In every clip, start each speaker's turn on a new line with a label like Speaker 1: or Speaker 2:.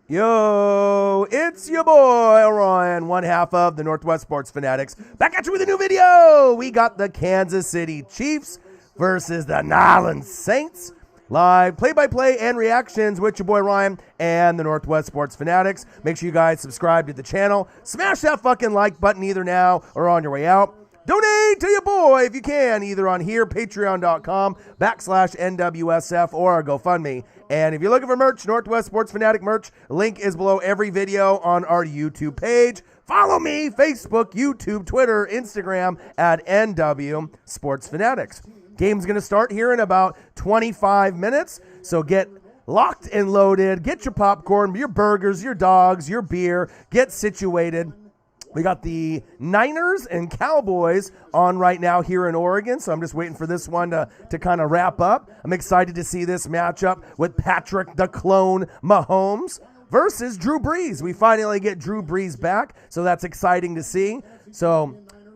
Speaker 1: Yo, it's your boy, Orion, one half of the Northwest Sports Fanatics. Back at you with a new video. We got the Kansas City Chiefs versus the New Orleans Saints. Live play-by-play and reactions with your boy Ryan and the Northwest Sports Fanatics. Make sure you guys subscribe to the channel. Smash that fucking like button either now or on your way out. Donate to your boy if you can, either on here, patreon.com/NWSF or our GoFundMe. And if you're looking for merch, Northwest Sports Fanatic merch, link is below every video on our YouTube page. Follow me, Facebook, YouTube, Twitter, Instagram at NW Sports Fanatics. Game's going to start here in about 25 minutes, so get locked and loaded. Get your popcorn, your burgers, your dogs, your beer. Get situated. We got the Niners and Cowboys on right now here in Oregon, so I'm just waiting for this one to kind of wrap up. I'm excited to see this matchup with Patrick the Clone Mahomes versus Drew Brees. We finally get Drew Brees back, so that's exciting to see. So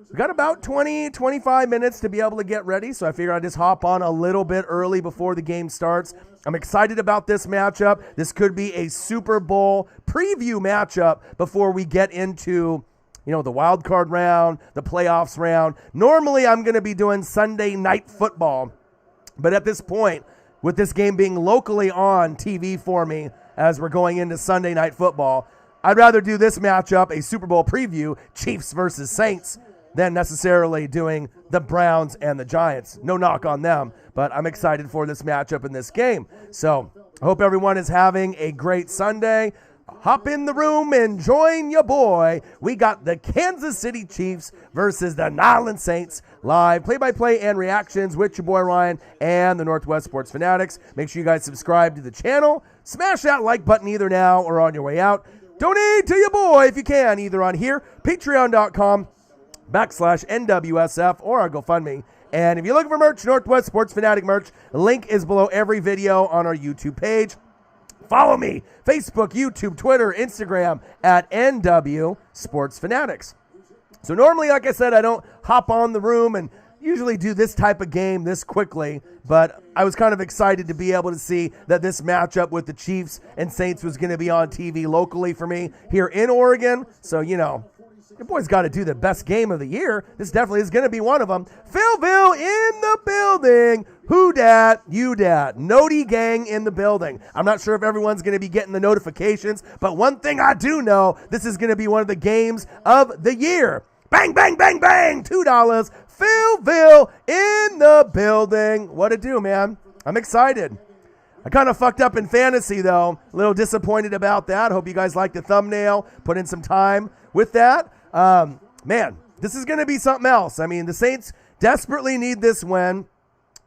Speaker 1: we got about 20-25 minutes to be able to get ready, so I figured I'd just hop on a little bit early before the game starts. I'm excited about this matchup. This could be a Super Bowl preview matchup before we get into the wild card round, the playoffs round. Normally, I'm going to be doing Sunday night football, but at this point, with this game being locally on TV for me as we're going into Sunday night football, I'd rather do this matchup, a Super Bowl preview, Chiefs versus Saints, than necessarily doing the Browns and the Giants. No knock on them, but I'm excited for this matchup in this game. So I hope everyone is having a great Sunday. Hop in the room and join your boy. We got the Kansas City Chiefs versus the New Orleans Saints. Live play-by-play and reactions with your boy Ryan and the Northwest Sports Fanatics. Make sure you guys subscribe to the channel. Smash that like button either now or on your way out. Donate to your boy if you can, either on here, patreon.com/NWSF or our GoFundMe. And if you're looking for merch, Northwest Sports Fanatic merch, link is below every video on our YouTube page. Follow me, Facebook, YouTube, Twitter, Instagram at NW Sports Fanatics. So normally, like I said, I don't hop on the room and usually do this type of game this quickly, but I was kind of excited to be able to see that this matchup with the Chiefs and Saints was going to be on TV locally for me here in Oregon. So, your boy's got to do the best game of the year. This definitely is going to be one of them. Philville in the building. Who dat? You dat. Noti gang in the building. I'm not sure if everyone's going to be getting the notifications, but one thing I do know, this is going to be one of the games of the year. Bang, bang, bang, bang. $2. Philville in the building. What it do, man? I'm excited. I kind of fucked up in fantasy, though. A little disappointed about that. Hope you guys liked the thumbnail. Put in some time with that. Man, this is going to be something else. I mean, the Saints desperately need this win.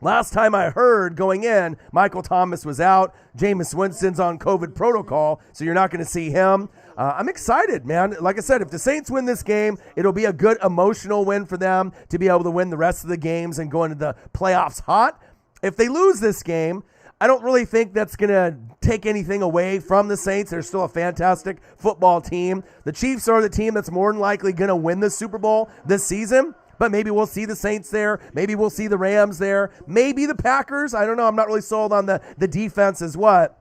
Speaker 1: Last time I heard going in, Michael Thomas was out. Jameis Winston's on COVID protocol, so you're not going to see him. I'm excited, man. Like I said, if the Saints win this game, it'll be a good emotional win for them to be able to win the rest of the games and go into the playoffs hot. If they lose this game, I don't really think that's going to take anything away from the Saints. They're still a fantastic football team. The Chiefs are the team that's more than likely going to win the Super Bowl this season, but maybe we'll see the Saints there. Maybe we'll see the Rams there. Maybe the Packers. I don't know. I'm not really sold on the defense as what.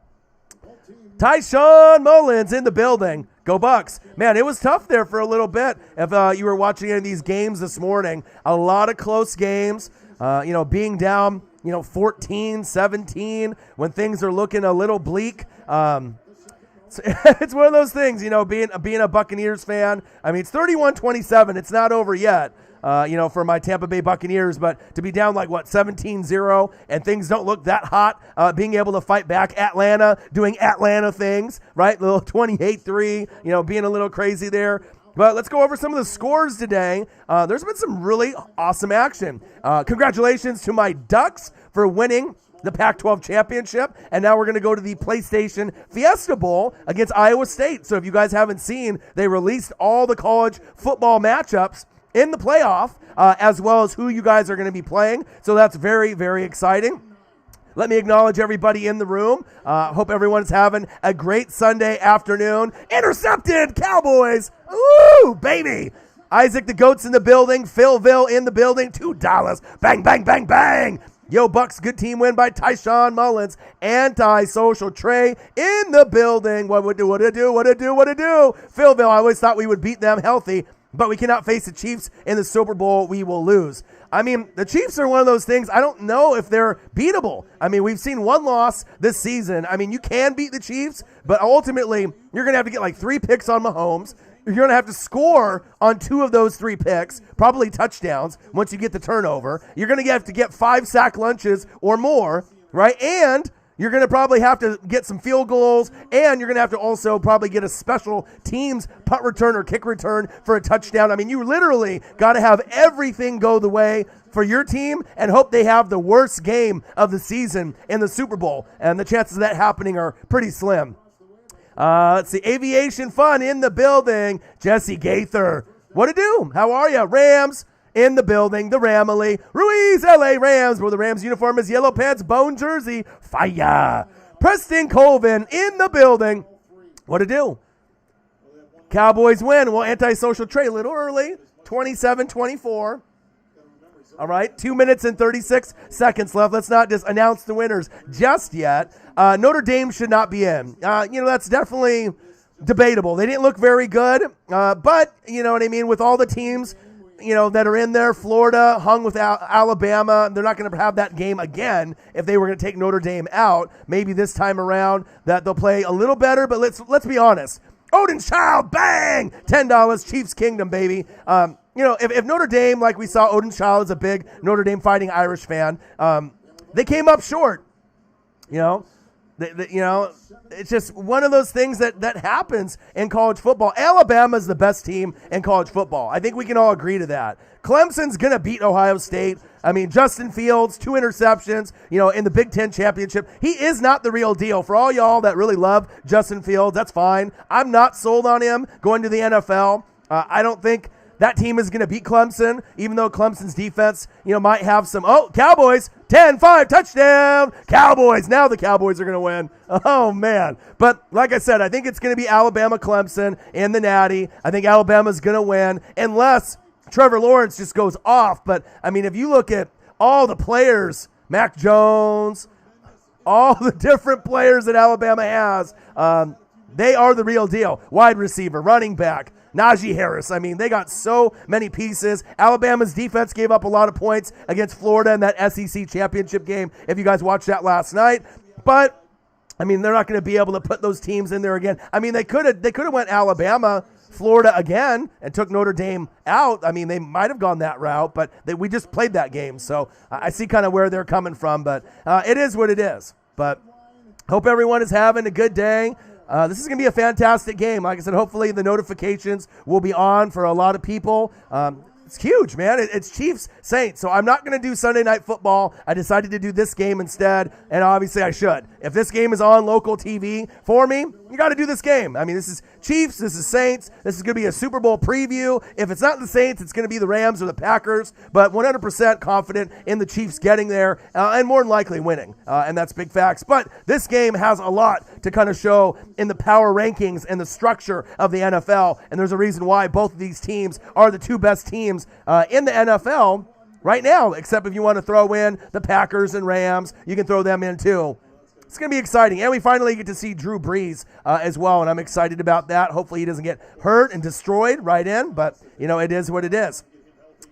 Speaker 1: Tyshawn Mullins in the building. Go Bucks. Man, it was tough there for a little bit. If you were watching any of these games this morning, a lot of close games, being down 14-17 when things are looking a little bleak. It's one of those things, being a Buccaneers fan. I mean, it's 31-27. It's not over yet, for my Tampa Bay Buccaneers. But to be down 17-0 and things don't look that hot, being able to fight back, Atlanta doing Atlanta things, right? Little 28-3, being a little crazy there. But let's go over some of the scores today. There's been some really awesome action. Congratulations to my Ducks for winning the Pac-12 championship. And now we're going to go to the PlayStation Fiesta Bowl against Iowa State. So if you guys haven't seen, they released all the college football matchups in the playoff, as well as who you guys are going to be playing. So that's very, very exciting. Let me acknowledge everybody in the room. Hope everyone's having a great Sunday afternoon. Intercepted, Cowboys. Ooh, baby. Isaac the Goat's in the building. Philville in the building. $2. Bang, bang, bang, bang. Yo, Bucks, good team win by Tyshawn Mullins. Anti-social Trey in the building. What it do? Philville, I always thought we would beat them healthy, but we cannot face the Chiefs in the Super Bowl. We will lose. I mean, the Chiefs are one of those things, I don't know if they're beatable. I mean, we've seen one loss this season. I mean, you can beat the Chiefs, but ultimately, you're going to have to get like 3 picks on Mahomes. You're going to have to score on 2 of those 3 picks, probably touchdowns, once you get the turnover. You're going to have to get 5 sack lunches or more, right? And you're going to probably have to get some field goals, and you're going to have to also probably get a special teams punt return or kick return for a touchdown. I mean, you literally got to have everything go the way for your team and hope they have the worst game of the season in the Super Bowl. And the chances of that happening are pretty slim. Let's see. Aviation Fun in the building. Jesse Gaither. What to do? How are you? Rams in the building. The Ramily. Ruiz, LA Rams. Where the Rams uniform is yellow pants, bone jersey. Fire. Preston Colvin in the building. What to do? Cowboys win. Well, antisocial Trey a little early. 27-24. All right, 2 minutes and 36 seconds left. Let's not just announce the winners just yet. Notre Dame should not be in. That's definitely debatable. They didn't look very good, but you know what I mean? With all the teams, that are in there, Florida hung with Alabama. They're not going to have that game again if they were going to take Notre Dame out. Maybe this time around that they'll play a little better, but let's be honest. Odin Child, bang! $10, Chiefs Kingdom, baby. If Notre Dame, like we saw, Odin Child is a big Notre Dame Fighting Irish fan. They came up short. It's just one of those things that happens in college football. Alabama is the best team in college football. I think we can all agree to that. Clemson's going to beat Ohio State. I mean, Justin Fields, 2 interceptions, in the Big Ten championship. He is not the real deal. For all y'all that really love Justin Fields, that's fine. I'm not sold on him going to the NFL. I don't think that team is going to beat Clemson, even though Clemson's defense, might have some. Oh, Cowboys, 10-5, touchdown. Cowboys. Now the Cowboys are going to win. Oh, man. But like I said, I think it's going to be Alabama-Clemson in the Natty. I think Alabama's going to win unless Trevor Lawrence just goes off. But, I mean, if you look at all the players, Mac Jones, all the different players that Alabama has, they are the real deal. Wide receiver, running back, Najee Harris. I mean, they got so many pieces. Alabama's defense gave up a lot of points against Florida in that SEC championship game, if you guys watched that last night. But, I mean, they're not going to be able to put those teams in there again. I mean, they could have went Alabama, Florida again and took Notre Dame out. I mean, they might have gone that route, but we just played that game. So I see kind of where they're coming from. But it is what it is. But hope everyone is having a good day. This is going to be a fantastic game. Like I said, hopefully the notifications will be on for a lot of people. It's huge, man. It's Chiefs Saints. So I'm not going to do Sunday Night Football. I decided to do this game instead, and obviously I should. If this game is on local TV for me, you got to do this game. I mean, this is Chiefs. This is Saints. This is going to be a Super Bowl preview. If it's not the Saints, it's going to be the Rams or the Packers, but 100% confident in the Chiefs getting there and more than likely winning, and that's big facts. But this game has a lot to kind of show in the power rankings and the structure of the NFL, and there's a reason why both of these teams are the 2 best teams in the NFL right now, except if you want to throw in the Packers and Rams, you can throw them in too. It's going to be exciting, and we finally get to see Drew Brees as well, and I'm excited about that. Hopefully he doesn't get hurt and destroyed right in, but, it is what it is.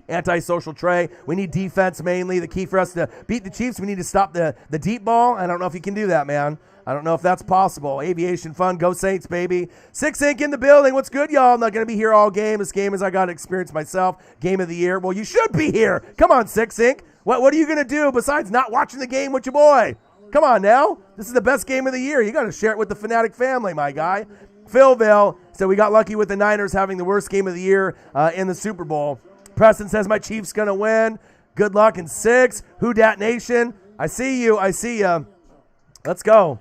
Speaker 1: Anti-social Trey. We need defense mainly. The key for us to beat the Chiefs, we need to stop the deep ball. I don't know if you can do that, man. I don't know if that's possible. Aviation Fun. Go Saints, baby. 6 Inc. in the building. What's good, y'all? I'm not going to be here all game. This game is I got to experience myself. Game of the year. Well, you should be here. Come on, 6 Inc. What are you going to do besides not watching the game with your boy? Come on now. This is the best game of the year. You got to share it with the Fanatic family, my guy. Philville said we got lucky with the Niners having the worst game of the year in the Super Bowl. Preston says my Chiefs going to win. Good luck in 6. Who Dat Nation? I see you. Let's go.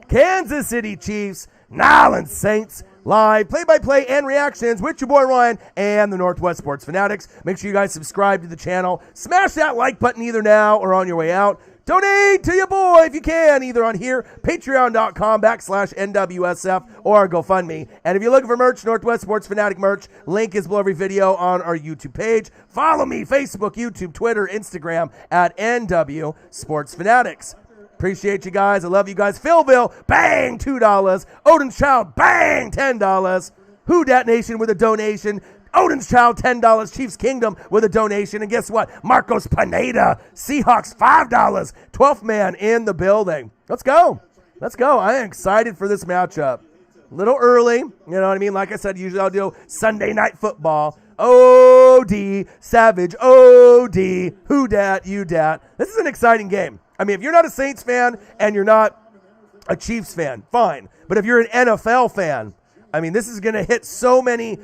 Speaker 1: Kansas City Chiefs, Nolans Saints, live play-by-play and reactions with your boy Ryan and the Northwest Sports Fanatics. Make sure you guys subscribe to the channel. Smash that like button either now or on your way out. Donate to your boy if you can, either on here, patreon.com/NWSF, or our GoFundMe. And if you're looking for merch, Northwest Sports Fanatic merch, link is below every video on our YouTube page. Follow me, Facebook, YouTube, Twitter, Instagram, at NW Sports Fanatics. Appreciate you guys. I love you guys. Philville, bang, $2. Odin's Child, bang, $10. Who Dat Nation with a donation. Odin's Child, $10. Chiefs Kingdom with a donation. And guess what? Marcos Pineda, Seahawks, $5. 12th man in the building. Let's go. Let's go. I am excited for this matchup. A little early. You know what I mean? Like I said, usually I'll do Sunday night football. OD, Savage, OD, who dat, you dat. This is an exciting game. I mean, if you're not a Saints fan and you're not a Chiefs fan, fine. But if you're an NFL fan, I mean, this is going to hit so many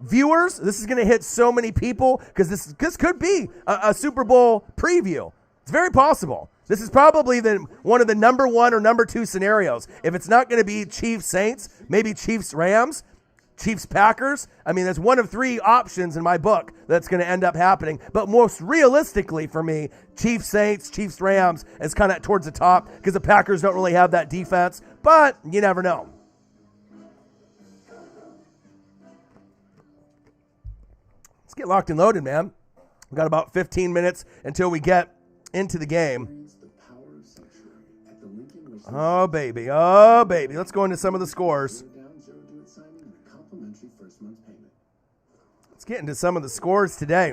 Speaker 1: viewers. This is going to hit so many people because this could be a Super Bowl preview. It's very possible. This is probably one of the number 1 or number 2 scenarios. If it's not going to be Chiefs Saints, maybe Chiefs Rams, Chiefs Packers. I mean, there's one of 3 options in my book that's going to end up happening. But most realistically for me, Chiefs Saints, Chiefs Rams is kind of towards the top because the Packers don't really have that defense. But you never know. Let's get locked and loaded, man. We've got about 15 minutes until we get into the game. Oh, baby. Oh, baby. Let's go into some of the scores. Let's get into some of the scores today.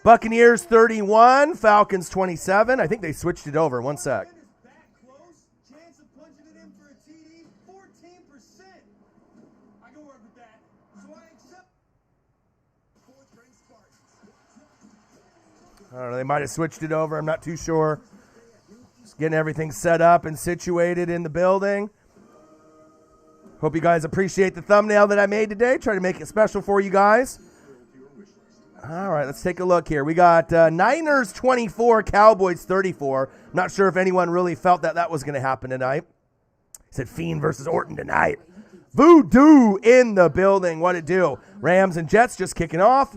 Speaker 1: Buccaneers 31, Falcons 27. I think they switched it over. One sec. I don't know, they might have switched it over. I'm not too sure. Just getting everything set up and situated in the building. Hope you guys appreciate the thumbnail that I made today. Try to make it special for you guys. All right, let's take a look here. We got Niners 24, Cowboys 34. Not sure if anyone really felt that was going to happen tonight. Said Fiend versus Orton tonight. Voodoo in the building. What it do? Rams and Jets just kicking off.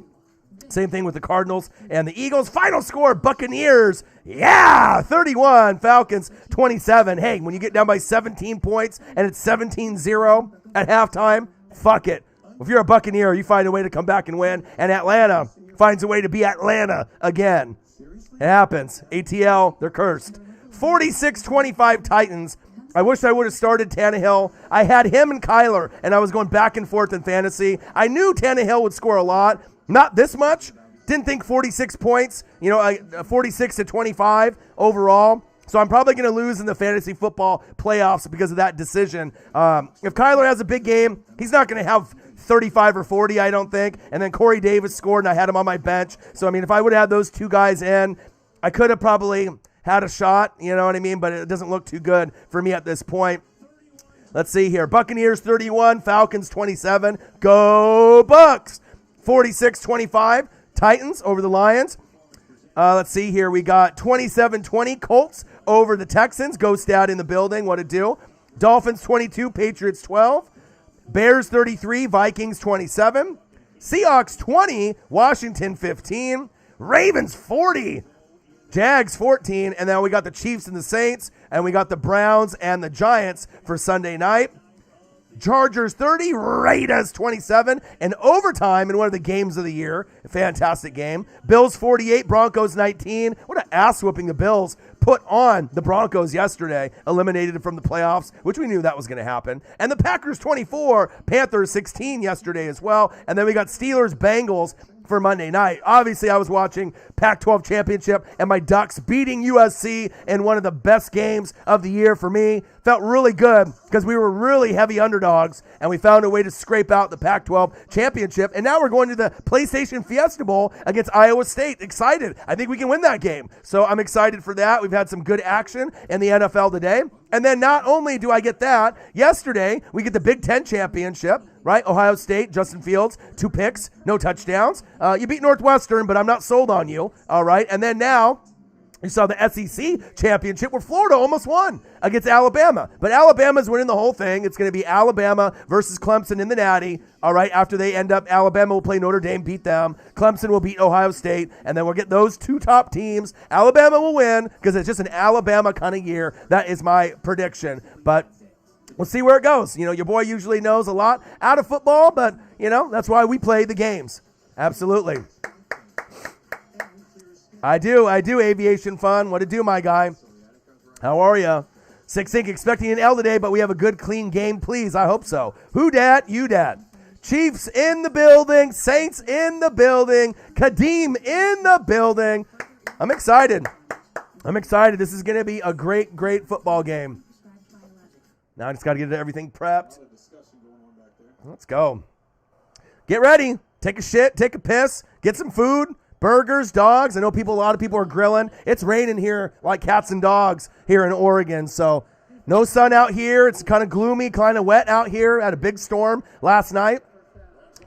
Speaker 1: Same thing with the Cardinals and the Eagles. Final score, Buccaneers, 31. Falcons, 27. Hey, when you get down by 17 points and it's 17-0 at halftime, fuck it. If you're a Buccaneer, you find a way to come back and win. And Atlanta finds a way to be Atlanta again. It happens. ATL, they're cursed. 46-25 Titans. I wish I would have started Tannehill. I had him and Kyler, and I was going back and forth in fantasy. I knew Tannehill would score a lot. Not this much. Didn't think 46 points, 46-25 overall. So I'm probably going to lose in the fantasy football playoffs because of that decision. If Kyler has a big game, he's not going to have 35 or 40, I don't think. And then Corey Davis scored, and I had him on my bench. So, I mean, if I would have had those 2 guys in, I could have probably had a shot, you know what I mean? But it doesn't look too good for me at this point. Let's see here. Buccaneers 31, Falcons 27. Go Bucks! 46-25, Titans over the Lions. Let's see here. We got 27-20, Colts over the Texans. Go Stat in the building. What it do? Dolphins 22, Patriots 12. Bears 33, Vikings 27. Seahawks 20, Washington 15. Ravens 40, Jags 14. And then we got the Chiefs and the Saints. And we got the Browns and the Giants for Sunday night. Chargers 30, Raiders 27, and overtime in one of the games of the year. Fantastic game. Bills 48, Broncos 19. What an ass whooping the Bills put on the Broncos yesterday, eliminated from the playoffs, which we knew that was going to happen. And the Packers 24, Panthers 16 yesterday as well. And then we got Steelers, Bengals for Monday night. Obviously, I was watching Pac-12 Championship and my Ducks beating USC in one of the best games of the year for me. Felt really good because we were really heavy underdogs and we found a way to scrape out the Pac-12 Championship. And now we're going to the PlayStation Fiesta Bowl against Iowa State. Excited. I think we can win that game. So I'm excited for that. We've had some good action in the NFL today. And then not only do I get that, yesterday we get the Big Ten Championship, right? Ohio State, Justin Fields, 2 picks, no touchdowns. You beat Northwestern, but I'm not sold on you, all right? And then now You saw the SEC championship where Florida almost won against Alabama. But Alabama's winning the whole thing. It's going to be Alabama versus Clemson in the Natty. All right, after they end up, Alabama will play Notre Dame, beat them. Clemson will beat Ohio State, and then we'll get those two top teams. Alabama will win because it's just an Alabama kind of year. That is my prediction. But we'll see where it goes. You know, your boy usually knows a lot out of football, but, you know, that's why we play the games. Absolutely. I do, aviation fun. What to do, my guy? How are you? Six Inc. expecting an L today, but we have a good, clean game, please. I hope so. Who dat? You dat. Chiefs in the building. Saints in the building. Kadeem in the building. I'm excited. This is going to be a great, great football game. Now I just got to get everything prepped. Let's go. Get ready. Take a shit. Take a piss. Get some food. Burgers, dogs. I know a lot of people are grilling. It's raining here like cats and dogs here in Oregon. So no sun out here. It's kind of gloomy, kind of wet out here. Had a big storm last night.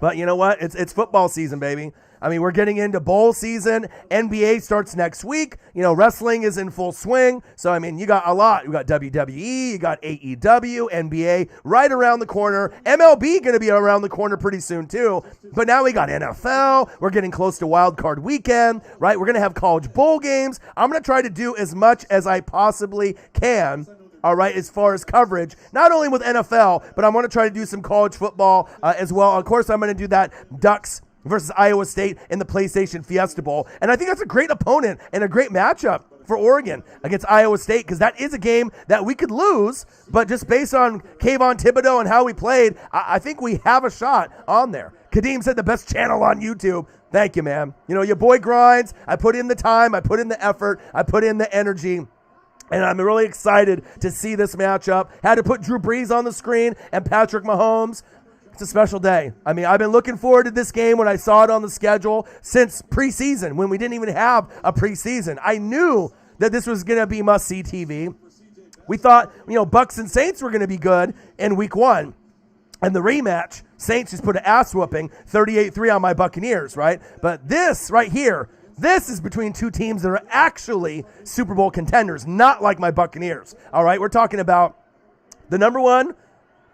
Speaker 1: But you know what? It's football season, baby. I mean, we're getting into bowl season. NBA starts next week. You know, wrestling is in full swing. So, I mean, you got a lot. You got WWE, you got AEW, NBA right around the corner. MLB going to be around the corner pretty soon, too. But now we got NFL. We're getting close to Wild Card Weekend, right? We're going to have college bowl games. I'm going to try to do as much as I possibly can. All right, as far as coverage, not only with NFL, but I'm going to try to do some college football as well. Of course, I'm going to do that Ducks versus Iowa State in the PlayStation Fiesta Bowl. And I think that's a great opponent and a great matchup for Oregon against Iowa State because that is a game that we could lose, but just based on Kayvon Thibodeau and how we played, I think we have a shot on there. Kadeem said the best channel on YouTube. Thank you, man. You know, your boy grinds. I put in the time. I put in the effort. I put in the energy. And I'm really excited to see this matchup. Had to put Drew Brees on the screen and Patrick Mahomes. It's a special day. I mean, I've been looking forward to this game when I saw it on the schedule since preseason, when we didn't even have a preseason. I knew that this was going to be must-see TV. We thought, you know, Bucks and Saints were going to be good in week one. And the rematch, Saints just put an ass-whooping, 38-3 on my Buccaneers, right? But this right here, this is between two teams that are actually Super Bowl contenders, not like my Buccaneers. All right, we're talking about the number one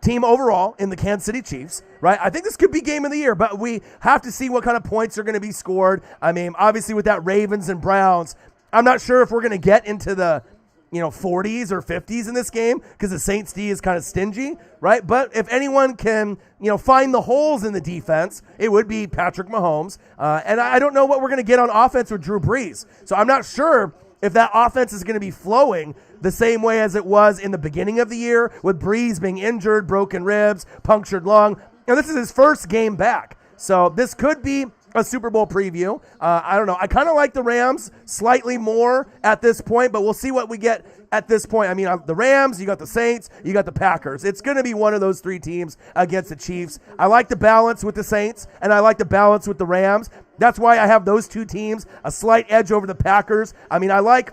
Speaker 1: team overall in the Kansas City Chiefs, right? I think this could be game of the year, but we have to see what kind of points are going to be scored. I mean, obviously with that Ravens and Browns, I'm not sure if we're going to get into the 40s or 50s in this game because the Saints D is kind of stingy, right? But if anyone can, find the holes in the defense, it would be Patrick Mahomes. And I don't know what we're going to get on offense with Drew Brees. So I'm not sure if that offense is going to be flowing the same way as it was in the beginning of the year with Brees being injured, broken ribs, punctured lung. This is his first game back. So this could be a Super Bowl preview. I don't know. I kind of like the Rams slightly more at this point, but we'll see what we get at this point. I mean, the Rams, you got the Saints, you got the Packers. It's going to be one of those three teams against the Chiefs. I like the balance with the Saints, and I like the balance with the Rams. That's why I have those two teams, a slight edge over the Packers. I mean, I like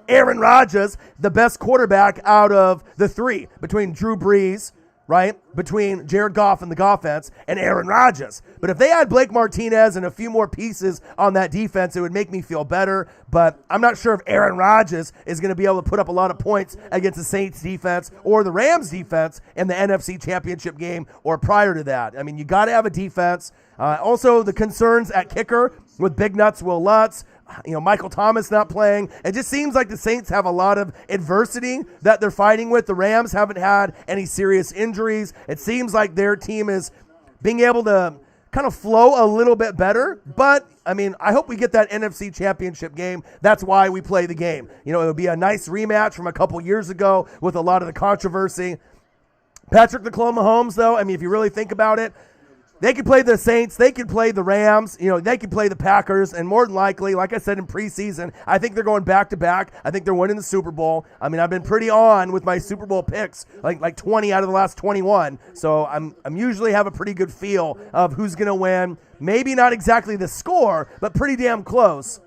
Speaker 1: Aaron Rodgers, the best quarterback out of the three, between Drew Brees, right, between Jared Goff and the Goffense, and Aaron Rodgers. But if they had Blake Martinez and a few more pieces on that defense, it would make me feel better. But I'm not sure if Aaron Rodgers is going to be able to put up a lot of points against the Saints defense or the Rams defense in the NFC Championship game or prior to that. I mean, you got to have a defense. Also, the concerns at kicker with Big Nuts Will Lutz. Michael Thomas not playing. It just seems like the Saints have a lot of adversity that they're fighting with. The Rams haven't had any serious injuries. It seems like their team is being able to kind of flow a little bit better. But, I mean, I hope we get that NFC Championship game. That's why we play the game. It would be a nice rematch from a couple years ago with a lot of the controversy. Patrick the Clone Mahomes, though, I mean, if you really think about it, they could play the Saints, they could play the Rams, they could play the Packers, and more than likely, like I said in preseason, I think they're going back-to-back. I think they're winning the Super Bowl. I mean, I've been pretty on with my Super Bowl picks, like 20 out of the last 21, so I'm usually have a pretty good feel of who's going to win. Maybe not exactly the score, but pretty damn close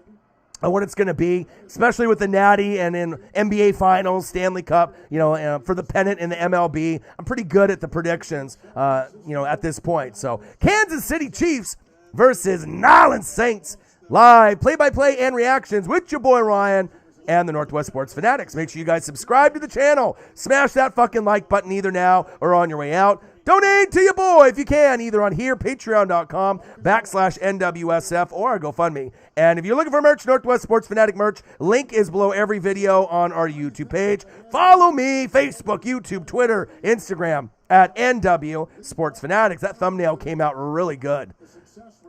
Speaker 1: on what it's going to be, especially with the Natty and in NBA Finals, Stanley Cup, for the pennant in the MLB. I'm pretty good at the predictions, at this point. So Kansas City Chiefs versus New Orleans Saints. Live play-by-play and reactions with your boy Ryan and the Northwest Sports Fanatics. Make sure you guys subscribe to the channel. Smash that fucking like button either now or on your way out. Donate to your boy if you can, either on here, patreon.com/NWSF, or our GoFundMe. And if you're looking for merch, Northwest Sports Fanatic merch, link is below every video on our YouTube page. Follow me, Facebook, YouTube, Twitter, Instagram, at NW Sports Fanatics. That thumbnail came out really good.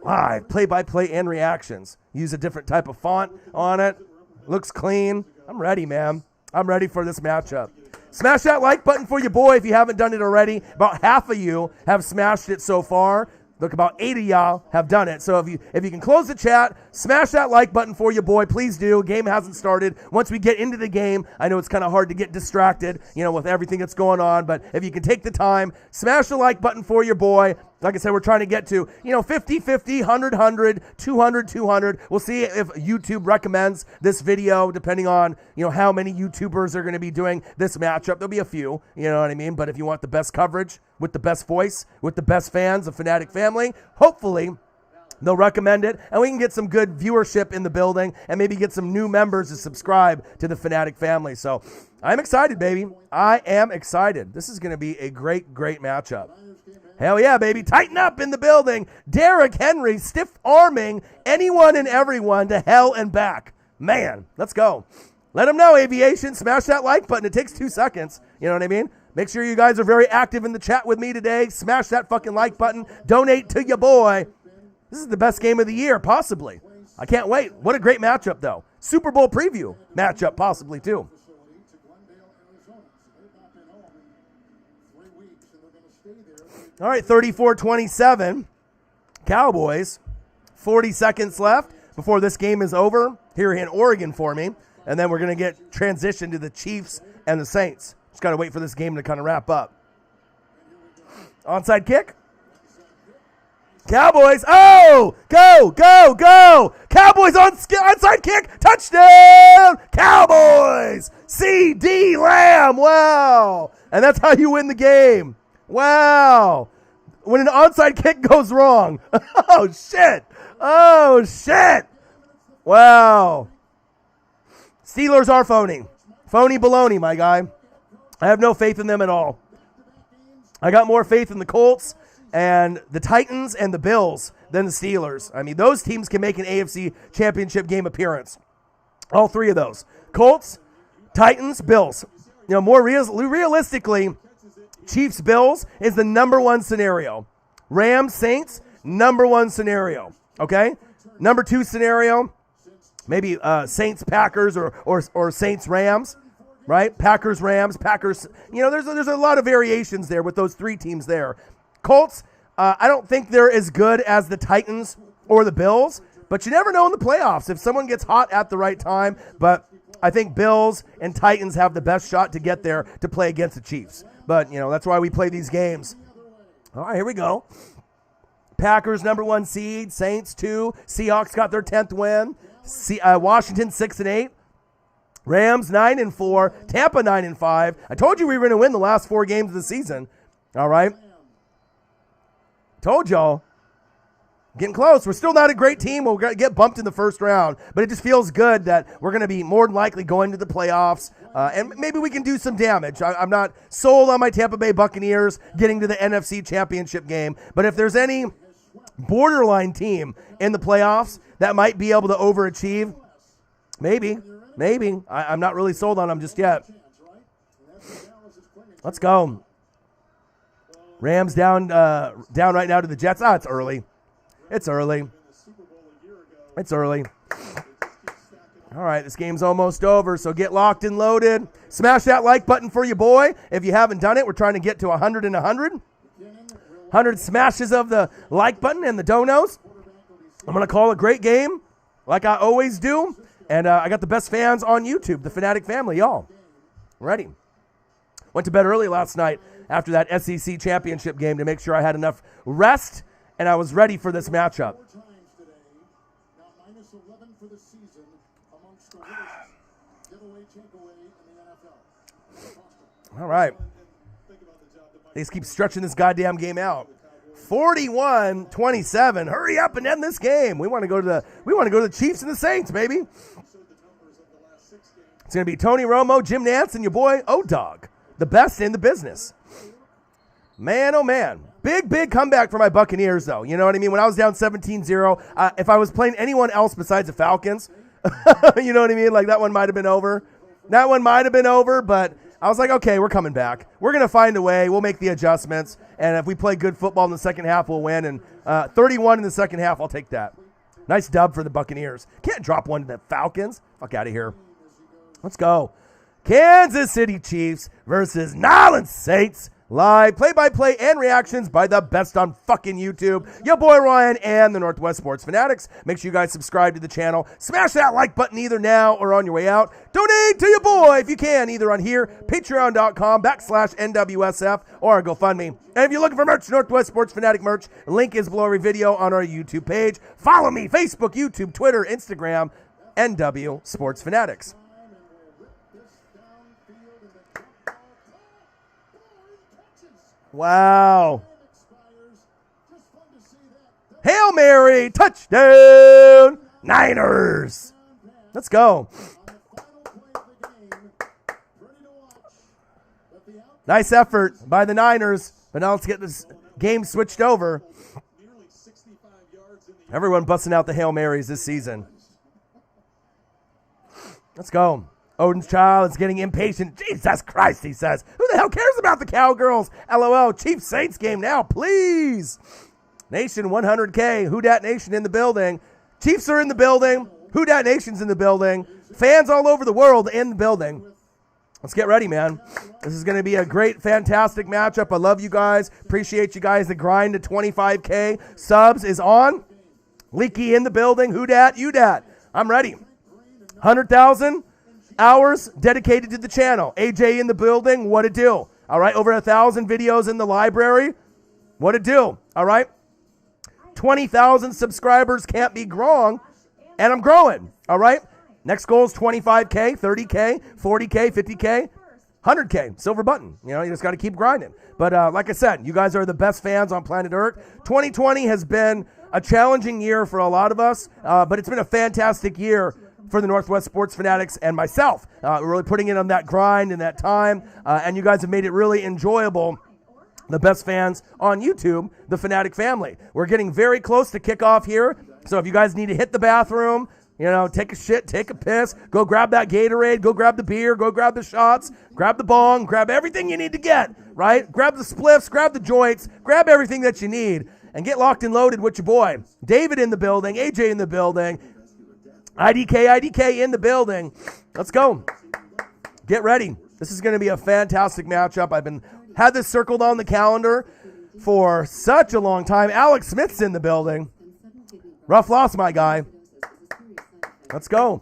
Speaker 1: Live, play-by-play and reactions. Use a different type of font on it. Looks clean. I'm ready, man. I'm ready for this matchup. Smash that like button for your boy if you haven't done it already. About half of you have smashed it so far. Look, about 8 of y'all have done it. So if you can close the chat, smash that like button for your boy. Please do. Game hasn't started. Once we get into the game, I know it's kind of hard to get distracted, with everything that's going on. But if you can take the time, smash the like button for your boy. Like I said, we're trying to get to, 50-50, 100-100, 200-200. We'll see if YouTube recommends this video, depending on, how many YouTubers are going to be doing this matchup. There'll be a few, you know what I mean? But if you want the best coverage, with the best voice, with the best fans of Fanatic Family, hopefully they'll recommend it, and we can get some good viewership in the building and maybe get some new members to subscribe to the Fanatic Family. So I'm excited, baby. I am excited. This is going to be a great, great matchup. Hell yeah, baby. Tighten up in the building. Derrick Henry stiff-arming anyone and everyone to hell and back. Man, let's go. Let them know, Aviation. Smash that like button. It takes 2 seconds. You know what I mean? Make sure you guys are very active in the chat with me today. Smash that fucking like button. Donate to your boy. This is the best game of the year, possibly. I can't wait. What a great matchup, though. Super Bowl preview matchup, possibly, too. All right, 34-27. Cowboys. 40 seconds left before this game is over here in Oregon for me. And then we're going to get transitioned to the Chiefs and the Saints. Just got to wait for this game to kind of wrap up. Onside kick. Cowboys. Oh, go, go, go. Cowboys onside kick. Touchdown. Cowboys. C.D. Lamb. Wow. And that's how you win the game. Wow. When an onside kick goes wrong. Oh, shit. Oh, shit. Wow. Steelers are phony. Phony baloney, my guy. I have no faith in them at all. I got more faith in the Colts and the Titans and the Bills than the Steelers. I mean, those teams can make an AFC championship game appearance. All three of those. Colts, Titans, Bills. More realistically, Chiefs, Bills is the number one scenario. Rams, Saints, number one scenario. Okay? Number two scenario, maybe Saints, Packers, or Saints, Rams. Right? Packers, Rams, Packers. There's a lot of variations there with those three teams there. Colts, I don't think they're as good as the Titans or the Bills, but you never know in the playoffs if someone gets hot at the right time. But I think Bills and Titans have the best shot to get there to play against the Chiefs. But, that's why we play these games. All right, here we go. Packers, number one seed. Saints, 2. Seahawks got their 10th win. Washington, 6-8. Rams, 9-4. Tampa, 9-5. I told you we were going to win the last 4 games of the season. All right. Told y'all. Getting close. We're still not a great team. We'll get bumped in the first round. But it just feels good that we're going to be more than likely going to the playoffs. And maybe we can do some damage. I'm not sold on my Tampa Bay Buccaneers getting to the NFC Championship game. But if there's any borderline team in the playoffs that might be able to overachieve, maybe. I'm not really sold on them just yet. Let's go. Rams down right now to the Jets. It's early. It's early. All right, this game's almost over, so get locked and loaded. Smash that like button for your boy. If you haven't done it, we're trying to get to 100 and 100. 100 smashes of the like button and the donos. I'm going to call a great game like I always do. And I got the best fans on YouTube, the Fanatic Family, y'all. Ready. Went to bed early last night after that SEC championship game to make sure I had enough rest and I was ready for this matchup. All right. They just keep stretching this goddamn game out. 41-27. Hurry up and end this game. We want to go to the Chiefs and the Saints, baby. It's going to be Tony Romo, Jim Nantz, and your boy O-Dog, the best in the business. Man, oh man. Big comeback for my Buccaneers, though. You know what I mean? When I was down 17-0, if I was playing anyone else besides the Falcons, you know what I mean? Like, that one might have been over. But I was like, okay, we're coming back. We're going to find a way. We'll make the adjustments. And if we play good football in the second half, we'll win. And 31 in the second half, I'll take that. Nice dub for the Buccaneers. Can't drop one to the Falcons. Fuck out of here. Let's go. Kansas City Chiefs versus New Orleans Saints. Live play-by-play and reactions by the best on fucking YouTube. Your boy Ryan and the Northwest Sports Fanatics. Make sure you guys subscribe to the channel. Smash that like button either now or on your way out. Donate to your boy if you can, either on here, patreon.com/NWSF, or on GoFundMe. And if you're looking for merch, Northwest Sports Fanatic merch, link is below every video on our YouTube page. Follow me, Facebook, YouTube, Twitter, Instagram, NW Sports Fanatics. Wow. Hail Mary, touchdown, Niners. Let's go. Nice effort by the Niners, but now let's get this game switched over. Everyone busting out the Hail Marys this season. Let's go. Odin's child is getting impatient. Jesus Christ, he says. Who the hell cares about the Cowgirls? LOL. Chiefs Saints game now, please. Nation 100K. Who Dat Nation in the building. Chiefs are in the building. Who Dat Nation's in the building. Fans all over the world in the building. Let's get ready, man. This is going to be a great, fantastic matchup. I love you guys. Appreciate you guys. The grind to 25K subs is on. Leaky in the building. Who Dat? You Dat. I'm ready. 100,000 hours dedicated to the channel. AJ in the building. What it do? All right. Over 1,000 videos in the library. What it do? All right. 20,000 subscribers can't be wrong. And I'm growing. All right. Next goal is 25K, 30K, 40K, 50K, 100K. Silver button. You know, you just got to keep grinding. But like I said, you guys are the best fans on planet Earth. 2020 has been a challenging year for a lot of us, but it's been a fantastic year for the Northwest Sports Fanatics and myself. We're really putting in on that grind and that time, and you guys have made it really enjoyable. The best fans on YouTube, the Fanatic family. We're getting very close to kickoff here, so if you guys need to hit the bathroom, you know, take a shit, take a piss, go grab that Gatorade, go grab the beer, go grab the shots, grab the bong, grab everything you need to get, right? Grab the spliffs, grab the joints, grab everything that you need, and get locked and loaded with your boy. David in the building, AJ in the building, IDK in the building. Let's go. Get ready. This is going to be a fantastic matchup. I've had this circled on the calendar for such a long time. Alex Smith's in the building. Rough loss, my guy. Let's go.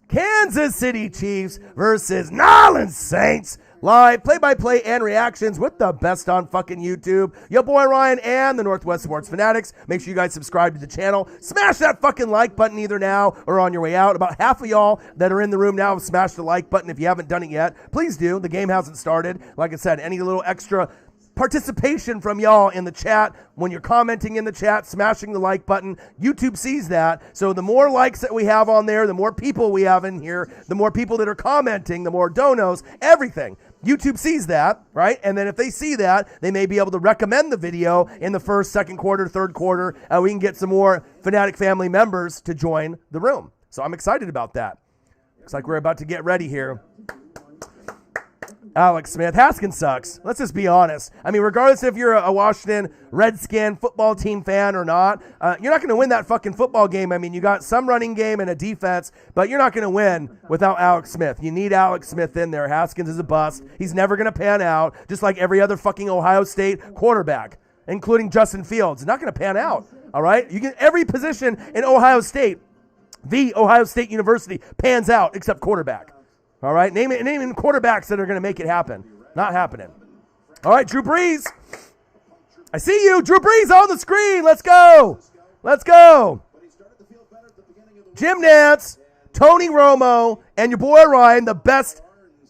Speaker 1: Kansas City Chiefs versus New Orleans Saints. Live play-by-play and reactions with the best on fucking YouTube. Your boy Ryan and the Northwest Sports Fanatics. Make sure you guys subscribe to the channel. Smash that fucking like button either now or on your way out. About half of y'all that are in the room now have smashed the like button. If you haven't done it yet, please do. The game hasn't started. Like I said, any little extra participation from y'all in the chat, when you're commenting in the chat, smashing the like button, YouTube sees that. So the more likes that we have on there, the more people we have in here, the more people that are commenting, the more donos, everything. YouTube sees that, right? And then if they see that, they may be able to recommend the video in the first, second quarter, third quarter, and we can get some more Fanatic family members to join the room. So I'm excited about that. Looks like we're about to get ready here. Alex Smith. Haskins sucks. Let's just be honest. I mean, regardless if you're a Washington Redskin football team fan or not, you're not going to win that fucking football game. I mean, you got some running game and a defense, but you're not going to win without Alex Smith. You need Alex Smith in there. Haskins is a bust. He's never going to pan out, just like every other fucking Ohio State quarterback, including Justin Fields. He's not going to pan out, all right? You get every position in Ohio State, the Ohio State University, pans out except quarterback. All right, name quarterbacks that are going to make it happen. Not happening. All right, Drew Brees. I see you. Drew Brees on the screen. Let's go. Let's go. Jim Nantz, Tony Romo, and your boy Ryan, the best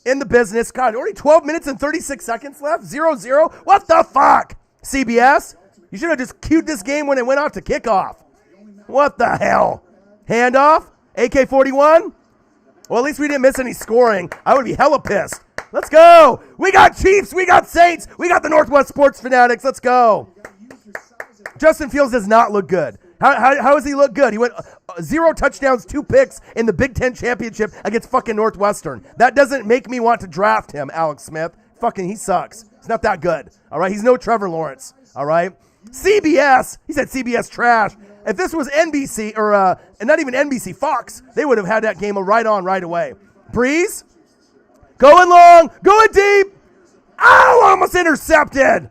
Speaker 1: in the business. God, already 12 minutes and 36 seconds left. 0-0. What the fuck? CBS? You should have just queued this game when it went out to kickoff. What the hell? Handoff? AK-41? Well, at least we didn't miss any scoring. I would be hella pissed. Let's go. We got Chiefs. We got Saints. We got the Northwest Sports Fanatics. Let's go. Justin Fields does not look good. How does he look good? He went 0 touchdowns, 2 picks in the Big Ten Championship against fucking Northwestern. That doesn't make me want to draft him, Alex Smith. Fucking, he sucks. He's not that good. All right? He's no Trevor Lawrence. All right? CBS. He said CBS trash. If this was NBC, or not even NBC, Fox, they would have had that game right on right away. Breeze. Going long. Going deep. Oh, almost intercepted.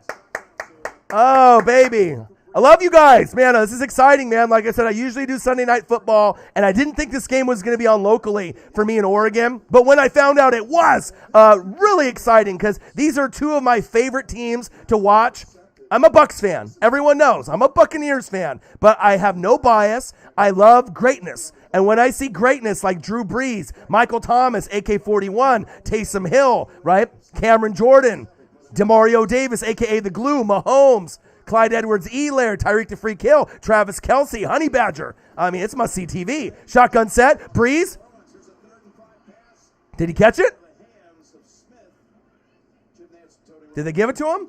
Speaker 1: Oh, baby. I love you guys, man. This is exciting, man. Like I said, I usually do Sunday Night Football, and I didn't think this game was going to be on locally for me in Oregon. But when I found out it was, really exciting because these are two of my favorite teams to watch. I'm a Bucs fan. Everyone knows I'm a Buccaneers fan, but I have no bias. I love greatness. And when I see greatness like Drew Brees, Michael Thomas, AK-41, Taysom Hill, right? Cameron Jordan, Demario Davis, a.k.a. The Glue, Mahomes, Clyde Edwards-Helaire, Tyreek the Freak Hill, Travis Kelce, Honey Badger. I mean, it's must-see TV. Shotgun set, Breeze. Did he catch it? Did they give it to him?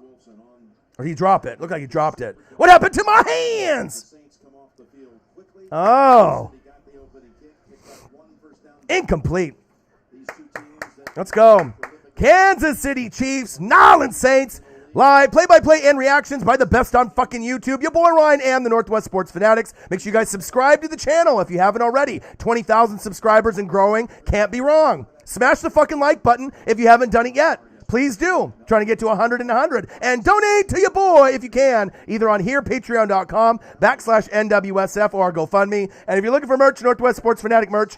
Speaker 1: Or did he drop it? Looked like he dropped it. What happened to my hands? Oh. Incomplete. Let's go. Kansas City Chiefs, Nolans Saints. Live play-by-play and reactions by the best on fucking YouTube. Your boy Ryan and the Northwest Sports Fanatics. Make sure you guys subscribe to the channel if you haven't already. 20,000 subscribers and growing. Can't be wrong. Smash the fucking like button if you haven't done it yet. Please do. Trying to get to 100 and 100. And donate to your boy if you can, either on here, patreon.com/NWSF or GoFundMe. And if you're looking for merch, Northwest Sports Fanatic merch,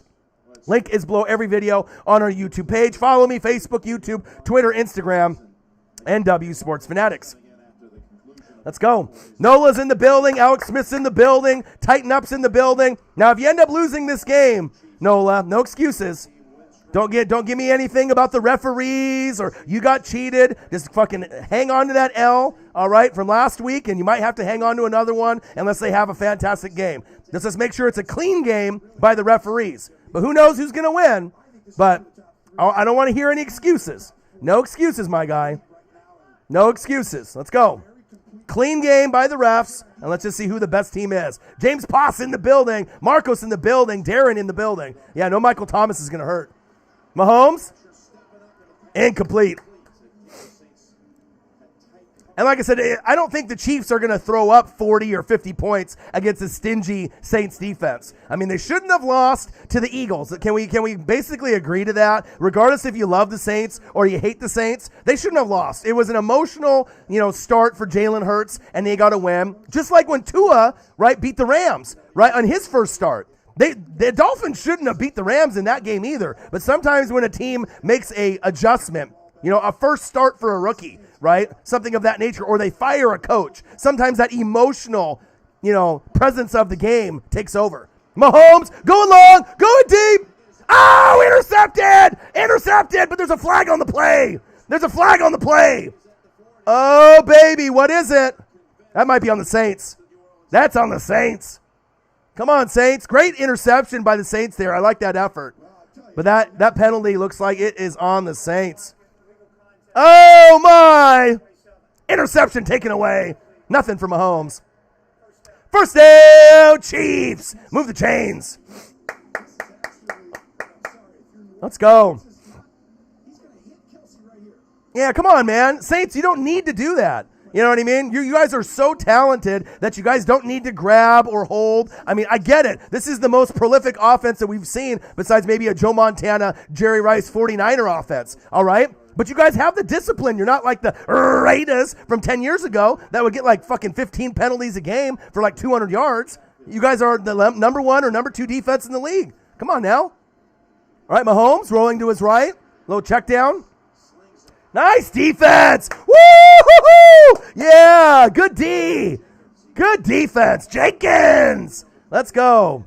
Speaker 1: link is below every video on our YouTube page. Follow me, Facebook, YouTube, Twitter, Instagram, NW Sports Fanatics. Let's go. Nola's in the building. Alex Smith's in the building. Tighten Up's in the building. Now, if you end up losing this game, Nola, no excuses. Don't give me anything about the referees or you got cheated. Just fucking hang on to that L, all right, from last week, and you might have to hang on to another one unless they have a fantastic game. Just make sure it's a clean game by the referees. But who knows who's going to win? But I don't want to hear any excuses. No excuses, my guy. No excuses. Let's go. Clean game by the refs, and let's just see who the best team is. James Poss in the building. Marcos in the building. Darren in the building. Yeah, no Michael Thomas is going to hurt. Mahomes, incomplete. And like I said, I don't think the Chiefs are going to throw up 40 or 50 points against a stingy Saints defense. I mean, they shouldn't have lost to the Eagles. Can we basically agree to that? Regardless if you love the Saints or you hate the Saints, they shouldn't have lost. It was an emotional, start for Jalen Hurts, and they got a win. Just like when Tua, right, beat the Rams, right, on his first start. The Dolphins shouldn't have beat the Rams in that game either. But sometimes when a team makes a adjustment, a first start for a rookie, right? Something of that nature, or they fire a coach. Sometimes that emotional, presence of the game takes over. Mahomes going long, going deep. Oh, intercepted! Intercepted, but there's a flag on the play. There's a flag on the play. Oh, baby, what is it? That might be on the Saints. That's on the Saints. Come on, Saints. Great interception by the Saints there. I like that effort. But that penalty looks like it is on the Saints. Oh, my. Interception taken away. Nothing for Mahomes. First down, Chiefs. Move the chains. Let's go. Yeah, come on, man. Saints, you don't need to do that. You know what I mean? You guys are so talented that you guys don't need to grab or hold. I mean, I get it. This is the most prolific offense that we've seen besides maybe a Joe Montana, Jerry Rice 49er offense. All right? But you guys have the discipline. You're not like the Raiders from 10 years ago that would get like fucking 15 penalties a game for like 200 yards. You guys are the number 1 or number 2 defense in the league. Come on now. All right, Mahomes rolling to his right. Little check down. Nice defense. Woo-hoo-hoo! Yeah, good D. Good defense. Jenkins. Let's go.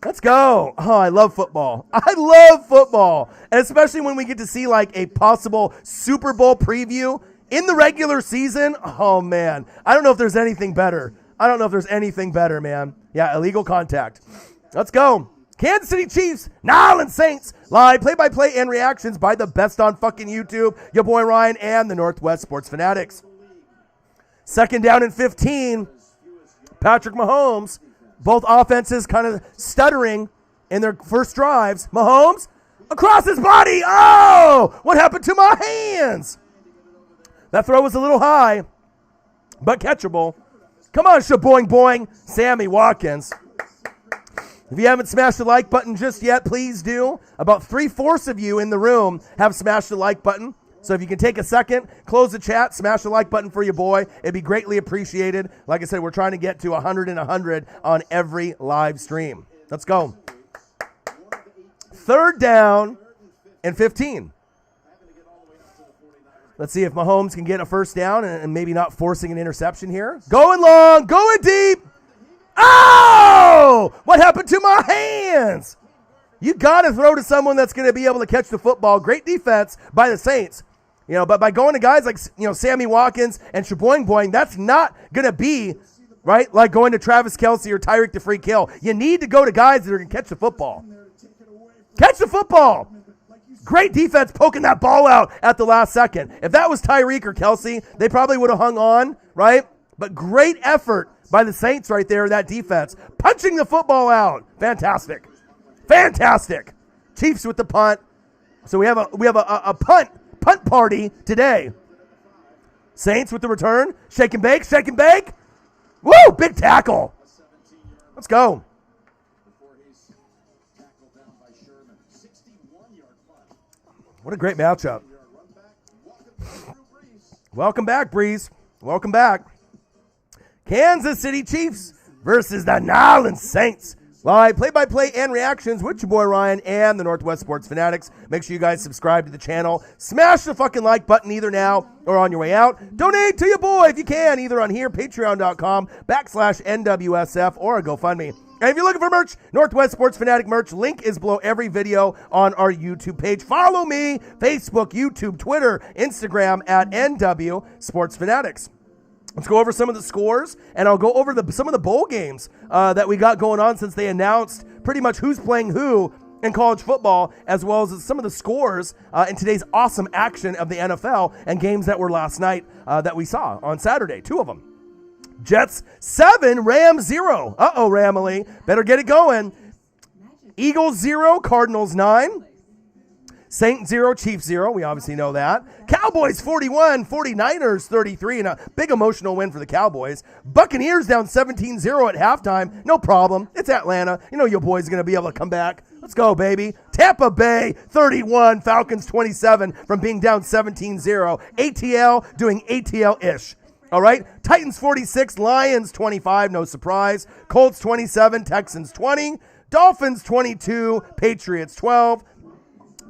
Speaker 1: Let's go. Oh, I love football. I love football. And especially when we get to see like a possible Super Bowl preview In the regular season, oh, man. I don't know if there's anything better. Man. Yeah, illegal contact. Let's go. Kansas City Chiefs, New Orleans Saints. Live play-by-play and reactions by the best on fucking YouTube. Your boy Ryan and the Northwest Sports Fanatics. Second down and 15. Patrick Mahomes. Both offenses kind of stuttering in their first drives. Mahomes across his body. Oh, what happened to my hands? That throw was a little high, but catchable. Come on, shaboing boing, Sammy Watkins. If you haven't smashed the like button just yet, please do. About 3/4 of you in the room have smashed the like button. So if you can take a second, close the chat, smash the like button for your boy. It'd be greatly appreciated. Like I said, we're trying to get to 100 and 100 on every live stream. Let's go. Third down and 15. Let's see if Mahomes can get a first down and maybe not forcing an interception here. Going long, going deep. Oh! What happened to my hands? You got to throw to someone that's going to be able to catch the football. Great defense by the Saints. But by going to guys like, Sammy Watkins and Shaboing Boing, that's not going to be, right, like going to Travis Kelce or Tyreek to free kill. You need to go to guys that are going to catch the football. Catch the football. Great defense poking that ball out at the last second. If that was Tyreek or Kelce, they probably would have hung on, right? But great effort by the Saints right there, that defense. Punching the football out. Fantastic. Chiefs with the punt. So we have a punt party today. Saints with the return. Shake and bake. Woo! Big tackle. Let's go. What a great matchup. Welcome back, Breeze. Welcome back. Kansas City Chiefs versus the New Orleans Saints. Live play-by-play and reactions with your boy Ryan and the Northwest Sports Fanatics. Make sure you guys subscribe to the channel. Smash the fucking like button either now or on your way out. Donate to your boy if you can, either on here, patreon.com/NWSF or a GoFundMe. And if you're looking for merch, Northwest Sports Fanatic merch, link is below every video on our YouTube page. Follow me, Facebook, YouTube, Twitter, Instagram at NW Sports Fanatics. Let's go over some of the scores, and I'll go over some of the bowl games that we got going on since they announced pretty much who's playing who in college football, as well as some of the scores in today's awesome action of the NFL and games that were last night that we saw on Saturday, 2 of them. Jets 7, Rams 0. Uh-oh, Ramily. Better get it going. Eagles 0, Cardinals 9. Saints 0, Chiefs 0. We obviously know that. Cowboys 41, 49ers 33, and a big emotional win for the Cowboys. Buccaneers down 17-0 at halftime. No problem. It's Atlanta. Your boy's going to be able to come back. Let's go, baby. Tampa Bay 31, Falcons 27 from being down 17-0. ATL doing ATL-ish. All right, Titans 46, Lions 25, no surprise. Colts 27, Texans 20, Dolphins 22, Patriots 12,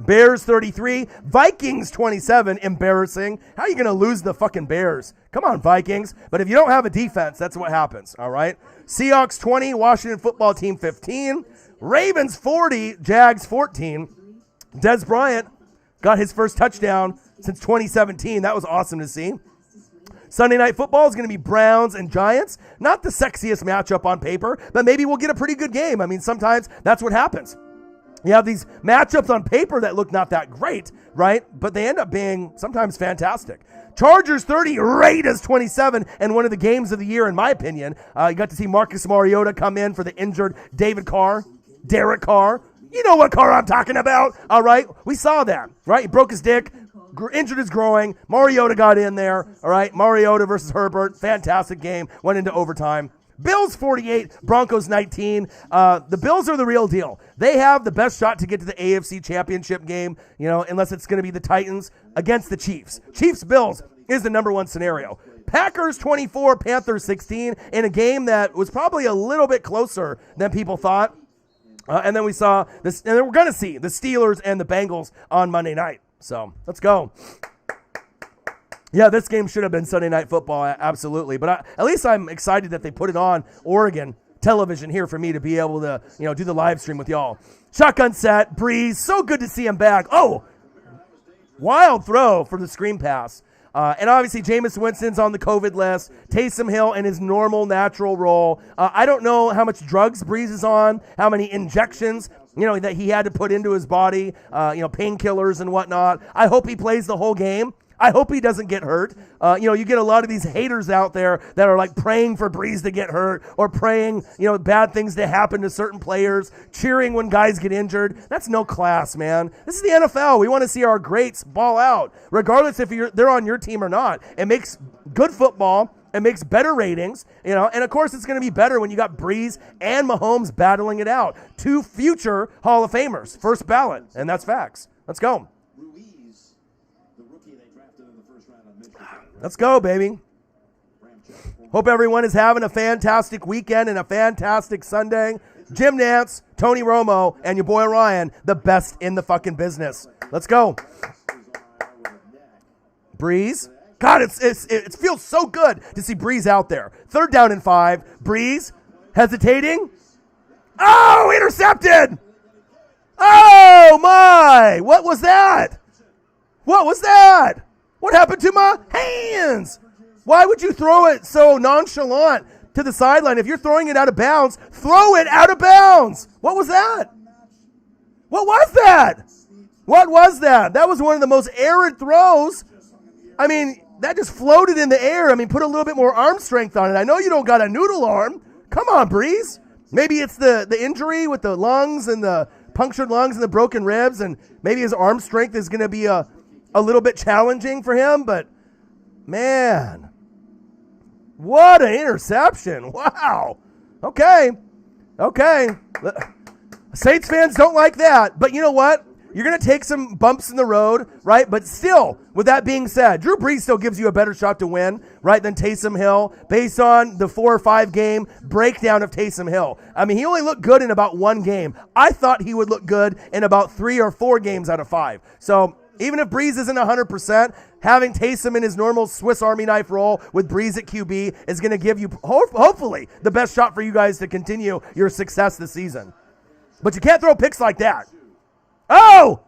Speaker 1: Bears 33, Vikings 27, embarrassing. How are you going to lose the fucking Bears? Come on, Vikings. But if you don't have a defense, that's what happens, all right? Seahawks 20, Washington football team 15, Ravens 40, Jags 14. Des Bryant got his first touchdown since 2017. That was awesome to see. Sunday Night Football is going to be Browns and Giants. Not the sexiest matchup on paper, but maybe we'll get a pretty good game. I mean, sometimes that's what happens. You have these matchups on paper that look not that great, right? But they end up being sometimes fantastic. Chargers 30, Raiders 27, and one of the games of the year, in my opinion. You got to see Marcus Mariota come in for the injured Derek Carr. You know what Carr I'm talking about, all right? We saw that, right? He broke his dick, injured his groin. Mariota got in there, all right? Mariota versus Herbert, fantastic game, went into overtime. Bills 48, Broncos 19. The Bills are the real deal. They have the best shot to get to the AFC Championship game, unless it's going to be the Titans against the Chiefs. Chiefs-Bills is the number one scenario. Packers 24, Panthers 16, in a game that was probably a little bit closer than people thought. And then we saw this, and then we're going to see the Steelers and the Bengals on Monday night. So let's go. Yeah, this game should have been Sunday Night Football, absolutely. But at least I'm excited that they put it on Oregon television here for me to be able to, do the live stream with y'all. Shotgun set, Breeze, so good to see him back. Oh, wild throw for the screen pass. And obviously, Jameis Winston's on the COVID list. Taysom Hill in his normal, natural role. I don't know how much drugs Breeze is on, how many injections, that he had to put into his body, painkillers and whatnot. I hope he plays the whole game. I hope he doesn't get hurt. You get a lot of these haters out there that are like praying for Breeze to get hurt or praying, bad things to happen to certain players, cheering when guys get injured. That's no class, man. This is the NFL. We want to see our greats ball out, regardless if they're on your team or not. It makes good football. It makes better ratings, and of course it's going to be better when you got Breeze and Mahomes battling it out. 2 future Hall of Famers, first ballot, and that's facts. Let's go. Let's go, baby. Hope everyone is having a fantastic weekend and a fantastic Sunday. Jim Nance, Tony Romo, and your boy Ryan, the best in the fucking business. Let's go. Breeze. God, it feels so good to see Breeze out there. 3rd down and 5. Breeze hesitating. Oh, intercepted. Oh, my. What was that? What was that? What happened to my hands? Why would you throw it so nonchalant to the sideline? If you're throwing it out of bounds, throw it out of bounds. What was that? What was that? What was that? That was one of the most arid throws. I mean, that just floated in the air. I mean, put a little bit more arm strength on it. I know you don't got a noodle arm. Come on, Breeze. Maybe it's the injury with the lungs and the punctured lungs and the broken ribs, and maybe his arm strength is going to be a little bit challenging for him, but man, what an interception. Wow. Okay. Saints fans don't like that, but you know what? You're going to take some bumps in the road, right? But still, with that being said, Drew Brees still gives you a better shot to win, right, than Taysom Hill based on the 4 or 5 game breakdown of Taysom Hill. I mean, he only looked good in about 1 game. I thought he would look good in about 3 or 4 games out of 5. So even if Breeze isn't 100%, having Taysom in his normal Swiss Army knife role with Breeze at QB is going to give you, hopefully, the best shot for you guys to continue your success this season. But you can't throw picks like that. Oh,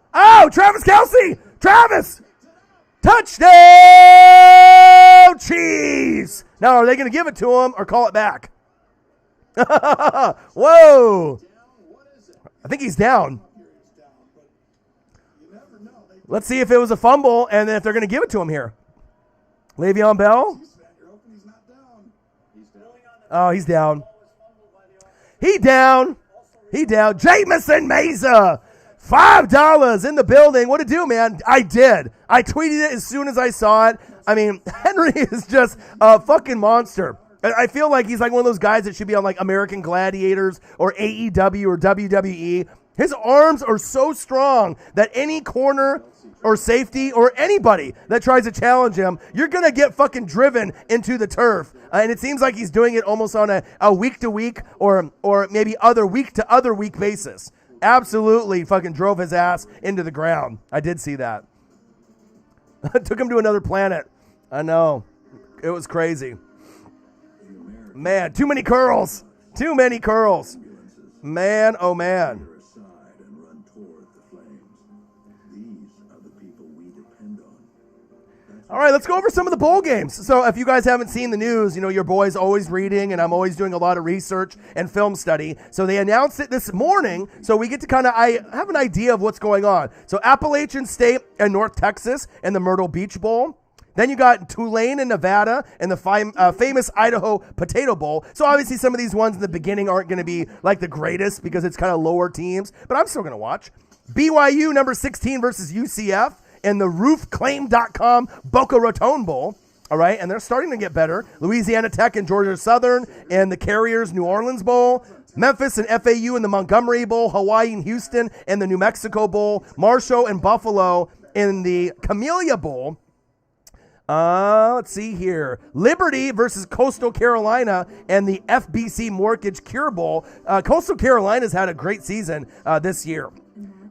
Speaker 1: Travis Kelce. Travis. Touchdown, Chiefs. Now, are they going to give it to him or call it back? Whoa. I think he's down. Let's see if it was a fumble and if they're going to give it to him here. Le'Veon Bell. Oh, he's down. He down. Jamison Mesa. $5 in the building. What to do, man? I did. I tweeted it as soon as I saw it. I mean, Henry is just a fucking monster. I feel like he's like one of those guys that should be on like American Gladiators or AEW or WWE. His arms are so strong that any corner or safety or anybody that tries to challenge him, you're going to get fucking driven into the turf. And it seems like he's doing it almost on a week-to-week or maybe other week-to-other week basis. Absolutely fucking drove his ass into the ground. I did see that. Took him to another planet. I know. It was crazy. Man, too many curls. Man, oh man. All right, let's go over some of the bowl games. So if you guys haven't seen the news, your boy's always reading, and I'm always doing a lot of research and film study. So they announced it this morning, so we get to I have an idea of what's going on. So Appalachian State and North Texas and the Myrtle Beach Bowl. Then you got Tulane and Nevada and the famous Idaho Potato Bowl. So obviously some of these ones in the beginning aren't going to be like the greatest because it's kind of lower teams, but I'm still going to watch. BYU number 16 versus UCF. And the roofclaim.com Boca Raton Bowl. All right, and they're starting to get better. Louisiana Tech and Georgia Southern and the Carriers New Orleans Bowl. Memphis and FAU in the Montgomery Bowl. Hawaii and Houston and the New Mexico Bowl. Marshall and Buffalo in the Camellia Bowl. Let's see here. Liberty versus Coastal Carolina and the FBC Mortgage Cure Bowl. Coastal Carolina's had a great season this year.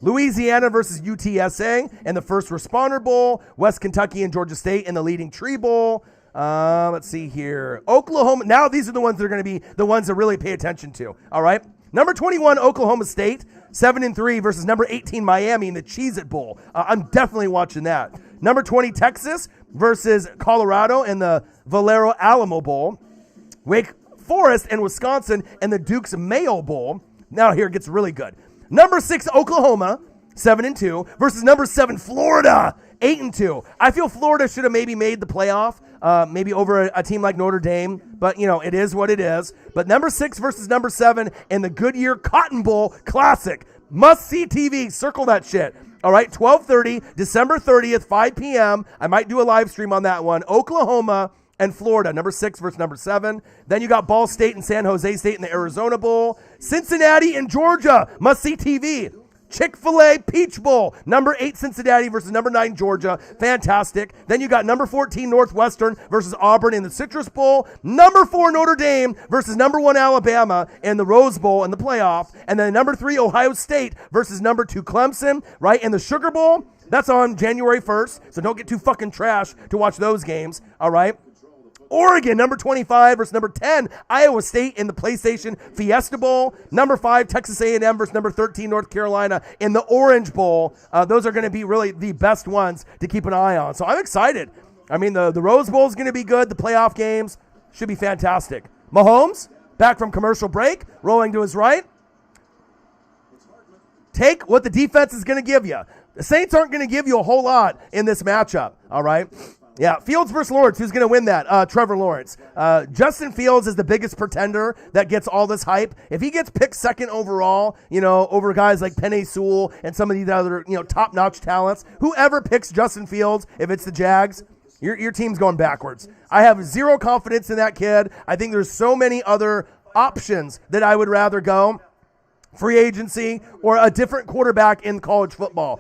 Speaker 1: Louisiana versus UTSA and the First Responder Bowl. West Kentucky and Georgia State in the Leading Tree Bowl. Let's see here. Oklahoma. Now these are the ones that are going to be the ones to really pay attention to. All right. Number 21, Oklahoma State, 7-3 versus number 18, Miami in the Cheez-It Bowl. I'm definitely watching that. Number 20, Texas versus Colorado in the Valero Alamo Bowl. Wake Forest and Wisconsin in the Duke's Mayo Bowl. Now here it gets really good. Number 6, Oklahoma, 7-2, versus number 7, Florida, 8-2. I feel Florida should have maybe made the playoff, maybe over a team like Notre Dame, but, it is what it is. But number 6 versus number 7 in the Goodyear Cotton Bowl Classic. Must-see TV. Circle that shit. All right, 12:30, December 30th, 5 p.m. I might do a live stream on that one. Oklahoma and Florida, number 6 versus number 7. Then you got Ball State and San Jose State in the Arizona Bowl. Cincinnati and Georgia, must-see TV. Chick-fil-A Peach Bowl, number 8 Cincinnati versus number 9 Georgia. Fantastic. Then you got number 14 Northwestern versus Auburn in the Citrus Bowl. Number 4 Notre Dame versus number 1 Alabama in the Rose Bowl in the playoff. And then number 3 Ohio State versus number 2 Clemson, right, in the Sugar Bowl. That's on January 1st, so don't get too fucking trash to watch those games, all right? Oregon, number 25 versus number 10, Iowa State in the PlayStation Fiesta Bowl. Number 5, Texas A&M versus number 13, North Carolina in the Orange Bowl. Those are going to be really the best ones to keep an eye on. So I'm excited. I mean, the Rose Bowl is going to be good. The playoff games should be fantastic. Mahomes, back from commercial break, rolling to his right. Take what the defense is going to give you. The Saints aren't going to give you a whole lot in this matchup, all right? Yeah, Fields versus Lawrence. Who's going to win that? Trevor Lawrence. Justin Fields is the biggest pretender that gets all this hype. If he gets picked second overall, over guys like Penei Sewell and some of these other, top-notch talents, whoever picks Justin Fields, if it's the Jags, your team's going backwards. I have zero confidence in that kid. I think there's so many other options that I would rather go. Free agency, or a different quarterback in college football.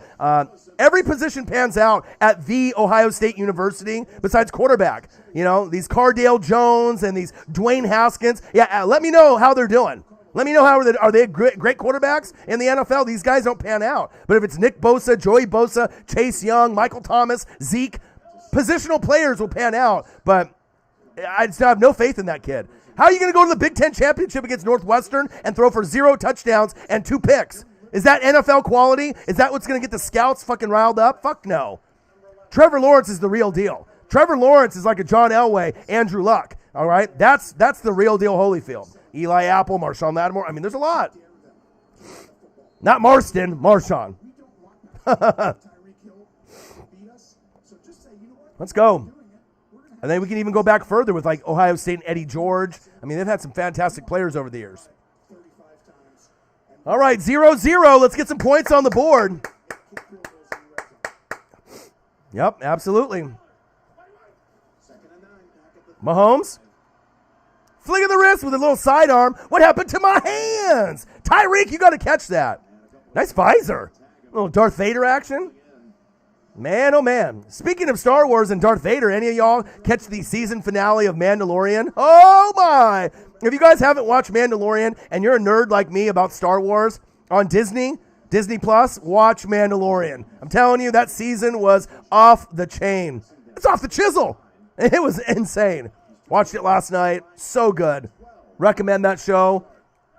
Speaker 1: Every position pans out at the Ohio State University besides quarterback. These Cardale Jones and these Dwayne Haskins. Yeah, let me know how they're doing. Let me know are they great quarterbacks in the NFL? These guys don't pan out. But if it's Nick Bosa, Joey Bosa, Chase Young, Michael Thomas, Zeke, positional players will pan out. But I just have no faith in that kid. How are you going to go to the Big Ten Championship against Northwestern and throw for 0 touchdowns and 2 picks? Is that NFL quality? Is that what's going to get the scouts fucking riled up? Fuck no. Trevor Lawrence is the real deal. Trevor Lawrence is like a John Elway, Andrew Luck. All right? That's the real deal Holyfield. Eli Apple, Marshawn Lattimore. I mean, there's a lot. Not Marston, Marshawn. Let's go. And then we can even go back further with like Ohio State and Eddie George. I mean, they've had some fantastic players over the years. All right, 0-0. Let's get some points on the board. Yep, absolutely. Mahomes. Flick of the wrist with a little sidearm. What happened to my hands? Tyreek, you got to catch that. Nice visor. A little Darth Vader action. Man, oh man. Speaking of Star Wars and Darth Vader, any of y'all catch the season finale of Mandalorian? Oh my. If you guys haven't watched Mandalorian and you're a nerd like me about Star Wars on Disney Plus, watch Mandalorian. I'm telling you, that season was off the chain. It's off the chisel. It was insane. Watched it last night. So good. Recommend that show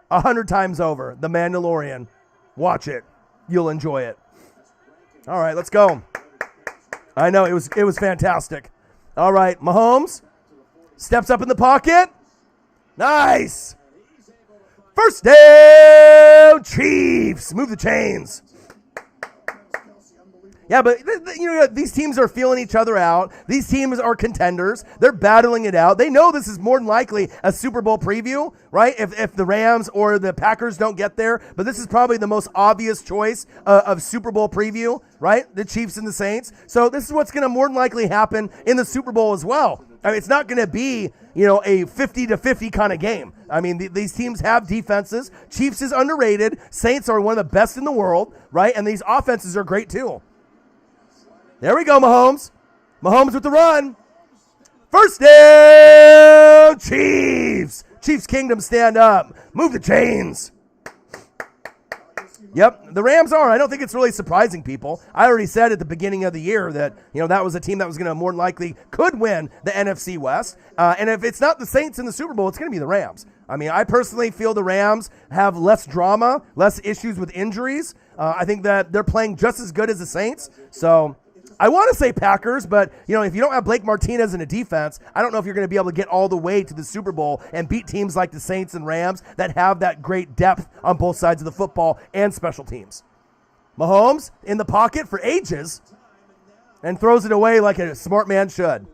Speaker 1: 100 times over. The Mandalorian. Watch it. You'll enjoy it. All right, let's go. I know, it was fantastic. All right, Mahomes steps up in the pocket. Nice. First down, Chiefs. Move the chains. Yeah, but these teams are feeling each other out. These teams are contenders. They're battling it out. They know this is more than likely a Super Bowl preview, right? If the Rams or the Packers don't get there. But this is probably the most obvious choice of Super Bowl preview, right? The Chiefs and the Saints. So this is what's going to more than likely happen in the Super Bowl as well. I mean, it's not going to be, a 50-50 kind of game. I mean, these teams have defenses. Chiefs is underrated. Saints are one of the best in the world, right? And these offenses are great too. There we go, Mahomes. Mahomes with the run. First down, Chiefs. Chiefs Kingdom, stand up. Move the chains. Yep, the Rams are. I don't think it's really surprising people. I already said at the beginning of the year that, that was a team that was going to more than likely could win the NFC West. And if it's not the Saints in the Super Bowl, it's going to be the Rams. I mean, I personally feel the Rams have less drama, less issues with injuries. I think that they're playing just as good as the Saints. So I want to say Packers, but, if you don't have Blake Martinez in a defense, I don't know if you're going to be able to get all the way to the Super Bowl and beat teams like the Saints and Rams that have that great depth on both sides of the football and special teams. Mahomes in the pocket for ages and throws it away like a smart man should.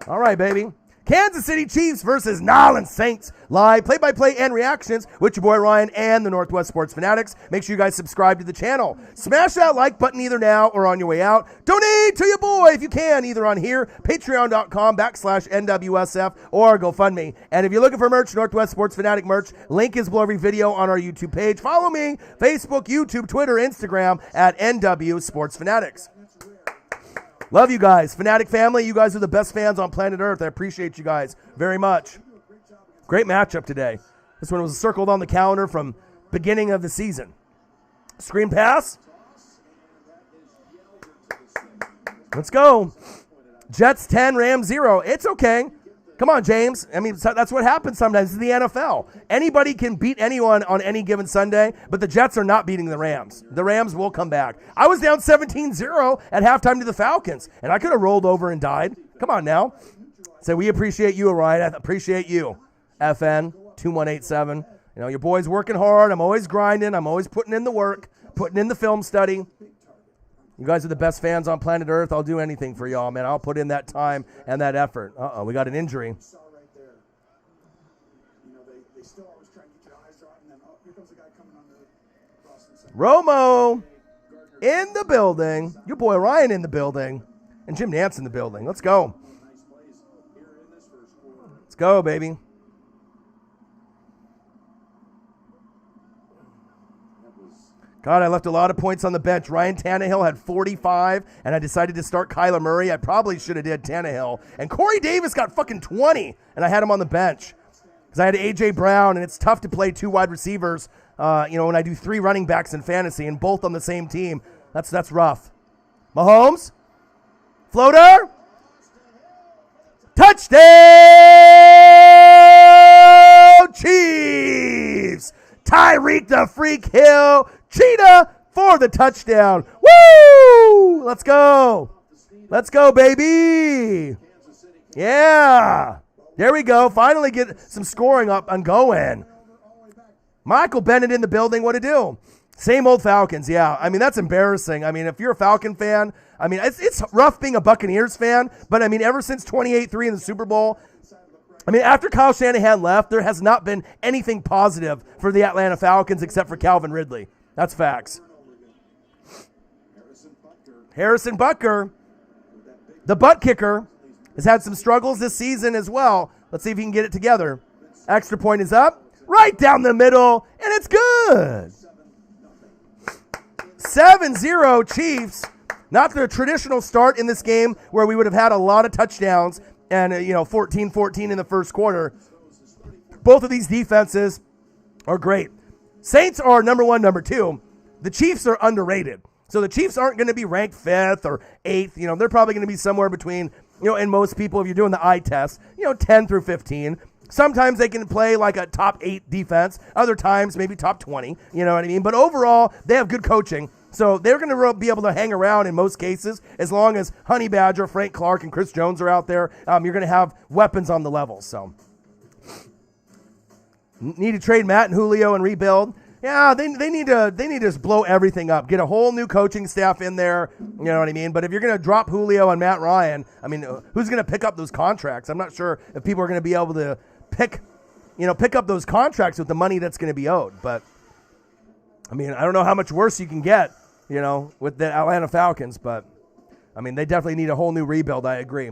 Speaker 1: All right, baby. Kansas City Chiefs versus New Orleans Saints. Live play-by-play and reactions with your boy Ryan and the Northwest Sports Fanatics. Make sure you guys subscribe to the channel. Smash that like button either now or on your way out. Donate to your boy if you can, either on here, patreon.com/NWSF, or GoFundMe. And if you're looking for merch, Northwest Sports Fanatic merch, link is below every video on our YouTube page. Follow me, Facebook, YouTube, Twitter, Instagram at NW Sports Fanatics. Love you guys. Fanatic family, you guys are the best fans on planet Earth. I appreciate you guys very much. Great matchup today. This one was circled on the calendar from beginning of the season. Screen pass. Let's go. Jets 10, Rams 0. It's okay. Come on, James. I mean, that's what happens sometimes in the NFL. Anybody can beat anyone on any given Sunday, but the Jets are not beating the Rams. The Rams will come back. I was down 17-0 at halftime to the Falcons, and I could have rolled over and died. Come on now. So we appreciate you, Orion. I appreciate you, FN 2187. Your boy's working hard. I'm always grinding. I'm always putting in the work, putting in the film study. You guys are the best fans on planet Earth. I'll do anything for y'all, man. I'll put in that time and that effort. Uh-oh, we got an injury. Romo in the building. Your boy Ryan in the building. And Jim Nance in the building. Let's go. Let's go, baby. God, I left a lot of points on the bench. Ryan Tannehill had 45, and I decided to start Kyler Murray. I probably should have did Tannehill. And Corey Davis got fucking 20, and I had him on the bench because I had A.J. Brown, and it's tough to play two wide receivers, when I do three running backs in fantasy and both on the same team. That's rough. Mahomes. Floater. Touchdown, Chiefs. Tyreek the Freak Hill. Cheetah for the touchdown. Woo! Let's go. Let's go, baby. Yeah. There we go. Finally get some scoring up and going. Michael Bennett in the building. What to do? Same old Falcons. Yeah. I mean, that's embarrassing. I mean, if you're a Falcon fan, I mean, it's rough being a Buccaneers fan, but I mean, ever since 28-3 in the Super Bowl, I mean, after Kyle Shanahan left, there has not been anything positive for the Atlanta Falcons except for Calvin Ridley. That's facts. Harrison Butker, the butt kicker, has had some struggles this season as well. Let's see if he can get it together. Extra point is up, right down the middle, and it's good. 7-0 Chiefs. Not the traditional start in this game where we would have had a lot of touchdowns and, 14-14 in the first quarter. Both of these defenses are great. Saints are number one, number two. The Chiefs are underrated. So the Chiefs aren't going to be ranked 5th or 8th. They're probably going to be somewhere between, and most people, if you're doing the eye test, 10 through 15. Sometimes they can play like a top 8 defense. Other times, maybe top 20. You know what I mean? But overall, they have good coaching. So they're going to be able to hang around in most cases as long as Honey Badger, Frank Clark, and Chris Jones are out there. You're going to have weapons on the level. So need to trade Matt and Julio and rebuild. Yeah, they need to just blow everything up. Get a whole new coaching staff in there. You know what I mean? But if you're going to drop Julio and Matt Ryan, I mean, who's going to pick up those contracts? I'm not sure if people are going to be able to pick up those contracts with the money that's going to be owed. But I mean, I don't know how much worse you can get, with the Atlanta Falcons. But I mean, they definitely need a whole new rebuild. I agree.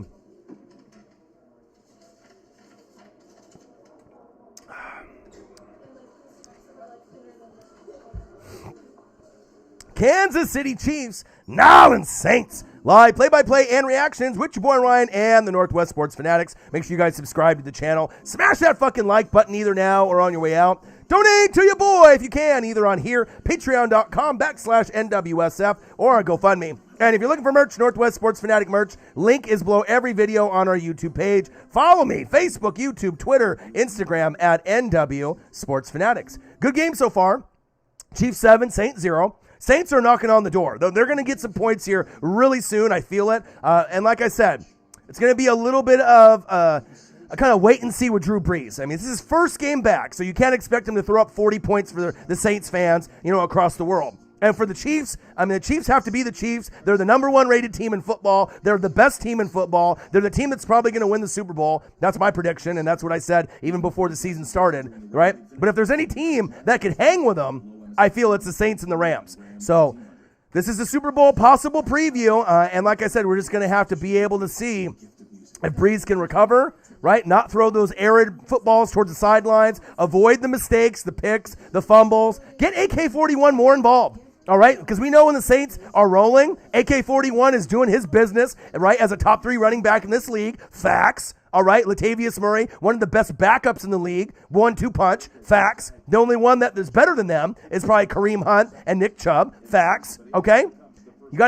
Speaker 1: Kansas City Chiefs, New Orleans Saints. Live play-by-play and reactions with your boy Ryan and the Northwest Sports Fanatics. Make sure you guys subscribe to the channel. Smash that fucking like button either now or on your way out. Donate to your boy if you can, either on here, patreon.com/NWSF, or on GoFundMe. And if you're looking for merch, Northwest Sports Fanatic merch, link is below every video on our YouTube page. Follow me, Facebook, YouTube, Twitter, Instagram at NW Sports Fanatics. Good game so far. Chiefs 7, Saints 0. Saints are knocking on the door. They're going to get some points here really soon. I feel it. And like I said, it's going to be a little bit of a kind of wait and see with Drew Brees. I mean, this is his first game back, so you can't expect him to throw up 40 points for the Saints fans, across the world. And for the Chiefs, the Chiefs have to be the Chiefs. They're the number 1 rated team in football. They're the best team in football. They're the team that's probably going to win the Super Bowl. That's my prediction, and that's what I said even before the season started, right? But if there's any team that can hang with them, I feel it's the Saints and the Rams. So this is the Super Bowl possible preview, and like I said, we're just going to have to be able to see if Brees can recover, right? Not throw those arid footballs towards the sidelines. Avoid the mistakes, the picks, the fumbles. Get AK-41 more involved. All right, because we know when the Saints are rolling, AK-41 is doing his business, right, as a top 3 running back in this league. Facts. All right, Latavius Murray, one of the best backups in the league. 1-2 punch. Facts. The only one that is better than them is probably Kareem Hunt and Nick Chubb. Facts. Okay?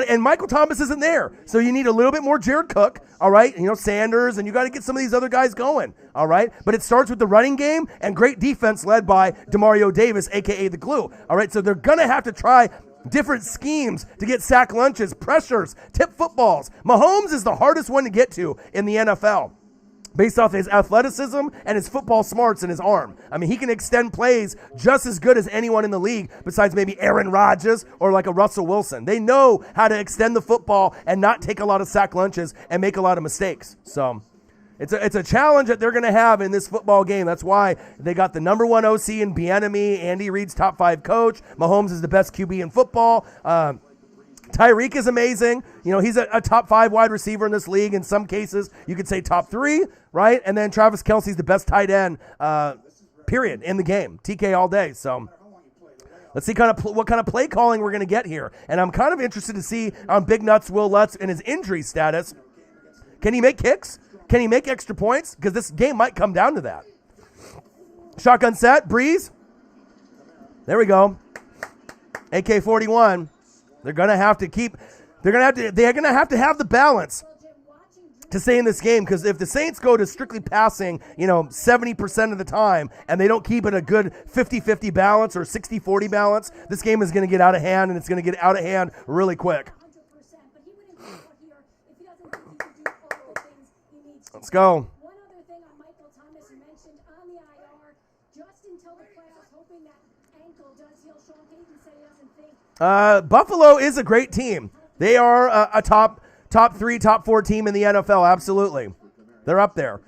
Speaker 1: And Michael Thomas isn't there, so you need a little bit more Jared Cook, all right? Sanders, and you got to get some of these other guys going, all right? But it starts with the running game and great defense led by Demario Davis, a.k.a. the Glue, all right? So they're going to have to try different schemes to get sack lunches, pressures, tip footballs. Mahomes is the hardest one to get to in the NFL, based off his athleticism and his football smarts and his arm. I mean, he can extend plays just as good as anyone in the league besides maybe Aaron Rodgers or like a Russell Wilson. They know how to extend the football and not take a lot of sack lunches and make a lot of mistakes. So it's a challenge that they're going to have in this football game. That's why they got the number 1 OC in Bieniemy, Andy Reid's top 5 coach. Mahomes is the best QB in football. Tyreek is amazing. He's a top 5 wide receiver in this league. In some cases, you could say top 3, right? And then Travis Kelce's the best tight end, period, in the game. TK all day. So let's see what kind of play calling we're going to get here. And I'm kind of interested to see on Big Nuts Will Lutz and his injury status. Can he make kicks? Can he make extra points? Because this game might come down to that. Shotgun set, Breeze. There we go. AK-41. They're gonna have to have the balance to stay in this game, because if the Saints go to strictly passing, 70% of the time, and they don't keep it a good 50-50 balance or 60-40 balance, this game is going to get out of hand, and it's going to get out of hand really quick. Let's go.
Speaker 2: One other thing on Michael Thomas, you mentioned on the IR, just until the playoffs, hoping that ankle does heal. Sean Payton said he doesn't think.
Speaker 1: Buffalo is a great team. They are a top 3, top 4 team in the NFL. Absolutely, they're up there.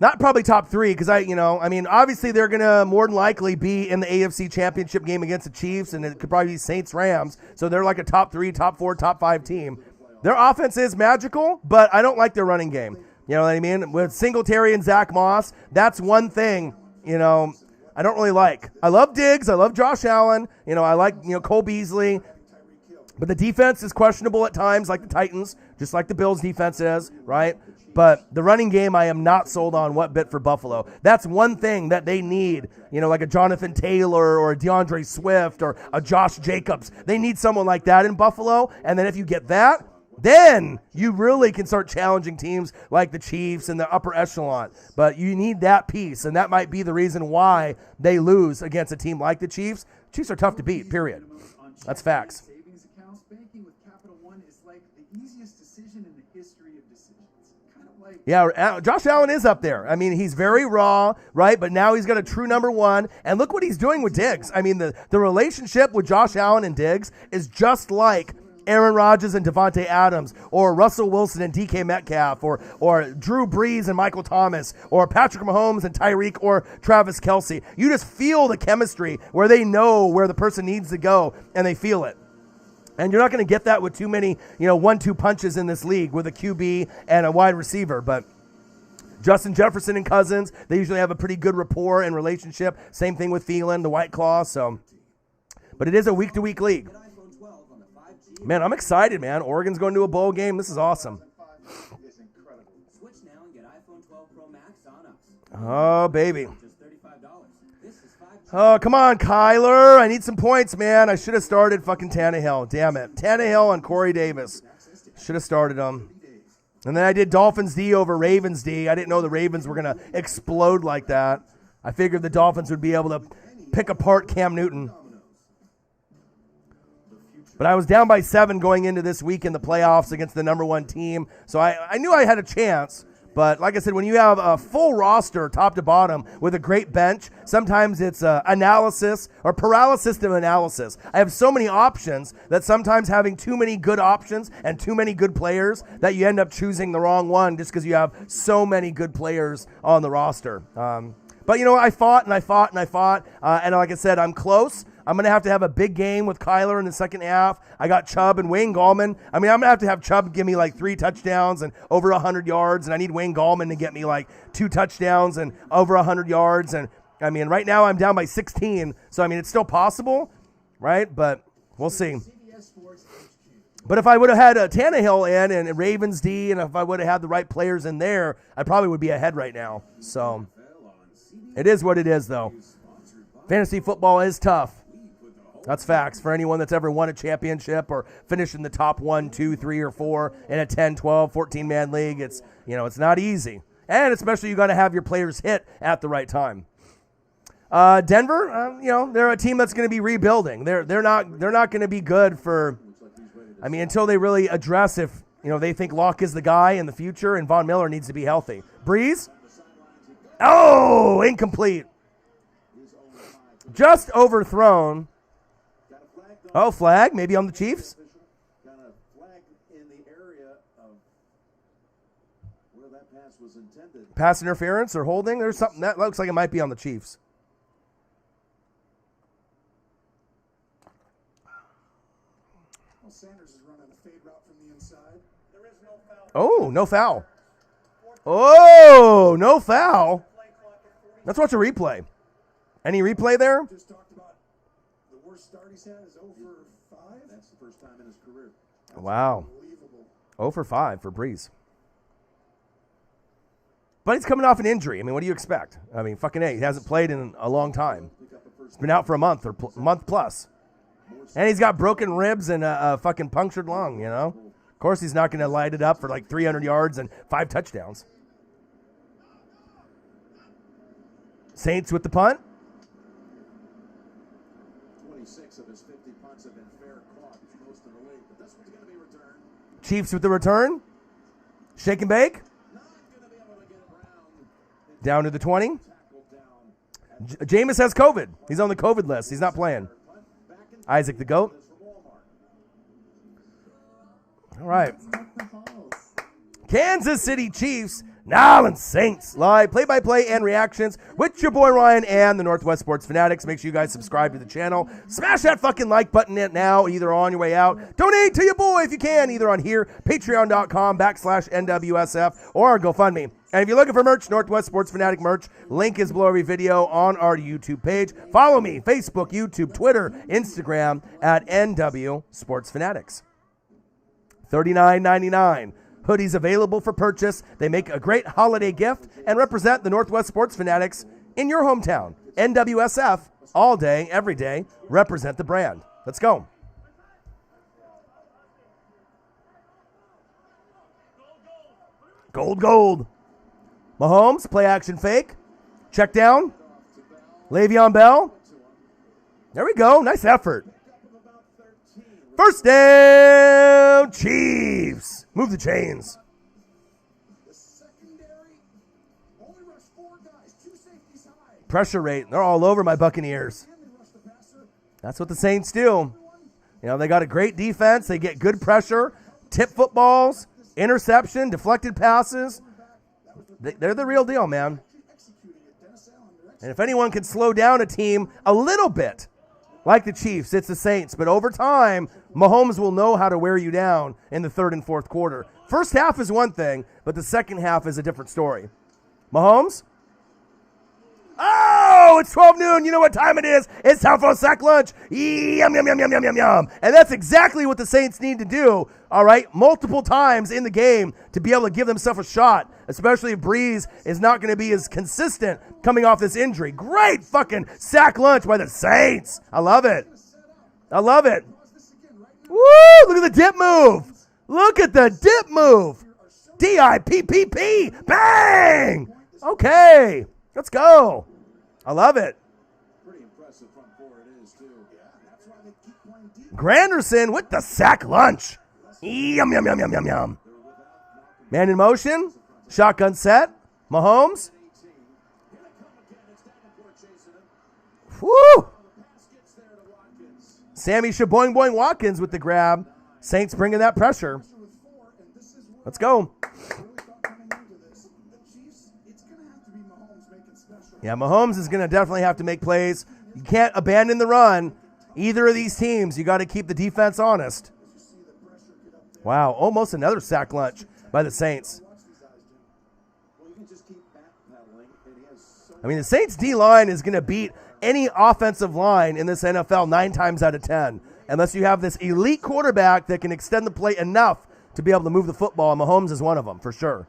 Speaker 1: Not probably top 3 because obviously they're gonna more than likely be in the AFC Championship game against the Chiefs, and it could probably be Saints Rams. So they're like a top 3, top 4, top 5 team. Their offense is magical, but I don't like their running game. You know what I mean? With Singletary and Zach Moss, that's one thing, I don't really like. I love Diggs. I love Josh Allen. I like, Cole Beasley. But the defense is questionable at times, like the Titans, just like the Bills' defense is, right? But the running game, I am not sold on what bit for Buffalo. That's one thing that they need, like a Jonathan Taylor or a DeAndre Swift or a Josh Jacobs. They need someone like that in Buffalo. And then if you get that, then you really can start challenging teams like the Chiefs and the upper echelon. But you need that piece, and that might be the reason why they lose against a team like the Chiefs. Chiefs are tough to beat, period. That's facts.
Speaker 3: Banking with Capital One is like the easiest decision in the history of decisions. Kind of like
Speaker 1: Yeah, Josh Allen is up there. I mean, he's very raw, right? But now he's got a true number 1. And look what he's doing with Diggs. I mean, the relationship with Josh Allen and Diggs is just like Aaron Rodgers and Devontae Adams, or Russell Wilson and DK Metcalf, or Drew Brees and Michael Thomas, or Patrick Mahomes and Tyreek, or Travis Kelce. You just feel the chemistry where they know where the person needs to go, and they feel it. And you're not going to get that with too many, 1-2 punches in this league with a QB and a wide receiver. But Justin Jefferson and Cousins, they usually have a pretty good rapport and relationship. Same thing with Thielen, the White Claw. So, but it is a week-to-week league. Man, I'm excited, man. Oregon's going to a bowl game. This is awesome.
Speaker 4: Switch now and get iPhone 12 Pro Max on us.
Speaker 1: Oh, baby.
Speaker 4: Just $35. This is
Speaker 1: Oh, come on, Kyler. I need some points, man. I should have started fucking Tannehill. Damn it. Tannehill and Corey Davis. Should have started them. And then I did Dolphins D over Ravens D. I didn't know the Ravens were going to explode like that. I figured the Dolphins would be able to pick apart Cam Newton. But I was down by 7 going into this week in the playoffs against the number 1 team. So I knew I had a chance. But like I said, when you have a full roster top to bottom with a great bench, sometimes it's analysis or paralysis of analysis. I have so many options that sometimes having too many good options and too many good players that you end up choosing the wrong one just because you have so many good players on the roster. But, I fought and I fought and I fought. And like I said, I'm close. I'm going to have a big game with Kyler in the second half. I got Chubb and Wayne Gallman. I'm going to have Chubb give me like 3 touchdowns and over 100 yards. And I need Wayne Gallman to get me like 2 touchdowns and over 100 yards. And, right now I'm down by 16. So, it's still possible, right? But we'll see. But if I would have had Tannehill in and Ravens D, and if I would have had the right players in there, I probably would be ahead right now. So it is what it is, though. Fantasy football is tough. That's facts for anyone that's ever won a championship or finished in the top 1, 2, 3, or 4 in a 10, 12, 14-man league. It's, it's not easy. And especially you got to have your players hit at the right time. Denver, they're a team that's going to be rebuilding. They're not going to be good for, until they really address if, they think Locke is the guy in the future and Von Miller needs to be healthy. Breeze? Oh, incomplete. Just overthrown. Oh, flag, maybe on the Chiefs.
Speaker 5: Kind of flag in the area of where that pass was intended.
Speaker 1: Pass interference or holding. There's something that looks like it might be on the Chiefs.
Speaker 3: Well, Sanders is running a fade route from the inside. There is no foul.
Speaker 1: Oh, no foul. Oh, no foul. Let's watch a replay. Any replay there?
Speaker 3: Just talked about the worst start he's had is 0 for 5.
Speaker 5: That's the first time in his career.
Speaker 1: Wow.
Speaker 3: Unbelievable.
Speaker 1: 0 for 5 for Breeze. But he's coming off an injury. What do you expect? Fucking A. He hasn't played in a long time. He's been out for a month or month plus. And he's got broken ribs and a fucking punctured lung, Of course he's not going to light it up for like 300 yards and 5 touchdowns. Saints with the punt.
Speaker 5: 26 of his 50 punts have been fair caught. Most in the league, but this one's going to be returned.
Speaker 1: Chiefs with the return. Shake and bake.
Speaker 5: Not going to be able to get around.
Speaker 1: Down to the 20.
Speaker 5: Tackled down.
Speaker 1: Jameis has COVID. He's on the COVID list. He's not playing. Isaac the GOAT. All right. Kansas City Chiefs, New Orleans Saints. Live play-by-play and reactions with your boy Ryan and the Northwest Sports Fanatics. Make sure you guys subscribe to the channel. Smash that fucking like button now, either on your way out. Donate to your boy if you can, either on here, patreon.com/NWSF, or GoFundMe. And if you're looking for merch, Northwest Sports Fanatic merch, link is below every video on our YouTube page. Follow me, Facebook, YouTube, Twitter, Instagram, at NW Sports Fanatics. $39.99. Hoodies available for purchase. They make a great holiday gift and represent the Northwest Sports Fanatics in your hometown. NWSF, all day, every day, represent the brand. Let's go. Gold, gold. Mahomes, play action fake. Check down. Le'Veon Bell. There we go. Nice effort. First down, Chiefs. Move the chains.
Speaker 3: The secondary only rushed 4 guys, 2 safeties high.
Speaker 1: Pressure rate. They're all over my Buccaneers.
Speaker 3: And they rushed the passer.
Speaker 1: That's what the Saints do. They got a great defense. They get good pressure, tip footballs, interception, deflected passes. They're the real deal, man.
Speaker 3: Executing it. Dennis Allen directs.
Speaker 1: And if anyone can slow down a team a little bit, like the Chiefs, it's the Saints. But over time, Mahomes will know how to wear you down in the third and fourth quarter. First half is one thing, but the second half is a different story. Mahomes? Oh, it's 12 noon. You know what time it is. It's time for a sack lunch. Yum, yum, yum, yum, yum, yum, yum. And that's exactly what the Saints need to do, all right, multiple times in the game to be able to give themselves a shot, especially if Breeze is not going to be as consistent coming off this injury. Great fucking sack lunch by the Saints. I love it. I love it. Woo, look at the dip move. Look at the dip move. D-I-P-P-P. Bang. Okay. Let's go. I love it.
Speaker 5: Pretty impressive front four it is, too. Yeah, that's why they keep playing deep.
Speaker 1: Granderson with the sack lunch. Yum, yum, yum, yum, yum, yum. Man in motion. Shotgun set. Mahomes. Woo! Sammy Shaboing Boing Watkins with the grab. Saints bringing that pressure. Let's go. Yeah, Mahomes is going to definitely have to make plays. You can't abandon the run. Either of these teams, you got to keep the defense honest. Wow, almost another sack lunch by the Saints. I mean, the Saints D-line is going to beat any offensive line in this NFL 9 times out of 10, unless you have this elite quarterback that can extend the play enough to be able to move the football, and Mahomes is one of them, for sure.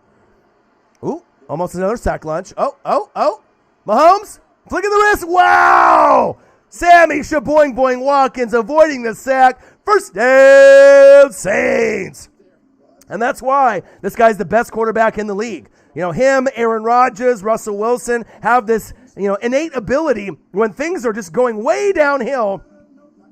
Speaker 1: Ooh, almost another sack lunch. Oh. Mahomes, flick of the wrist. Wow! Sammy Shaboing Boing Watkins avoiding the sack. First down, Saints. And that's why this guy's the best quarterback in the league. You know, him, Aaron Rodgers, Russell Wilson have this, innate ability when things are just going way downhill,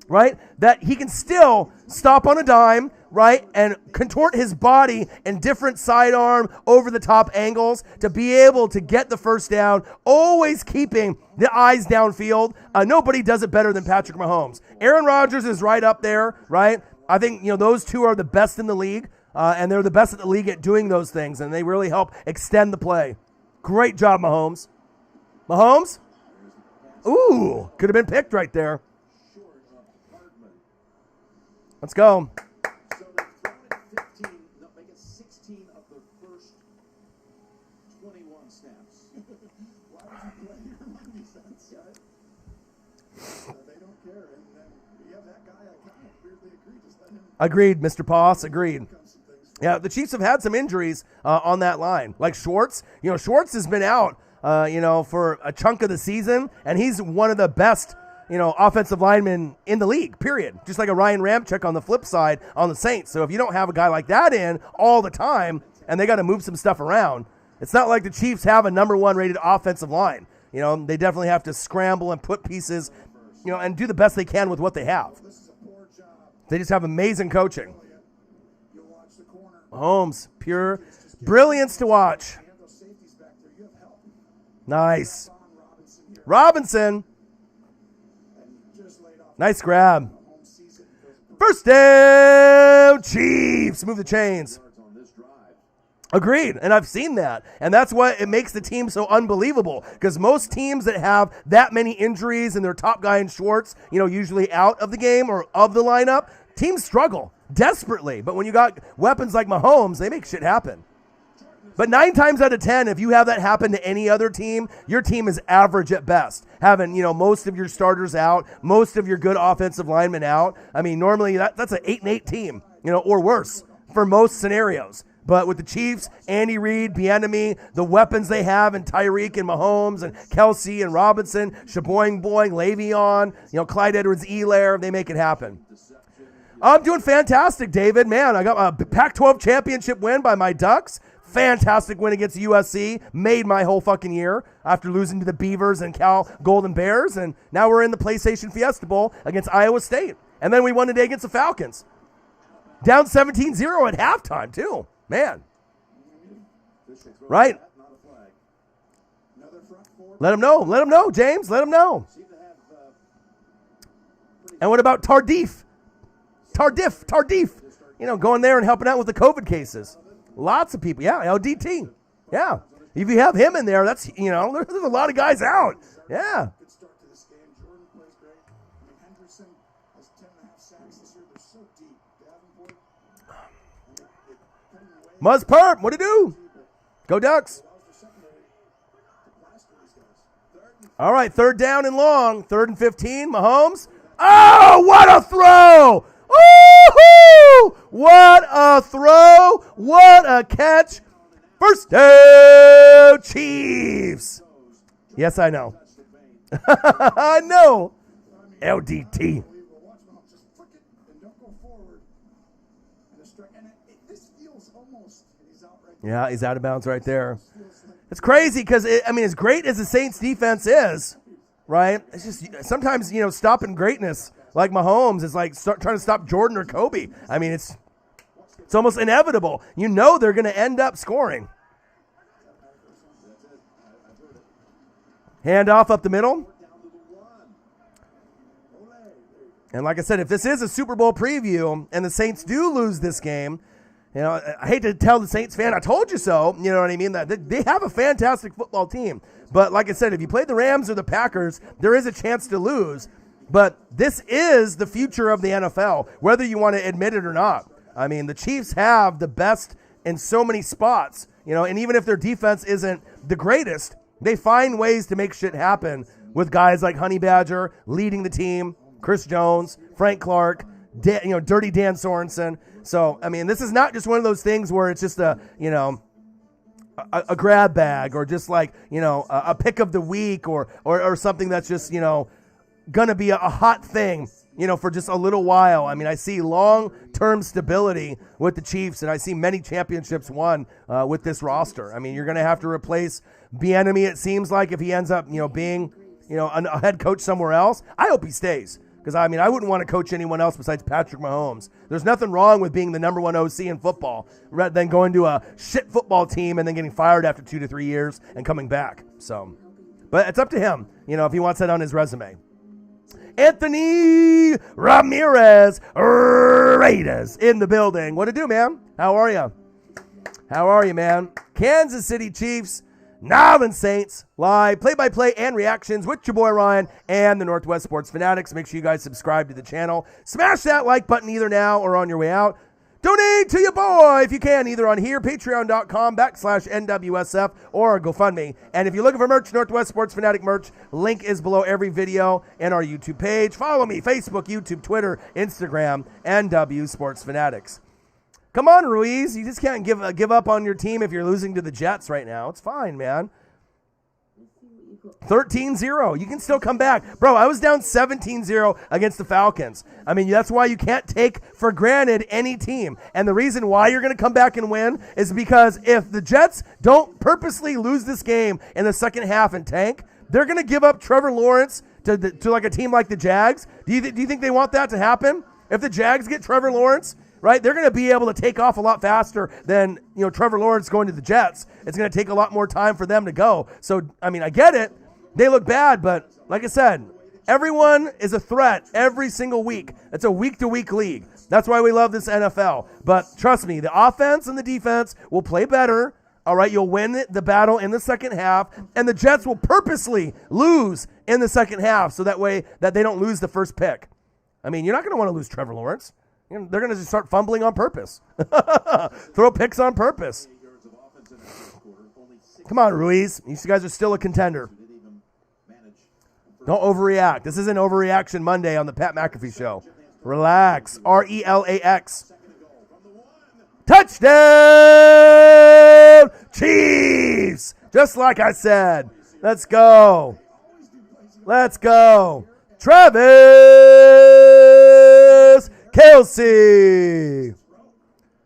Speaker 1: right, that he can still stop on a dime, right, and contort his body in different sidearm, over-the-top angles to be able to get the first down, always keeping the eyes downfield. Nobody does it better than Patrick Mahomes. Aaron Rodgers is right up there, right? I think, those two are the best in the league, and they're the best at the league at doing those things, and they really help extend the play. Great job, Mahomes. Mahomes? Ooh, could have been picked right there. Let's go.
Speaker 5: So they've thrown it 15, no, make it 16 of the first 21 snaps. Why would you play your money sense, right? They don't care. And then you have that guy, I kind of weirdly agree. Just let him.
Speaker 1: Agreed, Mr. Poss. Agreed. Yeah, the Chiefs have had some injuries on that line. Like Schwartz. Schwartz has been out, for a chunk of the season, and he's one of the best offensive linemen in the league, period. Just like a Ryan Ramczyk on the flip side on the Saints. So if you don't have a guy like that in all the time and they got to move some stuff around, it's not like the Chiefs have a number 1 rated offensive line. They definitely have to scramble and put pieces, and do the best they can with what they have. They just have amazing coaching. Mahomes, pure brilliance to watch. Nice. Robinson. Nice grab. First down, Chiefs. Move the chains. Agreed, and I've seen that. And that's what it makes the team so unbelievable, because most teams that have that many injuries and their top guy in Schwartz, usually out of the game or of the lineup, teams struggle desperately. But when you got weapons like Mahomes, they make shit happen. But 9 times out of 10, if you have that happen to any other team, your team is average at best. Having, most of your starters out, most of your good offensive linemen out. I mean, normally that's an 8-8 team, or worse for most scenarios. But with the Chiefs, Andy Reid, Bieniemy, the weapons they have in Tyreek and Mahomes and Kelsey and Robinson, Shaboing Boing, Le'Veon, Clyde Edwards-Helaire, they make it happen. I'm doing fantastic, David. Man, I got a Pac-12 championship win by my Ducks. Fantastic win against USC. Made my whole fucking year after losing to the Beavers and Cal Golden Bears. And now we're in the PlayStation Fiesta Bowl against Iowa State. And then we won today against the Falcons. Down 17-0 at halftime, too. Man. Right. Let him know. Let him know, James. Let him know. And what about Tardif? Going there and helping out with the COVID cases. Lots of people. Yeah, LDT. Yeah. If you have him in there, that's, there's a lot of guys out. Yeah.
Speaker 3: Good start to this game. Jordan plays great. I mean, Henderson has 10.5 sacks this year. They're so deep. Davenport.
Speaker 1: Muzz Perp, what'd he do? Go Ducks. All right, 3rd down and long. 3rd and 15. Mahomes. Oh, what a throw! Woo-hoo! What a throw! What a catch! First down, Chiefs. Yes, I know. I know. LDT. Yeah, he's out of bounds right there. It's crazy because, as great as the Saints defense is, right? It's just sometimes, stopping greatness like Mahomes is like trying to stop Jordan or Kobe. I mean, it's almost inevitable. You know they're going to end up scoring. Hand off up the middle. And like I said, if this is a Super Bowl preview and the Saints do lose this game, you know, I hate to tell the Saints fan, I told you so. You know what I mean? That they have a fantastic football team. But like I said, if you play the Rams or the Packers, there is a chance to lose. But this is the future of the NFL, whether you want to admit it or not. I mean, the Chiefs have the best in so many spots, you know, and even if their defense isn't the greatest, they find ways to make shit happen with guys like Honey Badger leading the team, Chris Jones, Frank Clark, Dirty Dan Sorensen. So, I mean, this is not just one of those things where it's just a grab bag or just like, a pick of the week or something that's just, going to be a hot thing, for just a little while. I mean, I see long-term stability with the Chiefs, and I see many championships won with this roster. I mean, you're going to have to replace Bieniemy, it seems like, if he ends up, being, a head coach somewhere else. I hope he stays. Because, I mean, I wouldn't want to coach anyone else besides Patrick Mahomes. There's nothing wrong with being the number one OC in football rather than going to a shit football team and then getting fired after 2 to 3 years and coming back. So, but it's up to him, if he wants that on his resume. Anthony Ramirez, Raiders in the building. What to do, man? How are you? How are you, man? Kansas City Chiefs, Nolans Saints, live play-by-play and reactions with your boy Ryan and the Northwest Sports Fanatics. Make sure you guys subscribe to the channel. Smash that like button either now or on your way out. Donate to your boy if you can, either on here, patreon.com/NWSF, or GoFundMe. And if you're looking for merch, Northwest Sports Fanatic merch, link is below every video and our YouTube page. Follow me, Facebook, YouTube, Twitter, Instagram, NW Sports Fanatics. Come on, Ruiz. You just can't give up on your team if you're losing to the Jets right now. It's fine, man. 13-0. You can still come back. Bro, I was down 17-0 against the Falcons. I mean, that's why you can't take for granted any team. And the reason why you're going to come back and win is because if the Jets don't purposely lose this game in the second half and tank, they're going to give up Trevor Lawrence to like a team like the Jags. Do you think they want that to happen? If the Jags get Trevor Lawrence, right, they're going to be able to take off a lot faster than, Trevor Lawrence going to the Jets. It's going to take a lot more time for them to go. So, I mean, I get it. They look bad, but like I said, everyone is a threat every single week. It's a week-to-week league. That's why we love this NFL. But trust me, the offense and the defense will play better. All right, you'll win the battle in the second half, and the Jets will purposely lose in the second half so that way that they don't lose the first pick. I mean, you're not going to want to lose Trevor Lawrence. They're going to just start fumbling on purpose. Throw picks on purpose. Come on, Ruiz. You guys are still a contender. Don't overreact. This isn't Overreaction Monday on the Pat McAfee Show. Relax. RELAX. Touchdown, Chiefs. Just like I said. Let's go. Let's go. Travis Kelce.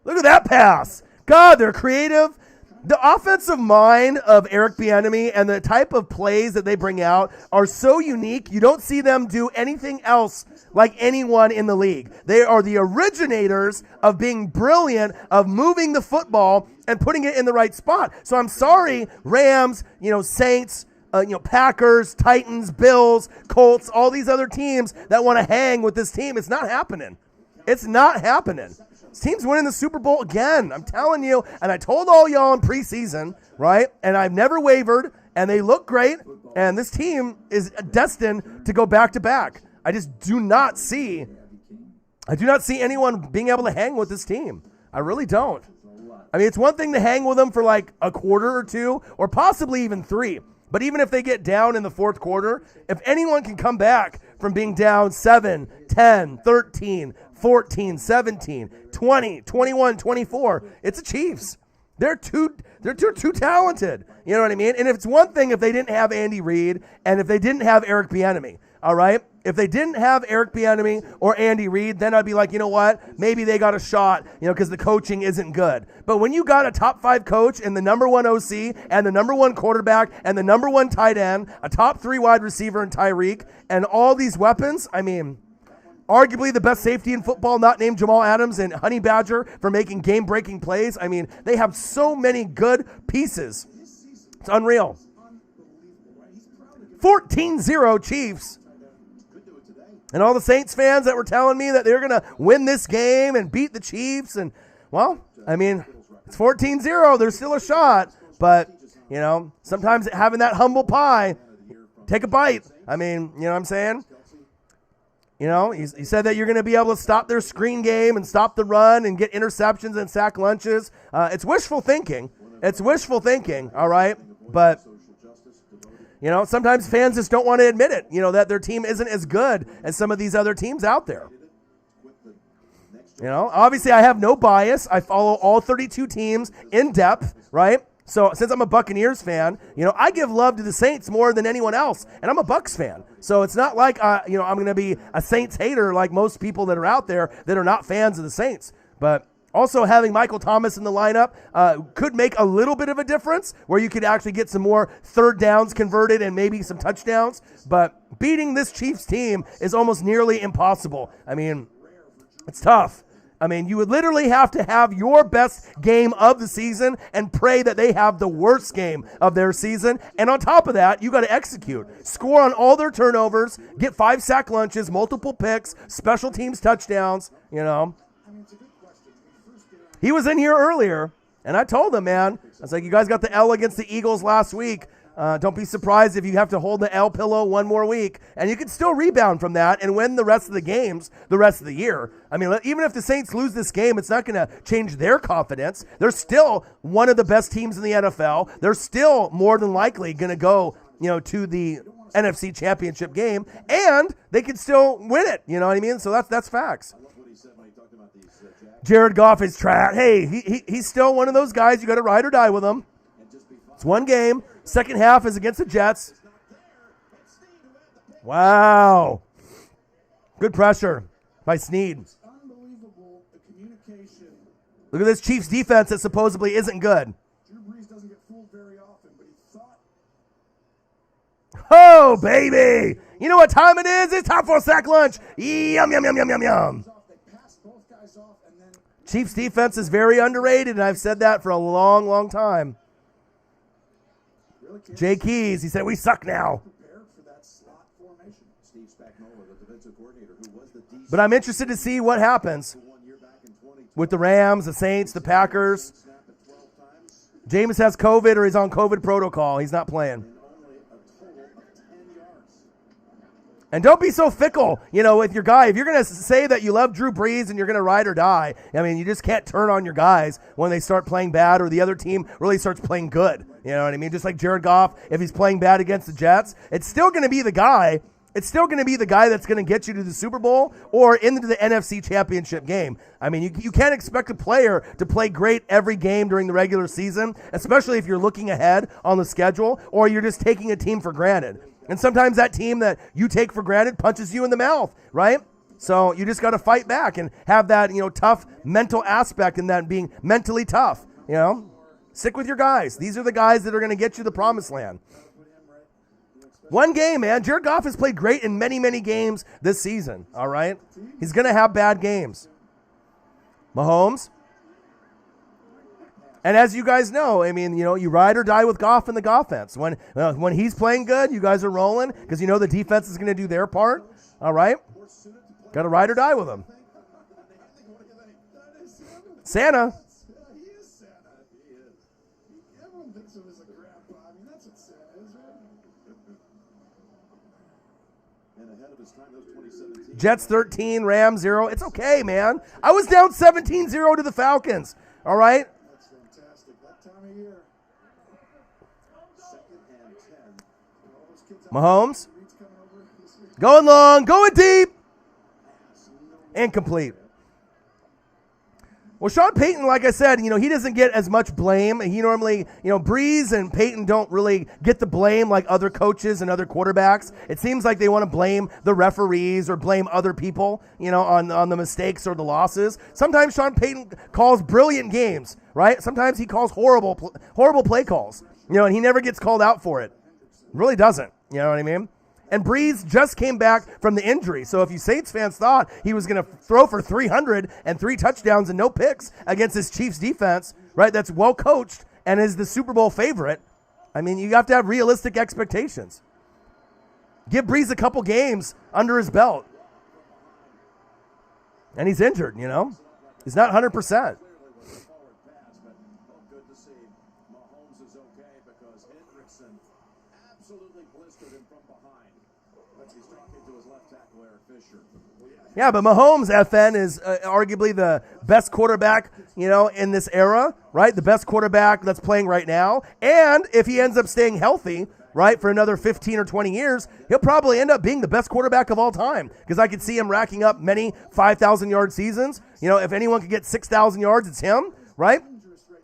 Speaker 1: Look at that pass. God, they're creative. The offensive mind of Eric Bieniemy and the type of plays that they bring out are so unique. You don't see them do anything else like anyone in the league. They are the originators of being brilliant, of moving the football and putting it in the right spot. So I'm sorry, Rams, Saints, Packers, Titans, Bills, Colts, all these other teams that want to hang with this team. It's not happening. It's not happening. This team's winning the Super Bowl again. I'm telling you. And I told all y'all in preseason, right? And I've never wavered. And they look great. And this team is destined to go back to back. I just do not see anyone being able to hang with this team. I really don't. I mean, it's one thing to hang with them for like a quarter or two, or possibly even 3. But even if they get down in the fourth quarter, if anyone can come back from being down 7, 10, 13, 14, 17, 20, 21, 24, it's the Chiefs. They're too talented. You know what I mean? And it's one thing if they didn't have Andy Reid and if they didn't have Eric Bieniemy, all right? If they didn't have Eric Bieniemy or Andy Reid, then I'd be like, you know what? Maybe they got a shot, because the coaching isn't good. But when you got a top 5 coach and the number 1 OC and the number 1 quarterback and the number 1 tight end, a top 3 wide receiver in Tyreek, and all these weapons, I mean, arguably the best safety in football, not named Jamal Adams, and Honey Badger for making game-breaking plays. I mean, they have so many good pieces. It's unreal. 14-0 Chiefs. And all the Saints fans that were telling me that they're going to win this game and beat the Chiefs. And, well, I mean, it's 14-0. There's still a shot. But, you know, sometimes having that humble pie, take a bite. I mean, you know what I'm saying? You know, he said that you're going to be able to stop their screen game and stop the run and get interceptions and sack lunches. It's wishful thinking. It's wishful thinking, all right? But, you know, sometimes fans just don't want to admit it, you know, that their team isn't as good as some of these other teams out there. You know, obviously I have no bias. I follow all 32 teams in depth, right? So since I'm a Buccaneers fan, you know, I give love to the Saints more than anyone else, and I'm a Bucs fan. So it's not like, you know, I'm going to be a Saints hater like most people that are out there that are not fans of the Saints. But also having Michael Thomas in the lineup could make a little bit of a difference where you could actually get some more third downs converted and maybe some touchdowns. But beating this Chiefs team is almost nearly impossible. I mean, it's tough. I mean, you would literally have to have your best game of the season and pray that they have the worst game of their season. And on top of that, you got to execute. Score on all their turnovers, get 5 sack lunches, multiple picks, special teams touchdowns, you know. He was in here earlier, and I told him, man, I was like, you guys got the L against the Eagles last week. Don't be surprised if you have to hold the L pillow one more week. And you can still rebound from that and win the rest of the games the rest of the year. I mean, even if the Saints lose this game, it's not going to change their confidence. They're still one of the best teams in the NFL. They're still more than likely going to go, you know, to the NFC Championship game, and they can still win it. You know what I mean? So that's facts. Jared Goff is trash. Hey, he's still one of those guys. You got to ride or die with him. It's one game. Second half is against the Jets. Wow. Good pressure by Snead. Look at this Chiefs defense that supposedly isn't good. Oh, baby. You know what time it is? It's time for a sack lunch. Yum, yum, yum, yum, yum, yum. Chiefs defense is very underrated, and I've said that for a long, long time. Jay Keys, he said, we suck now. But I'm interested to see what happens with the Rams, the Saints, the Packers. James has COVID, or he's on COVID protocol. He's not playing. And don't be so fickle, you know, with your guy. If you're going to say that you love Drew Brees and you're going to ride or die, I mean, you just can't turn on your guys when they start playing bad or the other team really starts playing good. You know what I mean? Just like Jared Goff, if he's playing bad against the Jets, it's still going to be the guy. It's still going to be the guy that's going to get you to the Super Bowl or into the NFC Championship game. I mean, you can't expect a player to play great every game during the regular season, especially if you're looking ahead on the schedule or you're just taking a team for granted. And sometimes that team that you take for granted punches you in the mouth, right? So you just got to fight back and have that, you know, tough mental aspect and that being mentally tough, you know? Stick with your guys. These are the guys that are going to get you the promised land. One game, man. Jared Goff has played great in many, many games this season, all right? He's going to have bad games. Mahomes. And as you guys know, I mean, you know, you ride or die with Goff in the offense. When he's playing good, you guys are rolling because you know the defense is going to do their part. All right? Got to ride or die with him. Santa. Jets 13, Rams 0. It's okay, man. I was down 17-0 to the Falcons. All right? Mahomes. Going long, going deep. Incomplete. Well, Sean Payton, like I said, you know, he doesn't get as much blame. He normally, you know, Breeze and Payton don't really get the blame like other coaches and other quarterbacks. It seems like they want to blame the referees or blame other people, you know, on the mistakes or the losses. Sometimes Sean Payton calls brilliant games, right? Sometimes he calls horrible play calls, you know, and he never gets called out for it. Really doesn't, you know what I mean? And Breeze just came back from the injury. So if you Saints fans thought he was going to throw for 300 and 3 touchdowns and no picks against this Chiefs defense, right, that's well coached and is the Super Bowl favorite, I mean, you have to have realistic expectations. Give Breeze a couple games under his belt. And he's injured, you know. He's not 100%.
Speaker 5: Good to see Mahomes is okay because Hendrickson absolutely blistered him from behind. But he's talking to his left tackle, Eric Fisher.
Speaker 1: Yeah, but Mahomes, FN, is arguably the best quarterback, you know, in this era, right? The best quarterback that's playing right now. And if he ends up staying healthy, right, for another 15 or 20 years, he'll probably end up being the best quarterback of all time because I could see him racking up many 5,000-yard seasons. You know, if anyone could get 6,000 yards, it's him, right?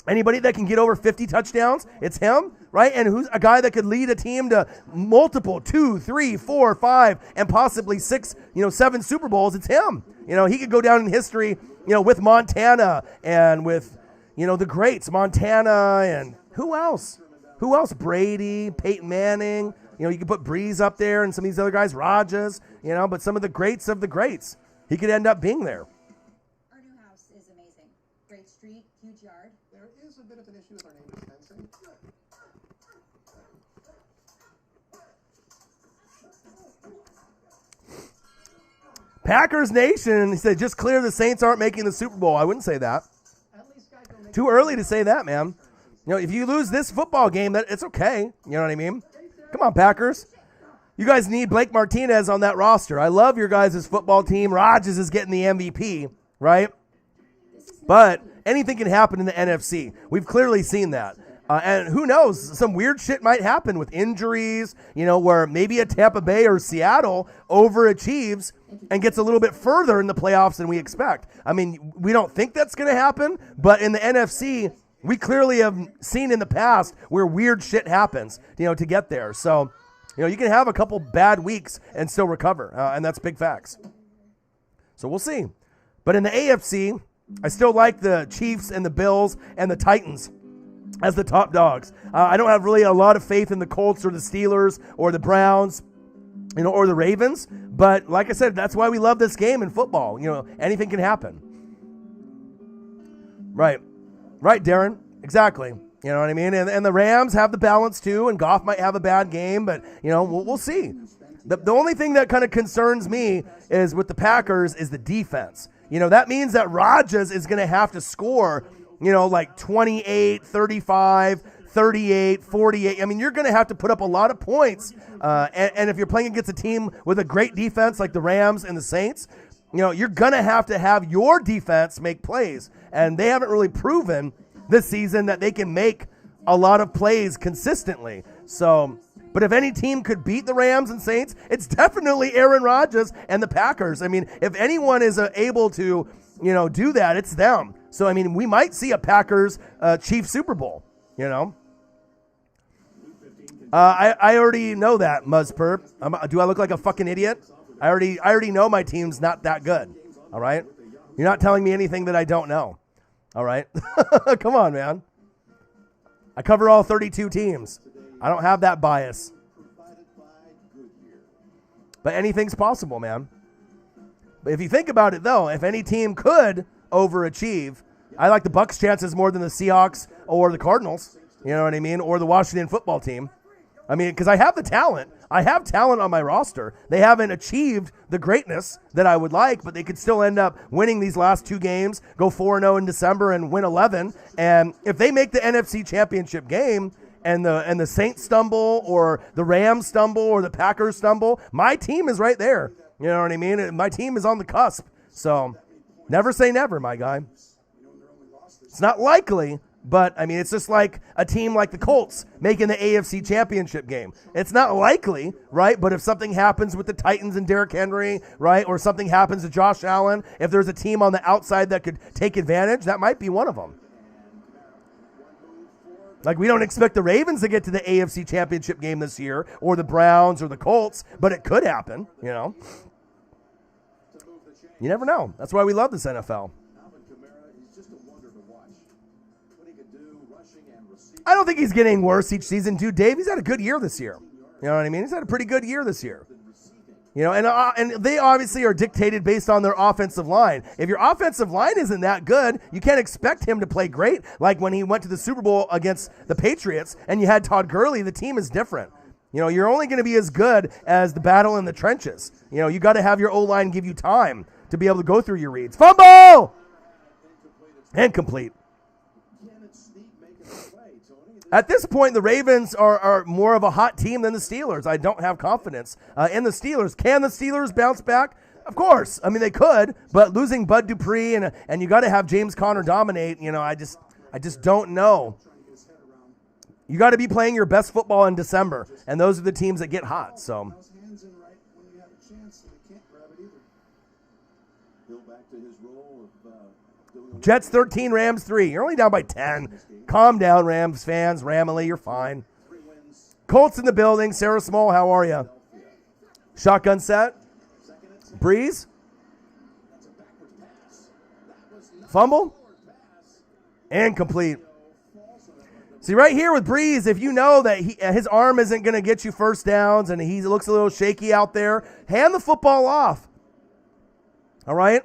Speaker 1: Anybody that can get over 50 touchdowns, it's him, right? And who's a guy that could lead a team to multiple 2, 3, 4, 5, and possibly 6, 7 Super Bowls, it's him. You know, he could go down in history, with Montana and with, the greats, Montana and who else? Who else? Brady, Peyton Manning. You could put Breeze up there and some of these other guys, Rodgers, but some of the greats of the greats. He could end up being there.
Speaker 6: Our new house is amazing. Great street, huge yard.
Speaker 5: There is a bit of an issue with our neighbor's fencing.
Speaker 1: Packers Nation, he said, just clear the Saints aren't making the Super Bowl. I wouldn't say that. Too early to say that, man. If you lose this football game, that it's okay. You know what I mean? Come on, Packers. You guys need Blake Martinez on that roster. I love your guys' football team. Rodgers is getting the MVP, right? But anything can happen in the NFC. We've clearly seen that. And who knows? Some weird shit might happen with injuries, where maybe a Tampa Bay or Seattle overachieves and gets a little bit further in the playoffs than we expect. I mean, we don't think that's going to happen, but in the NFC, we clearly have seen in the past where weird shit happens, to get there. So, you can have a couple bad weeks and still recover, and that's big facts. So we'll see. But in the AFC, I still like the Chiefs and the Bills and the Titans as the top dogs. I don't have really a lot of faith in the Colts or the Steelers or the Browns, or the Ravens. But like I said, that's why we love this game in football. Anything can happen. Right, Darren. Exactly. You know what I mean? And the Rams have the balance too, and Goff might have a bad game, but, we'll see. The only thing that kind of concerns me is with the Packers is the defense. That means that Rodgers is going to have to score, like 28, 35, 38, 48. I mean, you're going to have to put up a lot of points. And if you're playing against a team with a great defense like the Rams and the Saints, you're going to have your defense make plays. And they haven't really proven this season that they can make a lot of plays consistently. So, but if any team could beat the Rams and Saints, it's definitely Aaron Rodgers and the Packers. I mean, if anyone is able to, do that, it's them. So, I mean, we might see a Packers Chiefs Super Bowl, I already know that, Muzzperp. Do I look like a fucking idiot? I already know my team's not that good. All right? You're not telling me anything that I don't know. All right? Come on, man. I cover all 32 teams. I don't have that bias. But anything's possible, man. But if you think about it, though, if any team could overachieve, I like the Bucs' chances more than the Seahawks or the Cardinals. You know what I mean? Or the Washington football team. I mean, because I have the talent. I have talent on my roster. They haven't achieved the greatness that I would like, but they could still end up winning these last 2 games, go 4-0 in December and win 11. And if they make the NFC Championship game and the Saints stumble or the Rams stumble or the Packers stumble, my team is right there. You know what I mean? My team is on the cusp. So never say never, my guy. It's not likely. But, I mean, it's just like a team like the Colts making the AFC Championship game. It's not likely, right? But if something happens with the Titans and Derrick Henry, right, or something happens to Josh Allen, if there's a team on the outside that could take advantage, that might be one of them. Like, we don't expect the Ravens to get to the AFC Championship game this year, or the Browns or the Colts, but it could happen, You never know. That's why we love this NFL. I don't think he's getting worse each season, dude. Dave, he's had a good year this year. You know what I mean? He's had a pretty good year this year. You know, and they obviously are dictated based on their offensive line. If your offensive line isn't that good, you can't expect him to play great. Like when he went to the Super Bowl against the Patriots and you had Todd Gurley, the team is different. You know, you're only going to be as good as the battle in the trenches. You know, you got to have your O-line give you time to be able to go through your reads. Fumble! Incomplete. At this point, the Ravens are more of a hot team than the Steelers. I don't have confidence in the Steelers. Can the Steelers bounce back? Of course. I mean, they could, but losing Bud Dupree and you got to have James Conner dominate, you know, I just don't know. You got to be playing your best football in December, and those are the teams that get hot. So Jets 13, Rams 3. You're only down by 10. Calm down, Rams fans. Ramily, you're fine. Colts in the building. Sarah Small, how are you? Shotgun set. Breeze. Fumble. Incomplete. See, right here with Breeze, if you know that his arm isn't going to get you first downs and he looks a little shaky out there, hand the football off. All right?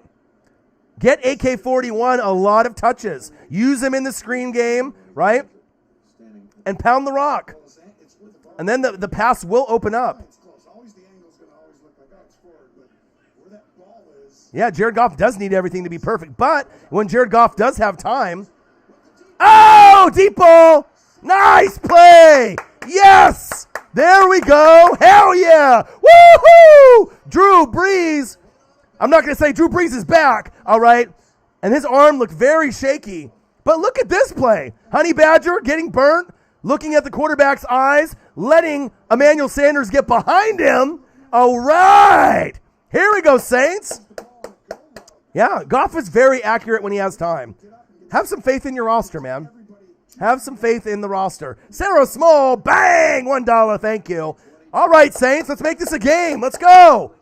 Speaker 1: Get AK-41 a lot of touches. Use him in the screen game, right? And pound the rock. And then the pass will open up. Yeah, Jared Goff does need everything to be perfect. But when Jared Goff does have time. Oh, deep ball. Nice play. Yes. There we go. Hell yeah. Woohoo. Drew Brees. I'm not going to say Drew Brees is back, all right? And his arm looked very shaky. But look at this play. Honey Badger getting burnt, looking at the quarterback's eyes, letting Emmanuel Sanders get behind him. All right. Here we go, Saints. Yeah, Goff is very accurate when he has time. Have some faith in your roster, man. Have some faith in the roster. Sarah Small, bang, $1, thank you. All right, Saints, let's make this a game. Let's go.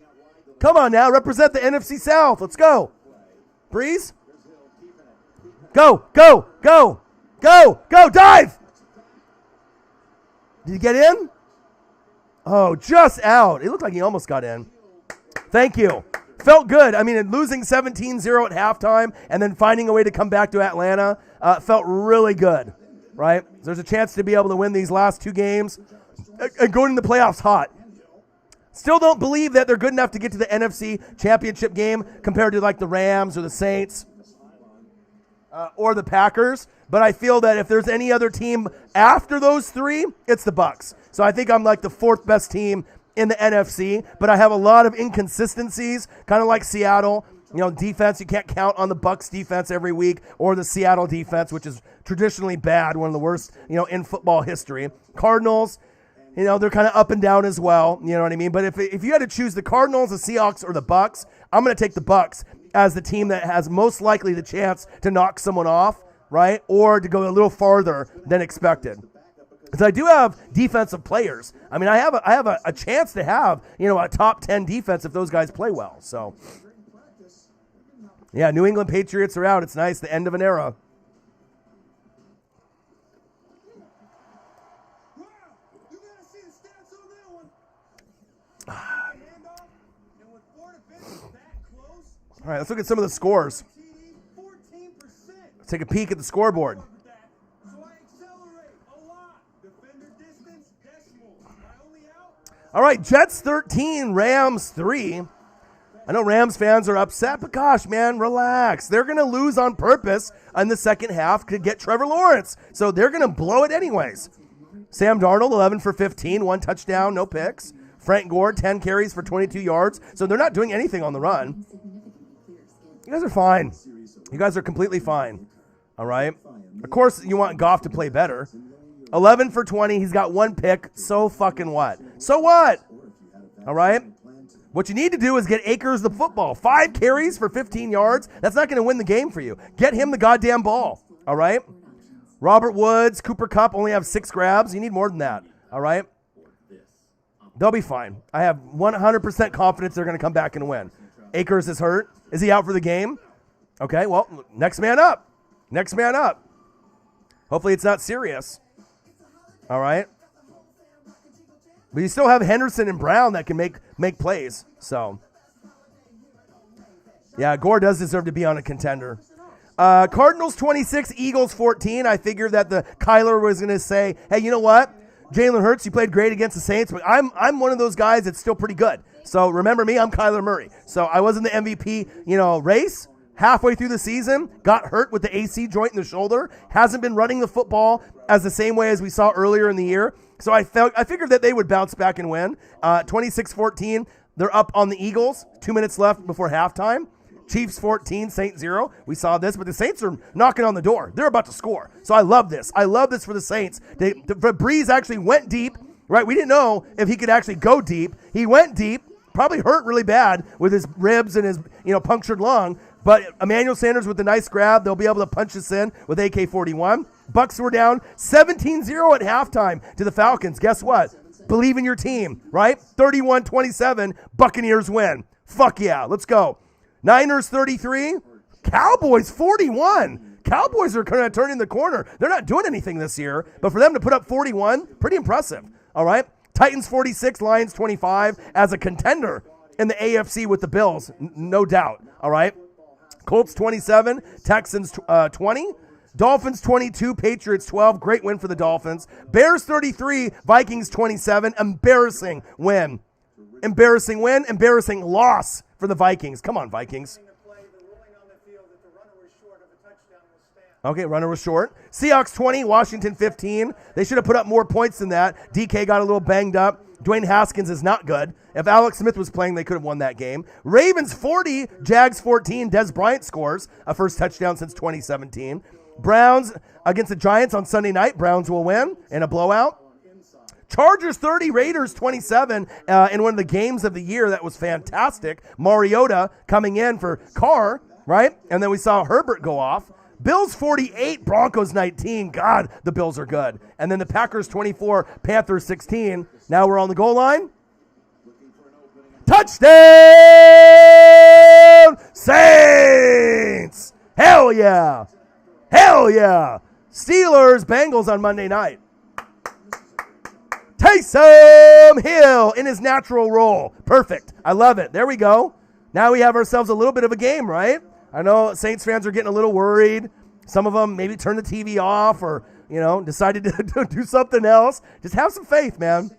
Speaker 1: Come on now, represent the NFC South. Let's go. Breeze. Go, go, go, go, go, dive. Did he get in? Oh, just out. It looked like he almost got in. Thank you. Felt good. I mean, losing 17-0 at halftime and then finding a way to come back to Atlanta felt really good, right? There's a chance to be able to win these last two games and go into the playoffs hot. Still don't believe that they're good enough to get to the NFC Championship game compared to like the Rams or the Saints or the Packers. But I feel that if there's any other team after those three, it's the Bucs. So I think I'm like the fourth best team in the NFC, but I have a lot of inconsistencies, kind of like Seattle. You know, defense, you can't count on the Bucs defense every week or the Seattle defense, which is traditionally bad, one of the worst, you know, in football history. Cardinals, you know, they're kind of up and down as well, you know what I mean? But if you had to choose the Cardinals, the Seahawks, or the Bucs, I'm going to take the Bucs as the team that has most likely the chance to knock someone off, right? Or to go a little farther than expected. Because I do have defensive players. I mean, I have a chance to have, you know, a top 10 defense if those guys play well. So, yeah, New England Patriots are out. It's nice, the end of an era. All right, let's look at some of the scores. Let's take a peek at the scoreboard. All right, Jets 13, Rams 3. I know Rams fans are upset, but gosh, man, relax. They're going to lose on purpose in the second half to get Trevor Lawrence. So they're going to blow it anyways. Sam Darnold, 11 for 15, 1 touchdown, no picks. Frank Gore, 10 carries for 22 yards. So they're not doing anything on the run. You guys are fine. You guys are completely fine. All right? Of course, you want Goff to play better. 11 for 20. He's got 1 pick. So fucking what? So what? All right? What you need to do is get Akers the football. 5 carries for 15 yards. That's not going to win the game for you. Get him the goddamn ball. All right? Robert Woods, Cooper Kupp only have 6 grabs. You need more than that. All right? They'll be fine. I have 100% confidence they're going to come back and win. Akers is hurt. Is he out for the game? Okay, well, next man up. Next man up. Hopefully it's not serious. All right. But you still have Henderson and Brown that can make plays. So, yeah, Gore does deserve to be on a contender. Cardinals 26, Eagles 14. I figured that the Kyler was going to say, hey, you know what? Jalen Hurts, you played great against the Saints, but I'm one of those guys that's still pretty good. So remember me, I'm Kyler Murray. So I was in the MVP, race. Halfway through the season, got hurt with the AC joint in the shoulder. Hasn't been running the football as the same way as we saw earlier in the year. So I figured that they would bounce back and win. 26-14, they're up on the Eagles. 2 minutes left before halftime. Chiefs 14, Saints 0. We saw this, but the Saints are knocking on the door. They're about to score. So I love this. I love this for the Saints. Breeze actually went deep, right? We didn't know if he could actually go deep. He went deep, probably hurt really bad with his ribs and his punctured lung. But Emmanuel Sanders with a nice grab. They'll be able to punch this in with AK-41. Bucks were down 17-0 at halftime to the Falcons. Guess what? Believe in your team, right? 31-27, Buccaneers win. Fuck yeah, let's go. Niners 33, Cowboys 41. Cowboys are kind of turning the corner. They're not doing anything this year, but for them to put up 41, pretty impressive, all right? Titans 46, Lions 25 as a contender in the AFC with the Bills, no doubt, all right? Colts 27, Texans 20, Dolphins 22, Patriots 12. Great win for the Dolphins. Bears 33, Vikings 27. Embarrassing win. Embarrassing win, embarrassing loss for the Vikings. Come on, Vikings. Okay, runner was short. Seahawks 20, Washington 15. They should have put up more points than that. DK got a little banged up. Dwayne Haskins is not good. If Alex Smith was playing, they could have won that game. Ravens 40, Jags 14. Des Bryant scores a first touchdown since 2017. Browns against the Giants on Sunday night. Browns will win in a blowout. Chargers 30, Raiders 27 in one of the games of the year that was fantastic. Mariota coming in for Carr, right? And then we saw Herbert go off. Bills 48, Broncos 19. God, the Bills are good. And then the Packers 24, Panthers 16. Now we're on the goal line. Touchdown, Saints! Hell yeah! Hell yeah! Steelers, Bengals on Monday night. Taysom Hill in his natural role. Perfect. I love it. There we go. Now we have ourselves a little bit of a game, right? I know Saints fans are getting a little worried. Some of them maybe turn the TV off or, decided to do something else. Just have some faith, man.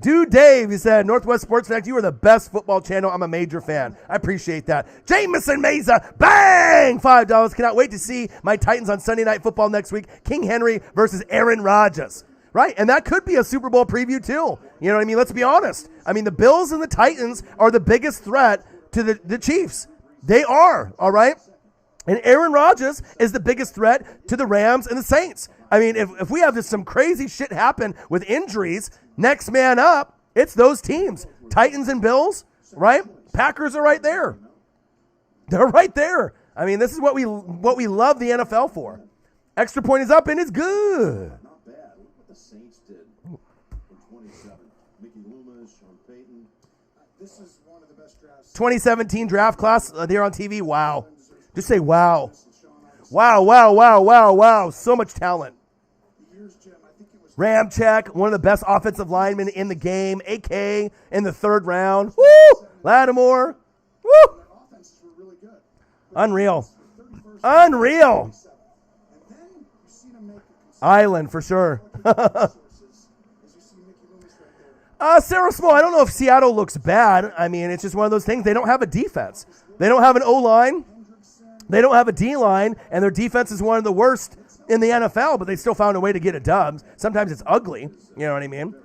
Speaker 1: Dude Dave, he said, Northwest Sports Fact, you are the best football channel. I'm a major fan. I appreciate that. Jameson Mesa, bang! $5. Cannot wait to see my Titans on Sunday Night Football next week. King Henry versus Aaron Rodgers. Right, and that could be a Super Bowl preview too. You know what I mean? Let's be honest. I mean, the Bills and the Titans are the biggest threat to the Chiefs. They are, all right? And Aaron Rodgers is the biggest threat to the Rams and the Saints. I mean, if we have some crazy shit happen with injuries, next man up, it's those teams. Titans and Bills, right? Packers are right there. They're right there. I mean, this is what we love the NFL for. Extra point is up and it's good.
Speaker 5: Not bad. Look what the Saints did in 27. Mickey Loomis, Sean Payton.
Speaker 3: This is one of the best drafts.
Speaker 1: 2017 draft class there on TV. Wow. Just say wow. Wow, wow, wow, wow, wow. So much talent. Ramczyk, one of the best offensive linemen in the game. AK in the third round. Woo! Lattimore. Woo! Unreal. Unreal. Island for sure. Sarah Small, I don't know if Seattle looks bad. I mean, it's just one of those things. They don't have a defense. They don't have an O-line. They don't have a D-line, and their defense is one of the worst in the NFL, but they still found a way to get a dub. Sometimes it's ugly. You know what I mean?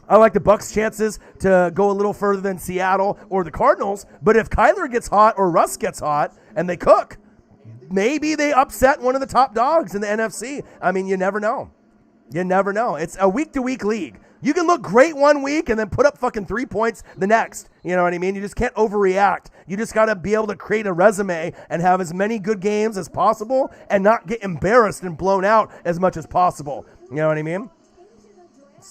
Speaker 1: I like the Bucs' chances to go a little further than Seattle or the Cardinals, but if Kyler gets hot or Russ gets hot and they cook, maybe they upset one of the top dogs in the NFC. I mean, you never know. You never know. It's a week-to-week league. You can look great one week and then put up fucking 3 points the next. You know what I mean? You just can't overreact. You just got to be able to create a resume and have as many good games as possible and not get embarrassed and blown out as much as possible. You know what I mean?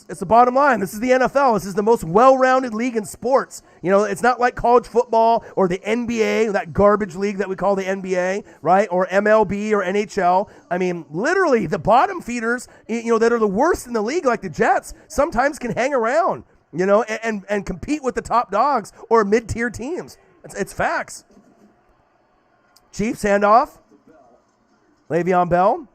Speaker 1: It's the bottom line. This is the NFL. This is the most well-rounded league in sports. You know, it's not like college football or the NBA, that garbage league that we call the NBA, right? Or MLB or NHL. I mean, literally, the bottom feeders, you know, that are the worst in the league, like the Jets, sometimes can hang around, you know, and compete with the top dogs or mid-tier teams. It's facts. Chiefs handoff. Le'Veon Bell.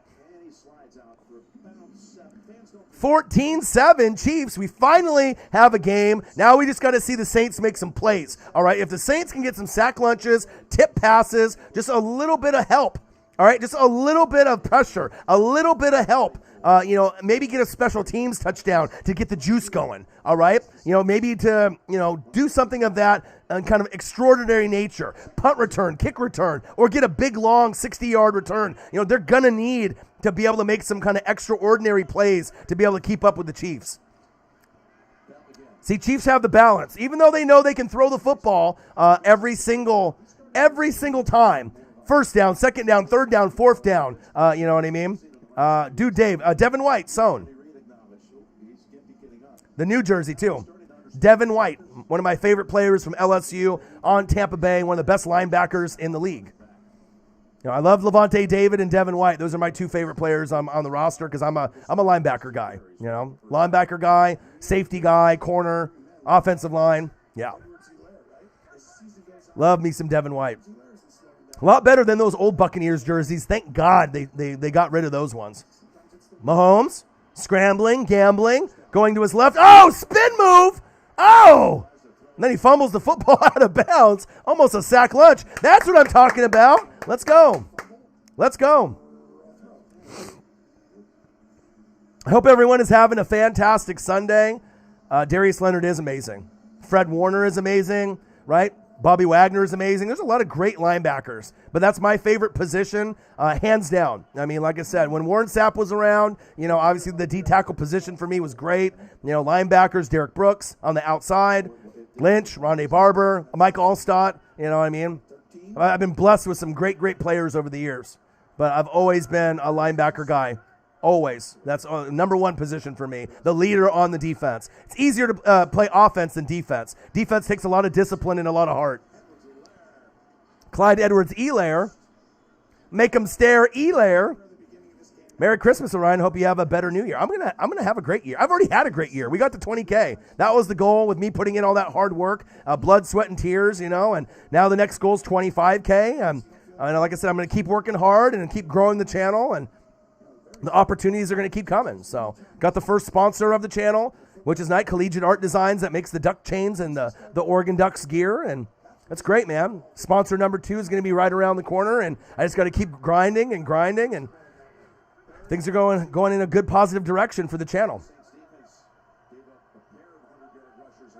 Speaker 1: 14-7 Chiefs. We finally have a game. Now we just got to see the Saints make some plays. All right, if the Saints can get some sack lunches, tip passes, just a little bit of help. All right, just a little bit of pressure, a little bit of help. You know, maybe get a special teams touchdown to get the juice going. All right, you know, maybe to, you know, do something of that kind of extraordinary nature. Punt return, kick return, or get a big, long 60-yard return. You know, they're going to need to be able to make some kind of extraordinary plays to be able to keep up with the Chiefs. See, Chiefs have the balance. Even though they know they can throw the football every single time. First down, second down, third down, fourth down. You know what I mean? Devin White, Sohn. The New Jersey, too. Devin White, one of my favorite players from LSU on Tampa Bay, one of the best linebackers in the league. You know, I love Levante David and Devin White. Those are my two favorite players on the roster because I'm a linebacker guy. You know, linebacker guy, safety guy, corner, offensive line. Yeah. Love me some Devin White. A lot better than those old Buccaneers jerseys. Thank God they got rid of those ones. Mahomes, scrambling, gambling, going to his left. Oh, spin move. Oh. And then he fumbles the football out of bounds. Almost a sack lunch. That's what I'm talking about. Let's go. Let's go. I hope everyone is having a fantastic Sunday. Darius Leonard is amazing. Fred Warner is amazing, right? Bobby Wagner is amazing. There's a lot of great linebackers, but that's my favorite position, hands down. I mean, like I said, when Warren Sapp was around, you know, obviously the D-tackle position for me was great. You know, linebackers, Derek Brooks on the outside, Lynch, Rondé Barber, Mike Allstott, you know what I mean? I've been blessed with some great players over the years, but I've always been a linebacker guy. Always. That's number one position for me, the leader on the defense. It's easier to play offense than defense. Defense takes a lot of discipline and a lot of heart. Clyde Edwards-Helaire. Make them stare, Helaire. Merry Christmas, Orion. Hope you have a better New Year. I'm gonna have a great year. I've already had a great year. We got to 20K. That was the goal with me putting in all that hard work, blood, sweat, and tears, you know. And now the next goal is 25K. And like I said, I'm gonna keep working hard and keep growing the channel, and the opportunities are gonna keep coming. So got the first sponsor of the channel, which is Night Collegiate Art Designs, that makes the duck chains and the Oregon Ducks gear, and that's great, man. Sponsor number 2 is gonna be right around the corner, and I just got to keep grinding, and things are going in a good, positive direction for the channel.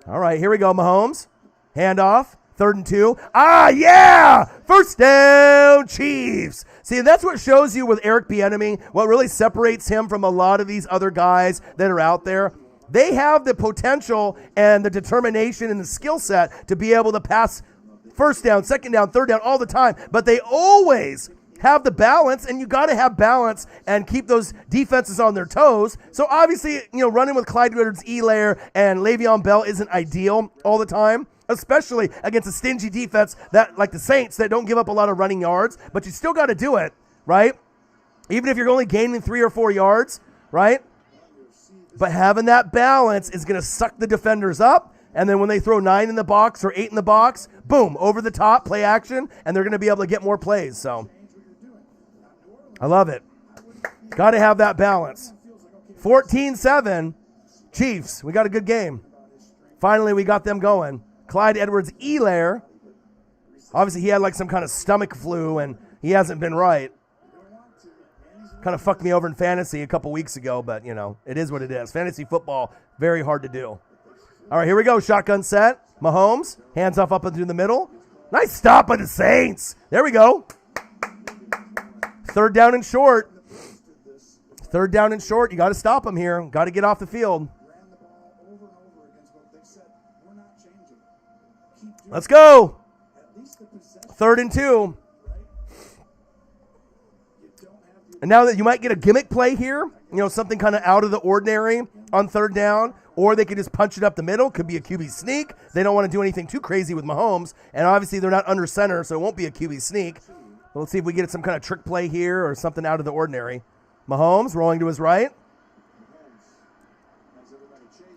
Speaker 1: All right, here we go, Mahomes. Handoff, 3rd and 2. Ah, yeah! First down, Chiefs. See, that's what shows you with Eric Bieniemy, what really separates him from a lot of these other guys that are out there. They have the potential and the determination and the skill set to be able to pass first down, second down, third down all the time, but they always have the balance, and you got to have balance and keep those defenses on their toes. So obviously, you know, running with Clyde Edwards-Helaire and Le'Veon Bell isn't ideal all the time, especially against a stingy defense that, like the Saints, that don't give up a lot of running yards, but you still got to do it, right? Even if you're only gaining 3 or 4 yards, right? But having that balance is going to suck the defenders up, and then when they throw 9 in the box or 8 in the box, boom, over the top, play action, and they're going to be able to get more plays. So I love it. Got to have that balance. 14-7, Chiefs. We got a good game. Finally, we got them going. Clyde Edwards-Helaire. Obviously, he had like some kind of stomach flu, and he hasn't been right. Kind of fucked me over in fantasy a couple weeks ago, but, you know, it is what it is. Fantasy football, very hard to do. All right, here we go. Shotgun set. Mahomes, hands off up into the middle. Nice stop by the Saints. There we go. 3rd down and short. 3rd down and short. You got to stop them here. Got to get off the field. Let's go. 3rd and 2. And now that you might get a gimmick play here, you know, something kind of out of the ordinary. on third down, or they could just punch it up the middle. Could be a QB sneak. They don't want to do anything too crazy with Mahomes, and obviously they're not under center, so it won't be a QB sneak. But let's see if we get some kind of trick play here or something out of the ordinary. Mahomes rolling to his right.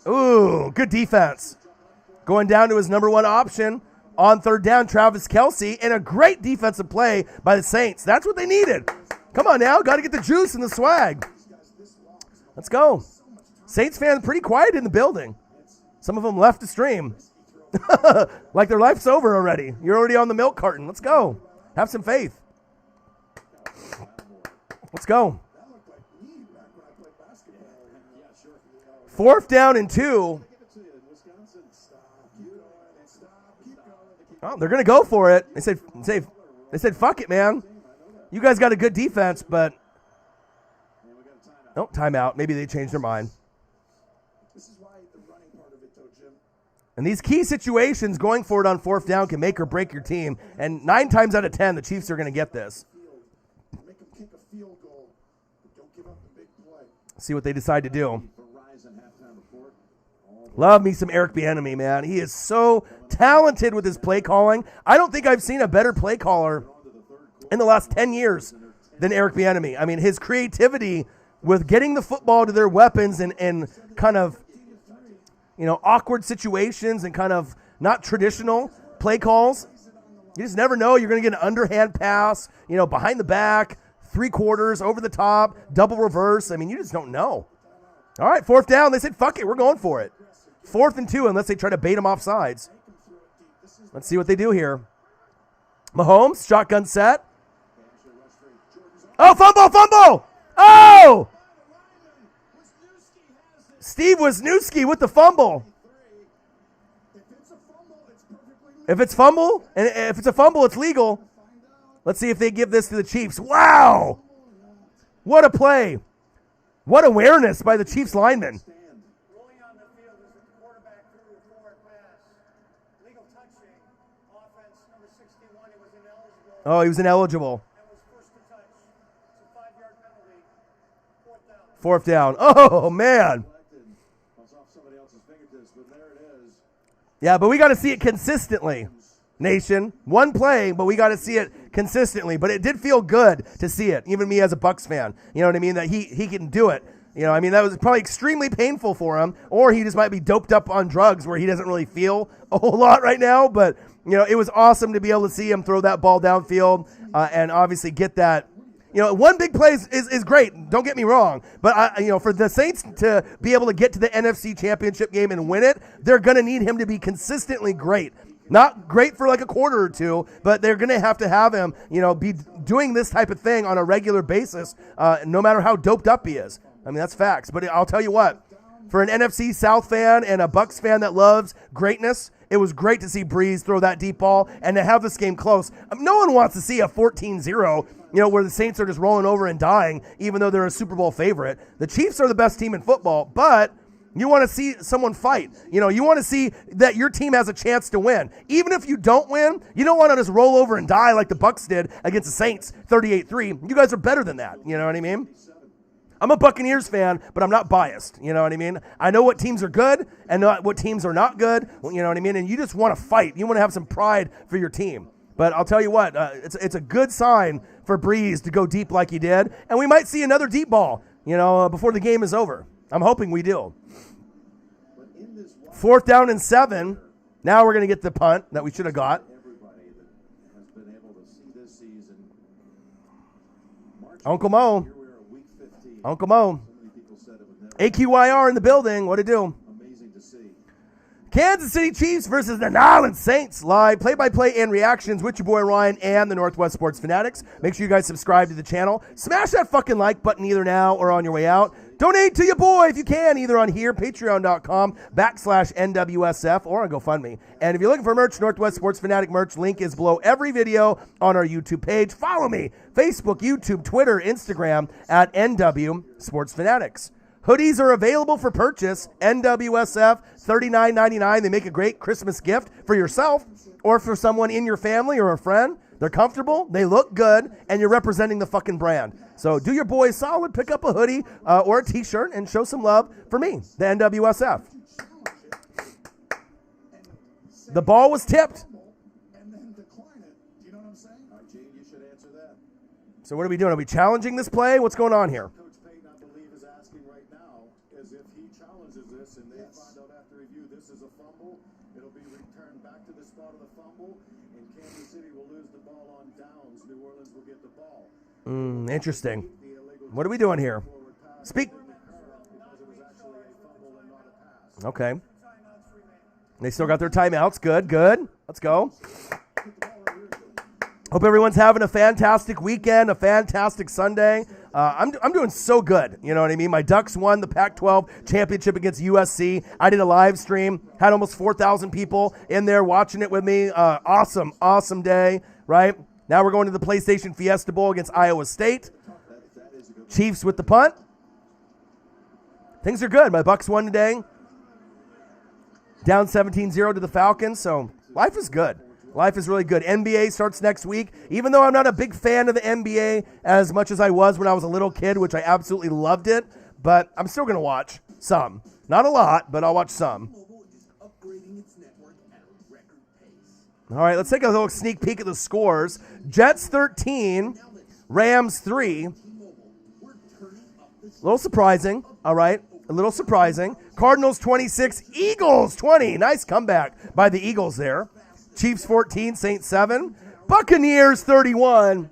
Speaker 1: Ooh, good defense. Going down to his number one option on third down, Travis Kelce, and a great defensive play by the Saints. That's what they needed. Come on now, got to get the juice and the swag. Let's go. Saints fans pretty quiet in the building. Some of them left the stream. Like their life's over already. You're already on the milk carton. Let's go. Have some faith. Let's go. 4th down and 2. Oh, they're going to go for it. They said, fuck it, man. You guys got a good defense, but oh, timeout. Maybe they changed their mind. And these key situations, going for it on 4th down can make or break your team. And 9 times out of 10, the Chiefs are going to get this. See what they decide to do. Love me some Eric Bieniemy, man. He is so talented with his play calling. I don't think I've seen a better play caller in the last 10 years than Eric Bieniemy. I mean, his creativity with getting the football to their weapons and kind of, awkward situations and kind of not traditional play calls. You just never know. You're going to get an underhand pass, behind the back, 3/4, over the top, double reverse. I mean, you just don't know. All right, 4th down. They said, fuck it, we're going for it. 4th and 2, unless they try to bait him off sides. Let's see what they do here. Mahomes, shotgun set. Oh, fumble! Oh! Steve Wisniewski with the fumble. If it's a fumble, it's legal. Let's see if they give this to the Chiefs. Wow! What a play. What awareness by the Chiefs lineman. Oh, he was ineligible. 4th down. Oh, man. Yeah, but we got to see it consistently, nation. One play, but we got to see it consistently. But it did feel good to see it, even me as a Bucs fan. You know what I mean? That he can do it. That was probably extremely painful for him, or he just might be doped up on drugs where he doesn't really feel a whole lot right now. But, it was awesome to be able to see him throw that ball downfield and obviously get that. One big play is great. Don't get me wrong. But, for the Saints to be able to get to the NFC Championship game and win it, they're going to need him to be consistently great. Not great for like a quarter or two, but they're going to have him, be doing this type of thing on a regular basis, no matter how doped up he is. I mean, that's facts. But I'll tell you what, for an NFC South fan and a Bucs fan that loves greatness, it was great to see Breeze throw that deep ball and to have this game close. No one wants to see a 14-0, where the Saints are just rolling over and dying, even though they're a Super Bowl favorite. The Chiefs are the best team in football, but you want to see someone fight. You want to see that your team has a chance to win. Even if you don't win, you don't want to just roll over and die like the Bucs did against the Saints, 38-3. You guys are better than that. You know what I mean? I'm a Buccaneers fan, but I'm not biased. You know what I mean? I know what teams are good and what teams are not good. You know what I mean? And you just want to fight. You want to have some pride for your team. But I'll tell you what, it's a good sign for Breeze to go deep like he did. And we might see another deep ball, before the game is over. I'm hoping we do. 4th down and 7. Now we're going to get the punt that we should have got. Uncle Mo. AQYR in the building. What to do? Kansas City Chiefs versus the New Orleans Saints. Live play-by-play and reactions with your boy Ryan and the Northwest Sports Fanatics. Make sure you guys subscribe to the channel. Smash that fucking like button either now or on your way out. Donate to your boy if you can, either on here, patreon.com/NWSF, or on GoFundMe. And if you're looking for merch, Northwest Sports Fanatic merch, link is below every video on our YouTube page. Follow me, Facebook, YouTube, Twitter, Instagram, at NW Sports Fanatics. Hoodies are available for purchase. NWSF, $39.99. They make a great Christmas gift for yourself or for someone in your family or a friend. They're comfortable, they look good, and you're representing the fucking brand. So do your boys solid, pick up a hoodie or a t-shirt and show some love for me, the NWSF. The ball was tipped.
Speaker 5: And then decline it. Do you know what I'm saying? All right, Gene, you should answer that.
Speaker 1: So what are we doing? Are we challenging this play? What's going on here?
Speaker 5: Coach Payton, I believe, is asking right now is if he challenges this and they find out after review this is a fumble, it'll be returned back to the spot of the fumble, and Kansas City will lose the ball on downs. New Orleans will get the ball.
Speaker 1: Interesting. What are we doing here? Speak. Okay. They still got their timeouts. Good, good. Let's go. Hope everyone's having a fantastic weekend, a fantastic Sunday. I'm doing so good. You know what I mean? My Ducks won the Pac-12 championship against USC. I did a live stream. Had almost 4,000 people in there watching it with me. Awesome, awesome day, right? Now we're going to the PlayStation Fiesta Bowl against Iowa State. Chiefs with the punt. Things are good. My Bucks won today. Down 17-0 to the Falcons, so life is good. Life is really good. NBA starts next week. Even though I'm not a big fan of the NBA as much as I was when I was a little kid, which I absolutely loved it, but I'm still going to watch some. Not a lot, but I'll watch some. All right, let's take a little sneak peek at the scores. Jets 13, Rams 3. A little surprising, all right? A little surprising. Cardinals 26, Eagles 20. Nice comeback by the Eagles there. Chiefs 14, Saints 7. Buccaneers 31.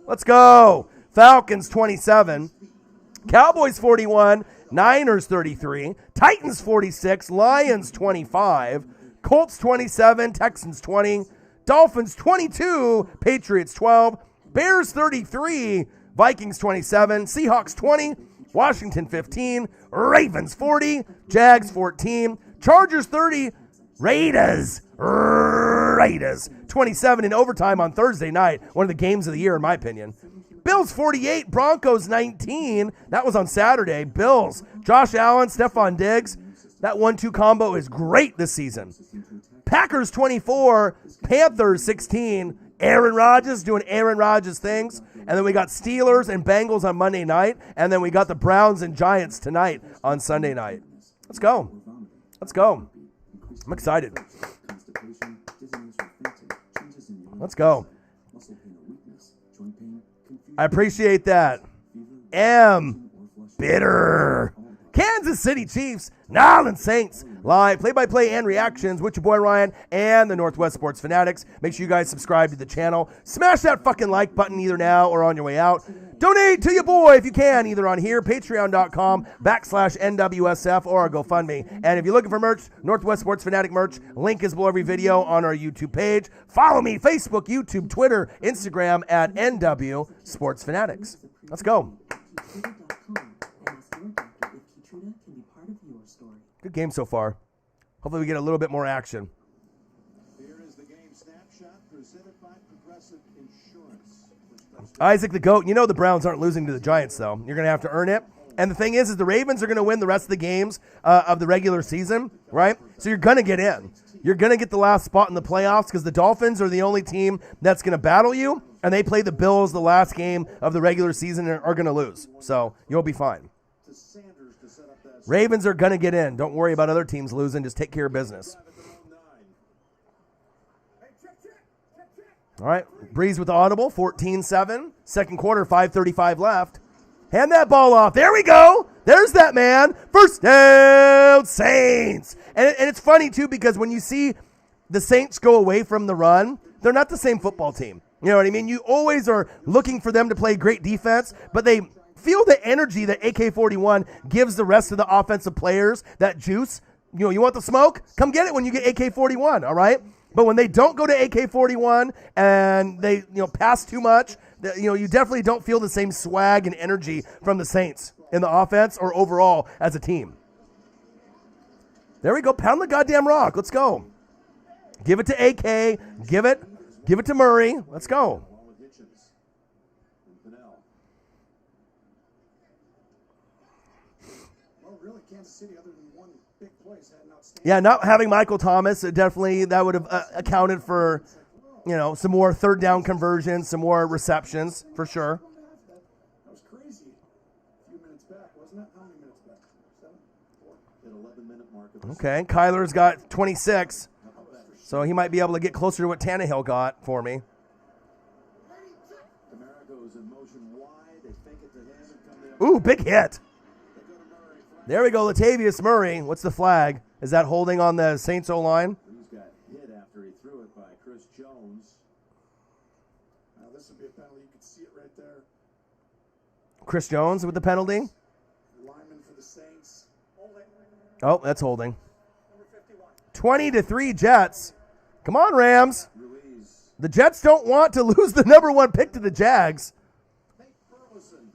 Speaker 1: Let's go. Falcons 27. Cowboys 41. Niners 33. Titans 46. Lions 25. Colts 27. Texans 20. Dolphins 22. Patriots 12. Bears 33. Vikings 27. Seahawks 20. Washington 15. Ravens 40. Jags 14. Chargers 30. Raiders 27 in overtime on Thursday night. One of the games of the year, in my opinion. Bills 48, Broncos 19. That was on Saturday. Bills, Josh Allen, Stephon Diggs. That 1-2 combo is great this season. Packers 24, Panthers 16. Aaron Rodgers doing Aaron Rodgers things. And then we got Steelers and Bengals on Monday night. And then we got the Browns and Giants tonight on Sunday night. Let's go. Let's go. I'm excited. Let's go. I appreciate that. Bitter. Kansas City Chiefs, New Orleans Saints. Live play-by-play and reactions with your boy Ryan and the Northwest Sports Fanatics. Make sure you guys subscribe to the channel. Smash that fucking like button either now or on your way out. Donate to your boy if you can, either on here, patreon.com/NWSF or our GoFundMe. And if you're looking for merch, Northwest Sports Fanatic merch, link is below every video on our YouTube page. Follow me, Facebook, YouTube, Twitter, Instagram at NW Sports Fanatics. Let's go. Good game so far. Hopefully we get a little bit more action.
Speaker 5: Here is the game snapshot presented by Progressive Insurance.
Speaker 1: Isaac the GOAT. You know the Browns aren't losing to the Giants, though. You're going to have to earn it. And the thing is the Ravens are going to win the rest of the games of the regular season, right? So you're going to get in. You're going to get the last spot in the playoffs because the Dolphins are the only team that's going to battle you, and they play the Bills the last game of the regular season and are going to lose. So you'll be fine. Ravens are going to get in. Don't worry about other teams losing. Just take care of business. All right. Breeze with the audible, 14-7. Second quarter, 5:35 left. Hand that ball off. There we go. There's that man. First down, Saints. And it's funny, too, because when you see the Saints go away from the run, they're not the same football team. You know what I mean? You always are looking for them to play great defense, but they feel the energy that AK-41 gives the rest of the offensive players, that juice. You know, you want the smoke? Come get it when you get AK-41, all right? But when they don't go to AK-41 and they, pass too much, you definitely don't feel the same swag and energy from the Saints in the offense or overall as a team. There we go. Pound the goddamn rock. Let's go. Give it to AK. Give it to Murray. Let's go. Yeah, not having Michael Thomas, definitely that would have accounted for, some more third down conversions, some more receptions for sure.
Speaker 5: That was crazy. A few minutes back, wasn't it? How many minutes back? 7? 4? At 11-minute mark.
Speaker 1: Okay, Kyler's got 26, so he might be able to get closer to what Tannehill got for me.
Speaker 5: Kamara goes in motion wide. They fake it to him and come
Speaker 1: Ooh, big hit. There we go, Latavius Murray. What's the flag? Is that holding on the Saints O-line?
Speaker 5: He's got hit after he threw it by Chris Jones. Now this would be a penalty. You can see it right there.
Speaker 1: Chris Jones with the penalty.
Speaker 5: Lineman for the Saints.
Speaker 1: Oh, that's holding. 20-3 Jets. Come on, Rams.
Speaker 5: Ruiz.
Speaker 1: The Jets don't want to lose the number 1 pick to the Jags,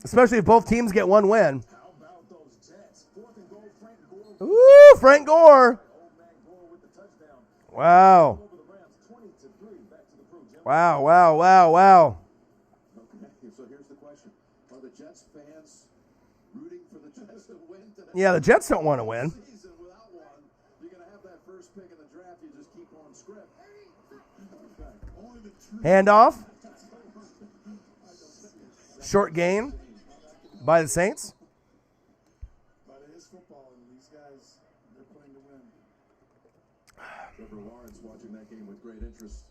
Speaker 1: especially if both teams get one win.
Speaker 5: How about those Jets? 4th and goal, Frank Gore.
Speaker 1: Ooh, Frank Gore.
Speaker 5: Old man Gore with the touchdown.
Speaker 1: Wow.
Speaker 5: Over the Rams, 20-3. Back to the crew. Jim.
Speaker 1: Wow, wow, wow, wow.
Speaker 5: Okay, so here's the question. Are the Jets fans rooting for the Jets to win today?
Speaker 1: Yeah, the Jets don't want to win.
Speaker 5: Season without one, you're going to have that first pick in the draft. You just keep on script. Okay. Only the true
Speaker 1: Handoff. Short gain by the Saints.
Speaker 5: But it is football, and these guys, they're playing to win. Trevor Lawrence watching that game with great interest.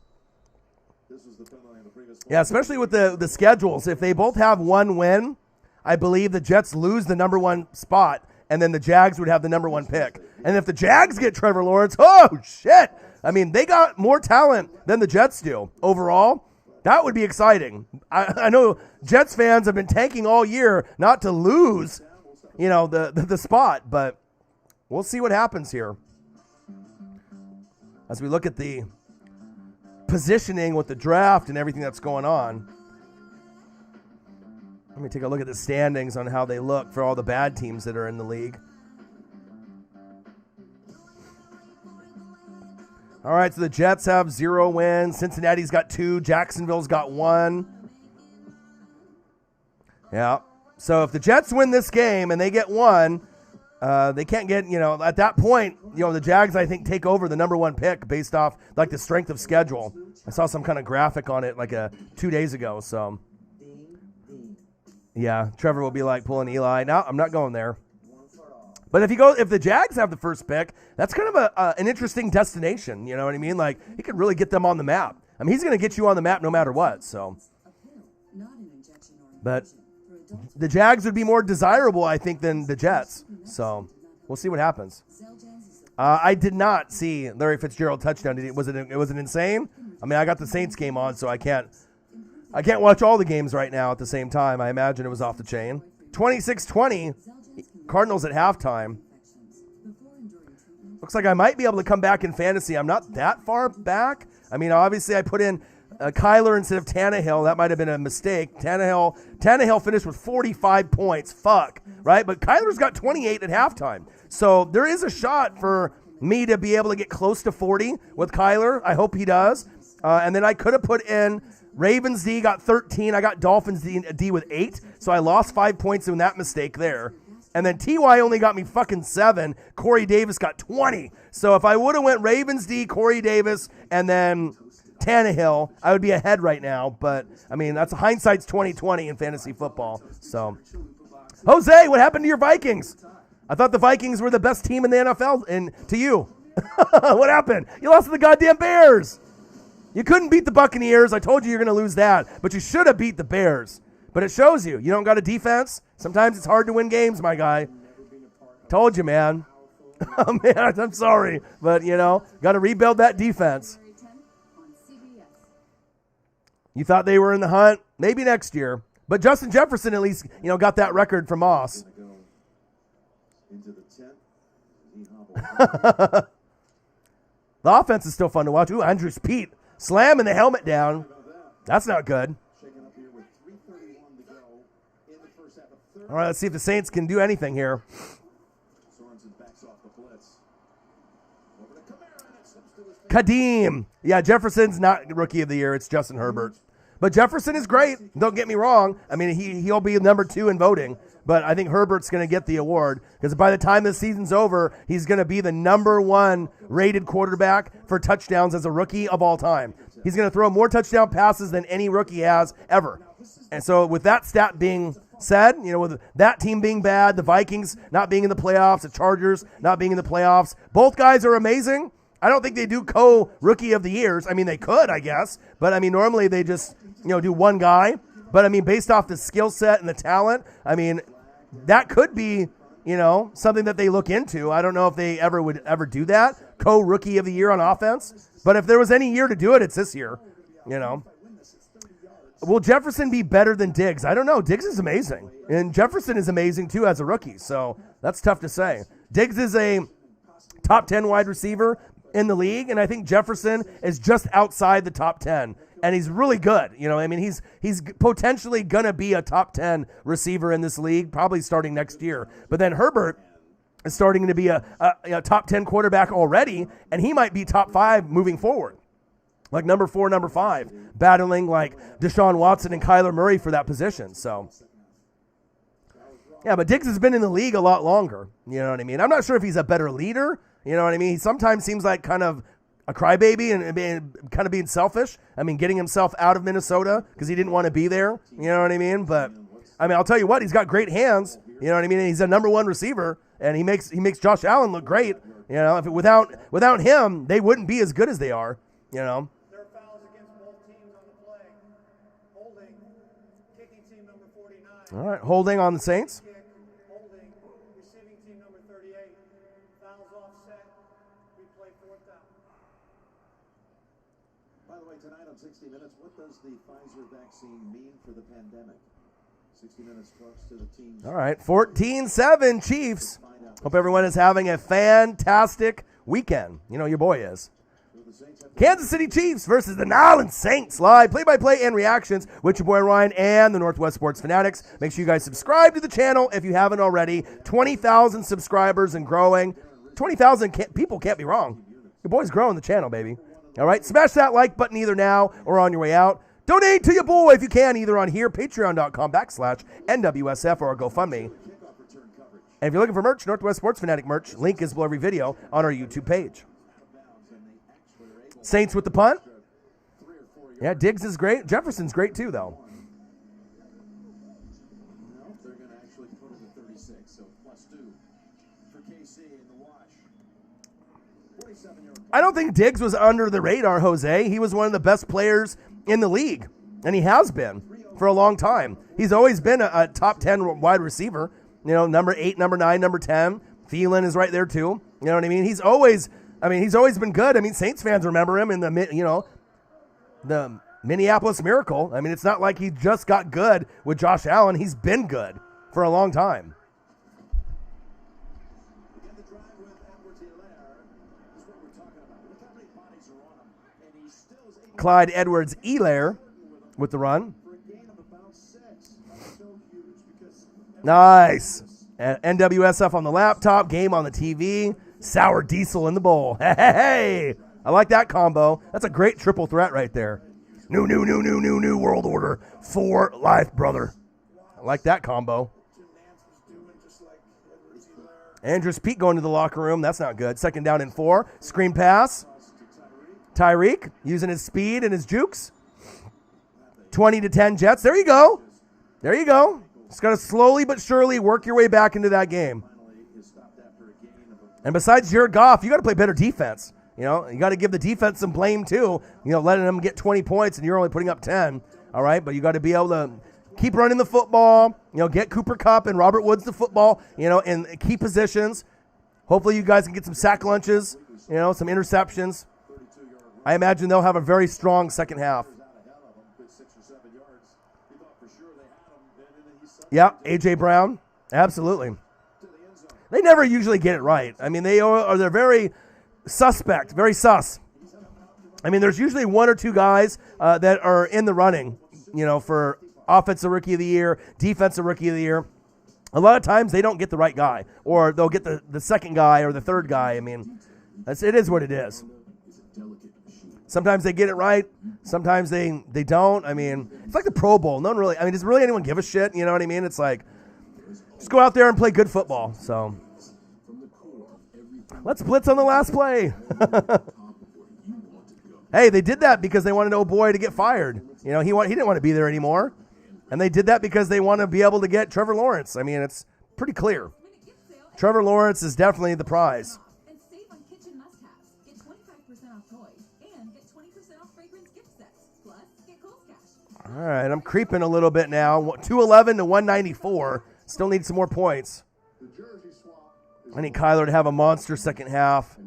Speaker 5: This was the penalty on the previous one.
Speaker 1: Yeah, especially with the schedules. If they both have one win, I believe the Jets lose the number 1 spot, and then the Jags would have the number 1 pick. And if the Jags get Trevor Lawrence, oh, shit. I mean, they got more talent than the Jets do overall. That would be exciting. I know Jets fans have been tanking all year not to lose, the spot, but we'll see what happens here. As we look at the positioning with the draft and everything that's going on. Let me take a look at the standings on how they look for all the bad teams that are in the league. All right, so the Jets have 0 wins. Cincinnati's got 2. Jacksonville's got 1. Yeah. So if the Jets win this game and they get 1, they can't get, at that point, the Jags, I think, take over the number 1 pick based off, like, the strength of schedule. I saw some kind of graphic on it, like, 2 days ago. So, yeah, Trevor will be, like, pulling Eli. No, I'm not going there. But if the Jags have the first pick, that's kind of an interesting destination. You know what I mean? Like, he could really get them on the map. I mean, he's going to get you on the map no matter what. So, but the Jags would be more desirable, I think, than the Jets. So, we'll see what happens. I did not see Larry Fitzgerald touchdown. Was it insane? I mean, I got the Saints game on, so I can't watch all the games right now at the same time. I imagine it was off the chain. 26-20. Cardinals at halftime. Looks like I might be able to come back in fantasy. I'm not that far back. I mean, obviously I put in Kyler instead of Tannehill. That might have been a mistake. Tannehill finished with 45 points. Fuck, right? But Kyler's got 28 at halftime. So there is a shot for me to be able to get close to 40 with Kyler. I hope he does. And then I could have put in Ravens D got 13. I got Dolphins D with 8. So I lost 5 points in that mistake there. And then T.Y. only got me fucking 7. Corey Davis got 20. So if I would have went Ravens D, Corey Davis, and then Tannehill, I would be ahead right now. But, I mean, that's hindsight's 2020 in fantasy football. So, Jose, what happened to your Vikings? I thought the Vikings were the best team in the NFL, and to you. What happened? You lost to the goddamn Bears. You couldn't beat the Buccaneers. I told you you're going to lose that. But you should have beat the Bears. But it shows you don't got a defense. Sometimes it's hard to win games, my guy. Told you, man. Oh, man, I'm sorry. But, got to rebuild that defense. You thought they were in the hunt? Maybe next year. But Justin Jefferson at least, got that record from Moss. The offense is still fun to watch. Ooh, Andrews Pete slamming the helmet down. That's not good. All right, let's see if the Saints can do anything here. Kadeem. Yeah, Jefferson's not Rookie of the Year. It's Justin Herbert. But Jefferson is great. Don't get me wrong. I mean, he'll be number 2 in voting. But I think Herbert's going to get the award because by the time the season's over, he's going to be the number 1 rated quarterback for touchdowns as a rookie of all time. He's going to throw more touchdown passes than any rookie has ever. And so with that stat being said, with that team being bad, the Vikings not being in the playoffs, the Chargers not being in the playoffs, both guys are amazing. I don't think they do co-rookie of the years. I mean, they could, I guess. But, I mean, normally they just, do one guy. But, I mean, based off the skill set and the talent, I mean, that could be, something that they look into. I don't know if they would ever do that, co-rookie of the year on offense. But if there was any year to do it, it's this year, Will Jefferson be better than Diggs? I don't know. Diggs is amazing. And Jefferson is amazing, too, as a rookie. So that's tough to say. Diggs is a top 10 wide receiver in the league, and I think Jefferson is just outside the top 10. And he's really good. He's potentially going to be a top 10 receiver in this league, probably starting next year. But then Herbert is starting to be a top 10 quarterback already, and he might be top 5 moving forward. Like number 4, number 5, battling like Deshaun Watson and Kyler Murray for that position. So, yeah, but Diggs has been in the league a lot longer. You know what I mean? I'm not sure if he's a better leader. You know what I mean? He sometimes seems like kind of a crybaby and being selfish. I mean, getting himself out of Minnesota because he didn't want to be there. You know what I mean? But, I mean, I'll tell you what, he's got great hands. You know what I mean? And he's a number 1 receiver, and he makes Josh Allen look great. If without him, they wouldn't be as good as they are.
Speaker 5: There are fouls against both teams on the play. Holding, kicking team number 49.
Speaker 1: All right, holding on the Saints.
Speaker 5: Kick, holding, receiving team number 38. Fouls offset. We play 4th down.
Speaker 7: By the way, tonight on 60 Minutes, what does the Pfizer vaccine mean for the pandemic? 60 Minutes talks to the teams.
Speaker 1: All right, 14-7 Chiefs. Hope everyone is having a fantastic weekend. Your boy is. Kansas City Chiefs versus the New Orleans Saints. Live play-by-play and reactions with your boy Ryan and the Northwest Sports Fanatics. Make sure you guys subscribe to the channel if you haven't already. 20,000 subscribers and growing. 20,000 people can't be wrong. Your boy's growing the channel, baby. All right, smash that like button either now or on your way out. Donate to your boy if you can, either on here, patreon.com/NWSF or GoFundMe. And if you're looking for merch, Northwest Sports Fanatic merch, link is below every video on our YouTube page. Saints with the punt. Yeah, Diggs is great. Jefferson's great too, though.
Speaker 7: No, they're going to actually put it at 36, so +2 for KC in the wash. 47-yard.
Speaker 1: I don't think Diggs was under the radar, Jose. He was one of the best players in the league, and he has been for a long time. He's always been a top 10 wide receiver. Number 8, number 9, number 10. Thielen is right there too. You know what I mean? He's always been good. I mean, Saints fans remember him in the Minneapolis Miracle. I mean, it's not like he just got good with Josh Allen. He's been good for a long time.
Speaker 7: Again, the drive with Edwards-Helaire is what we're talking about. Look how many bodies are on him, and he still is able
Speaker 1: Clyde Edwards-Helaire with the run.
Speaker 7: for a gain of about 6. That's so huge because
Speaker 1: Nice. NWSF on the laptop, game on the TV, sour diesel in the bowl. Hey, I like that combo. That's a great triple threat right there. New world order for life, brother. I like that combo. Andrews Pete going to the locker room. That's not good. 2nd down and 4. Screen pass. Tyreek using his speed and his jukes. 20-10 Jets. There you go. Just got to slowly but surely work your way back into that game. And besides Jared Goff, you got to play better defense. You got to give the defense some blame too. Letting them get 20 points and you're only putting up 10. All right, but you got to be able to keep running the football. Get Cooper Kupp and Robert Woods the football. In key positions. Hopefully you guys can get some sack lunches. Some interceptions. I imagine they'll have a very strong second half. Yeah, A.J. Brown, absolutely. They never usually get it right. I mean, they're very suspect, very sus. I mean, there's usually 1 or 2 guys that are in the running, for offensive rookie of the year, defensive rookie of the year. A lot of times they don't get the right guy, or they'll get the second guy or the third guy. I mean, it is what it is. Sometimes they get it right. Sometimes they don't. I mean, it's like the Pro Bowl. No one really. I mean, does really anyone give a shit? You know what I mean? It's like, just go out there and play good football. So, let's blitz on the last play. Hey, they did that because they wanted old boy to get fired. You know, he didn't want to be there anymore. And they did that because they want to be able to get Trevor Lawrence. I mean, it's pretty clear. Trevor Lawrence is definitely the prize.
Speaker 8: And save on kitchen must-haves. Get 25% off toys and get 20% off fragrance gift sets. Plus, get Kohl's cash.
Speaker 1: All right, I'm creeping a little bit now. 211 to 194. Still need some more points. I need Kyler to have a monster second half.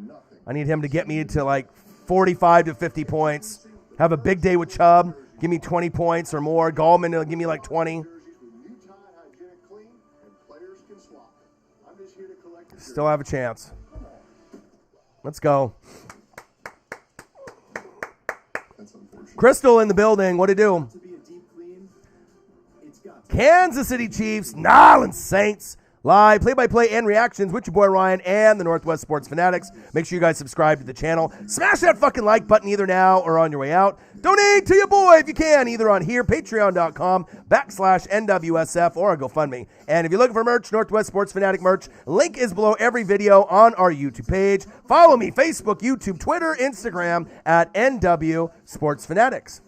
Speaker 1: I need him to get me to like 45 to 50 points. Have a big day with Chubb. Give me 20 points or more. Gallman will give me like 20. Still have a chance. Let's go. Crystal in the building. What do you do? Kansas City Chiefs, Nolans Saints. Live, play-by-play, and reactions with your boy Ryan and the Northwest Sports Fanatics. Make sure you guys subscribe to the channel. Smash that fucking like button either now or on your way out. Donate to your boy if you can, either on here, patreon.com/NWSF, or a GoFundMe. And if you're looking for merch, Northwest Sports Fanatic merch, link is below every video on our YouTube page. Follow me, Facebook, YouTube, Twitter, Instagram, at NW Sports Fanatics.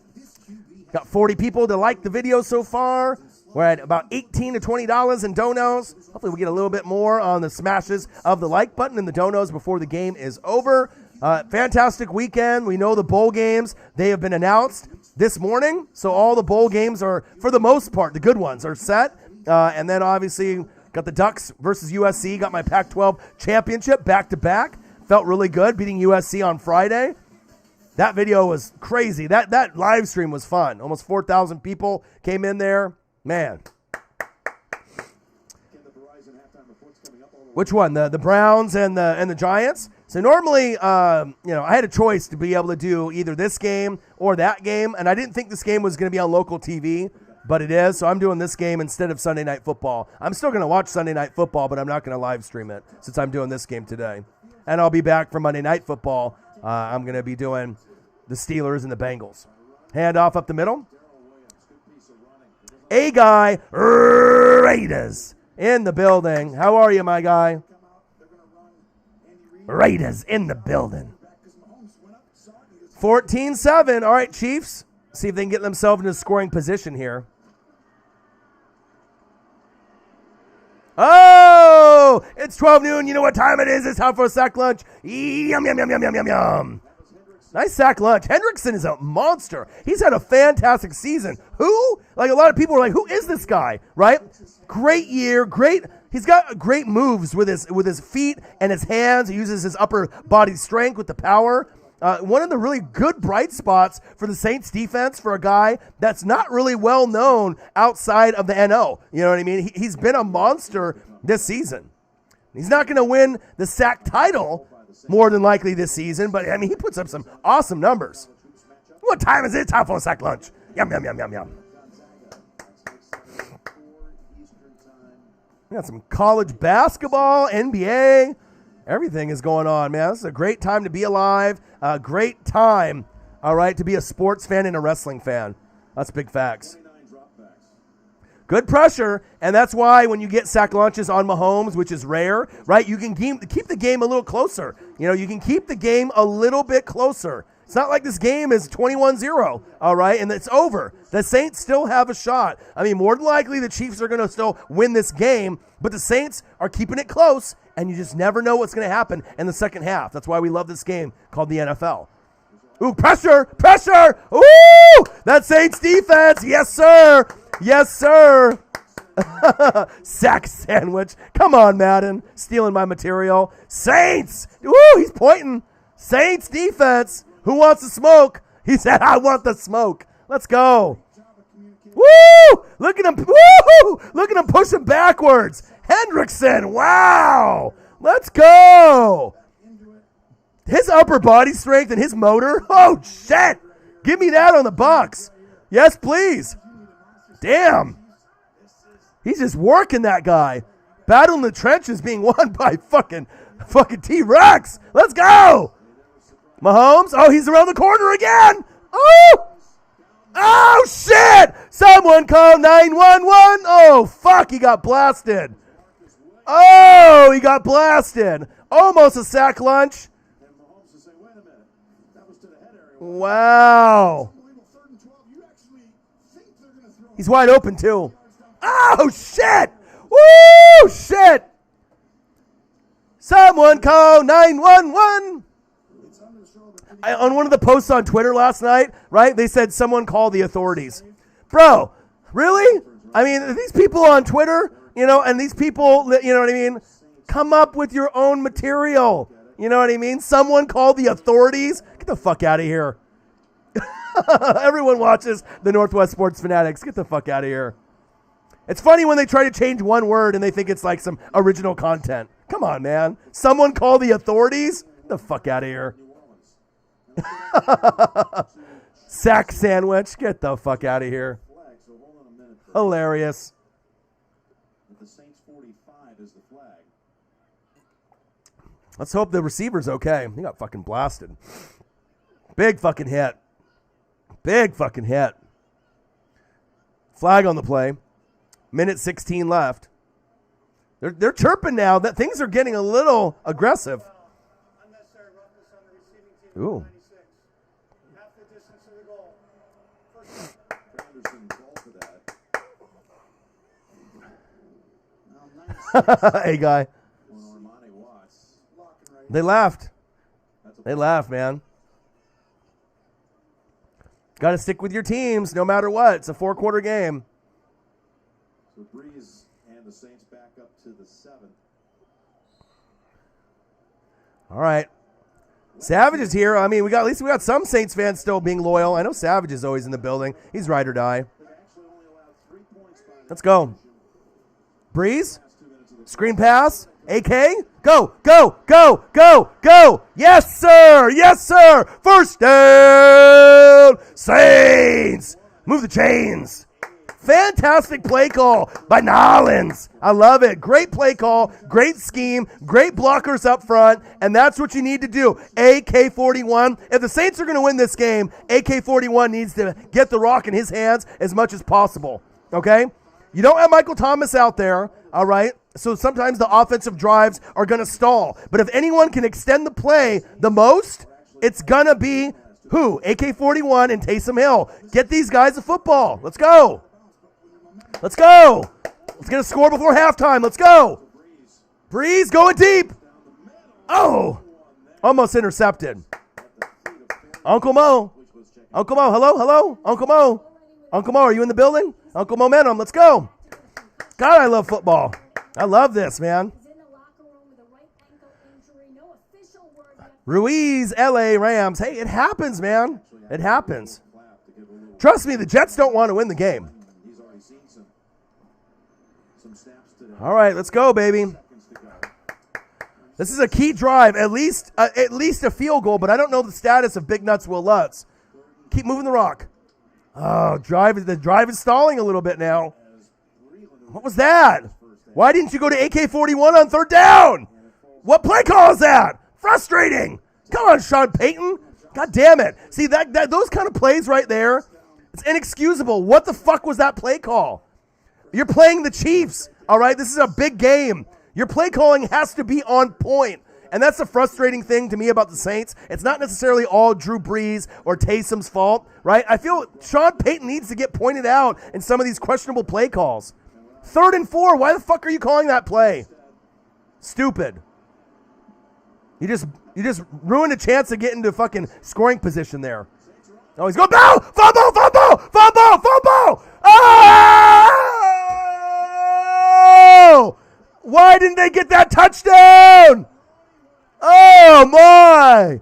Speaker 1: Got 40 people to like the video so far. We're at about $18 to $20 in donos. Hopefully we get a little bit more on the smashes of the like button and the donos before the game is over. Fantastic weekend. We know the bowl games, they have been announced this morning. So all the bowl games are, for the most part, the good ones are set. And then obviously got the Ducks versus USC. Got my Pac-12 championship back-to-back. Felt really good beating USC on Friday. That video was crazy. That live stream was fun. Almost 4,000 people came in there. Man. Which one? The Browns and the Giants? So normally, I had a choice to be able to do either this game or that game, and I didn't think this game was going to be on local TV, but it is, so I'm doing this game instead of Sunday Night Football. I'm still going to watch Sunday Night Football, but I'm not going to live stream it since I'm doing this game today. And I'll be back for Monday Night Football. I'm going to be doing the Steelers and the Bengals. Hand off up the middle. A guy, Raiders in the building. How are you, my guy? Raiders in the building. 14-7. All right, Chiefs. See if they can get themselves into scoring position here. Oh, it's 12 noon. You know what time it is. It's time for a sack lunch. Yum, yum, yum, yum, yum, yum, yum. Nice sack lunch. Hendrickson is a monster. He's had a fantastic season. Who? Like, a lot of people are like, who is this guy? Right? Great year. Great. He's got great moves with his feet and his hands. He uses his upper body strength with the power. One of the really good bright spots for the Saints defense for a guy that's not really well known outside of the NO. You know what I mean? He's been a monster this season. He's not going to win the sack title more than likely this season, but I mean, he puts up some awesome numbers. What time is it? Time for a sack lunch. Yum, yum, yum, yum, yum. We got some college basketball, NBA. Everything is going on, man. This is a great time to be alive. A great time, all right, to be a sports fan and a wrestling fan. That's big facts. Good pressure, and that's why when you get sack lunches on Mahomes, which is rare, right, you can keep the game a little closer. You know, you can keep the game a little bit closer. It's not like this game is 21-0, all right, and it's over. The Saints still have a shot. I mean, more than likely the Chiefs are going to still win this game, but the Saints are keeping it close, and you just never know what's going to happen in the second half. That's why we love this game called the NFL. Ooh, pressure, pressure. Ooh, that Saints defense. Yes, sir. Yes, sir. Sack sandwich. Come on, Madden. Stealing my material. Saints. Ooh, he's pointing. Saints defense. Who wants the smoke? He said, I want the smoke. Let's go. Woo! Look at him. Woo! Look at him pushing backwards. Hendrickson. Wow. Let's go. His upper body strength and his motor. Oh, shit. Give me that on the Bucks. Yes, please. Damn. He's just working that guy. Battle in the trenches being won by fucking T-Rex. Let's go. Mahomes. Oh, he's around the corner again. Oh. Oh, shit. Someone call 911. Oh, fuck. He got blasted. Oh, he got blasted. Almost a sack lunch. Wow. He's wide open, too. Oh, shit. Woo, shit. Someone call 911. On one of the posts on Twitter last night, right, they said someone call the authorities. Bro, really? I mean, these people on Twitter, and these people, you know what I mean, come up with your own material. You know what I mean? Someone call the authorities. Get the fuck out of here. Everyone watches the Northwest Sports Fanatics. Get the fuck out of here. It's funny when they try to change one word and they think it's like some original content. Come on, man. Someone call the authorities? Get the fuck out of here. Sack sandwich. Get the fuck out of here. Hilarious.
Speaker 7: The Saints 45 is the flag.
Speaker 1: Let's hope the receiver's okay. He got fucking blasted. Big fucking hit. Big fucking hit. Flag on the play. Minute 16 left. They're chirping now that things are getting a little aggressive. Ooh. Hey, guy. They laughed. They laughed, man. Got to stick with your teams no matter what. It's a 4-quarter game.
Speaker 7: So Breeze and the Saints back up to the 7th.
Speaker 1: All right. Savage is here. I mean, at least we got some Saints fans still being loyal. I know Savage is always in the building. He's ride or die. Let's go. Breeze. Screen pass. AK. Go, go, go, go, go. Yes, sir. Yes, sir. First down. Saints. Move the chains. Fantastic play call by Nolens. I love it. Great play call, great scheme, great blockers up front, and that's what you need to do. AK-41. If the Saints are going to win this game, AK-41 needs to get the rock in his hands as much as possible, okay? You don't have Michael Thomas out there, all right? So sometimes the offensive drives are going to stall. But if anyone can extend the play the most, it's going to be who? AK-41 and Taysom Hill. Get these guys the football. Let's go. Let's go. Let's get a score before halftime. Let's go. Breeze going deep. Oh, almost intercepted. Uncle Mo. Uncle Mo, hello, hello. Uncle Mo. Uncle Mo, are you in the building? Uncle Momentum, let's go. God, I love football. I love this, man. Ruiz, LA Rams. Hey, it happens, man. It happens. Trust me, the Jets don't want to win the game. All right, let's go, baby. This is a key drive, at least a field goal, but I don't know the status of Big Nuts Will Lutz. Keep moving the rock. Oh, the drive is stalling a little bit now. What was that? Why didn't you go to AK-41 on third down? What play call is that? Frustrating. Come on, Sean Payton. God damn it. See, that those kind of plays right there, it's inexcusable. What the fuck was that play call? You're playing the Chiefs, all right? This is a big game. Your play calling has to be on point. And that's the frustrating thing to me about the Saints. It's not necessarily all Drew Brees or Taysom's fault, right? I feel Sean Payton needs to get pointed out in some of these questionable play calls. 3rd and 4, why the fuck are you calling that play? Stupid. You just ruined a chance of getting to fucking scoring position there. Oh, he's going, no! Fumble, fumble, fumble, fumble! Oh! Why didn't they get that touchdown? Oh, my.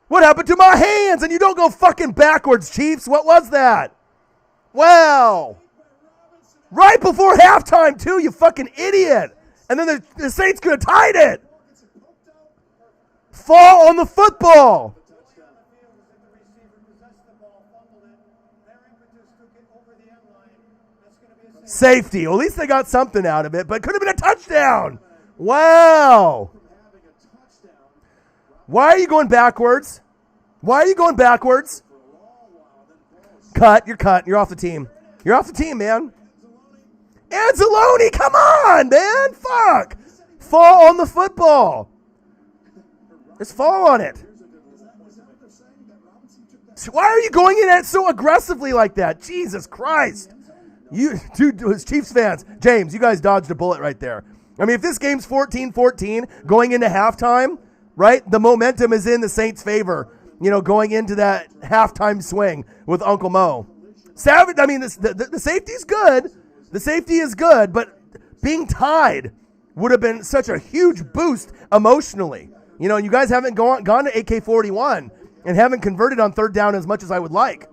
Speaker 1: What happened to my hands? And you don't go fucking backwards, Chiefs. What was that? Wow. Right before halftime, too, you fucking idiot. And then the Saints could have tied it. Fall on the football. Safety. Well, at least they got something out of it, but it could have been a touchdown. Wow. Why are you going backwards? Why are you going backwards? Cut. You're cut. You're off the team. You're off the team, man. Anzalone, come on, man. Fuck. Fall on the football. Just fall on it. Why are you going in at it so aggressively like that? Jesus Christ. You, dude, as Chiefs fans, James, you guys dodged a bullet right there. I mean, if this game's 14-14 going into halftime, right, the momentum is in the Saints' favor, going into that halftime swing with Uncle Mo. Savage, I mean, the safety's good. The safety is good, but being tied would have been such a huge boost emotionally. You guys haven't gone to AK-41 and haven't converted on third down as much as I would like.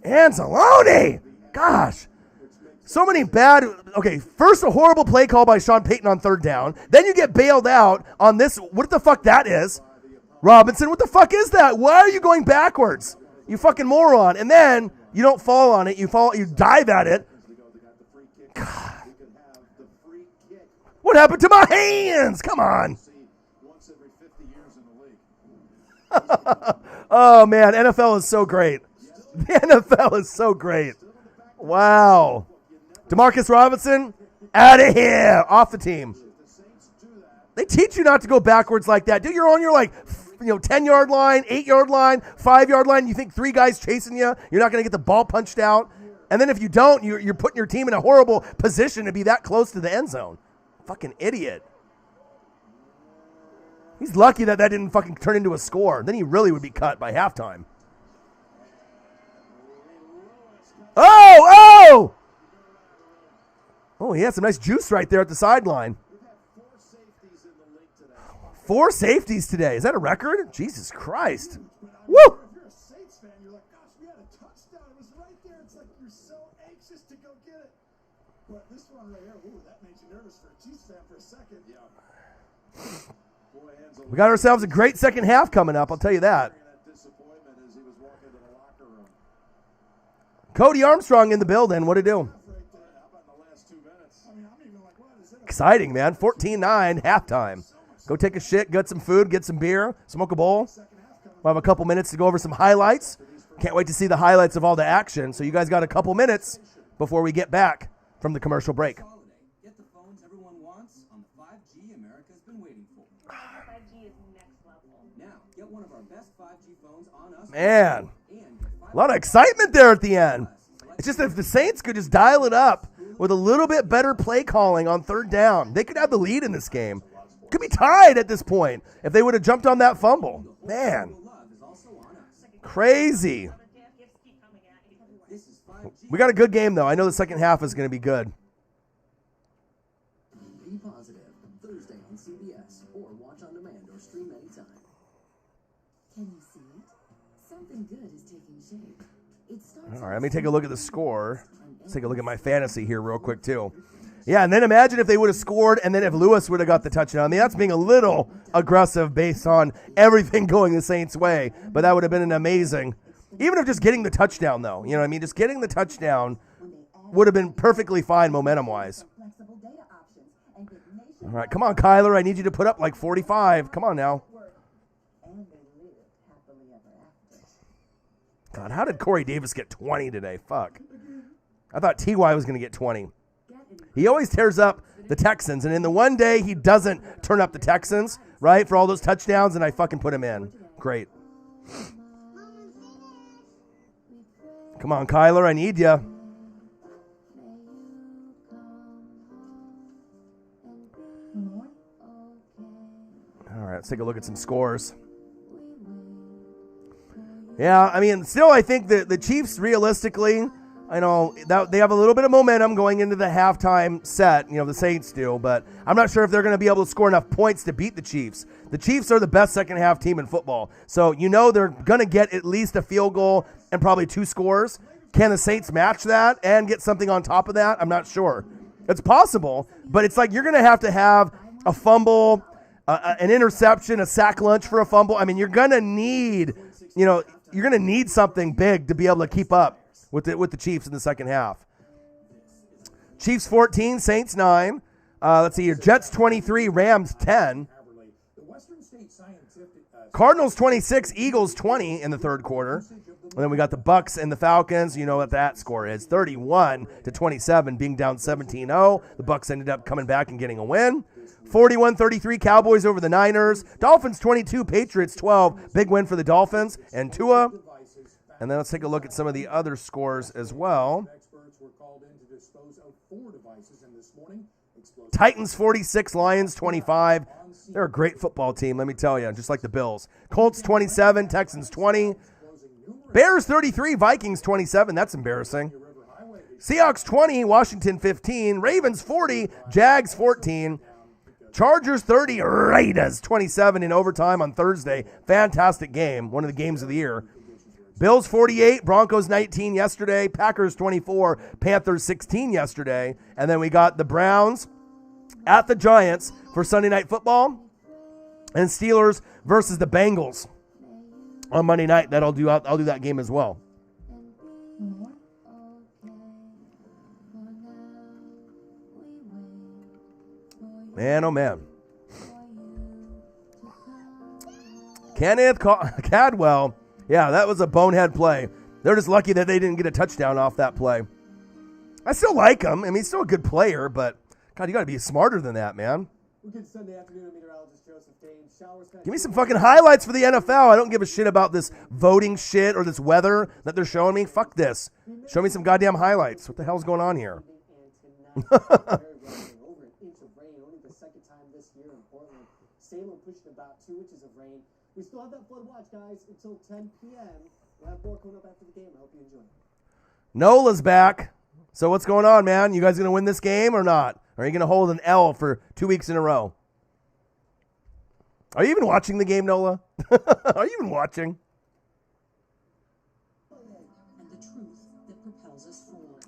Speaker 1: Anzalone! Gosh. So many bad. Okay, first a horrible play call by Sean Payton on third down. Then you get bailed out on this. What the fuck that is? Robinson, what the fuck is that? Why are you going backwards? You fucking moron. And then you don't fall on it. You dive at it. God. What happened to my hands? Come on. Oh, man. NFL is so great. The NFL is so great. Wow. Demarcus Robinson, out of here. Off the team. They teach you not to go backwards like that. Dude, you're on your 10-yard line, 8-yard line, 5-yard line. You think 3 guys chasing you. You're not going to get the ball punched out. And then if you don't, you're putting your team in a horrible position to be that close to the end zone. Fucking idiot. He's lucky that didn't fucking turn into a score. Then he really would be cut by halftime. Oh! Oh, he had some nice juice right there at the sideline. 4 safeties today. Is that a record? Jesus Christ. Woo!
Speaker 5: If you're a Saints fan, you're like, gosh, we had a touchdown. It was right there. It's like you're so anxious to go get it. But this one right here, ooh, that made you nervous for a Chiefs fan for a second. Yeah.
Speaker 1: We got ourselves a great second half coming up, I'll tell you that. Cody Armstrong in the building. What'd he do? Exciting, man. 14-9, halftime. Go take a shit, get some food, get some beer, smoke a bowl. We'll have a couple minutes to go over some highlights. Can't wait to see the highlights of all the action. So you guys got a couple minutes before we get back from the commercial break.
Speaker 4: Get the phones everyone wants on the 5G America's been waiting for.
Speaker 2: 5G is next level.
Speaker 4: Now, get one of our best 5G phones on us.
Speaker 1: Man, a lot of excitement there at the end. It's just if the Saints could just dial it up with a little bit better play calling on third down, they could have the lead in this game. Could be tied at this point if they would have jumped on that fumble. Man, crazy. We got a good game, though. I know the second half is going to be good.
Speaker 9: Be positive. Thursday on CBS or watch on demand or stream anytime.
Speaker 8: Can you see it? Something good is taking shape. It starts.
Speaker 1: All right, let me take a look at the score. Let's take a look at my fantasy here real quick, too. Yeah, and then imagine if they would have scored and then if Lewis would have got the touchdown. I mean, that's being a little aggressive based on everything going the Saints' way, but that would have been an amazing. Even if just getting the touchdown, though. You know what I mean? Just getting the touchdown would have been perfectly fine momentum-wise. All right, come on, Kyler. I need you to put up like 45. Come on now. God, how did Corey Davis get 20 today? Fuck. I thought T.Y. was going to get 20. He always tears up the Texans, and in the one day he doesn't turn up the Texans, right, for all those touchdowns, and I fucking put him in. Great. Come on, Kyler, I need you. All right, let's take a look at some scores. Yeah, I mean, still I think that the Chiefs, realistically, I know that they have a little bit of momentum going into the halftime set, the Saints do, but I'm not sure if they're going to be able to score enough points to beat the Chiefs. The Chiefs are the best second half team in football, so they're going to get at least a field goal and probably 2 scores. Can the Saints match that and get something on top of that? I'm not sure. It's possible, but it's like you're going to have a fumble, an interception, a sack lunch for a fumble. I mean, you're going to need, something big to be able to keep up with the Chiefs in the second half. Chiefs 14, Saints 9. Let's see here. Jets 23, Rams 10. Cardinals 26, Eagles 20 in the third quarter. And then we got the Bucks and the Falcons. You know what that score is, 31-27, being down 17-0. The Bucks ended up coming back and getting a win. 41-33, Cowboys over the Niners. Dolphins 22, Patriots 12. Big win for the Dolphins and Tua. And then let's take a look at some of the other scores as well.
Speaker 7: Experts were called in to dispose of 4 devices, and this morning,
Speaker 1: Titans 46, Lions 25. They're a great football team, let me tell you, just like the Bills. Colts 27, Texans 20. Bears 33, Vikings 27. That's embarrassing. Seahawks 20, Washington 15. Ravens 40, Jags 14. Chargers 30, Raiders 27 in overtime on Thursday. Fantastic game, one of the games of the year. Bills 48, Broncos 19 yesterday. Packers 24, Panthers 16 yesterday. And then we got the Browns at the Giants for Sunday Night Football. And Steelers versus the Bengals on Monday night. I'll do that game as well. Man, oh man. Kenneth Cadwell. Yeah, that was a bonehead play. They're just lucky that they didn't get a touchdown off that play. I still like him. I mean, he's still a good player, but God, you got to be smarter than that, man.
Speaker 4: Sunday afternoon, meteorologist Joseph Dane. Showers.
Speaker 1: Give me some fucking highlights for the NFL. I don't give a shit about this voting shit or this weather that they're showing me. Fuck this. Show me some goddamn highlights. What the hell's going on here?
Speaker 4: Over an inch of rain, only the second time this year in Portland. Salem pushing about 2 inches of rain. We still have that flood watch, guys, until 10 p.m. We'll have more coming up after the game. I hope you enjoy.
Speaker 1: Nola's back. So what's going on, man? You guys going to win this game or not? Or are you going to hold an L for 2 weeks in a row? Are you even watching the game, Nola? Are you even watching?
Speaker 6: And the truth that propels us forward.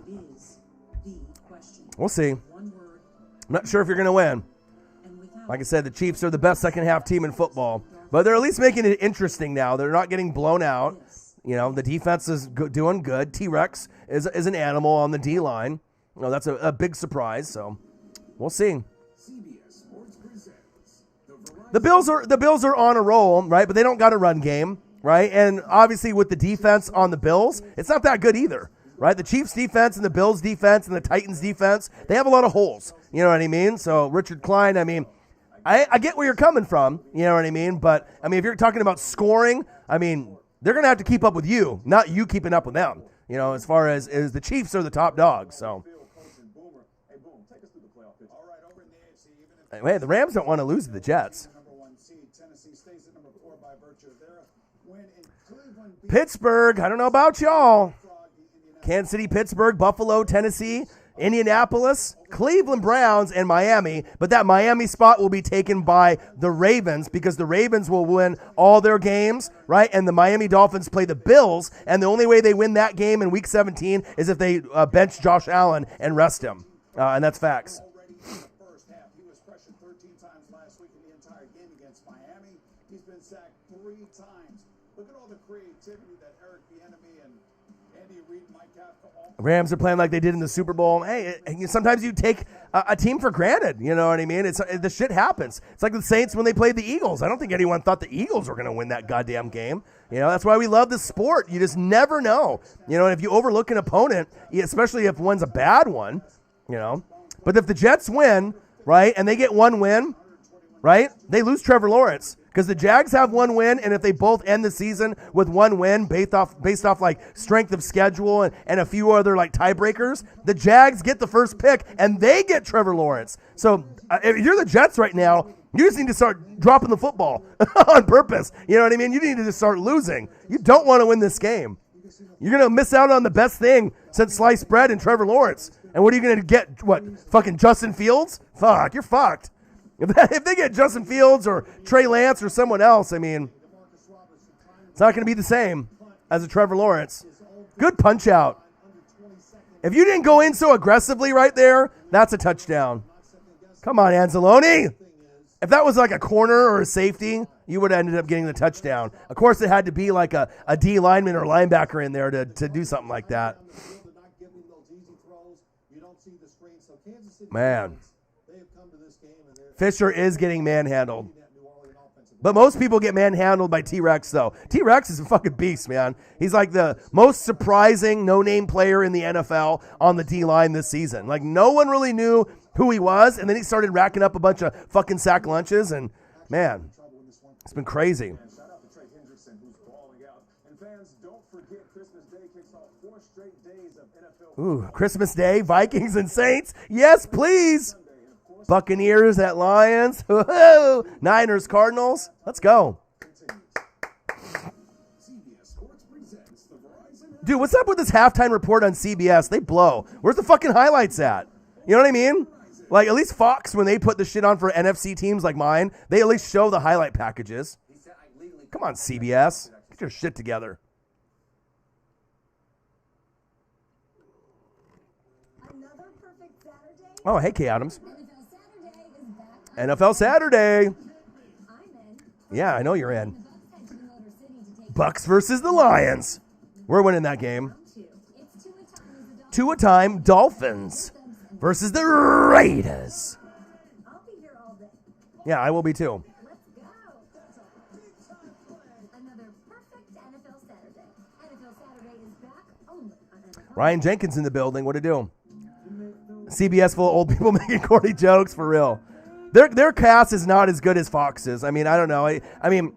Speaker 6: It is the question.
Speaker 1: We'll see.
Speaker 6: One word.
Speaker 1: I'm not sure if you're going to win.
Speaker 6: And without
Speaker 1: Like I said, the Chiefs are the best second-half team in football. But they're at least making it interesting now. They're not getting blown out. You know, the defense is doing good. T-Rex is an animal on the D-line. You know, that's a big surprise, so we'll see.
Speaker 7: CBS Sports presents
Speaker 1: The Bills are on a roll, right? But they don't got a run game, right? And obviously with the defense on the Bills, it's not that good either, right? The Chiefs defense and the Bills defense and the Titans defense, they have a lot of holes. You know what I mean? So Richard Klein, I mean, I get where you're coming from, you know what I mean? But, I mean, if you're talking about scoring, I mean, they're going to have to keep up with you, not you keeping up with them, you know, as far as the Chiefs are the top dogs, so. Hey, the Rams don't want to lose to the Jets. Pittsburgh, I don't know about y'all. Kansas City, Pittsburgh, Buffalo, Tennessee, Indianapolis, Cleveland Browns, and Miami. But that Miami spot will be taken by the Ravens because the Ravens will win all their games, right? And the Miami Dolphins play the Bills, and the only way they win that game in Week 17 is if they bench Josh Allen and rest him. And that's facts.
Speaker 7: He's been sacked 3 times. Look at all the creativity that Eric Bieniemy and Andy Reid might have to offer.
Speaker 1: Rams are playing like they did in the Super Bowl. Hey, sometimes you take a team for granted. You know what I mean? The shit happens. It's like the Saints when they played the Eagles. I don't think anyone thought the Eagles were going to win that goddamn game. You know, that's why we love this sport. You just never know. You know, and if you overlook an opponent, especially if one's a bad one, you know. But if the Jets win, right, and they get one win, right, they lose Trevor Lawrence. Because the Jags have one win, and if they both end the season with one win based off like strength of schedule and a few other like tiebreakers, the Jags get the first pick, and they get Trevor Lawrence. So if you're the Jets right now, you just need to start dropping the football on purpose. You know what I mean? You need to just start losing. You don't want to win this game. You're going to miss out on the best thing since sliced bread and Trevor Lawrence. And what are you going to get? What, fucking Justin Fields? Fuck, you're fucked. If they get Justin Fields or Trey Lance or someone else, I mean, it's not going to be the same as a Trevor Lawrence. Good punch out. If you didn't go in so aggressively right there, that's a touchdown. Come on, Anzalone. If that was like a corner or a safety, you would have ended up getting the touchdown. Of course, it had to be like a D lineman or linebacker in there to do something like that. Man. Fisher is getting manhandled. But most people get manhandled by T-Rex, though. T-Rex is a fucking beast, man. He's like the most surprising no-name player in the NFL on the D-line this season. Like, no one really knew who he was, and then he started racking up a bunch of fucking sack lunches, and, man, it's been crazy.
Speaker 5: And shout out to Trey Hendrickson, who's balling out. And fans, don't forget Christmas Day kicks off 4 straight days of NFL.
Speaker 1: Ooh, Christmas Day, Vikings and Saints. Yes, please. Buccaneers at Lions. Niners, Cardinals. Let's go. Dude, what's up with this halftime report on CBS? They blow. Where's the fucking highlights at? You know what I mean? Like, at least Fox, when they put the shit on for NFC teams like mine, they at least show the highlight packages. Come on, CBS. Get your shit together.
Speaker 2: Another perfect Saturday.
Speaker 1: Oh, hey, Kay Adams.
Speaker 2: NFL Saturday is back.
Speaker 1: NFL Saturday.
Speaker 2: I'm in.
Speaker 1: Yeah, I know you're in.
Speaker 2: The Bucks head to Motor City to take
Speaker 1: Bucks versus the Lions. We're winning that game.
Speaker 2: two. It's two a time as the Dolphins.
Speaker 1: 2 a time, Dolphins versus the Raiders.
Speaker 2: I'll be here all day.
Speaker 1: Yeah, I will be too.
Speaker 2: Let's go. Another perfect NFL Saturday. NFL Saturday is back only on NFL.
Speaker 1: Ryan Jenkins in the building. What to do? CBS full of old people making corny jokes, for real. Their cast is not as good as Fox's. I mean, I don't know. I mean,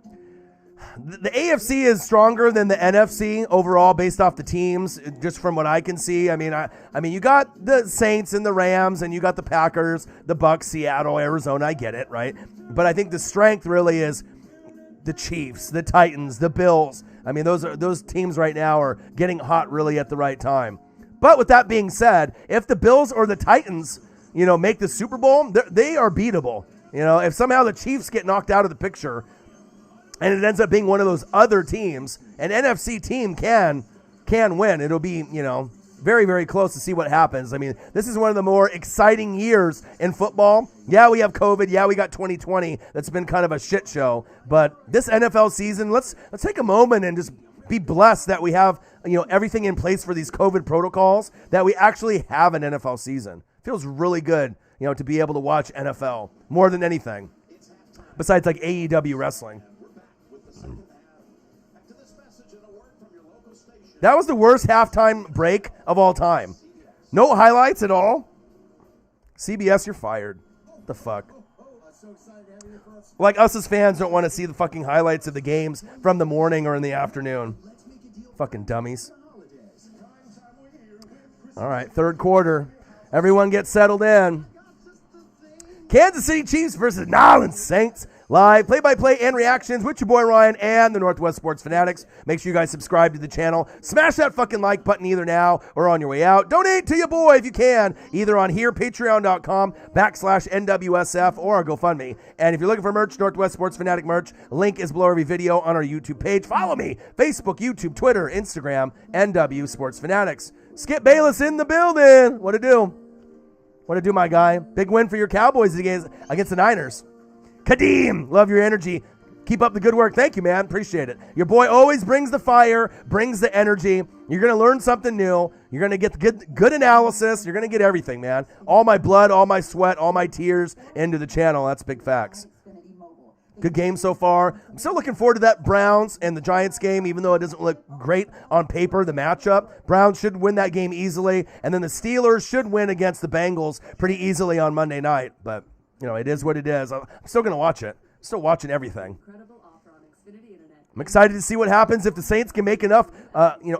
Speaker 1: the AFC is stronger than the NFC overall based off the teams, just from what I can see. I mean, you got the Saints and the Rams, and you got the Packers, the Bucks, Seattle, Arizona. I get it, right? But I think the strength really is the Chiefs, the Titans, the Bills. I mean, those teams right now are getting hot really at the right time. But with that being said, if the Bills or the Titans, make the Super Bowl, they are beatable. If somehow the Chiefs get knocked out of the picture and it ends up being one of those other teams, an NFC team can win. It'll be, very, very close to see what happens. I mean, this is one of the more exciting years in football. Yeah, we have COVID. Yeah, we got 2020. That's been kind of a shit show. But this NFL season, let's take a moment and just be blessed that we have, everything in place for these COVID protocols, that we actually have an NFL season. Feels really good, to be able to watch NFL more than anything, besides like AEW wrestling. That was the worst halftime break of all time. No highlights at all. CBS, you're fired. What the fuck? Like us as fans don't want to see the fucking highlights of the games from the morning or in the afternoon. Fucking dummies. All right, third quarter. Everyone get settled in. Kansas City Chiefs versus New Orleans Saints. Live play-by-play and reactions with your boy Ryan and the Northwest Sports Fanatics. Make sure you guys subscribe to the channel. Smash that fucking like button either now or on your way out. Donate to your boy if you can, either on here, patreon.com/NWSF, or our GoFundMe. And if you're looking for merch, Northwest Sports Fanatic merch, link is below every video on our YouTube page. Follow me, Facebook, YouTube, Twitter, Instagram, NW Sports Fanatics. Skip Bayless in the building. What to do? What to do, my guy? Big win for your Cowboys against the Niners. Kadeem, love your energy. Keep up the good work. Thank you, man. Appreciate it. Your boy always brings the fire, brings the energy. You're going to learn something new. You're going to get good analysis. You're going to get everything, man. All my blood, all my sweat, all my tears into the channel. That's big facts. Good game so far. I'm still looking forward to that Browns and the Giants game, even though it doesn't look great on paper, the matchup. Browns should win that game easily, and then the Steelers should win against the Bengals pretty easily on Monday night. But it is what it is. I'm still going to watch it. I'm still watching everything. I'm excited to see what happens if the Saints can make enough,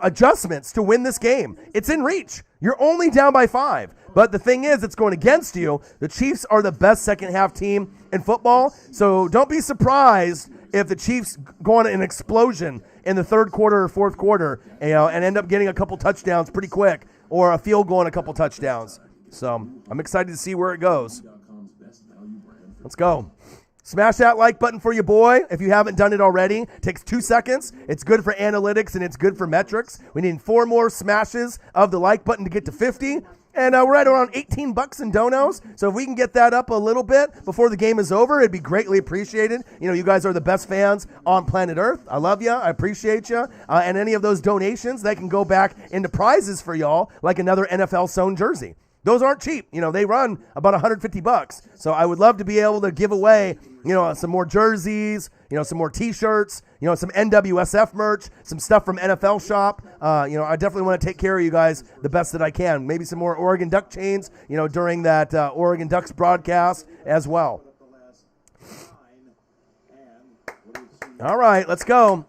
Speaker 1: adjustments to win this game. It's in reach. You're only down by 5. But the thing is, it's going against you. The Chiefs are the best second-half team in football. So don't be surprised if the Chiefs go on an explosion in the third quarter or fourth quarter, and end up getting a couple touchdowns pretty quick, or a field goal and a couple touchdowns. So I'm excited to see where it goes. Let's go. Smash that like button for your boy if you haven't done it already. It takes 2 seconds. It's good for analytics and it's good for metrics. We need 4 more smashes of the like button to get to 50. And we're at around $18 in donos. So if we can get that up a little bit before the game is over, it'd be greatly appreciated. You guys are the best fans on planet Earth. I love you. I appreciate you. And any of those donations, that can go back into prizes for y'all, like another NFL sewn jersey. Those aren't cheap. You know, they run about $150. So I would love to be able to give away, you know, some more jerseys, you know, some more T-shirts, you know, some NWSF merch, some stuff from NFL Shop. You know, I definitely want to take care of you guys the best that I can. Maybe some more Oregon Duck chains, you know, during that Oregon Ducks broadcast as well. All right, let's go.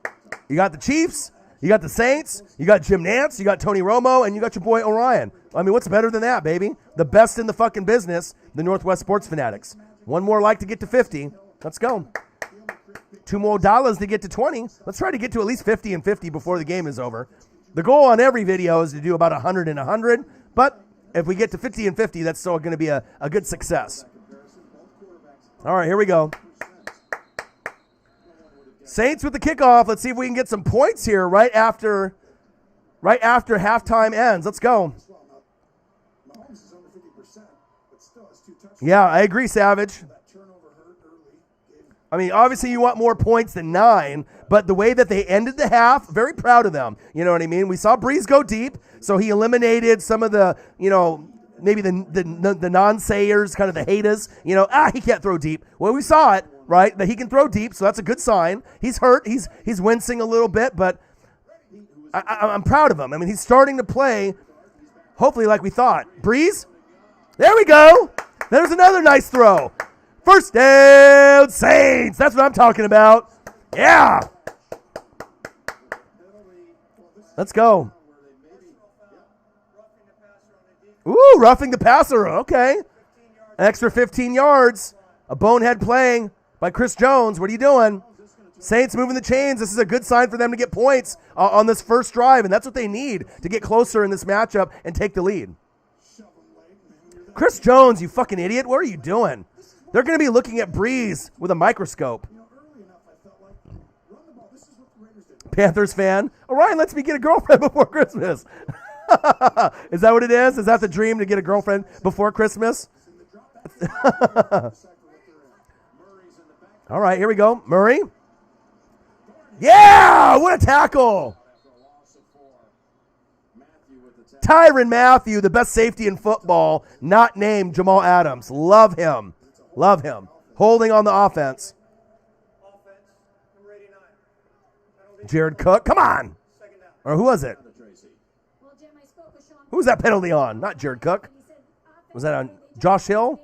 Speaker 1: You got the Chiefs, you got the Saints, you got Jim Nantz, you got Tony Romo, and you got your boy Orion. I mean, what's better than that, baby? The best in the fucking business, the Northwest Sports Fanatics. One more like to get to 50. Let's go. $2 more to get to 20. Let's try to get to at least 50 and 50 before the game is over. The goal on every video is to do about 100 and 100, but if we get to 50 and 50, that's still going to be a good success. All right, here we go. Saints with the kickoff. Let's see if we can get some points here right after halftime ends. Let's go. Yeah, I agree, Savage. I mean, obviously you want more points than 9, but the way that they ended the half, very proud of them. You know what I mean? We saw Breeze go deep, so he eliminated some of the, you know, maybe the non-sayers, kind of the haters. You know, he can't throw deep. Well, we saw it, right, that he can throw deep, so that's a good sign. He's hurt. He's wincing a little bit, but I'm proud of him. I mean, he's starting to play, hopefully like we thought. Breeze? There we go. There's another nice throw. First down, Saints. That's what I'm talking about. Yeah. Let's go. Ooh, roughing the passer. Okay. An extra 15 yards. A bonehead playing by Chris Jones. What are you doing? Saints moving the chains. This is a good sign for them to get points on this first drive, and that's what they need to get closer in this matchup and take the lead. Chris Jones, you fucking idiot. What are you doing? They're going to be looking at Breeze with a microscope. Panthers fan. Orion lets me get a girlfriend before Christmas. Is that what it is? Is that the dream, to get a girlfriend before Christmas? All right, here we go. Murray. Yeah, what a tackle. Tyrann Mathieu, the best safety in football, not named Jamal Adams. Love him. Love him. Holding on the offense. Jared Cook, come on. Or who was it? Who was that penalty on? Not Jared Cook. Was that on Josh Hill?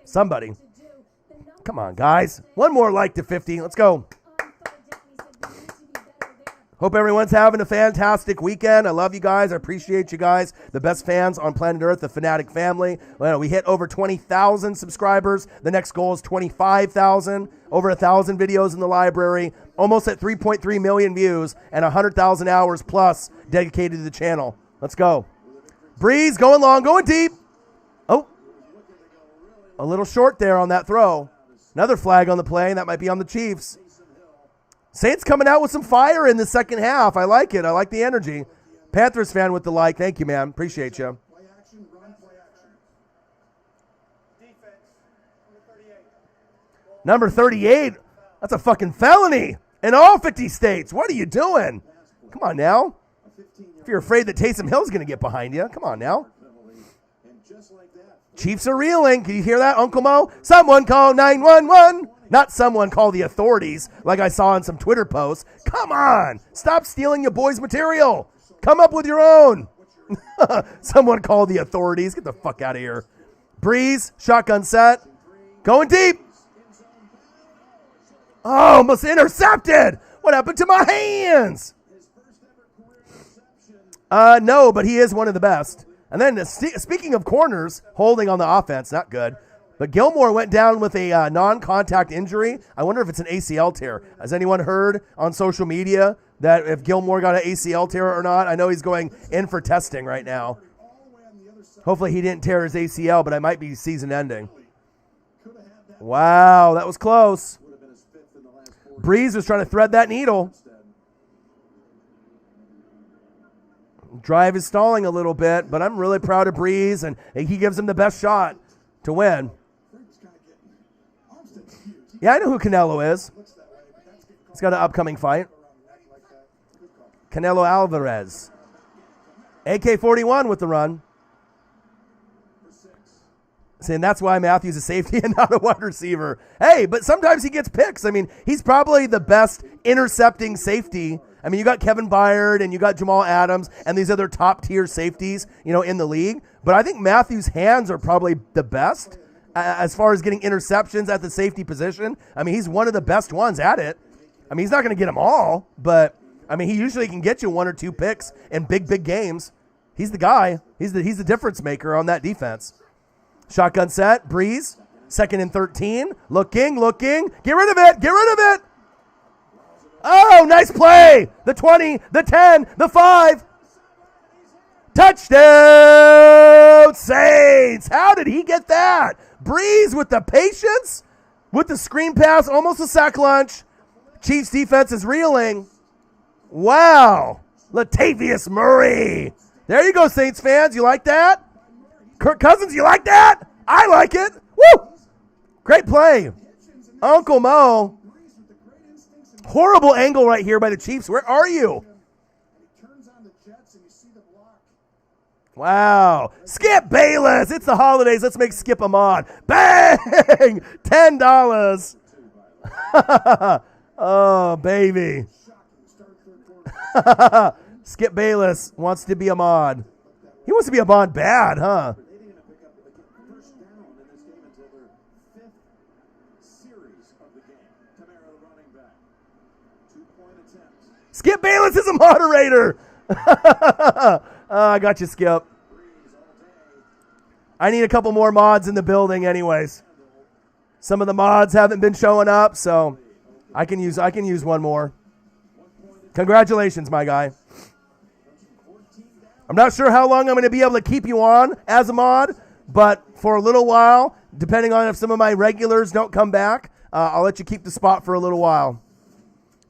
Speaker 1: Somebody. Come on, guys. One more like to 50. Let's go. Hope everyone's having a fantastic weekend. I love you guys. I appreciate you guys. The best fans on planet Earth, the Fanatic family. Well, we hit over 20,000 subscribers. The next goal is 25,000. Over 1,000 videos in the library. Almost at 3.3 million views and 100,000 hours plus dedicated to the channel. Let's go. Breeze going long, going deep. Oh, a little short there on that throw. Another flag on the play, and that might be on the Chiefs. Saints coming out with some fire in the second half. I like it. I like the energy. Panthers fan with the like. Thank you, man. Appreciate you.
Speaker 5: Play action, run, play action. Defense,
Speaker 1: Number 38. That's a fucking felony in all 50 states. What are you doing? Come on now. If you're afraid that Taysom Hill's going to get behind you, come on now. Chiefs are reeling. Can you hear that, Uncle Mo? Someone call 911. Not someone call the authorities like I saw in some Twitter posts. Come on. Stop stealing your boys' material. Come up with your own. Someone call the authorities. Get the fuck out of here. Breeze, shotgun set. Going deep. Oh, almost intercepted. What happened to my hands? No, but he is one of the best. And then speaking of corners, holding on the offense, not good. But Gilmore went down with a non-contact injury. I wonder if it's an ACL tear. Has anyone heard on social media that if Gilmore got an ACL tear or not? I know he's going in for testing right now. Hopefully he didn't tear his ACL, but it might be season ending. Wow, that was close. Breeze was trying to thread that needle. Drive is stalling a little bit, but I'm really proud of Breeze, and he gives him the best shot to win. Yeah, I know who Canelo is. He's got an upcoming fight. Canelo Alvarez. AK-41 with the run. saying that's why Matthews is safety and not a wide receiver. Hey, but sometimes he gets picks. I mean, he's probably the best intercepting safety. I mean, you got Kevin Byard and you got Jamal Adams and these other top-tier safeties, in the league. But I think Matthews' hands are probably the best as far as getting interceptions at the safety position. I mean, he's one of the best ones at it. I mean, he's not going to get them all, but, I mean, he usually can get you 1 or 2 picks in big games. He's the guy. He's the difference maker on that defense. Shotgun set, Breeze, 2nd and 13. Looking. Get rid of it. Oh, nice play. The 20, the 10, the 5. Touchdown, Saints. How did he get that? Breeze with the patience, with the screen pass, almost a sack lunch. Chiefs defense is reeling. Wow. Latavius Murray. There you go, Saints fans. You like that? Kirk Cousins, you like that? I like it. Woo! Great play. Uncle Mo. Horrible angle right here by the Chiefs. Where are you? Wow. Skip Bayless. It's the holidays. Let's make Skip a mod. Bang! $10. Oh, baby. Skip Bayless wants to be a mod. He wants to be a mod bad, huh? Skip Bayless is a moderator. I got you, Skip. I need a couple more mods in the building anyways. Some of the mods haven't been showing up, so I can use one more. Congratulations, my guy. I'm not sure how long I'm going to be able to keep you on as a mod, but for a little while, depending on if some of my regulars don't come back, I'll let you keep the spot for a little while.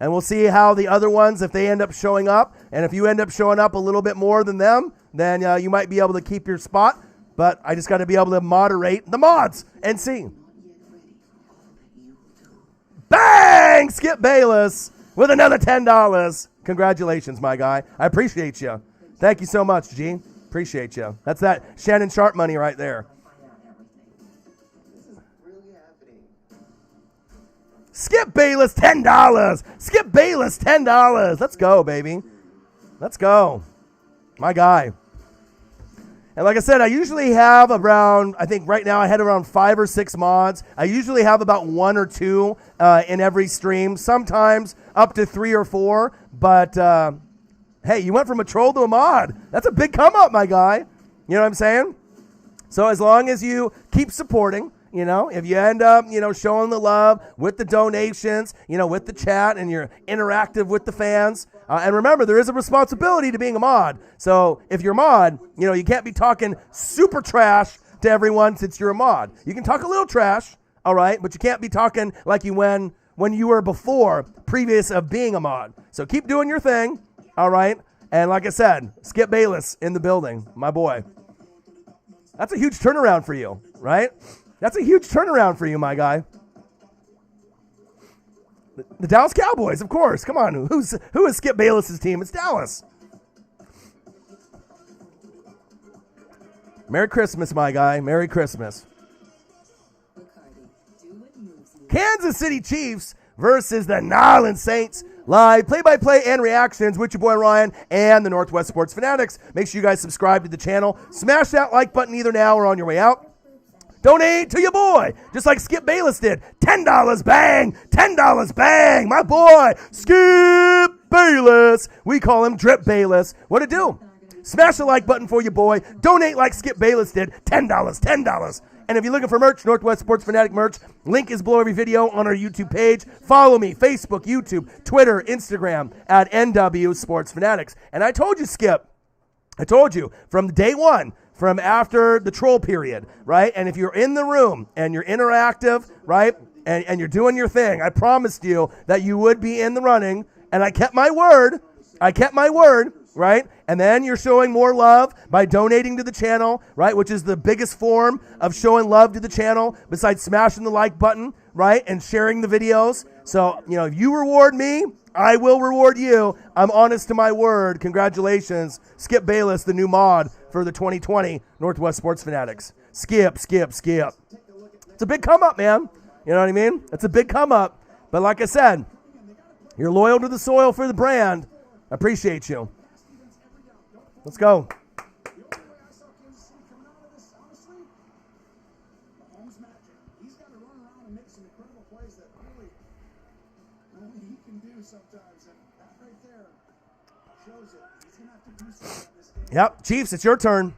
Speaker 1: And we'll see how the other ones, if they end up showing up. And if you end up showing up a little bit more than them, then you might be able to keep your spot. But I just got to be able to moderate the mods and see. Bang! Skip Bayless with another $10. Congratulations, my guy. I appreciate you. Thank you so much, G. Appreciate you. That's that Shannon Sharp money right there. Skip Bayless, $10. Skip Bayless, $10. Let's go, baby. Let's go. My guy. And like I said, I usually have around, I think right now I had around 5 or 6 mods. I usually have about 1 or 2 in every stream, sometimes up to 3 or 4. But, hey, you went from a troll to a mod. That's a big come up, my guy. You know what I'm saying? So as long as you keep supporting, if you end up, showing the love with the donations, with the chat, and you're interactive with the fans. And remember, there is a responsibility to being a mod. So if you're a mod, you can't be talking super trash to everyone since you're a mod. You can talk a little trash, all right, but you can't be talking like you when you were before, previous of being a mod. So keep doing your thing, all right? And like I said, Skip Bayless in the building, my boy. That's a huge turnaround for you, right? That's a huge turnaround for you, my guy. The Dallas Cowboys, of course. Come on. Who is Skip Bayless's team? It's Dallas. Merry Christmas, my guy. Merry Christmas. Kansas City Chiefs versus the New Orleans Saints. Live play-by-play and reactions with your boy Ryan and the Northwest Sports Fanatics. Make sure you guys subscribe to the channel. Smash that like button either now or on your way out. Donate to your boy, just like Skip Bayless did. $10, bang! $10, bang! My boy, Skip Bayless. We call him Drip Bayless. What'd it do? Smash the like button for your boy. Donate like Skip Bayless did. $10, $10. And if you're looking for merch, Northwest Sports Fanatic merch, link is below every video on our YouTube page. Follow me, Facebook, YouTube, Twitter, Instagram, at NW Sports Fanatics. And I told you, Skip, from day one, from after the troll period, right? And if you're in the room and you're interactive, right, and you're doing your thing, I promised you that you would be in the running, and I kept my word, right? And then you're showing more love by donating to the channel, right, which is the biggest form of showing love to the channel besides smashing the like button, right, and sharing the videos. So, if you reward me, I will reward you. I'm honest to my word. Congratulations, Skip Bayless, the new mod for the 2020 Northwest Sports Fanatics. Skip. It's a big come up, man. You know what I mean? It's a big come up. But like I said, you're loyal to the soil for the brand. I appreciate you. Let's go.
Speaker 5: He's got to run around and make some incredible plays that really only he can do sometimes. And that right there shows it. He's going to have to do something in this game.
Speaker 1: Yep, Chiefs, it's your turn.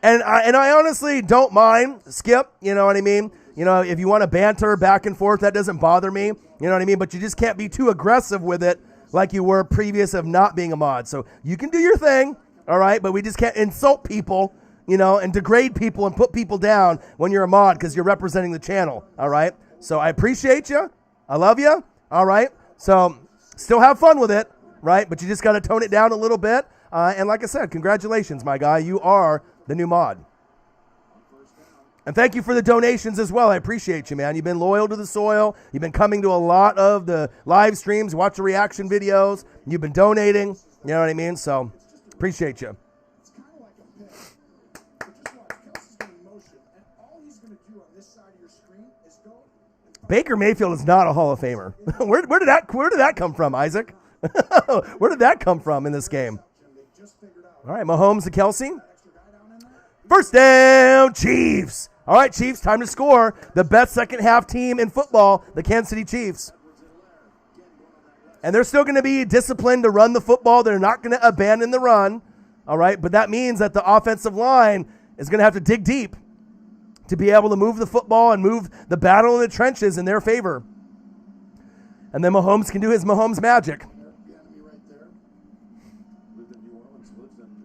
Speaker 1: And I honestly don't mind Skip, you know what I mean? You know, if you want to banter back and forth, that doesn't bother me. You know what I mean? But you just can't be too aggressive with it like you were previous of not being a mod. So you can do your thing, all right? But we just can't insult people, you know, and degrade people and put people down when you're a mod because you're representing the channel, all right? So I appreciate you. I love you, all right? So still have fun with it, right? But you just got to tone it down a little bit. And like I said, congratulations, my guy. You are the new mod. And thank you for the donations as well. I appreciate you, man. You've been loyal to the soil. You've been coming to a lot of the live streams, watch the reaction videos. You've been donating. You know what I mean? So appreciate you.
Speaker 5: It's kind of like a pitch. But just watch. Kelsey's going in motion. And all he's going to do on this side of your screen is go.
Speaker 1: Baker Mayfield is not a Hall of Famer. Where did that come from, Isaac? Where did that come from in this game? All right, Mahomes to Kelsey. First down, Chiefs. All right, Chiefs, time to score. The best second half team in football, the Kansas City Chiefs. And they're still going to be disciplined to run the football. They're not going to abandon the run. All right, but that means that the offensive line is going to have to dig deep to be able to move the football and move the battle in the trenches in their favor. And then Mahomes can do his Mahomes magic.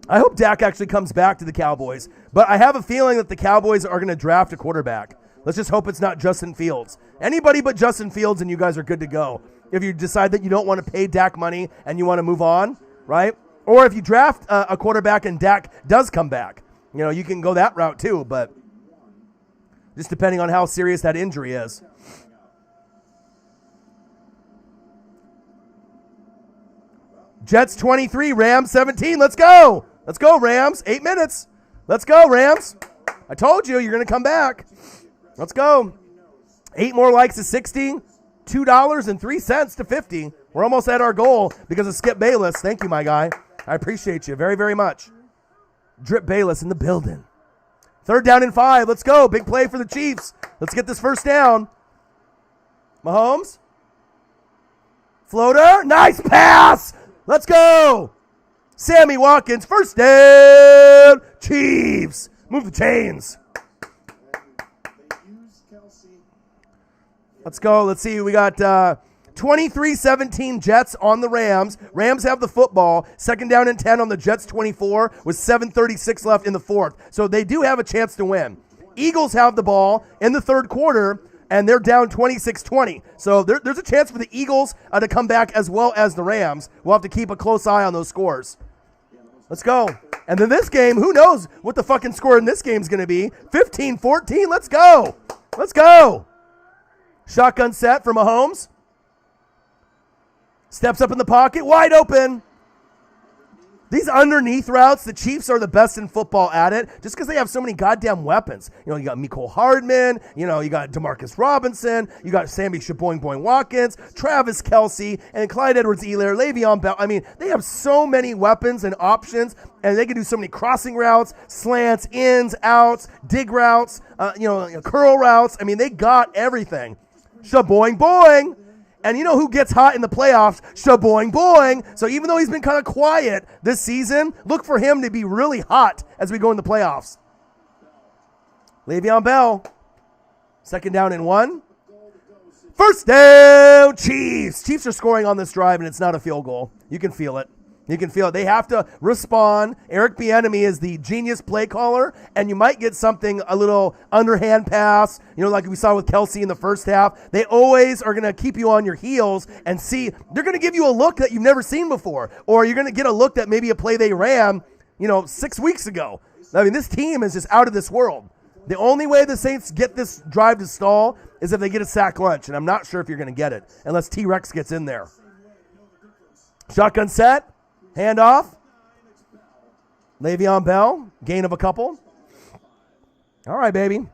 Speaker 1: I hope Dak actually comes back to the Cowboys, but I have a feeling that the Cowboys are going to draft a quarterback. Let's just hope it's not Justin Fields. Anybody but Justin Fields and you guys are good to go. If you decide that you don't want to pay Dak money and you want to move on, right? Or if you draft a quarterback and Dak does come back, you know, you can go that route too, but just depending on how serious that injury is. Jets 23, Rams 17. Let's go. Let's go, Rams. 8 minutes. Let's go, Rams. I told you, you're going to come back. Let's go. 8 more likes to 60. $2.03 to 50. We're almost at our goal because of Skip Bayless. Thank you, my guy. I appreciate you very, very much. Drip Bayless in the building. 3rd down and 5. Let's go. Big play for the Chiefs. Let's get this first down. Mahomes. Floater. Nice pass. Let's go. Sammy Watkins, first down, Chiefs. Move the chains. Let's go. Let's see. We got 23-17 Jets on the Rams. Rams have the football. 2nd down and 10 on the Jets 24 with 7:36 left in the 4th. So they do have a chance to win. Eagles have the ball in the 3rd quarter, and they're down 26-20. So there's a chance for the Eagles to come back as well as the Rams. We'll have to keep a close eye on those scores. Let's go. And then this game, who knows what the fucking score in this game is going to be. 15-14, let's go. Let's go. Shotgun set for Mahomes. Steps up in the pocket, wide open. These underneath routes, the Chiefs are the best in football at it just because they have so many goddamn weapons. You know, you got Mecole Hardman, you know, you got Demarcus Robinson, you got Sammy Shaboing Watkins, Travis Kelce, and Clyde Edwards-Helaire, Le'Veon Bell. I mean, they have so many weapons and options, and they can do so many crossing routes, slants, ins, outs, dig routes, curl routes. I mean, they got everything. Shaboing. And you know who gets hot in the playoffs? Shaboing. So even though he's been kind of quiet this season, look for him to be really hot as we go in the playoffs. Le'Veon Bell. 2nd down and 1. First down, Chiefs. Chiefs are scoring on this drive, and it's not a field goal. You can feel it. You can feel it. They have to respond. Eric Bieniemy is the genius play caller, and you might get something, a little underhand pass, you know, like we saw with Kelce in the first half. They always are going to keep you on your heels and see. They're going to give you a look that you've never seen before, or you're going to get a look that maybe a play they ran, 6 weeks ago. I mean, this team is just out of this world. The only way the Saints get this drive to stall is if they get a sack lunch, and I'm not sure if you're going to get it unless T-Rex gets in there. Shotgun set. Hand off. Le'Veon Bell, gain of a couple. All right, baby.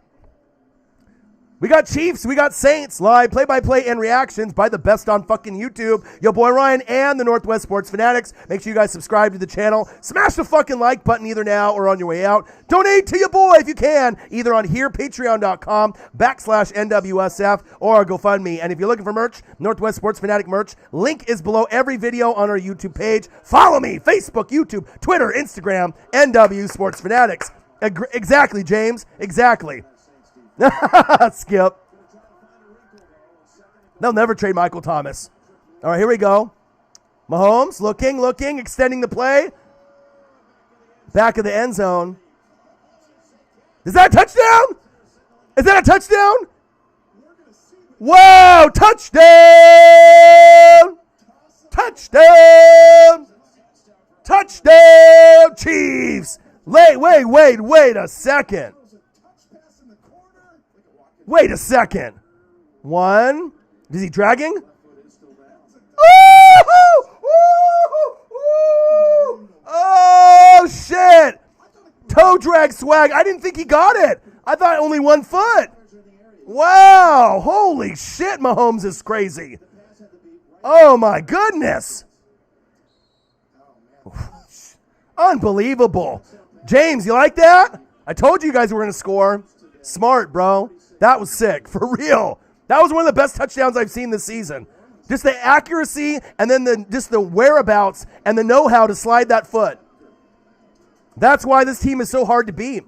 Speaker 1: We got Chiefs, we got Saints, live play-by-play and reactions by the best on fucking YouTube. Your boy Ryan and the Northwest Sports Fanatics. Make sure you guys subscribe to the channel. Smash the fucking like button either now or on your way out. Donate to your boy if you can, either on here, patreon.com/NWSF, or GoFundMe. And if you're looking for merch, Northwest Sports Fanatic merch, link is below every video on our YouTube page. Follow me, Facebook, YouTube, Twitter, Instagram, NW Sports Fanatics. Exactly, James. Exactly. Skip. They'll never trade Michael Thomas. All right, here we go. Mahomes looking, extending the play. Back of the end zone. Is that a touchdown? Is that a touchdown? Whoa, touchdown! Touchdown! Touchdown, Chiefs! Wait a second. Wait a second. One. Is he dragging? Oh, shit. Toe drag swag. I didn't think he got it. I thought only 1 foot. Wow. Holy shit, Mahomes is crazy. Oh, my goodness. Unbelievable. James, you like that? I told you guys were going to score. Smart, bro. That was sick, for real. That was one of the best touchdowns I've seen this season. Just the accuracy and then just the whereabouts and the know-how to slide that foot. That's why this team is so hard to beat.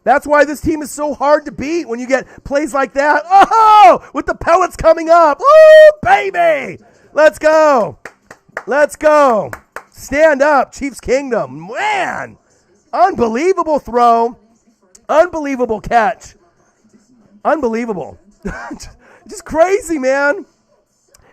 Speaker 1: That's why this team is so hard to beat when you get plays like that. Oh, with the pellets coming up. Oh, baby. Let's go. Let's go. Stand up, Chiefs Kingdom. Man, unbelievable throw. Unbelievable catch. Unbelievable. Just crazy, man.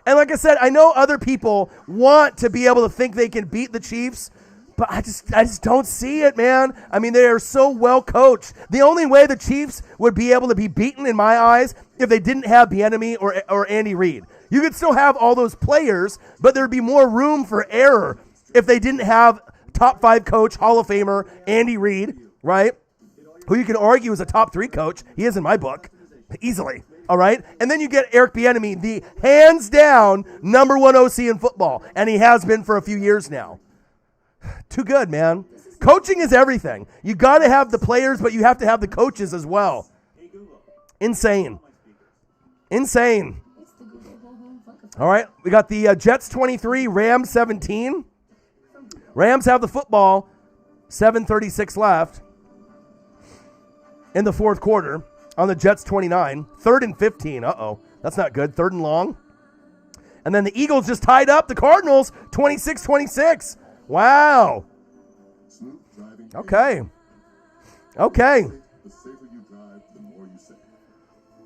Speaker 1: And like I said, I know other people want to be able to think they can beat the Chiefs, but I just don't see it, man. I mean, they are so well coached. The only way the Chiefs would be able to be beaten, in my eyes, if they didn't have Bieniemy or Andy Reid. You could still have all those players, but there'd be more room for error if they didn't have top 5 coach, Hall of Famer, Andy Reid, right? Who you can argue is a top 3 coach. He is in my book. Easily, all right? And then you get Eric Bieniemy, the hands-down number 1 OC in football, and he has been for a few years now. Too good, man. Coaching is everything. You got to have the players, but you have to have the coaches as well. Insane. Insane. All right, we got the Jets 23, Rams 17. Rams have the football, 7:36 left in the fourth quarter. On the Jets 29, 3rd and 15. Uh-oh, that's not good. 3rd and long. And then the Eagles just tied up the Cardinals, 26-26. Wow. Okay. Okay.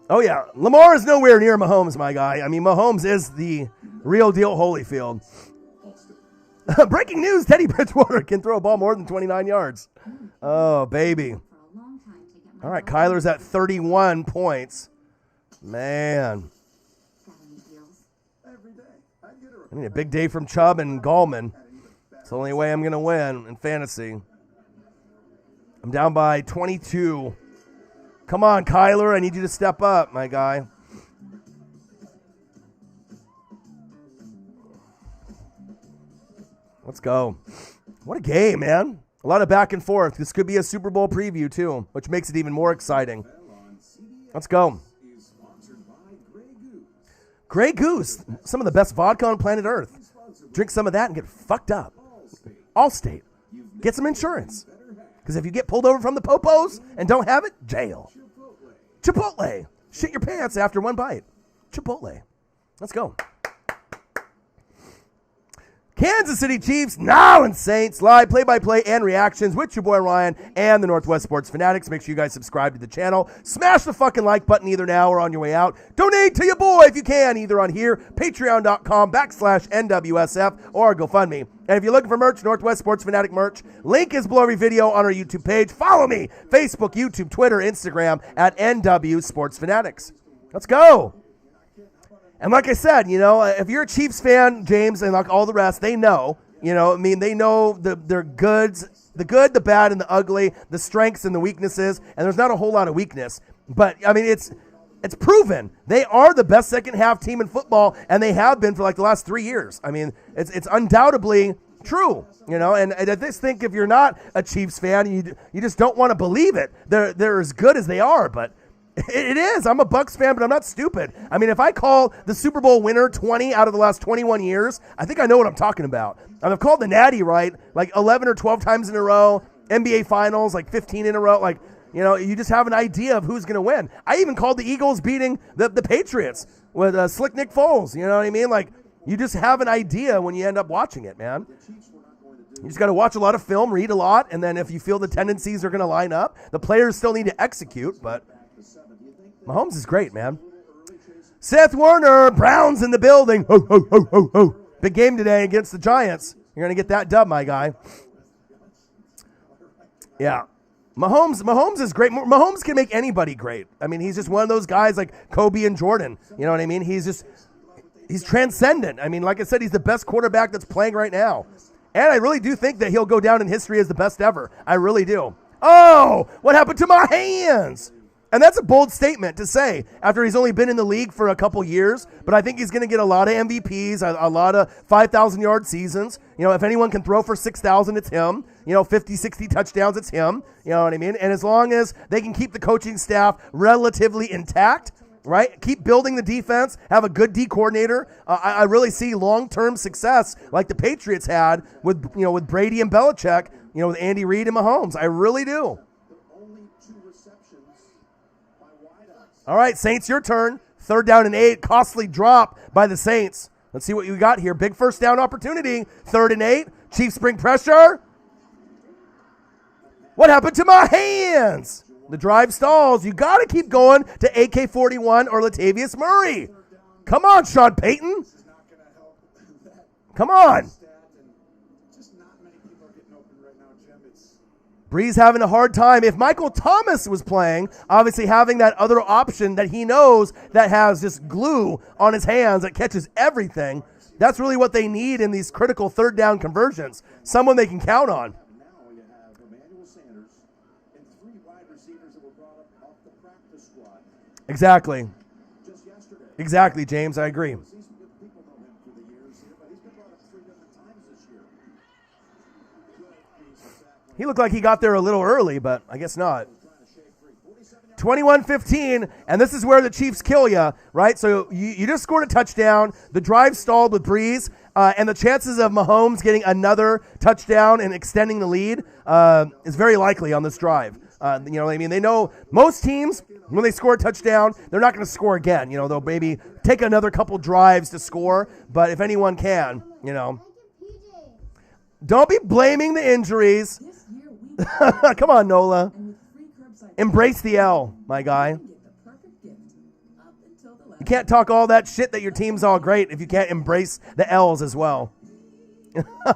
Speaker 1: Oh, yeah. Lamar is nowhere near Mahomes, my guy. I mean, Mahomes is the real deal Holyfield. Breaking news, Teddy Bridgewater can throw a ball more than 29 yards. Oh, baby. All right, Kyler's at 31 points. Man. I need a big day from Chubb and Gallman. It's the only way I'm going to win in fantasy. I'm down by 22. Come on, Kyler. I need you to step up, my guy. Let's go. What a game, man. A lot of back and forth. This could be a Super Bowl preview, too, which makes it even more exciting. Let's go. Grey Goose. Some of the best vodka on planet Earth. Drink some of that and get fucked up. Allstate. Get some insurance. Because if you get pulled over from the popos and don't have it, jail. Chipotle. Shit your pants after one bite. Chipotle. Let's go. Kansas City Chiefs, now in Saints, live play-by-play and reactions with your boy Ryan and the Northwest Sports Fanatics. Make sure you guys subscribe to the channel. Smash the fucking like button either now or on your way out. Donate to your boy if you can, either on here, patreon.com/NWSF, or GoFundMe. And if you're looking for merch, Northwest Sports Fanatic merch, link is below every video on our YouTube page. Follow me, Facebook, YouTube, Twitter, Instagram, at NW Sports Fanatics. Let's go. And like I said, you know, if you're a Chiefs fan, James, and like all the rest, they know You know, I mean, they know their goods, the good, the bad, and the ugly, the strengths and the weaknesses, and there's not a whole lot of weakness. But, I mean, it's proven. They are the best second half team in football, and they have been for like the last 3 years. I mean, it's undoubtedly true, you know, and I just think if you're not a Chiefs fan, you just don't want to believe it. They're as good as they are, but it is. I'm a Bucs fan, but I'm not stupid. I mean, if I call the Super Bowl winner 20 out of the last 21 years, I think I know what I'm talking about. And I've called the Natty, right, like 11 or 12 times in a row, NBA Finals, like 15 in a row, like, you know, you just have an idea of who's going to win. I even called the Eagles beating the Patriots with slick Nick Foles. You know what I mean? Like, you just have an idea when you end up watching it, man. You just got to watch a lot of film, read a lot, and then if you feel the tendencies are going to line up, the players still need to execute, but Mahomes is great, man. Seth Warner, Browns in the building. Ho, ho, ho, ho, ho. Big game today against the Giants. You're going to get that dub, my guy. Yeah. Mahomes is great. Mahomes can make anybody great. I mean, he's just one of those guys like Kobe and Jordan. You know what I mean? He's transcendent. I mean, like I said, he's the best quarterback that's playing right now. And I really do think that he'll go down in history as the best ever. I really do. Oh, what happened to my hands? And that's a bold statement to say after he's only been in the league for a couple years. But I think he's going to get a lot of MVPs, a lot of 5,000-yard seasons. You know, if anyone can throw for 6,000, it's him. You know, 50, 60 touchdowns, it's him. You know what I mean? And as long as they can keep the coaching staff relatively intact, right? Keep building the defense, have a good D coordinator. I really see long-term success like the Patriots had with Brady and Belichick, you know, with Andy Reid and Mahomes. I really do. All right, Saints, your turn. 3rd down and 8, costly drop by the Saints. Let's see what you got here. Big first down opportunity. 3rd and 8. Chiefs bring pressure. What happened to my hands? The drive stalls. You got to keep going to AK-41 or Latavius Murray. Come on, Sean Payton. Come on. Breeze having a hard time. If Michael Thomas was playing, obviously having that other option that he knows that has just glue on his hands that catches everything, that's really what they need in these critical 3rd down conversions. Someone they can count on. Exactly. Exactly, James. I agree. He looked like he got there a little early, but I guess not. 21-15, and this is where the Chiefs kill you, right? So you just scored a touchdown. The drive stalled with Breeze, and the chances of Mahomes getting another touchdown and extending the lead is very likely on this drive. You know what I mean? They know most teams, when they score a touchdown, they're not going to score again. You know, they'll maybe take another couple drives to score, but if anyone can, you know. Don't be blaming the injuries. Come on, Nola. Embrace the L, my guy. You can't talk all that shit that your team's all great if you can't embrace the L's as well.
Speaker 9: This holiday,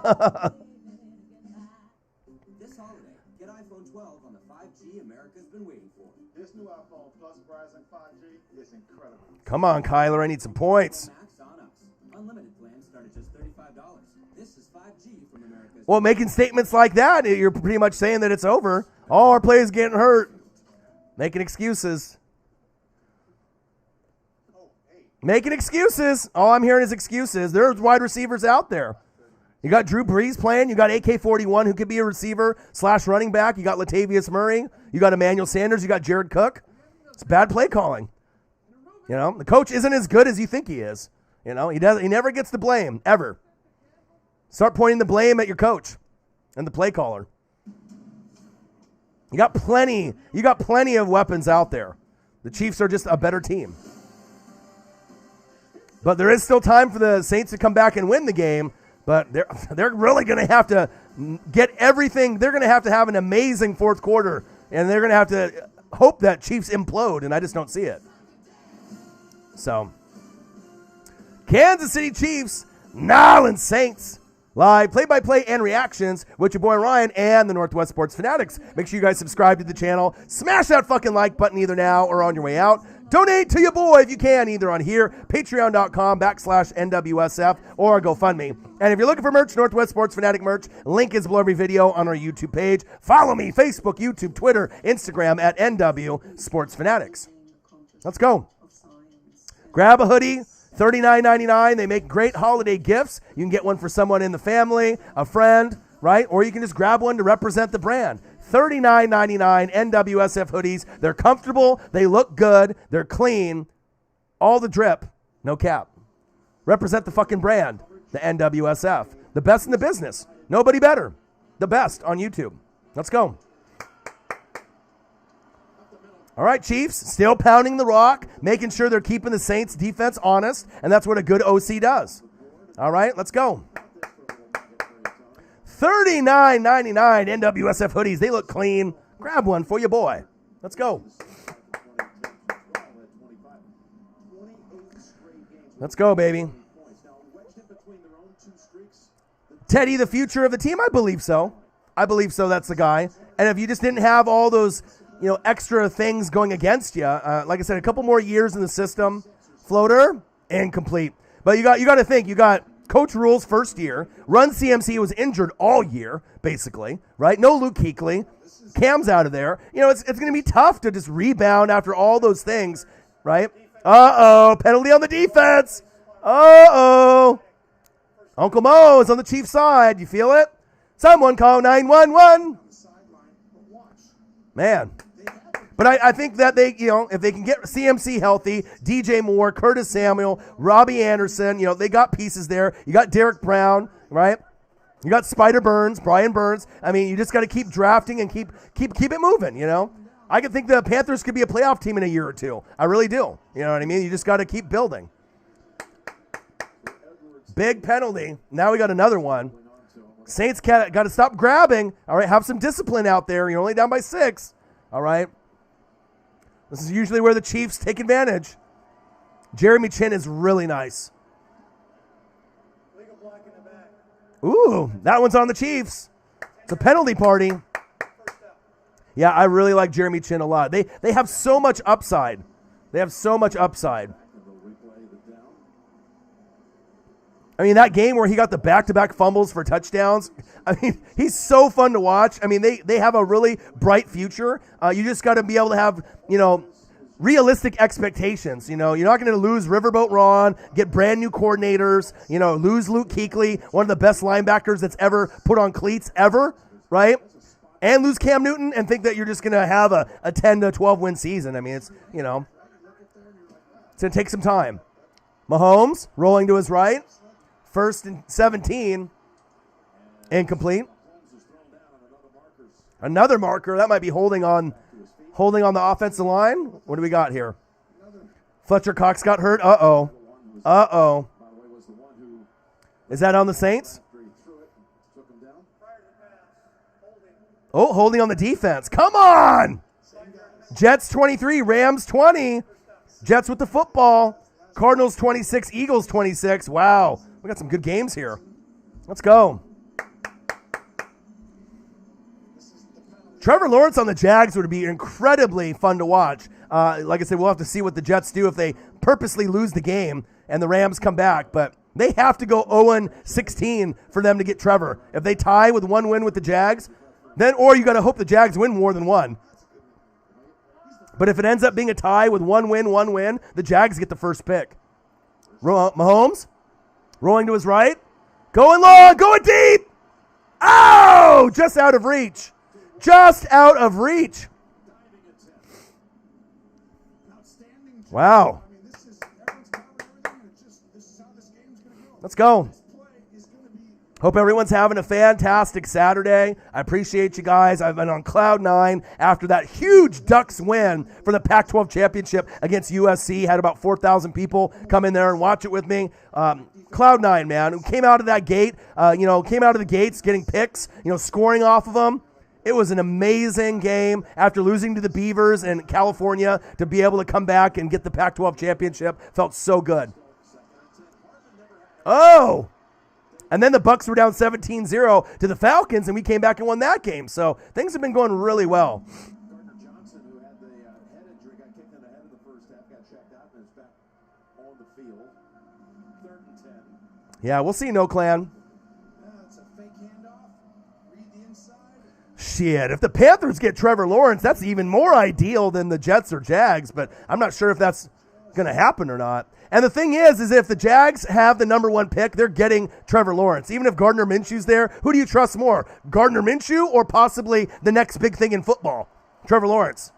Speaker 9: get iPhone 12 on the 5G America's been waiting for.
Speaker 3: This new iPhone Plus Verizon 5G is incredible.
Speaker 1: Come on, Kyler. I need some points.
Speaker 9: Unlimited plans start at just $35. This is 5G from America's.
Speaker 1: Well, making statements like that, you're pretty much saying that it's over. All our players getting hurt. Making excuses. Making excuses. All I'm hearing is excuses. There's wide receivers out there. You got Drew Brees playing. You got AK-41 who could be a receiver / running back. You got Latavius Murray. You got Emmanuel Sanders. You got Jared Cook. It's bad play calling. You know, the coach isn't as good as you think he is. You know, he never gets the blame, ever. Start pointing the blame at your coach and the play caller. You got plenty of weapons out there. The Chiefs are just a better team. But there is still time for the Saints to come back and win the game. But they're really going to have to get everything. They're going to have an amazing 4th quarter. And they're going to have to hope that Chiefs implode. And I just don't see it. So, Kansas City Chiefs, Nolans Saints. Live play-by-play and reactions with your boy Ryan and the Northwest Sports Fanatics. Make sure you guys subscribe to the channel. Smash that fucking like button either now or on your way out. Donate to your boy if you can, either on here, patreon.com/NWSF, or GoFundMe. And if you're looking for merch, Northwest Sports Fanatic merch, link is below every video on our YouTube page. Follow me, Facebook, YouTube, Twitter, Instagram at NW Sports Fanatics. Let's go. Grab a hoodie, $39.99. They make great holiday gifts. You can get one for someone in the family, a friend, right? Or you can just grab one to represent the brand. $39.99 NWSF hoodies. They're comfortable. They look good. They're clean. All the drip. No cap. Represent the fucking brand. The NWSF. The best in the business. Nobody better. The best on YouTube. Let's go. All right, Chiefs. Still pounding the rock. Making sure they're keeping the Saints defense honest. And that's what a good OC does. All right, let's go. $39.99 NWSF hoodies. They look clean. Grab one for your boy. Let's go. Let's go, baby. Teddy, the future of the team? I believe so. I believe so. That's the guy. And if you just didn't have all those, extra things going against you, like I said, a couple more years in the system, floater, incomplete. But you got to think, you got Coach Rule's first year. Run CMC was injured all year, basically, right? No Luke Kuechly. Cam's out of there. It's going to be tough to just rebound after all those things, right? Uh-oh, penalty on the defense. Uh-oh. Uncle Mo is on the Chiefs side. You feel it? Someone call 911. Man. But I think that they, if they can get CMC healthy, DJ Moore, Curtis Samuel, Robbie Anderson, they got pieces there. You got Derek Brown, right? You got Spider Burns, Brian Burns. I mean, you just got to keep drafting and keep it moving, I could think the Panthers could be a playoff team in a year or two. I really do. You know what I mean? You just got to keep building. Big penalty. Now we got another one. Saints got to stop grabbing. All right, have some discipline out there. You're only down by 6. All right. This is usually where the Chiefs take advantage. Jeremy Chin is really nice. Ooh, that one's on the Chiefs. It's a penalty party. Yeah, I really like Jeremy Chin a lot. They have so much upside. They have so much upside. I mean, that game where he got the back-to-back fumbles for touchdowns, I mean, he's so fun to watch. I mean, they have a really bright future. You just got to be able to have, realistic expectations. You're not going to lose Riverboat Ron, get brand new coordinators, lose Luke Kuechly, one of the best linebackers that's ever put on cleats ever, right? And lose Cam Newton and think that you're just going to have a 10 to 12 win season. I mean, it's going to take some time. Mahomes rolling to his right. 1st and 17. Incomplete. Another marker. That might be holding on the offensive line. What do we got here? Fletcher Cox got hurt. Uh-oh. Uh-oh. Is that on the Saints? Oh, holding on the defense. Come on! Jets 23, Rams 20. Jets with the football. Cardinals 26, Eagles 26. Wow. We got some good games here. Let's go. Trevor Lawrence on the Jags would be incredibly fun to watch. Like I said, we'll have to see what the Jets do if they purposely lose the game and the Rams come back. But they have to go 0-16 for them to get Trevor. If they tie with one win with the Jags, or you got to hope the Jags win more than one. But if it ends up being a tie with one win, the Jags get the first pick. Mahomes, rolling to his right. Going long, going deep. Oh, just out of reach. Just out of reach. Wow. Let's go. Hope everyone's having a fantastic Saturday. I appreciate you guys. I've been on cloud 9 after that huge Ducks win for the Pac-12 championship against USC. Had about 4,000 people come in there and watch it with me. Cloud 9, man. Came out of that gate, came out of the gates getting picks, scoring off of them. It was an amazing game after losing to the Beavers in California to be able to come back and get the Pac-12 championship. Felt so good. Oh! And then the Bucks were down 17-0 to the Falcons, and we came back and won that game. So things have been going really well.
Speaker 5: got kicked in the head in the first half, got checked out, and is back on the field. 3rd and 10.
Speaker 1: Yeah, we'll see, No Clan.
Speaker 5: It's a fake handoff. Read the inside.
Speaker 1: Shit, if the Panthers get Trevor Lawrence, that's even more ideal than the Jets or Jags, but I'm not sure if that's going to happen or not. And the thing is if the Jags have the number 1 pick, they're getting Trevor Lawrence. Even if Gardner Minshew's there, who do you trust more, Gardner Minshew or possibly the next big thing in football, Trevor Lawrence?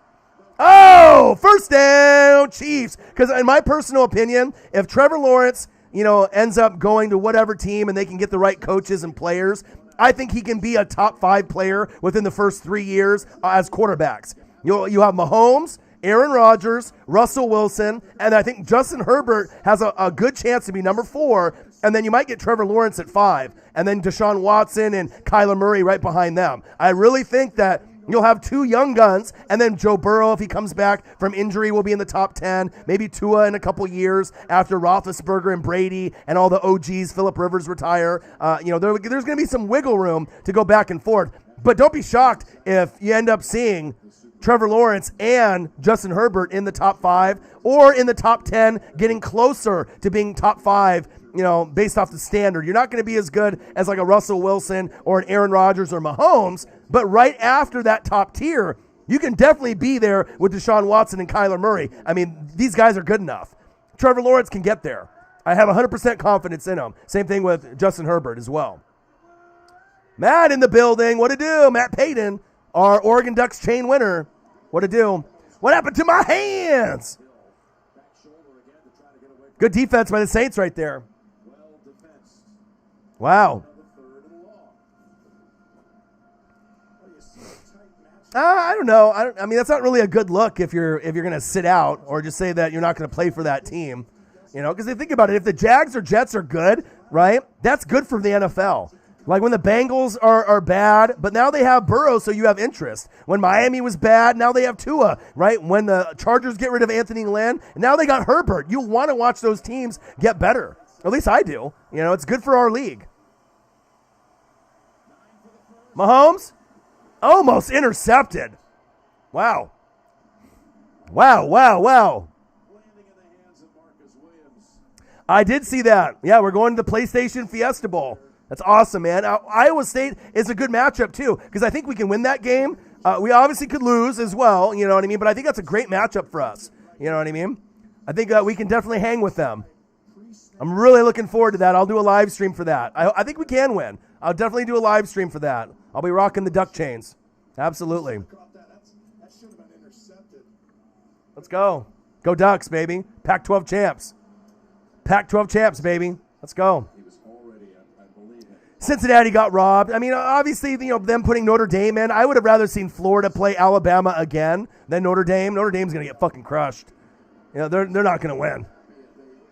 Speaker 1: Oh, first down, Chiefs. Because in my personal opinion, if Trevor Lawrence, ends up going to whatever team and they can get the right coaches and players, I think he can be a top 5 player within the first 3 years as quarterbacks. You have Mahomes, Aaron Rodgers, Russell Wilson, and I think Justin Herbert has a good chance to be number 4, and then you might get Trevor Lawrence at 5, and then Deshaun Watson and Kyler Murray right behind them. I really think that you'll have 2 young guns, and then Joe Burrow, if he comes back from injury, will be in the top 10. Maybe Tua in a couple years after Roethlisberger and Brady and all the OGs, Phillip Rivers retire. There's going to be some wiggle room to go back and forth. But don't be shocked if you end up seeing Trevor Lawrence and Justin Herbert in the top 5 or in the top 10, getting closer to being top 5, based off the standard. You're not going to be as good as like a Russell Wilson or an Aaron Rodgers or Mahomes, but right after that top tier, you can definitely be there with Deshaun Watson and Kyler Murray. I mean, these guys are good enough. Trevor Lawrence can get there. I have 100% confidence in him. Same thing with Justin Herbert as well. Matt in the building. What to do? Matt Payton, our Oregon Ducks chain winner. What to do? What happened to my hands? Good defense by the Saints right there. Wow. I don't know. I mean, that's not really a good look if you're going to sit out or just say that you're not going to play for that team. Because they think about it. If the Jags or Jets are good, right, that's good for the NFL. Like when the Bengals are bad, but now they have Burrow, so you have interest. When Miami was bad, now they have Tua, right? When the Chargers get rid of Anthony Lynn, now they got Herbert. You want to watch those teams get better. At least I do. It's good for our league. Mahomes, almost intercepted. Wow. I did see that. Yeah, we're going to the PlayStation Fiesta Bowl. That's awesome, man. Iowa State is a good matchup, too, because I think we can win that game. We obviously could lose as well, you know what I mean? But I think that's a great matchup for us. You know what I mean? I think we can definitely hang with them. I'm really looking forward to that. I'll do a live stream for that. I think we can win. I'll definitely do a live stream for that. I'll be rocking the duck chains. Absolutely. Let's go. Go Ducks, baby. Pac-12 champs. Pac-12 champs, baby. Let's go. Cincinnati got robbed. I mean, obviously, them putting Notre Dame in. I would have rather seen Florida play Alabama again than Notre Dame. Notre Dame's going to get fucking crushed. They're not going to win.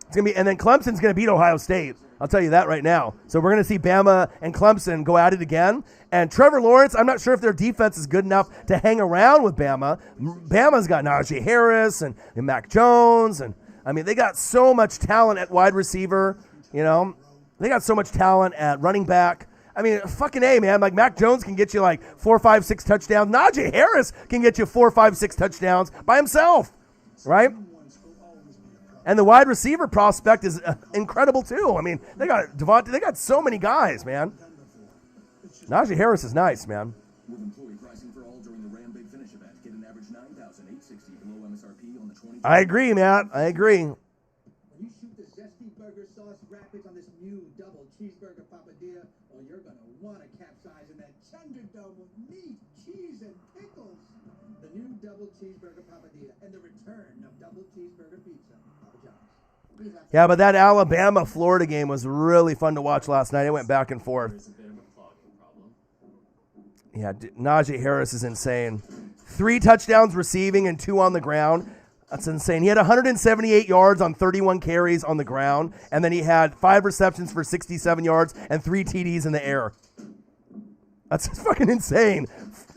Speaker 1: It's going to be, and then Clemson's going to beat Ohio State. I'll tell you that right now. So we're going to see Bama and Clemson go at it again. And Trevor Lawrence, I'm not sure if their defense is good enough to hang around with Bama. Bama's got Najee Harris and Mac Jones. And, I mean, they got so much talent at wide receiver, They got so much talent at running back. I mean, fucking A, man. Like, Mac Jones can get you like 4, 5, 6 touchdowns. Najee Harris can get you 4, 5, 6 touchdowns by himself, right? And the wide receiver prospect is incredible, too. I mean, they got Devontae. They got so many guys, man. Najee Harris is nice, man.
Speaker 9: With employee pricing for all during the Ram Big Finish event, get an average $9,860 below MSRP on the 20.
Speaker 1: I agree, Matt. I agree.
Speaker 4: When you shoot the zesty burger sauce rapids on this new double cheeseburger papadilla, well, you're going to want to capsize in that Thunderdome with meat, cheese, and pickles. The new double cheeseburger papadilla and the return of double cheeseburger pizza. Papa John's.
Speaker 1: Yeah, but that Alabama-Florida game was really fun to watch last night. It went back and forth. Yeah, Najee Harris is insane. 3 touchdowns receiving and 2 on the ground. That's insane. He had 178 yards on 31 carries on the ground, and then he had 5 receptions for 67 yards and 3 TDs in the air. That's fucking insane.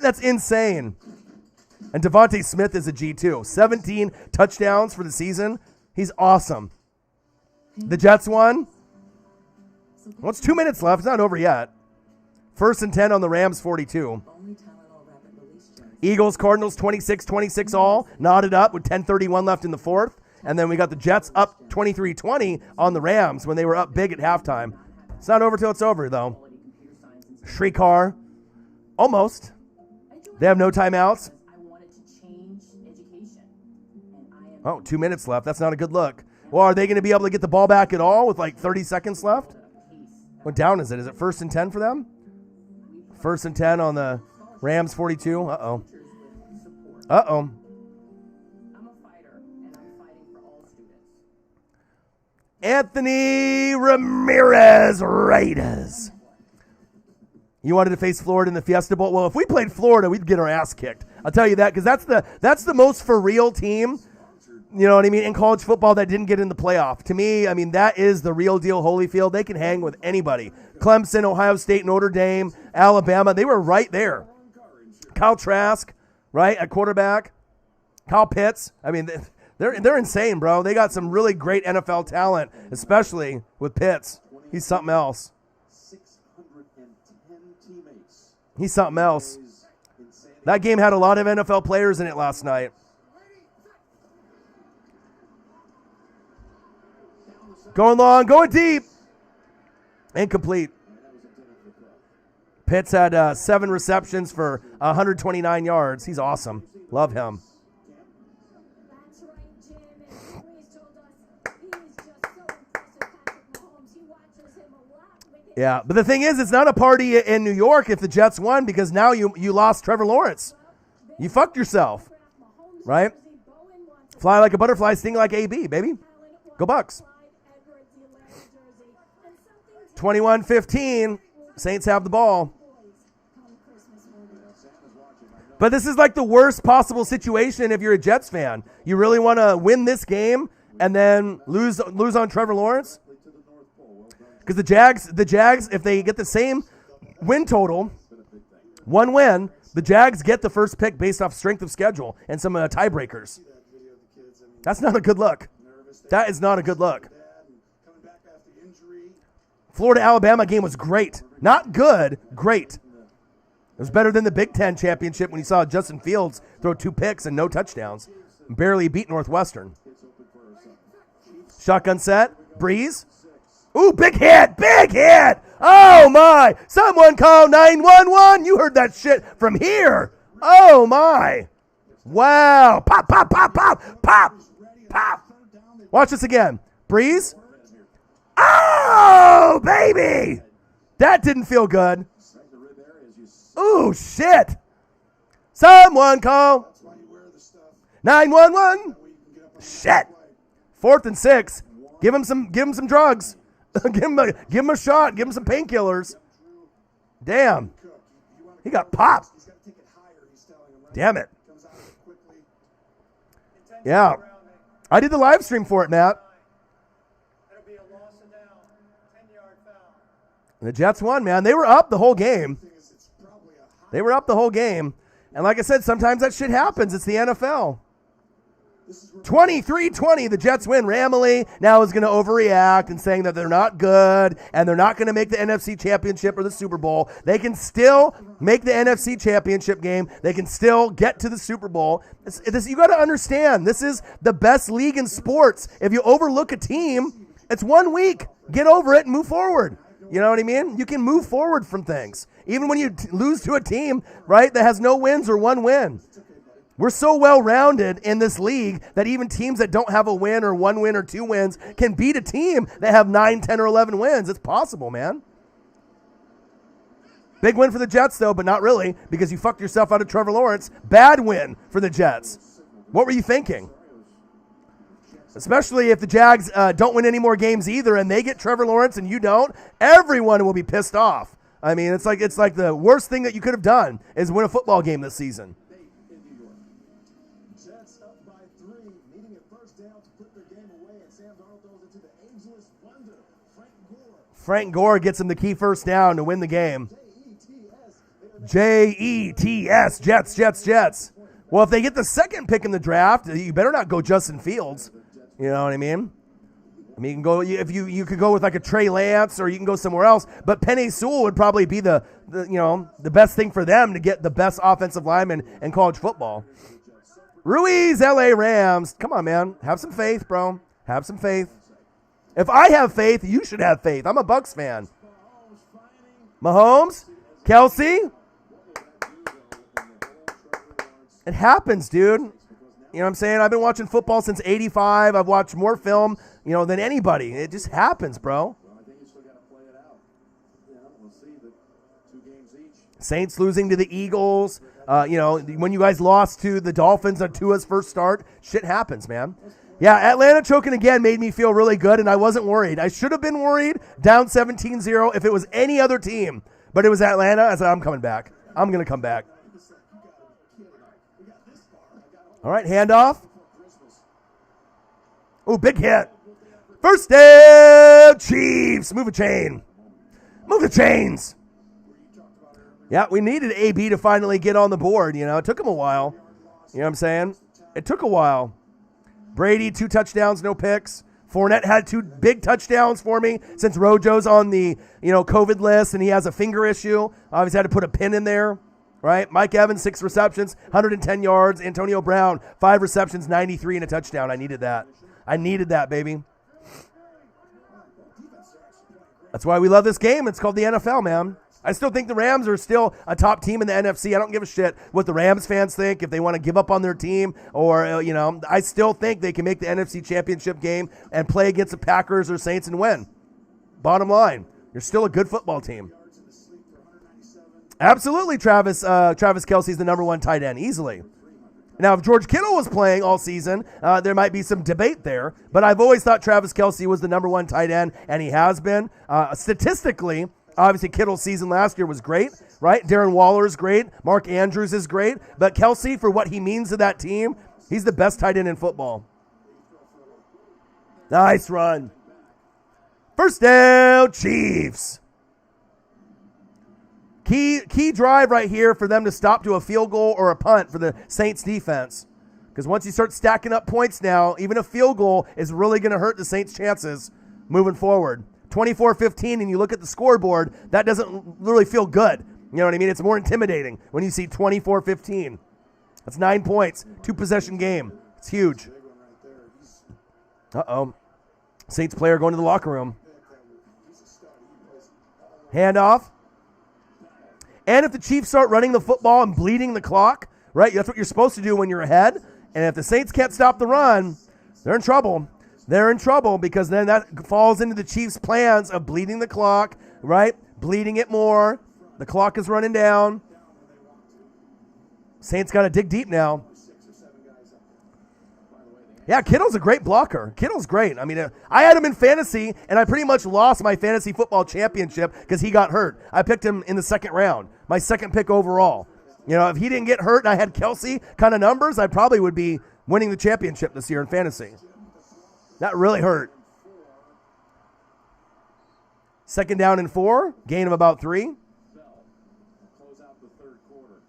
Speaker 1: That's insane. And Devontae Smith is a G2. 17 touchdowns for the season. He's awesome. The Jets won. Well, it's 2 minutes left. It's not over yet. 1st and 10 on the Rams 42. Eagles, Cardinals, 26-26 all, knotted up with 10:31 left in the fourth. And then we got the Jets up 23-20 on the Rams when they were up big at halftime. It's not over till it's over, though. Shrikar, almost. They have no timeouts. Oh, 2 minutes left. That's not a good look. Well, are they going to be able to get the ball back at all with like 30 seconds left? What down is it? Is it 1st and 10 for them? 1st and 10 on the Rams 42. Uh-oh. Uh-oh. Anthony Ramirez Raiders. You wanted to face Florida in the Fiesta Bowl? Well, if we played Florida, we'd get our ass kicked. I'll tell you that, because that's the most for real team, you know what I mean, in college football that didn't get in the playoff. To me, I mean, that is the real deal Holyfield. They can hang with anybody. Clemson, Ohio State, Notre Dame, Alabama, they were right there. Kyle Trask, right, at quarterback. Kyle Pitts. I mean, they're insane, bro. They got some really great NFL talent, especially with Pitts. He's something else.
Speaker 5: 610 teammates.
Speaker 1: He's something else. That game had a lot of NFL players in it last night. Going long, going deep. Incomplete. Pitts had 7 receptions for 129 yards. He's awesome. Love him.
Speaker 2: That's right, Jim. And Louise told us he's just so impressed with Patrick Mahomes. He watches him a lot.
Speaker 1: Yeah, but the thing is, it's not a party in New York if the Jets won, because now you lost Trevor Lawrence. You fucked yourself, right? Fly like a butterfly, sting like AB, baby. Go Bucks. 21-15. Saints have the ball. But this is like the worst possible situation if you're a Jets fan. You really want to win this game and then lose on Trevor Lawrence? Because the Jags, if they get the same win total, 1 win, the Jags get the first pick based off strength of schedule and some tiebreakers. That's not a good look. That is not a good look. Florida-Alabama game was great. Not good, great. It was better than the Big Ten championship when you saw Justin Fields throw 2 picks and no touchdowns. Barely beat Northwestern. Shotgun set. Breeze. Ooh, big hit. Big hit. Oh, my. Someone call 911. You heard that shit from here. Oh, my. Wow. Pop, pop, pop, pop, pop, pop. Watch this again. Breeze. Oh, baby. That didn't feel good. Ooh, shit. Someone call 911. Shit. 4th and 6. Give him some drugs. give him a shot. Give him some painkillers. Damn. He got popped. Damn it. Yeah. I did the live stream for it, Matt. The Jets won, man. They were up the whole game. They were up the whole game. And like I said, sometimes that shit happens. It's the NFL. 23-20, the Jets win. Ramley now is going to overreact and saying that they're not good and they're not going to make the NFC Championship or the Super Bowl. They can still make the NFC Championship game. They can still get to the Super Bowl. You got to understand, this is the best league in sports. If you overlook a team, it's 1 week. Get over it and move forward. You know what I mean? You can move forward from things. Even when you lose to a team, right, that has no wins or 1 win. We're so well-rounded in this league that even teams that don't have a win or 1 win or 2 wins can beat a team that have 9, 10, or 11 wins. It's possible, man. Big win for the Jets, though, but not really, because you fucked yourself out of Trevor Lawrence. Bad win for the Jets. What were you thinking? Especially if the Jags don't win any more games either and they get Trevor Lawrence and you don't, everyone will be pissed off. I mean, it's like the worst thing that you could have done is win a football game this season.
Speaker 5: Jets up by 3, needing a first down to put their game away, and Sam Darnold throws it to the ageless wonder, Frank Gore.
Speaker 1: Frank Gore gets him the key first down to win the game. Jets, Jets, Jets, Jets. Well, if they get the second pick in the draft, you better not go Justin Fields. You know what I mean? I mean, you can go if you could go with like a Trey Lance, or you can go somewhere else. But Penei Sewell would probably be the best thing for them to get the best offensive lineman in college football. Ruiz, LA Rams. Come on, man. Have some faith, bro. Have some faith. If I have faith, you should have faith. I'm a Bucs fan. Mahomes, Kelsey. It happens, dude. You know what I'm saying? I've been watching football since '85. I've watched more film, than anybody. It just happens, bro.
Speaker 5: Well, I think you still got to play it out. We'll see the 2 games each.
Speaker 1: Saints losing to the Eagles. When you guys lost to the Dolphins on Tua's first start, shit happens, man. Yeah, Atlanta choking again made me feel really good, and I wasn't worried. I should have been worried, down 17-0, if it was any other team. But it was Atlanta. I said, I'm coming back. I'm going to come back. All right, handoff. Ooh, big hit. First down, Chiefs. Move a chain. Move the chains. Yeah, we needed AB to finally get on the board. It took him a while. You know what I'm saying? It took a while. Brady, 2 touchdowns, no picks. Fournette had 2 big touchdowns for me since Rojo's on the COVID list and he has a finger issue. Obviously had to put a pin in there, right? Mike Evans, 6 receptions, 110 yards. Antonio Brown, 5 receptions, 93 and a touchdown. I needed that. I needed that, baby. That's why we love this game. It's called the NFL, man. I still think the Rams are still a top team in the NFC. I don't give a shit what the Rams fans think, if they want to give up on their team or, I still think they can make the NFC Championship game and play against the Packers or Saints and win. Bottom line, you're still a good football team. Absolutely, Travis Kelce's the number 1 tight end, easily. Now, if George Kittle was playing all season, there might be some debate there, but I've always thought Travis Kelce was the number 1 tight end, and he has been. Statistically, obviously, Kittle's season last year was great, right? Darren Waller is great. Mark Andrews is great. But Kelce, for what he means to that team, he's the best tight end in football. Nice run. First down, Chiefs. Key drive right here for them to stop to a field goal or a punt for the Saints defense. Because once you start stacking up points now, even a field goal is really going to hurt the Saints' chances moving forward. 24-15, and you look at the scoreboard, that doesn't really feel good. You know what I mean? It's more intimidating when you see 24-15. That's 9 points, 2-possession game. It's huge. Uh-oh. Saints player going to the locker room. Handoff. And if the Chiefs start running the football and bleeding the clock, right, that's what you're supposed to do when you're ahead. And if the Saints can't stop the run, they're in trouble. They're in trouble because then that falls into the Chiefs' plans of bleeding the clock, right? Bleeding it more. The clock is running down. Saints got to dig deep now. Yeah, Kittle's a great blocker. Kittle's great. I mean, I had him in fantasy, and I pretty much lost my fantasy football championship because he got hurt. I picked him in the 2nd round, my 2nd pick overall. If he didn't get hurt and I had Kelce kind of numbers, I probably would be winning the championship this year in fantasy. That really hurt. 2nd down and 4, gain of about 3.
Speaker 5: Close out the 3rd quarter.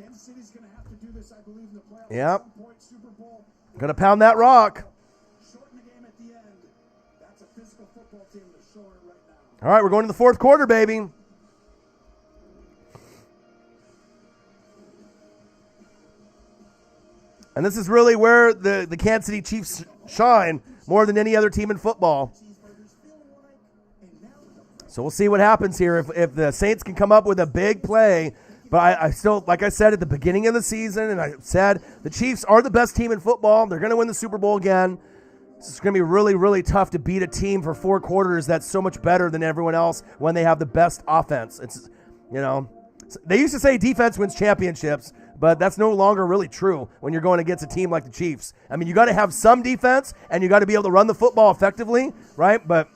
Speaker 5: Kansas City's going to have to do this, I believe, in the playoffs.
Speaker 1: Yep.
Speaker 5: Super Bowl.
Speaker 1: Going to pound that rock.
Speaker 5: Shorten the game at the end. That's a physical football team that's showing it right now.
Speaker 1: All right, we're going to the 4th quarter, baby. And this is really where the Kansas City Chiefs shine more than any other team in football. So we'll see what happens here if the Saints can come up with a big play. But I still, like I said at the beginning of the season, and I said the Chiefs are the best team in football. They're going to win the Super Bowl again. It's going to be really, really tough to beat a team for 4 quarters that's so much better than everyone else when they have the best offense. It's, they used to say defense wins championships, but that's no longer really true when you're going against a team like the Chiefs. I mean, you got to have some defense, and you got to be able to run the football effectively, right? But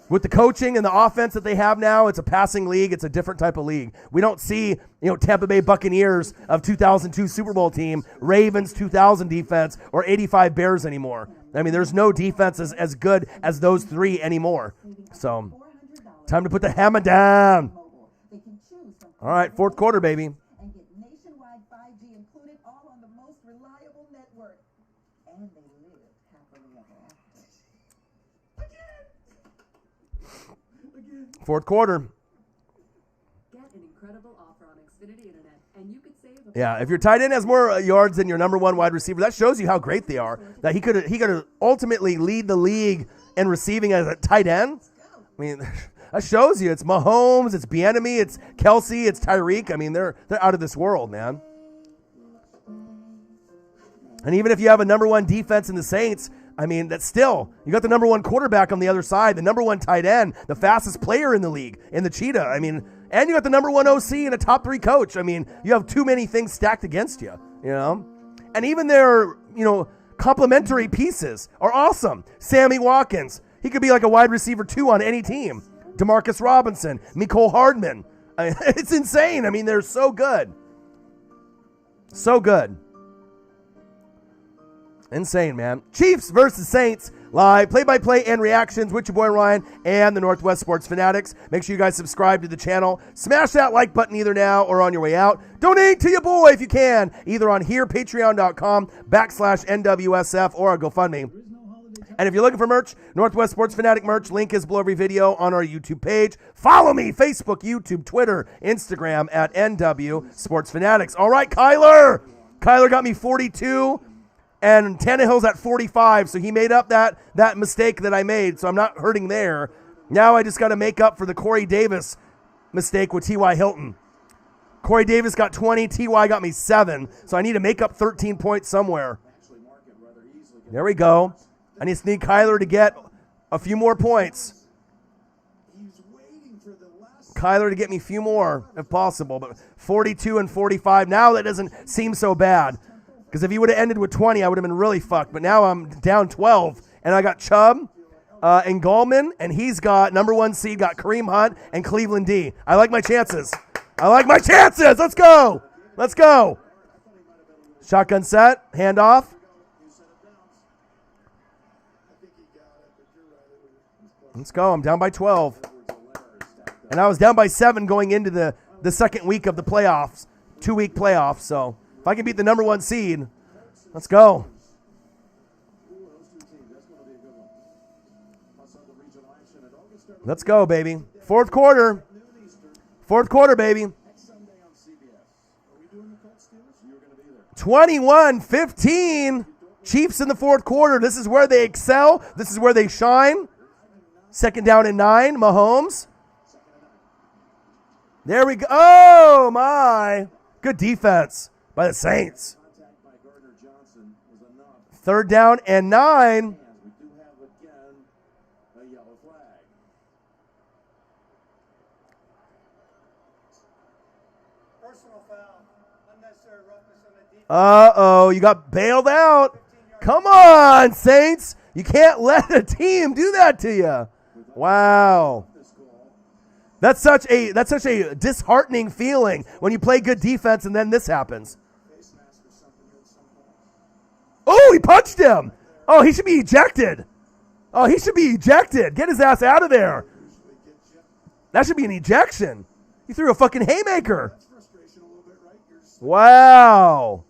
Speaker 1: with the coaching and the offense that they have now, it's a passing league. It's a different type of league. We don't see, Tampa Bay Buccaneers of 2002 Super Bowl team, Ravens 2000 defense, or 85 Bears anymore. I mean, there's no defense as good as those 3 anymore. So, time to put the hammer down. All right, 4th quarter, baby.
Speaker 10: And get nationwide 5G included, all on the most reliable network. And they live happily ever after.
Speaker 1: Fourth quarter.
Speaker 8: Get an incredible offer on Xfinity Internet, and you could save
Speaker 1: Yeah, if your tight end has more yards than your number one wide receiver, that shows you how great they are. That he could ultimately lead the league in receiving as a tight end. I mean, that shows you it's Mahomes, it's Bieniemy, it's Kelsey, it's Tyreek. I mean, they're out of this world, man. And even if you have a number one defense in the Saints, I mean, that's still, you got the number one quarterback on the other side, the number one tight end, the fastest player in the league, in the Cheetah. I mean, and you got the number one OC and a top 3 coach. I mean, you have too many things stacked against you, you know? And even their, complementary pieces are awesome. Sammy Watkins, he could be like a wide receiver 2 on any team. Demarcus Robinson, Mecole Hardman. I mean, it's insane. I mean, they're so good. So good. Insane, man. Chiefs versus Saints, live, play-by-play and reactions with your boy Ryan and the Northwest Sports Fanatics. Make sure you guys subscribe to the channel. Smash that like button either now or on your way out. Donate to your boy if you can, either on here, patreon.com/NWSF, or a GoFundMe. And if you're looking for merch, Northwest Sports Fanatic merch, link is below every video on our YouTube page. Follow me, Facebook, YouTube, Twitter, Instagram at NW Sports Fanatics. All right, Kyler. Kyler got me 42. And Tannehill's at 45, so he made up that mistake that I made, so I'm not hurting there. Now I just got to make up for the Corey Davis mistake with T.Y. Hilton. Corey Davis got 20, T.Y. got me 7, so I need to make up 13 points somewhere. There we go. I just need Kyler to get a few more points. Kyler to get me a few more, if possible, but 42 and 45, now that doesn't seem so bad. Because if he would have ended with 20, I would have been really fucked. But now I'm down 12, and I got Chubb and Gallman, and he's got number 1 seed, got Kareem Hunt and Cleveland D. I like my chances. Let's go. Let's go. Shotgun set, handoff. Let's go. I'm down by 12. And I was down by 7 going into the second week of the playoffs, 2-week playoffs, so. If I can beat the number 1 seed, let's go. Let's go, baby. Fourth quarter, baby. 21-15. Chiefs in the fourth quarter. This is where they excel. This is where they shine. 2nd down and 9, Mahomes. There we go. Oh, my. Good defense by the Saints. 3rd down and 9. Uh-oh, you got bailed out. Come on, Saints. You can't let a team do that to you. Wow. That's such a disheartening feeling when you play good defense and then this happens. Oh, he punched him. Oh, he should be ejected. Get his ass out of there. That should be an ejection. He threw a fucking haymaker. Wow.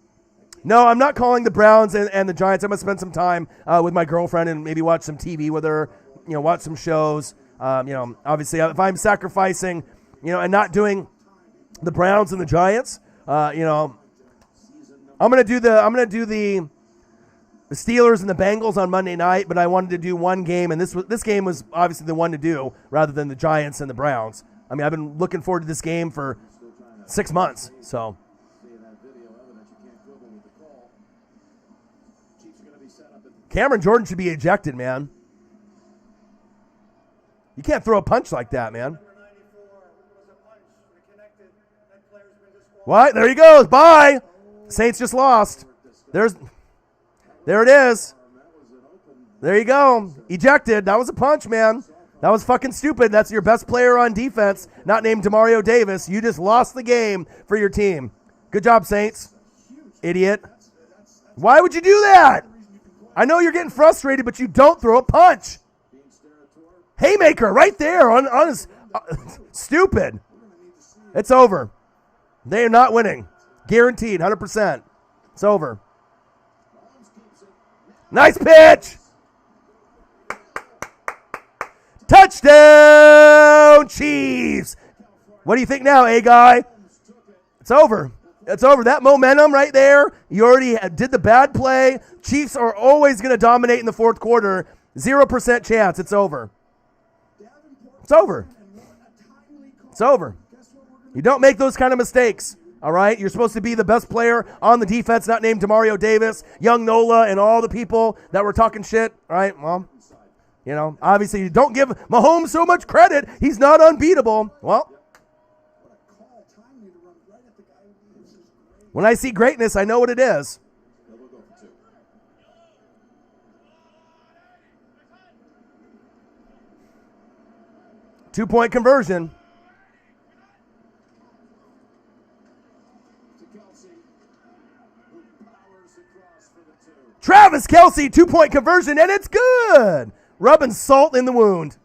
Speaker 1: No, I'm not calling the Browns and the Giants. I'm going to spend some time with my girlfriend and maybe watch some TV with her, watch some shows. Obviously, if I'm sacrificing, and not doing the Browns and the Giants, I'm gonna do the Steelers and the Bengals on Monday night. But I wanted to do one game, and this game was obviously the one to do rather than the Giants and the Browns. I mean, I've been looking forward to this game for 6 months. So. Cameron Jordan should be ejected, man. You can't throw a punch like that, man. What? There he goes. Bye. Saints just lost. There it is. There you go. Ejected. That was a punch, man. That was fucking stupid. That's your best player on defense, not named Demario Davis. You just lost the game for your team. Good job, Saints. Idiot. Why would you do that? I know you're getting frustrated, but you don't throw a punch. Haymaker right there on his stupid. It's over. They are not winning. Guaranteed, 100%. It's over. Nice pitch. Touchdown, Chiefs. What do you think now, guy? It's over. It's over. That momentum right there, you already did the bad play. Chiefs are always going to dominate in the fourth quarter. 0% chance. It's over. It's over. It's over. You don't make those kind of mistakes, all right? You're supposed to be the best player on the defense, not named Demario Davis, young Nola, and all the people that were talking shit, all right? Well, you know, obviously you don't give Mahomes so much credit. He's not unbeatable. Well, when I see greatness, I know what it is. 2-point conversion. Travis Kelce, 2-point conversion, and it's good. Rubbing salt in the wound.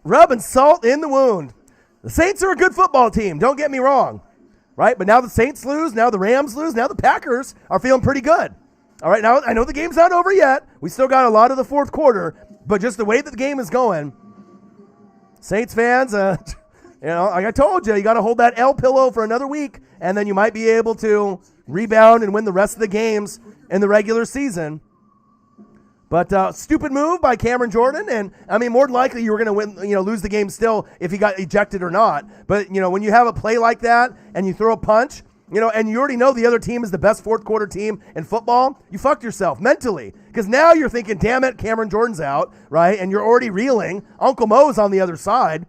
Speaker 1: Rubbing salt in the wound. The Saints are a good football team, don't get me wrong, right? But now the Saints lose, now the Rams lose, now the Packers are feeling pretty good. All right, now I know the game's not over yet. We still got a lot of the fourth quarter, but just the way that the game is going, Saints fans, you know, like I told you, you got to hold that L pillow for another week, and then you might be able to rebound and win the rest of the games in the regular season. But stupid move by Cameron Jordan, and I mean, more than likely you were going to win, you know, lose the game still if he got ejected or not. But you know, when you have a play like that and you throw a punch, you know, and you already know the other team is the best fourth quarter team in football, you fucked yourself mentally because now you're thinking, damn it, Cameron Jordan's out, right? And you're already reeling. Uncle Mo's on the other side.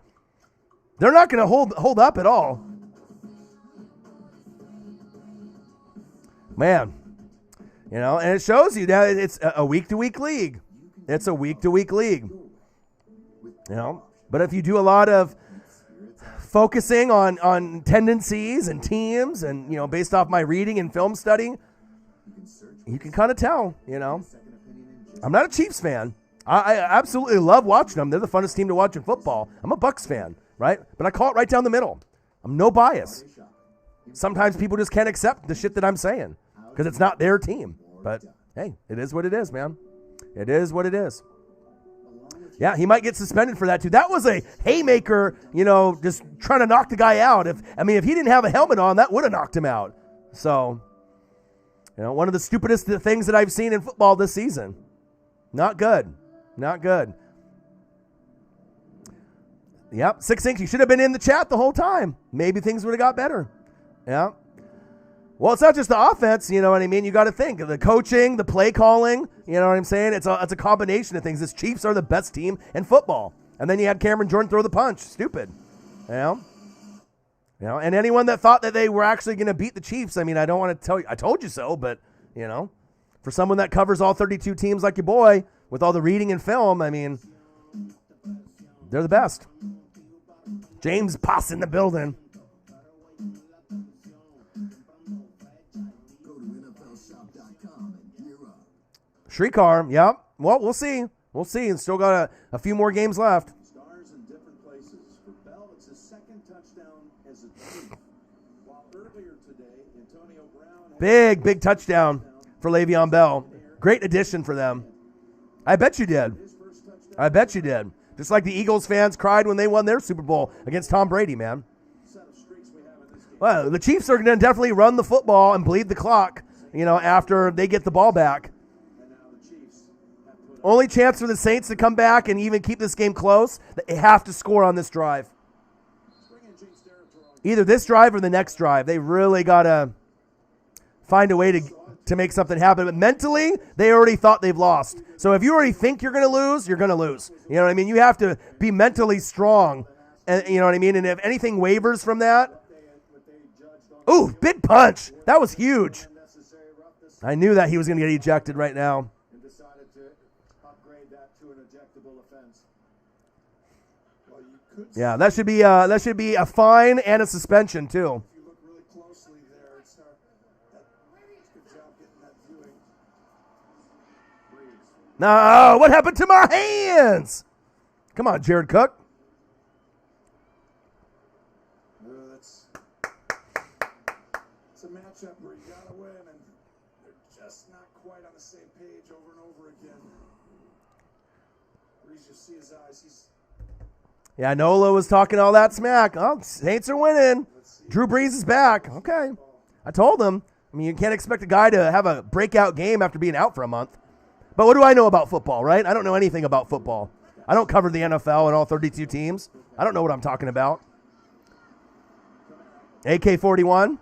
Speaker 1: They're not going to hold up at all, man. You know, and it shows you that it's a week-to-week league. It's a week-to-week league. You know, but if you do a lot of focusing on tendencies and teams and, you know, based off my reading and film studying, you can kind of tell, you know. I'm not a Chiefs fan. I absolutely love watching them. They're the funnest team to watch in football. I'm a Bucs fan, right? But I call it right down the middle. I'm no bias. Sometimes people just can't accept the shit that I'm saying because it's not their team. But, hey, it is what it is, man. It is what it is. Yeah, he might get suspended for that, too. That was a haymaker, you know, just trying to knock the guy out. If he didn't have a helmet on, that would have knocked him out. So, you know, one of the stupidest things that I've seen in football this season. Not good. Not good. Yep, 6 Inch, you should have been in the chat the whole time. Maybe things would have got better. Yeah. Well, it's not just the offense, you know what I mean? You got to think. The coaching, the play calling, you know what I'm saying? It's a combination of things. The Chiefs are the best team in football. And then you had Cameron Jordan throw the punch. Stupid. You know, and anyone that thought that they were actually going to beat the Chiefs, I mean, I don't want to tell you, I told you so, but, you know, for someone that covers all 32 teams like your boy, with all the reading and film, I mean, they're the best. James Poss in the building. Shrikar, yep. Well, we'll see. We'll see. And still got a few more games left.
Speaker 5: Stars in different places. For Bell, it's his second touchdown as a team. While earlier today, Antonio Brown...
Speaker 1: Big touchdown for Le'Veon Bell. Great addition for them. I bet you did. I bet you did. Just like the Eagles fans cried when they won their Super Bowl against Tom Brady, man. Well, the Chiefs are going to definitely run the football and bleed the clock, you know, after they get the ball back. Only chance for the Saints to come back and even keep this game close, they have to score on this drive. Either this drive or the next drive. They really got to find a way to make something happen. But mentally, they already thought they've lost. So if you already think you're going to lose, you're going to lose. You know what I mean? You have to be mentally strong. And you know what I mean? And if anything wavers from that, ooh, big punch. That was huge. I knew that he was going to get ejected right now. Yeah, that should be a fine and a suspension too.
Speaker 5: If you look really closely there, it's good job getting that viewing.
Speaker 1: No, what happened to my hands? Come on, Jared Cook.
Speaker 5: It's a matchup where you gotta win, and they're just not quite on the same page over and over again. Breeze, you see his eyes. He's
Speaker 1: Yeah, Nola was talking all that smack. Oh, Saints are winning. Drew Brees is back. Okay. I told him. I mean, you can't expect a guy to have a breakout game after being out for a month. But what do I know about football, right? I don't know anything about football. I don't cover the NFL and all 32 teams. I don't know what I'm talking about. AK-41.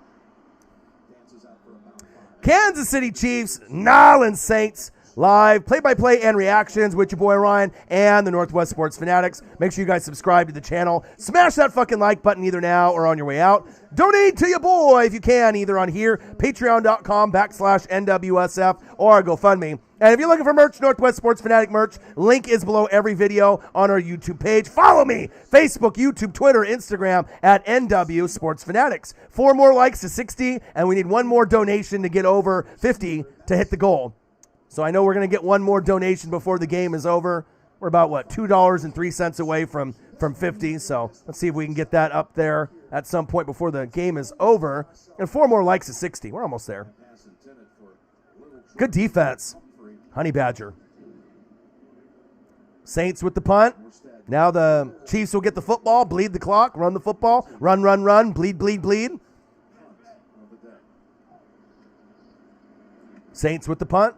Speaker 1: Kansas City Chiefs, Nolans Saints. Live play-by-play and reactions with your boy Ryan and the Northwest Sports Fanatics. Make sure you guys subscribe to the channel. Smash that fucking like button either now or on your way out. Donate to your boy if you can, either on here, patreon.com/NWSF, or GoFundMe. And if you're looking for merch, Northwest Sports Fanatic merch, link is below every video on our YouTube page. Follow me, Facebook, YouTube, Twitter, Instagram, at NW Sports Fanatics. 4 more likes to 60, and we need 1 more donation to get over 50 to hit the goal. So I know we're going to get 1 more donation before the game is over. We're about, $2.03 away from 50. So let's see if we can get that up there at some point before the game is over. And 4 more likes to 60. We're almost there. Good defense. Honey Badger. Saints with the punt. Now the Chiefs will get the football, bleed the clock, run the football, run, bleed, bleed, bleed. Saints with the punt.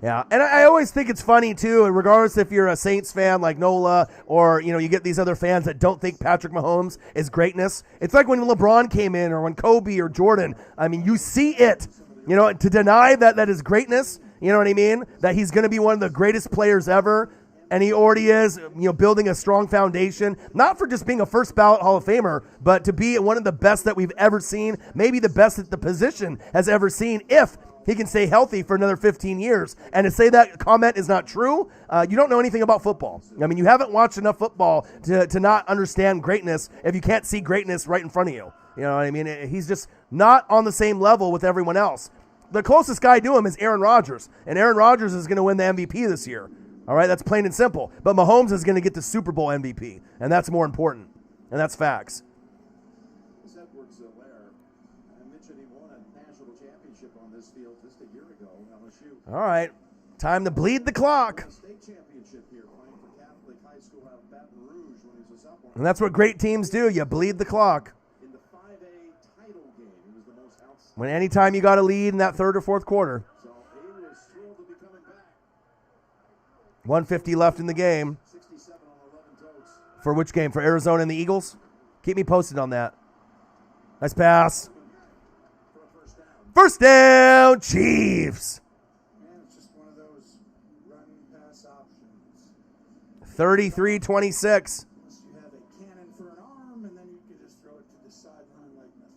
Speaker 1: Yeah, and I always think it's funny, too, regardless if you're a Saints fan like Nola or, you get these other fans that don't think Patrick Mahomes is greatness. It's like when LeBron came in or when Kobe or Jordan. I mean, you see it. To deny that is greatness, you know what I mean? That he's going to be one of the greatest players ever, and he already is, building a strong foundation, not for just being a first ballot Hall of Famer, but to be one of the best that we've ever seen, maybe the best that the position has ever seen, if he can stay healthy for another 15 years. And to say that comment is not true, you don't know anything about football. I mean, you haven't watched enough football to not understand greatness if you can't see greatness right in front of you. You know what I mean? He's just not on the same level with everyone else. The closest guy to him is Aaron Rodgers, and Aaron Rodgers is going to win the MVP this year. All right, that's plain and simple. But Mahomes is going to get the Super Bowl MVP, and that's more important, and that's facts. All right, time to bleed the clock. And that's what great teams do. You bleed the clock. When anytime you got a lead in that third or fourth quarter. 150 left in the game. For which game? For Arizona and the Eagles? Keep me posted on that. Nice pass. First down, Chiefs. 33-26.
Speaker 5: You have a cannon for an arm, and then you can just throw it to the sideline like nothing.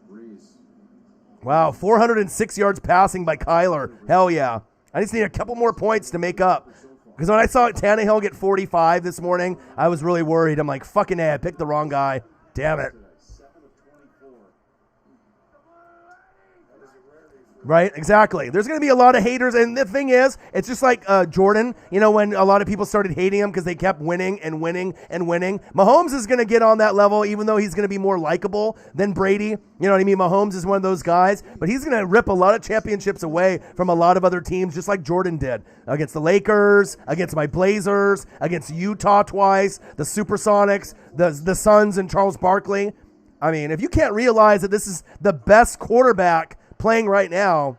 Speaker 7: Breeze.
Speaker 1: Wow, 406 yards passing by Kyler. Hell yeah. I just need a couple more points to make up. Because when I saw Tannehill get 45 this morning, I was really worried. I'm like, fucking A, I picked the wrong guy. Damn it. Right, exactly. There's going to be a lot of haters, and the thing is, it's just like Jordan, when a lot of people started hating him because they kept winning and winning and winning. Mahomes is going to get on that level, even though he's going to be more likable than Brady. You know what I mean? Mahomes is one of those guys, but he's going to rip a lot of championships away from a lot of other teams, just like Jordan did. Against the Lakers, against my Blazers, against Utah twice, the Supersonics, the Suns and Charles Barkley. I mean, if you can't realize that this is the best quarterback playing right now,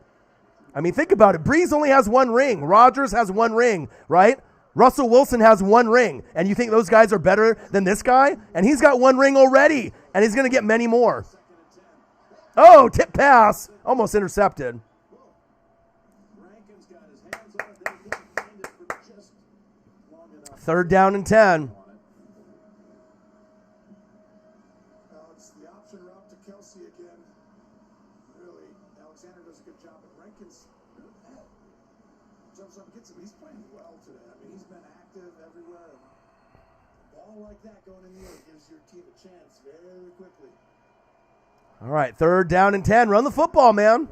Speaker 1: I mean, think about it. Breeze only has 1 ring. Rodgers has 1 ring, right? Russell Wilson has 1 ring. And you think those guys are better than this guy? And he's got 1 ring already, and he's going to get many more. Oh, tip pass. Almost intercepted. Third down and 10.
Speaker 5: It's the option route to Kelsey again. Really, Alexander does a good job, but Rankins jumps up and gets him. He's playing well today. I mean, he's been active everywhere. A ball like that going in the air gives your team a chance very quickly.
Speaker 1: All right, third down and 10. Run the football, man.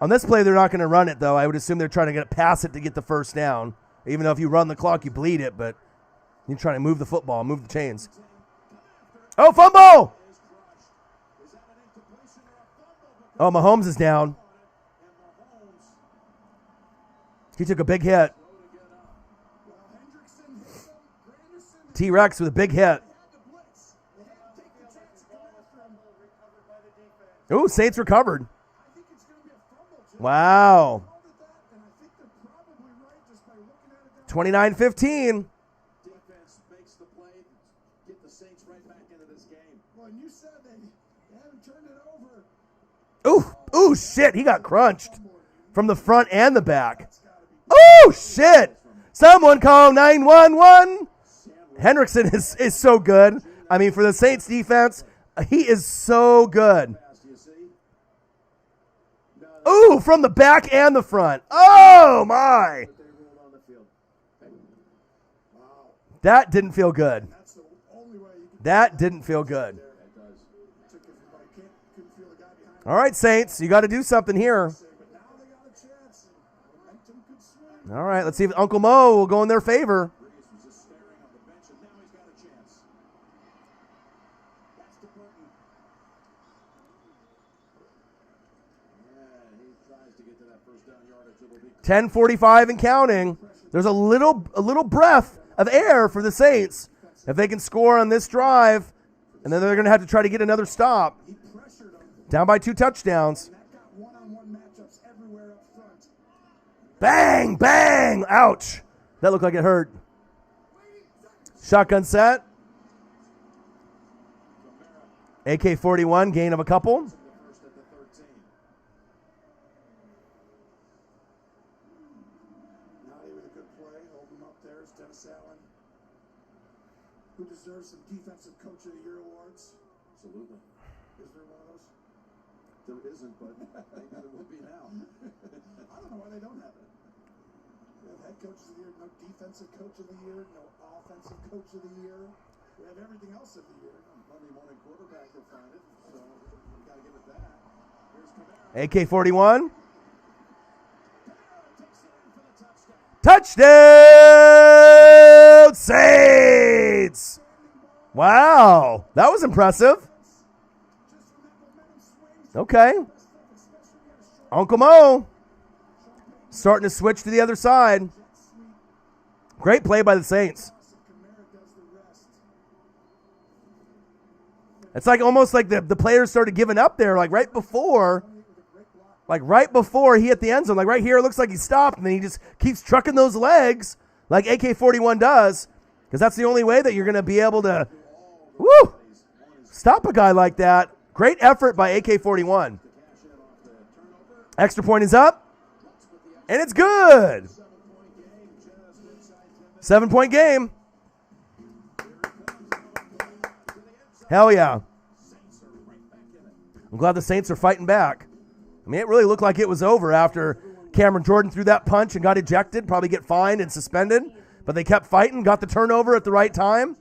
Speaker 1: On this play, they're not going to run it, though. I would assume they're trying to pass it to get the first down. Even though if you run the clock, you bleed it, but you're trying to move the football, move the chains. Oh, fumble! Oh, Mahomes is down. He took a big hit. T-Rex with a big hit. Ooh, Saints recovered. Wow. 29-15.
Speaker 5: Defense makes the play, get the Saints right back into this game.
Speaker 3: Well, and you said they haven't turned it over.
Speaker 1: Ooh, shit. He got crunched from the front and the back. Oh, shit. Someone call 911. Hendrickson is so good. I mean, for the Saints defense, he is so good. Ooh, from the back and the front. Oh, my. That didn't feel good. That didn't feel good. All right, Saints, you got to do something here. All right, let's see if Uncle Mo will go in their favor. .10:45 and counting. There's a little breath of air for the Saints if they can score on this drive, and then they're going to have to try to get another stop. Down by 2 touchdowns. Bang, bang, ouch. That looked like it hurt. Shotgun set. AK-41, gain of a couple.
Speaker 3: Who deserves some Defensive Coach of the Year awards?
Speaker 5: Absolutely.
Speaker 3: Is there one of those?
Speaker 5: There isn't, but maybe there will be now.
Speaker 3: I don't know why they don't have it. We have Head Coach of the Year, no Defensive Coach of the Year, no Offensive Coach of the Year. We have everything else of the year.
Speaker 5: Monday morning quarterback will find it, so we got to give it that. Here's Kamara.
Speaker 1: AK-41. Touchdown, Saints! Wow, that was impressive. Okay. Uncle Mo starting to switch to the other side. Great play by the Saints. It's like almost like the players started giving up there, like right before he hit the end zone. Like right here, it looks like he stopped, and then he just keeps trucking those legs like AK-41 does, because that's the only way that you're going to be able to stop a guy like that. Great effort by AK-41. Extra point is up, and it's good. 7-point game. Hell yeah. I'm glad the Saints are fighting back. I mean, it really looked like it was over after Cameron Jordan threw that punch and got ejected, probably get fined and suspended. But they kept fighting, got the turnover at the right time.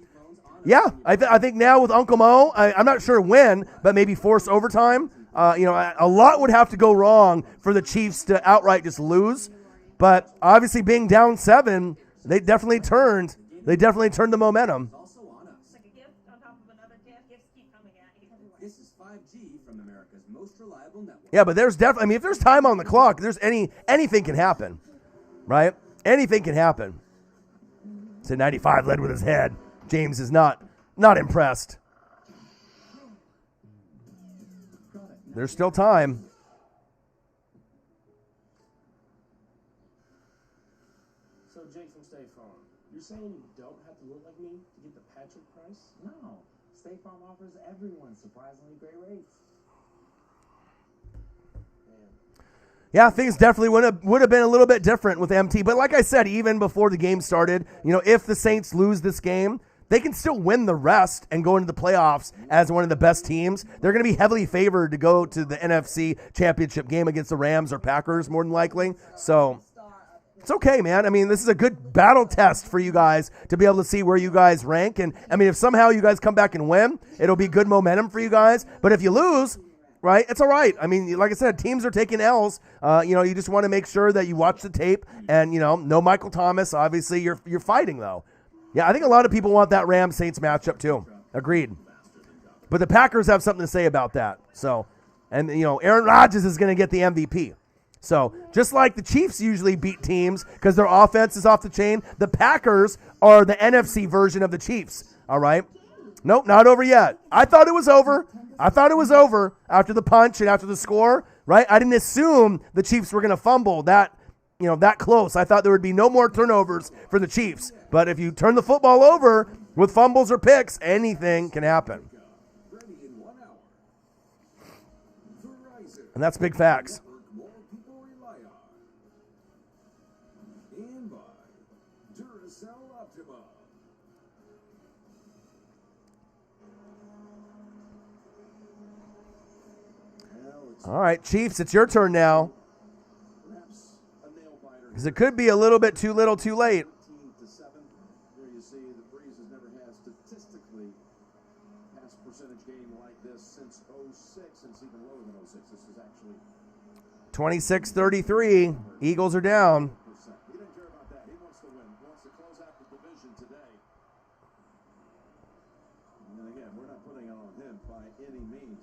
Speaker 1: Yeah, I think now with Uncle Mo, I'm not sure when, but maybe force overtime. A lot would have to go wrong for the Chiefs to outright just lose. But obviously being down 7, they definitely turned the momentum.
Speaker 9: This is 5G from America's most reliable network.
Speaker 1: Yeah, but there's definitely, I mean, if there's time on the clock, there's anything can happen, right? Anything can happen. So 95 led with his head. James is not impressed. There's still time.
Speaker 4: So Jake from State Farm, you're saying you don't have to look like me to get the Patrick price? No. State Farm offers everyone surprisingly great rates.
Speaker 1: Yeah, things definitely would have been a little bit different with MT. But like I said, even before the game started, if the Saints lose this game, they can still win the rest and go into the playoffs as one of the best teams. They're going to be heavily favored to go to the NFC Championship game against the Rams or Packers, more than likely. So it's okay, man. I mean, this is a good battle test for you guys to be able to see where you guys rank. And, I mean, if somehow you guys come back and win, it'll be good momentum for you guys. But if you lose, right, it's all right. I mean, like I said, teams are taking L's. You just want to make sure that you watch the tape and, no Michael Thomas. Obviously, you're fighting, though. Yeah, I think a lot of people want that Rams-Saints matchup, too. Agreed. But the Packers have something to say about that. So, and, Aaron Rodgers is going to get the MVP. So, just like the Chiefs usually beat teams because their offense is off the chain, the Packers are the NFC version of the Chiefs, all right? Nope, not over yet. I thought it was over. I thought it was over after the punch and after the score, right? I didn't assume the Chiefs were going to fumble that close. I thought there would be no more turnovers for the Chiefs. But if you turn the football over with fumbles or picks, anything can happen. And that's big facts. All right, Chiefs, it's your turn now. Because it could be a little bit too little, too late.
Speaker 5: Here you see the Breeze has never had statistically pass percentage game like this since 06, and it's even lower than 06. This is actually
Speaker 1: 26-33. Eagles are down.
Speaker 5: he didn't care about that. He wants to win. He wants to close out the division today. And again, we're not putting it on him by any means.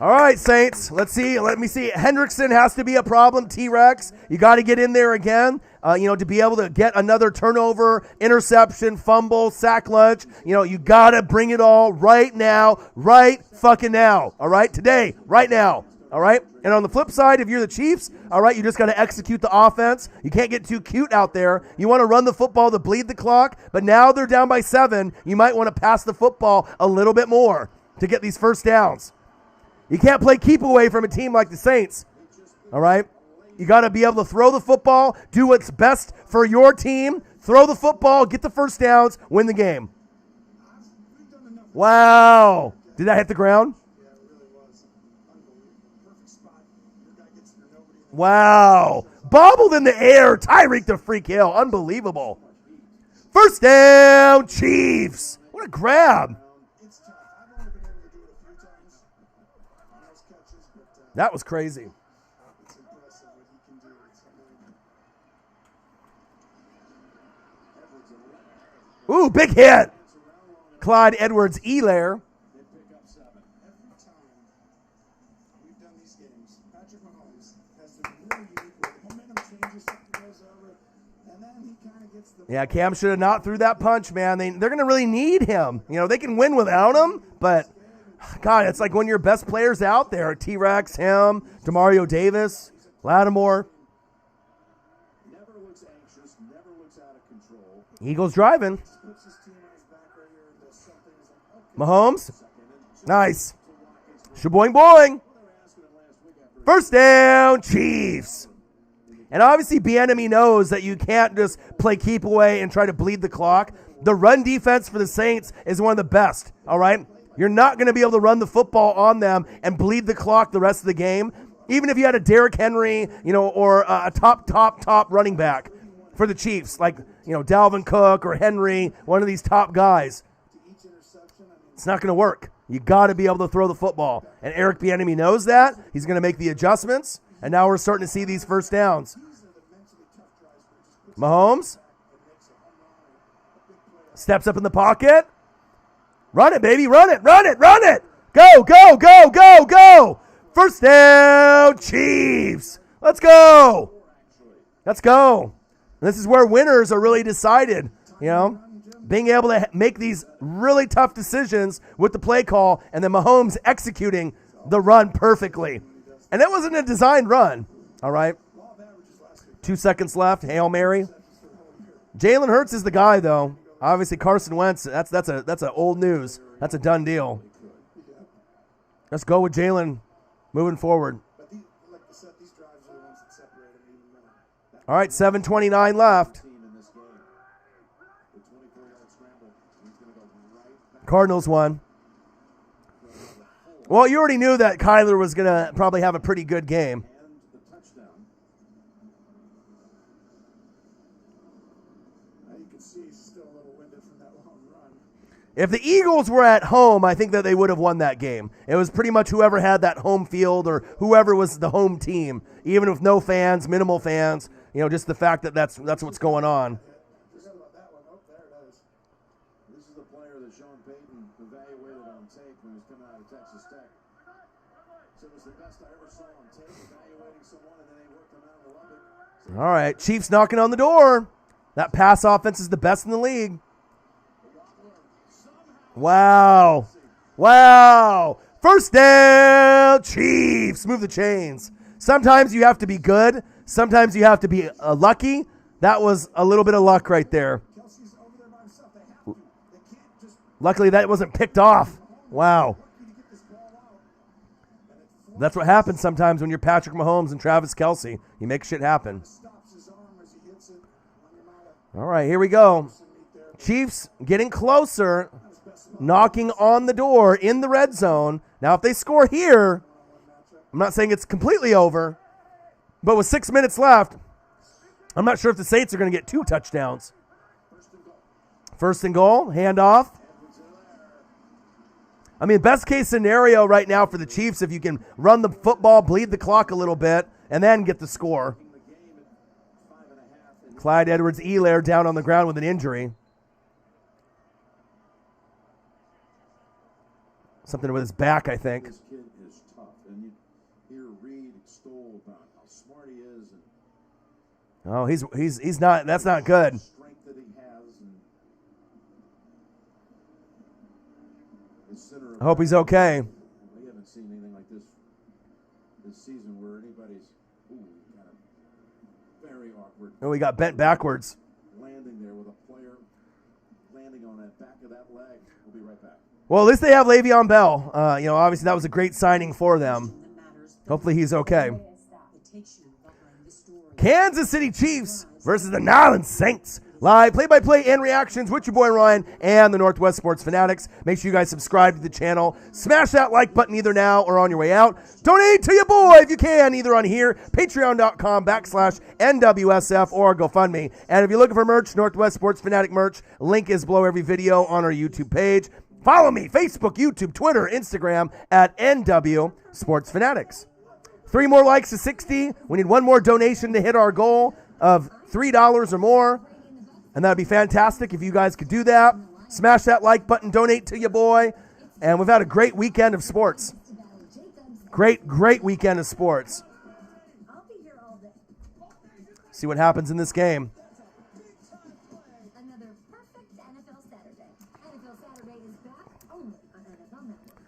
Speaker 1: All right, Saints. Let's see. Let me see. Hendrickson has to be a problem. T-Rex, you got to get in there again. To be able to get another turnover, interception, fumble, sack lunch. You got to bring it all right now, right fucking now. All right, today, right now. All right. And on the flip side, if you're the Chiefs, all right, you just got to execute the offense. You can't get too cute out there. You want to run the football to bleed the clock, but now they're down by 7. You might want to pass the football a little bit more to get these first downs. You can't play keep away from a team like the Saints, all right? You got to be able to throw the football, do what's best for your team, throw the football, get the first downs, win the game. Wow. Did that hit the ground? Wow. Bobbled in the air. Tyreek the freak hill. Unbelievable. First down, Chiefs. What a grab. That was crazy. Ooh, big hit. Clyde Edwards-Helaire.
Speaker 3: We've done these games. Patrick Mahomes has been really unique where the momentum changes, something goes over, and then he kind of gets the...
Speaker 1: Yeah, Cam should have not threw that punch, man. They're going to really need him. They can win without him, but... God, it's like when your best players out there, T-Rex, him, DeMario Davis, Lattimore.
Speaker 5: Never looks anxious, never looks out of control.
Speaker 1: Eagles driving. Mahomes. Nice. Shaboing boing. First down, Chiefs. And obviously, Bieniemy knows that you can't just play keep away and try to bleed the clock. The run defense for the Saints is one of the best, all right? You're not going to be able to run the football on them and bleed the clock the rest of the game, even if you had a Derrick Henry, or a top running back for the Chiefs, like, Dalvin Cook or Henry, one of these top guys. It's not going to work. You got to be able to throw the football. And Eric Bieniemy knows that. He's going to make the adjustments, and now we're starting to see these first downs. Mahomes steps up in the pocket. Run it, baby. Run it. Go, go, go, go, go. First down, Chiefs. Let's go. Let's go. This is where winners are really decided, being able to make these really tough decisions with the play call and then Mahomes executing the run perfectly. And it wasn't a designed run, all right? 2 seconds left, Hail Mary. Jalen Hurts is the guy, though. Obviously, Carson Wentz, that's a old news. That's a done deal. Let's go with Jalen moving forward. All right, 7:29 left. Cardinals won. Well, you already knew that Kyler was going to probably have a pretty good game. If the Eagles were at home, I think that they would have won that game. It was pretty much whoever had that home field or whoever was the home team, even with no fans, minimal fans, just the fact that that's what's going on.
Speaker 5: This is the player that Sean Payton evaluated on tape when he was coming out of Texas Tech. So it was the best I ever saw on tape, evaluating someone, and then they worked him out and loved it.
Speaker 1: All right, Chiefs knocking on the door. That pass offense is the best in the league. Wow. Wow. First down, Chiefs. Move the chains. Sometimes you have to be good. Sometimes you have to be lucky. That was a little bit of luck right there. Luckily, that wasn't picked off. Wow. That's what happens sometimes when you're Patrick Mahomes and Travis Kelce. You make shit happen. All right, here we go. Chiefs getting closer, knocking on the door in the red zone. Now, if they score here, I'm not saying it's completely over, but with 6 minutes left, I'm not sure if the Saints are going to get 2 touchdowns. First and goal, handoff. I mean, best case scenario right now for the Chiefs, if you can run the football, bleed the clock a little bit, and then get the score. Clyde Edwards-Helaire down on the ground with an injury. Something with his back, I think.
Speaker 5: This kid is tough, and you hear Reed extol about how smart he is. And
Speaker 1: Oh, he's not. That's not good.
Speaker 5: strength that he has. And the center of
Speaker 1: I hope he's okay.
Speaker 5: We haven't seen anything like this season where anybody's kind of very awkward
Speaker 1: Oh, he got bent backwards.
Speaker 5: landing there with a player landing on that back of that leg. We'll be right back.
Speaker 1: Well, at least they have Le'Veon Bell. Obviously that was a great signing for them. Hopefully he's okay. Kansas City Chiefs versus the New Orleans Saints. Live play-by-play and reactions with your boy Ryan and the Northwest Sports Fanatics. Make sure you guys subscribe to the channel. Smash that like button either now or on your way out. Donate to your boy if you can, either on here, patreon.com/NWSF or GoFundMe. And if you're looking for merch, Northwest Sports Fanatic merch, link is below every video on our YouTube page. Follow me, Facebook, YouTube, Twitter, Instagram at NW Sports Fanatics. 3 more likes to 60. We need 1 more donation to hit our goal of $3 or more. And that would be fantastic if you guys could do that. Smash that like button, donate to your boy. And we've had a great weekend of sports. Great weekend of sports. See what happens in this game.
Speaker 2: Another perfect NFL Saturday. NFL Saturday is back only on NFL Network.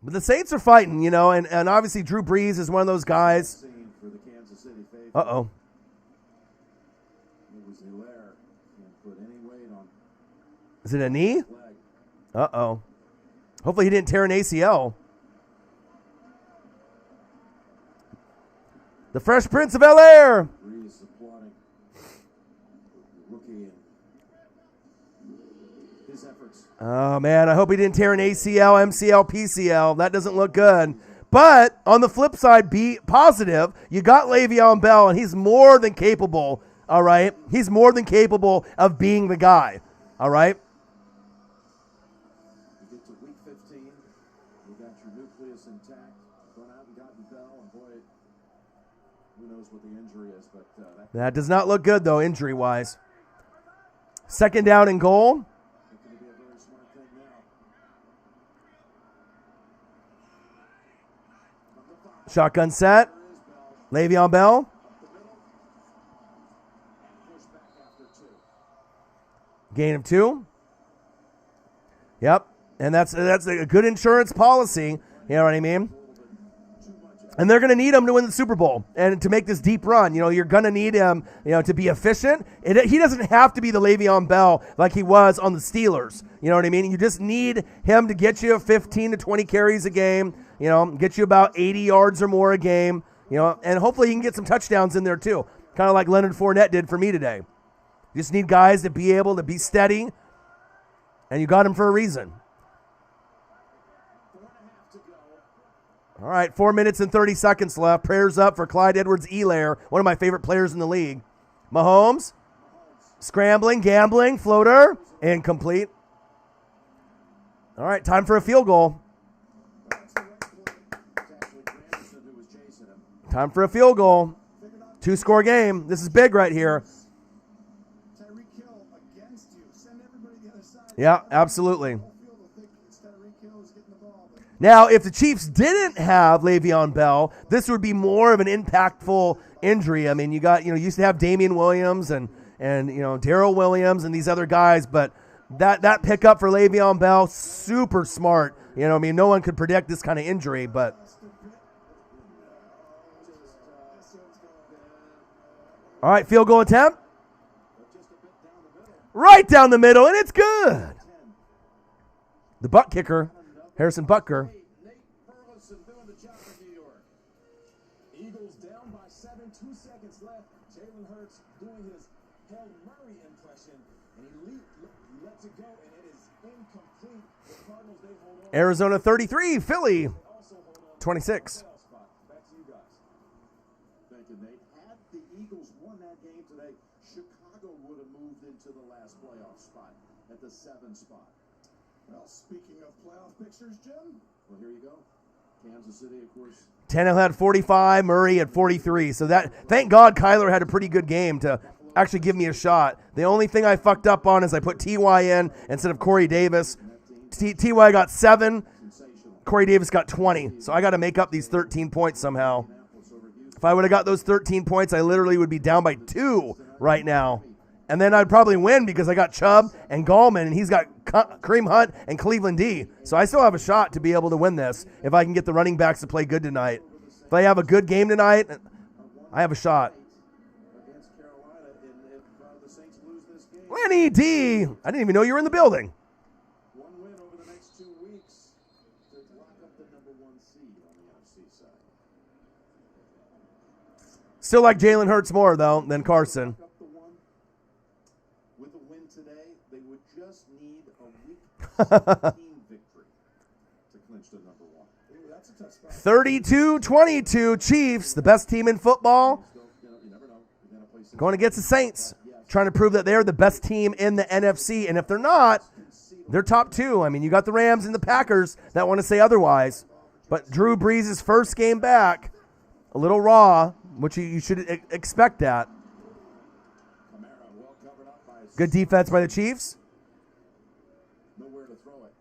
Speaker 1: But the Saints are fighting, and obviously Drew Brees is one of those guys.
Speaker 5: Scene for the Kansas City faithful.
Speaker 1: Uh-oh.
Speaker 5: It was Helaire. Can't put any weight on
Speaker 1: Is it a knee?
Speaker 5: leg.
Speaker 1: Uh-oh. Hopefully he didn't tear an ACL. The Fresh Prince of Bel-Air.
Speaker 5: Breeze applauding rookie and his efforts.
Speaker 1: Oh, man, I hope he didn't tear an ACL, MCL, PCL. That doesn't look good. But on the flip side, be positive. You got Le'Veon Bell, and he's more than capable, all right? He's more than capable of being the guy, all right?
Speaker 5: You get to week 15, you got your nucleus intact, gone out and gotten Bell, and boy, who knows what the injury is, but
Speaker 1: That does not look good, though, injury-wise. Second down and goal.
Speaker 5: going to be a very smart thing now.
Speaker 1: Shotgun set. Le'Veon Bell.
Speaker 5: Push back after 2.
Speaker 1: Gain of 2. Yep. And that's a good insurance policy. You know what I mean? And they're going to need him to win the Super Bowl and to make this deep run. You're going to need him, to be efficient. He doesn't have to be the Le'Veon Bell like he was on the Steelers. You know what I mean? You just need him to get you 15 to 20 carries a game, get you about 80 yards or more a game, and hopefully he can get some touchdowns in there too, kind of like Leonard Fournette did for me today. You just need guys to be able to be steady, and you got him for a reason. All right, 4 minutes and 30 seconds left. Prayers up for Clyde Edwards-Helaire, one of my favorite players in the league. Mahomes, scrambling, gambling, floater, incomplete. All right, time for a field goal. Time for a field goal. 2-score game. This is big right here.
Speaker 3: Tyreek Hill against you. Send everybody to the other side.
Speaker 1: Yeah, absolutely.
Speaker 3: Whole field will think it's Tyreek Hill who's getting the ball. But
Speaker 1: Now, if the Chiefs didn't have Le'Veon Bell, this would be more of an impactful injury. I mean, you used to have Damian Williams and Darrell Williams and these other guys, but that pickup for Le'Veon Bell, super smart. I mean, no one could predict this kind of injury, but. All right, field goal attempt. Right down the middle, and it's good. The butt kicker, Harrison Butker.
Speaker 7: Nate Burleson doing the job in New York. Eagles down by 7, 2 seconds left. Jalen Hurts doing his Hail Murray impression, and he lets it go, and it is incomplete. The Cardinals, they hold on.
Speaker 1: Arizona 33, Philly
Speaker 7: Also hold on.
Speaker 1: 26.
Speaker 7: Playoff spot. Back to you guys. Thank you, Nate. Had the Eagles won that game today, Chicago would have moved into the last playoff spot at the 7 spot.
Speaker 3: well, speaking of playoff pictures, Jim.
Speaker 7: Well, here you go. Kansas City, of course.
Speaker 1: Tannehill had 45, Murray at 43. So thank God Kyler had a pretty good game to actually give me a shot. The only thing I fucked up on is I put T.Y. in instead of Corey Davis. T.Y. got 7, Corey Davis got 20. So I got to make up these 13 points somehow. If I would have got those 13 points, I literally would be down by 2 right now. And then I'd probably win because I got Chubb and Gallman, and he's got Kareem Hunt and Cleveland D. So I still have a shot to be able to win this if I can get the running backs to play good tonight. If I have a good game tonight, I have a shot. Lenny D. I didn't even know you were in the building.
Speaker 7: One win over the next 2 weeks to lock up the number 1 seed on the NFC side.
Speaker 1: Still like Jalen Hurts more, though, than Carson.
Speaker 7: With a win today, they would just need a week 17 victory to clinch the number 1.
Speaker 3: Ooh, that's a tough spot.
Speaker 1: 32-22 Chiefs, the best team in football,
Speaker 7: You never know. You're gonna play some
Speaker 1: going against the Saints, trying to prove that they're the best team in the NFC. And if they're not, they're top 2. I mean, you got the Rams and the Packers that want to say otherwise. But Drew Brees' first game back, a little raw, which you should expect that. Good defense by the Chiefs.
Speaker 7: nowhere to throw it.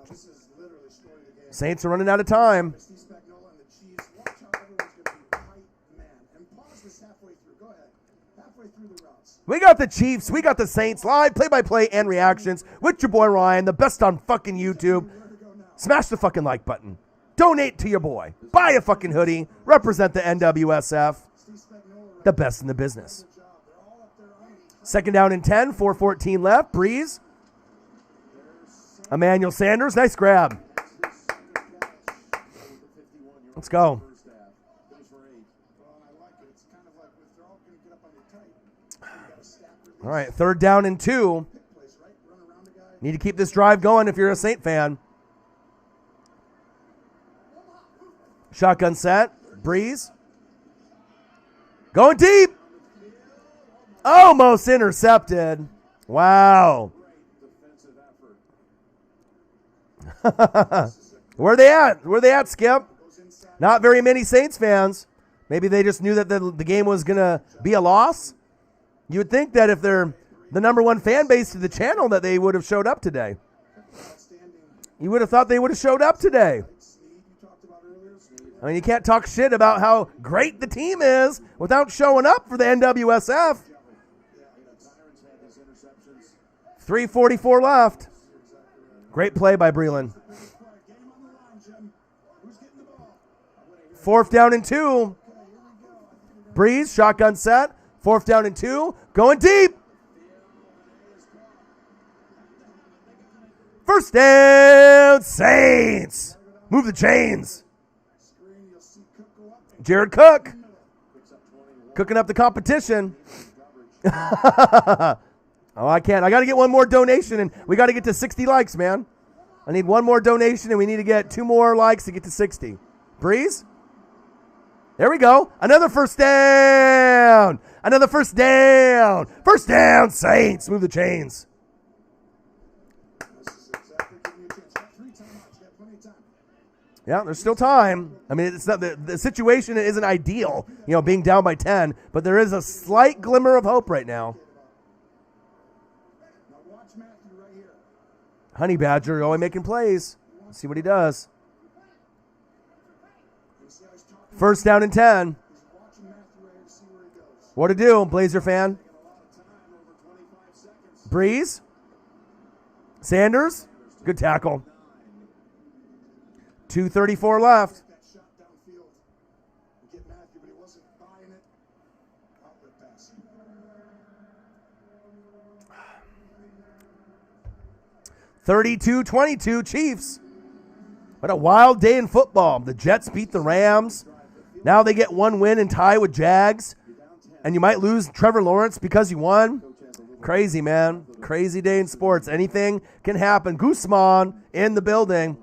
Speaker 3: This is literally story of the game.
Speaker 1: Saints are running out of time.
Speaker 3: Steve Spagnuolo and the Chiefs. Watch how everyone's going to be tight, man. And pause this halfway through. Go ahead. Halfway through the routes.
Speaker 1: We got the Chiefs. We got the Saints live, play-by-play and reactions with your boy Ryan, the best on fucking YouTube. Smash the fucking like button. Donate to your boy. Buy a fucking hoodie. Represent the NWSF. The best in the business. Second down and 10, 4:14 left. Breeze. Emmanuel Sanders, nice grab. Let's go. All right, third down and 2. Need to keep this drive going if you're a Saint fan. Shotgun set. Breeze. Going deep. Almost intercepted. Wow. Where they at? Where they at, Skip? Not very many Saints fans. Maybe they just knew that the game was going to be a loss. You would think that if they're the number 1 fan base to the channel that they would have showed up today. You would have thought they would have showed up today. I mean, you can't talk shit about how great the team is without showing up for the NWSF. 3:44 left. Great play by Breland. 4th down and 2. Breeze, shotgun set. 4th down and 2. Going deep. First down, Saints. Move the chains. Jared Cook. Cooking up the competition. Oh, I can't. I got to get one more donation, and we got to get to 60 likes, man. I need one more donation, and we need to get 2 more likes to get to 60. Breeze? There we go. Another first down. Another first down. First down, Saints. Move the chains. Yeah, there's still time. I mean, it's not the situation isn't ideal, being down by 10, but there is a slight glimmer of hope right now.
Speaker 3: Watch Matthew right here.
Speaker 1: Honey Badger only making plays. Let's see what he does. First down and 10. What to do, Blazer fan? Breeze. Sanders. Good tackle. 2:34 left. 32-22 Chiefs. What a wild day in football. The Jets beat the Rams. Now they get one win and tie with Jags. And you might lose Trevor Lawrence because you won. Crazy, man. Crazy day in sports. Anything can happen. Guzman in the building.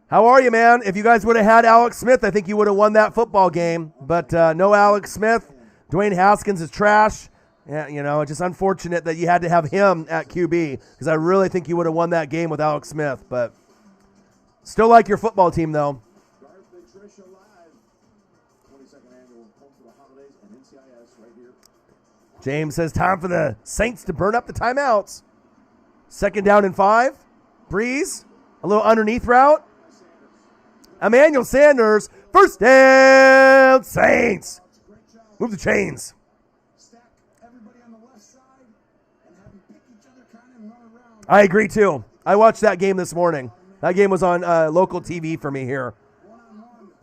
Speaker 1: How are you, man? If you guys would have had Alex Smith, I think you would have won that football game. But no Alex Smith. Dwayne Haskins is trash. Yeah, you know, it's just unfortunate that you had to have him at QB because I really think you would have won that game with Alex Smith. But still like your football team, though. James says time for the Saints to burn up the timeouts. Second down and 5. Breeze. A little underneath route. Emmanuel Sanders. First down, Saints. Move the chains. I agree, too. I watched that game this morning. That game was on local TV for me here.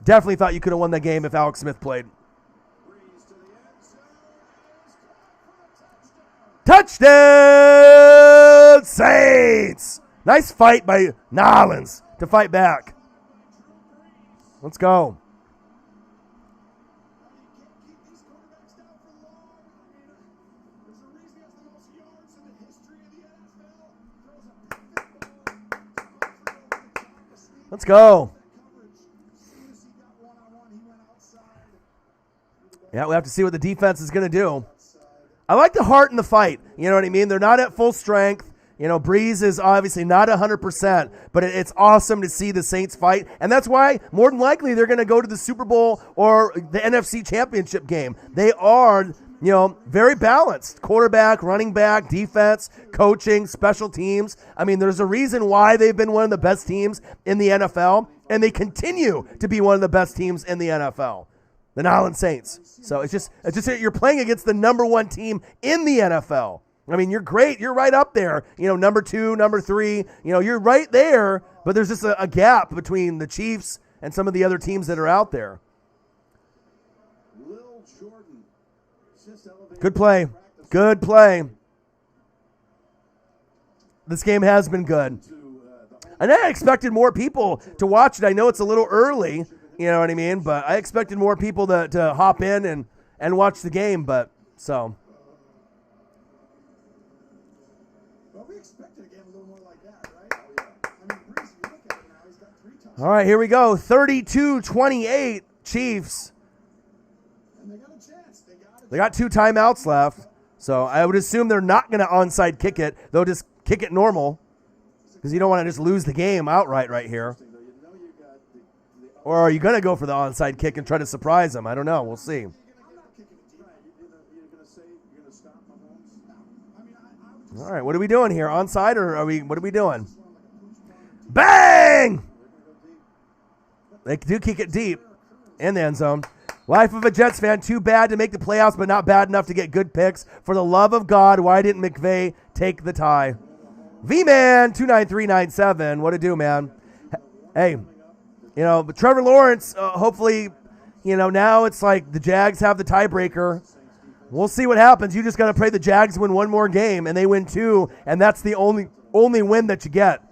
Speaker 1: Definitely thought you could have won that game if Alex Smith played. Touchdown, Saints! Nice fight by Nolans to fight back. Let's go. Let's go. Yeah, we have to see what the defense is going to do. I like the heart in the fight. You know what I mean? They're not at full strength. You know, Breeze is obviously not 100%, but it's awesome to see the Saints fight. And that's why, more than likely, they're going to go to the Super Bowl or the NFC Championship game. They are, you know, very balanced. Quarterback, running back, defense, coaching, special teams. I mean, there's a reason why they've been one of the best teams in the NFL, and they continue to be one of the best teams in the NFL. The New Orleans Saints. So it's just you're playing against the number 1 team in the NFL. I mean, you're great. You're right up there. You know, number 2, number 3. You know, you're right there, but there's just a gap between the Chiefs and some of the other teams that are out there. Good play. Good play. This game has been good. And I expected more people to watch it. I know it's a little early. You know what I mean? But I expected more people to hop in and watch the game. But so.
Speaker 3: Well, we expected a game a little more like that, right? Oh, yeah. I mean, Breeze, you look at it now, he's got 3 touchdowns.
Speaker 1: All right, here we go. 32-28 Chiefs.
Speaker 3: And they got a chance.
Speaker 1: They got 2 timeouts left. So I would assume they're not going to onside kick it. They'll just kick it normal because you don't want to just lose the game outright right here. Or are you going to go for the onside kick and try to surprise them? I don't know. We'll see. All right, what are we doing here? Onside or what are we doing? Bang! They do kick it deep in the end zone. Life of a Jets fan, too bad to make the playoffs, but not bad enough to get good picks. For the love of God, why didn't McVay take the tie? V-Man, 29397. What to do, man? Hey. You know, but Trevor Lawrence, hopefully, you know, now it's like the Jags have the tiebreaker. We'll see what happens. You just got to pray the Jags win one more game, and they win 2, and that's the only win that you get.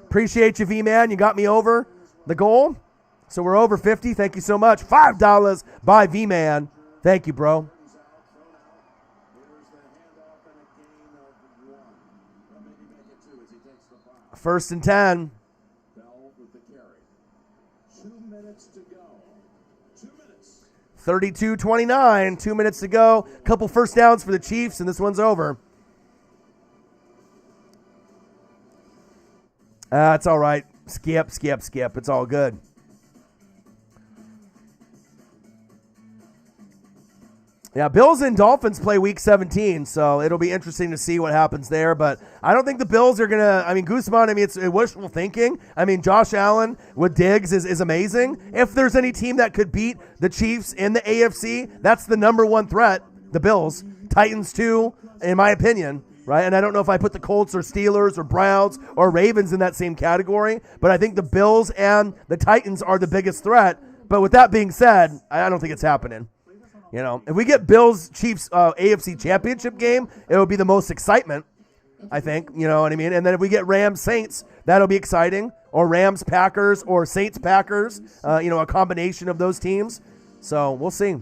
Speaker 1: Appreciate you, V-Man. You got me over the goal. So we're over 50. Thank you so much. $5 by V-Man. Thank you, bro. First and 10. 32-29, 2 minutes to go. Couple first downs for the Chiefs, and this one's over. It's all right. Skip. It's all good. Yeah, Bills and Dolphins play week 17, so it'll be interesting to see what happens there. But I don't think the Bills are going to, Guzman, it's wishful thinking. Josh Allen with Diggs is amazing. If there's any team that could beat the Chiefs in the AFC, that's the number one threat, the Bills. Titans too, in my opinion, right? And I don't know if I put the Colts or Steelers or Browns or Ravens in that same category, but I think the Bills and the Titans are the biggest threat. But with that being said, I don't think it's happening. If we get Bills-Chiefs AFC Championship game, it will be the most excitement, I think. You know what I mean? And then if we get Rams-Saints, that'll be exciting. Or Rams-Packers or Saints-Packers, a combination of those teams. So we'll see.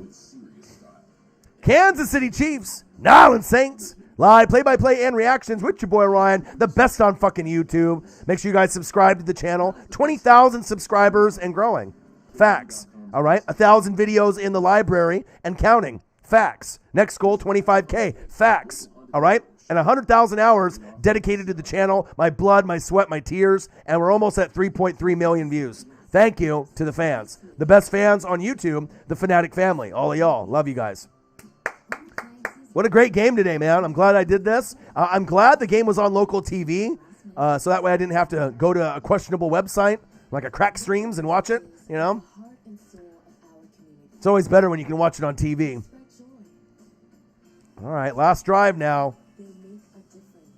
Speaker 1: Kansas City Chiefs, New Orleans Saints. Live play-by-play and reactions with your boy Ryan, the best on fucking YouTube. Make sure you guys subscribe to the channel. 20,000 subscribers and growing. Facts. All right, 1,000 videos in the library and counting. Facts. Next goal, 25K. Facts. All right, and 100,000 hours dedicated to the channel. My blood, my sweat, my tears, and we're almost at 3.3 million views. Thank you to the fans, the best fans on YouTube, the Fanatic family. All of y'all, love you guys. What a great game today, man. I'm glad I did this. I'm glad the game was on local TV, so that way I didn't have to go to a questionable website like a Crack Streams and watch it. It's always better when you can watch it on TV. All right, last drive now.
Speaker 11: They make a difference.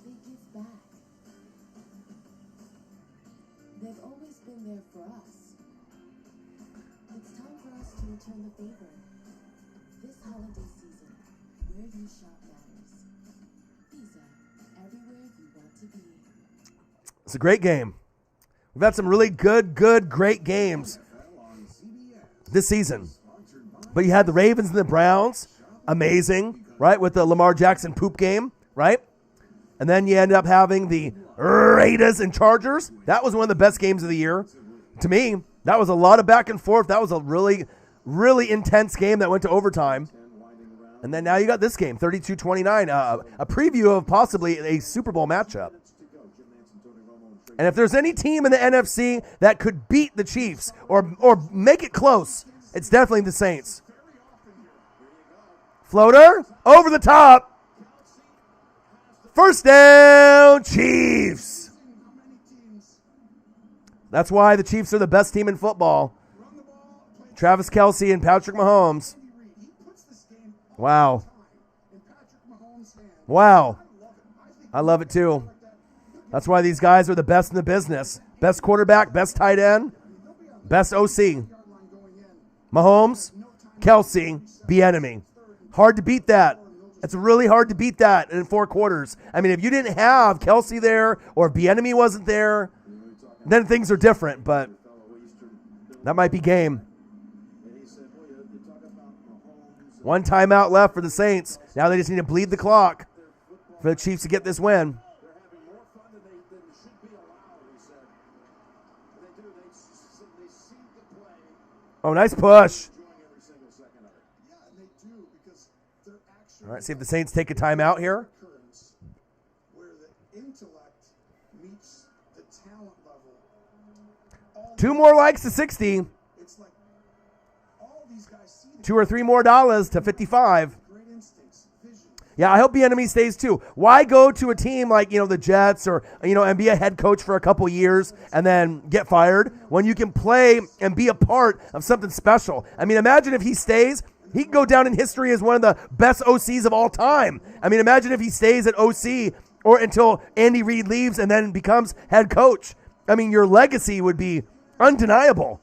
Speaker 11: They give back. They've always been there for us. It's time for us to return the favor. This holiday season, where you shop matters. Visa, everywhere you want to be.
Speaker 1: It's a great game. We've had some really great games this season. But you had the Ravens and the Browns. Amazing, right? With the Lamar Jackson poop game, right? And then you end up having the Raiders and Chargers. That was one of the best games of the year. To me, that was a lot of back and forth. That was a really intense game that went to overtime. And then now you got this game, 32-29, a preview of possibly a Super Bowl matchup. And if there's any team in the NFC that could beat the Chiefs or make it close, it's definitely the Saints. Floater, over the top. First down, Chiefs. That's why the Chiefs are the best team in football. Travis Kelce and Patrick Mahomes. Wow. I love it too. That's why these guys are the best in the business. Best quarterback, best tight end, best OC. Mahomes, Kelce, Bieniemy. Hard to beat that. It's really hard to beat that in 4 quarters. If you didn't have Kelce there or Bieniemy wasn't there, then things are different, but that might be game. 1 timeout left for the Saints. Now they just need to bleed the clock for the Chiefs to get this win. Oh, nice push. All right, see if the Saints take a timeout here.
Speaker 3: Where the intellect meets the talent level.
Speaker 1: 2 more likes to 60.
Speaker 3: It's like all these guys see
Speaker 1: 2 or 3 more dollars to 55. Yeah, I hope Bieniemy stays too. Why go to a team like, the Jets or, and be a head coach for a couple years and then get fired when you can play and be a part of something special? Imagine if he stays, he can go down in history as one of the best OCs of all time. Imagine if he stays at OC or until Andy Reid leaves and then becomes head coach. Your legacy would be undeniable.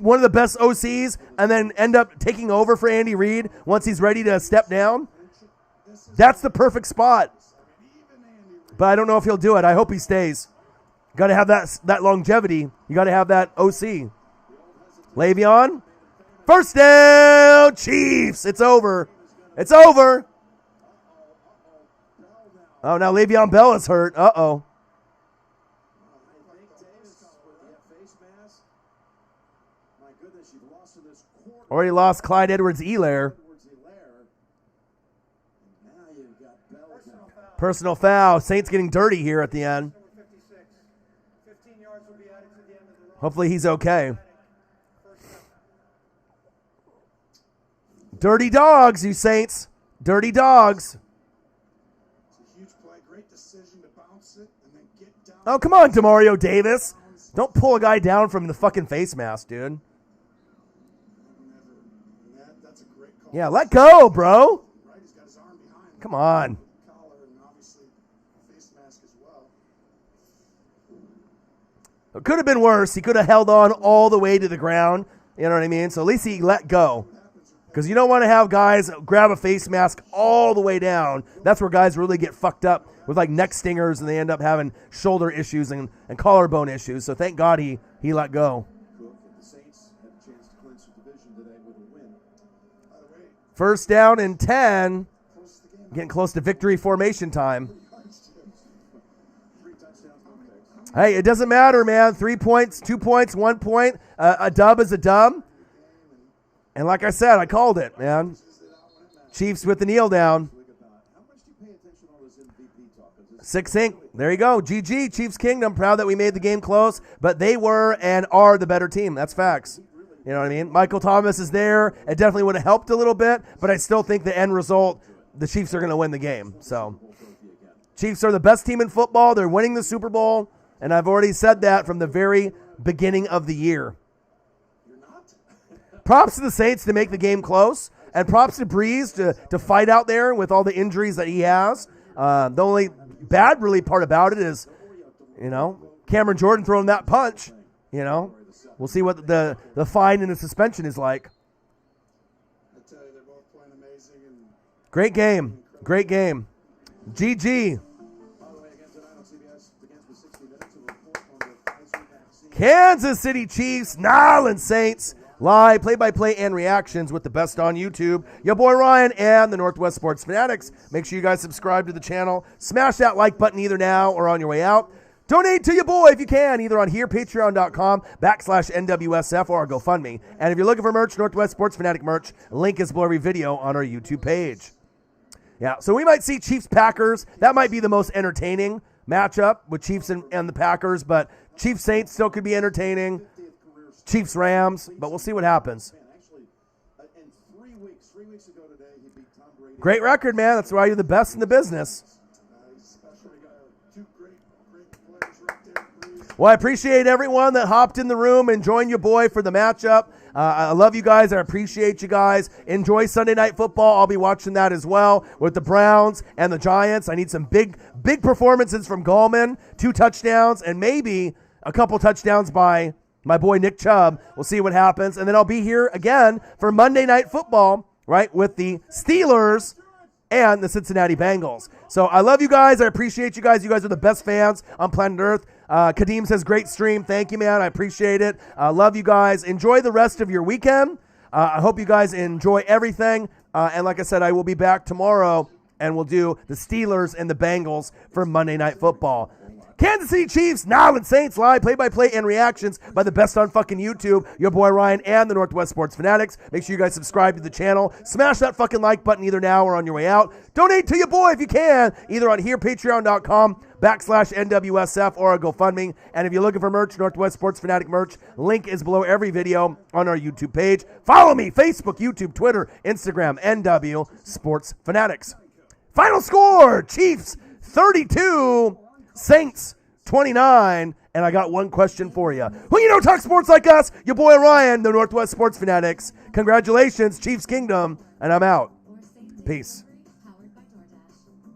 Speaker 1: One of the best OCs and then end up taking over for Andy Reid once he's ready to step down. That's the perfect spot. But I don't know if he'll do it. I hope he stays. Got to have that longevity. You got to have that OC. Le'Veon. First down, Chiefs. It's over. It's over. Oh, now Le'Veon Bell is hurt. Uh-oh. Already lost Clyde Edwards-Helaire. Personal foul. Saints getting dirty here at the end. Hopefully he's okay. Dirty dogs, you Saints. Dirty dogs.
Speaker 3: It's a huge play. Great decision to bounce it and then get down.
Speaker 1: Oh, come on, Demario Davis. Don't pull a guy down from the fucking face mask, dude.
Speaker 3: That's a great call.
Speaker 1: Yeah, let go, bro.
Speaker 3: Right, he's got his arm behind
Speaker 1: Come on.
Speaker 3: the collar and obviously a face mask as well.
Speaker 1: It could have been worse. He could have held on all the way to the ground. You know what I mean? So at least he let go. Because you don't want to have guys grab a face mask all the way down. That's where guys really get fucked up with like neck stingers and they end up having shoulder issues and collarbone issues. So thank God he let go.
Speaker 5: The Saints had a chance to clinch the division today with a win.
Speaker 3: By the way,
Speaker 1: First down and 10.
Speaker 3: close to the game.
Speaker 1: Getting close to victory formation time.
Speaker 5: 3 touchdowns, no picks.
Speaker 1: Hey, it doesn't matter, man. 3 points, 2 points, 1 point. A dub is a dub. And like I said, I called it, man. Chiefs with the kneel down.
Speaker 5: How much do you pay attention to all this MVP talk? Is this
Speaker 1: 6 ink. There you go. GG, Chiefs Kingdom. Proud that we made the game close, but they were and are the better team. That's facts. You know what I mean? Michael Thomas is there. It definitely would have helped a little bit, but I still think the end result, the Chiefs are going to win the game. So, Chiefs are the best team in football. They're winning the Super Bowl, and I've already said that from the very beginning of the year. Props to the Saints to make the game close, and props to Breeze to fight out there with all the injuries that he has. The only bad really part about it is, you know, Cameron Jordan throwing that punch. You know, we'll see what the fine and the suspension is like.
Speaker 3: I tell you, they're both playing amazing. And
Speaker 1: Great game. Great game. GG.
Speaker 5: By the way, again tonight on CBS, begins with 60 minutes of a report on the Pfizer vaccine.
Speaker 1: Kansas City Chiefs, Nyland Saints. Live play-by-play and reactions with the best on YouTube. Your boy Ryan and the Northwest Sports Fanatics. Make sure you guys subscribe to the channel. Smash that like button either now or on your way out. Donate to your boy if you can, either on here, patreon.com/NWSF or our GoFundMe. And if you're looking for merch, Northwest Sports Fanatic merch, link is below every video on our YouTube page. Yeah, so we might see Chiefs-Packers. That might be the most entertaining matchup with Chiefs and the Packers, but Chiefs-Saints still could be entertaining. Chiefs-Rams, but we'll see what happens.
Speaker 5: Actually, in 3 weeks ago today, he beat Tom Brady.
Speaker 1: Great record, man. That's why you're the best in the business.
Speaker 3: especially two great players right there. Breeze.
Speaker 1: Well, I appreciate everyone that hopped in the room and joined your boy for the matchup. I love you guys. I appreciate you guys. Enjoy Sunday Night Football. I'll be watching that as well with the Browns and the Giants. I need some big performances from Gallman, 2 touchdowns, and maybe a couple touchdowns by my boy Nick Chubb. We'll see what happens. And then I'll be here again for Monday Night Football, right, with the Steelers and the Cincinnati Bengals. So I love you guys. I appreciate you guys. You guys are the best fans on planet Earth. Kadeem says, great stream. Thank you, man. I appreciate it. Love you guys. Enjoy the rest of your weekend. I hope you guys enjoy everything. And like I said, I will be back tomorrow, and we'll do the Steelers and the Bengals for Monday Night Football. Kansas City Chiefs, Nyland Saints, live play-by-play and reactions by the best on fucking YouTube, your boy Ryan and the Northwest Sports Fanatics. Make sure you guys subscribe to the channel. Smash that fucking like button either now or on your way out. Donate to your boy if you can, either on here, patreon.com/NWSF or our GoFundMe. And if you're looking for merch, Northwest Sports Fanatic merch, link is below every video on our YouTube page. Follow me, Facebook, YouTube, Twitter, Instagram, NW Sports Fanatics. Final score, Chiefs 32, Saints 29, and I got one question for you. Who you know talk sports like us? Your boy Ryan, the Northwest Sports Fanatics. Congratulations, Chiefs Kingdom, and I'm out. Peace.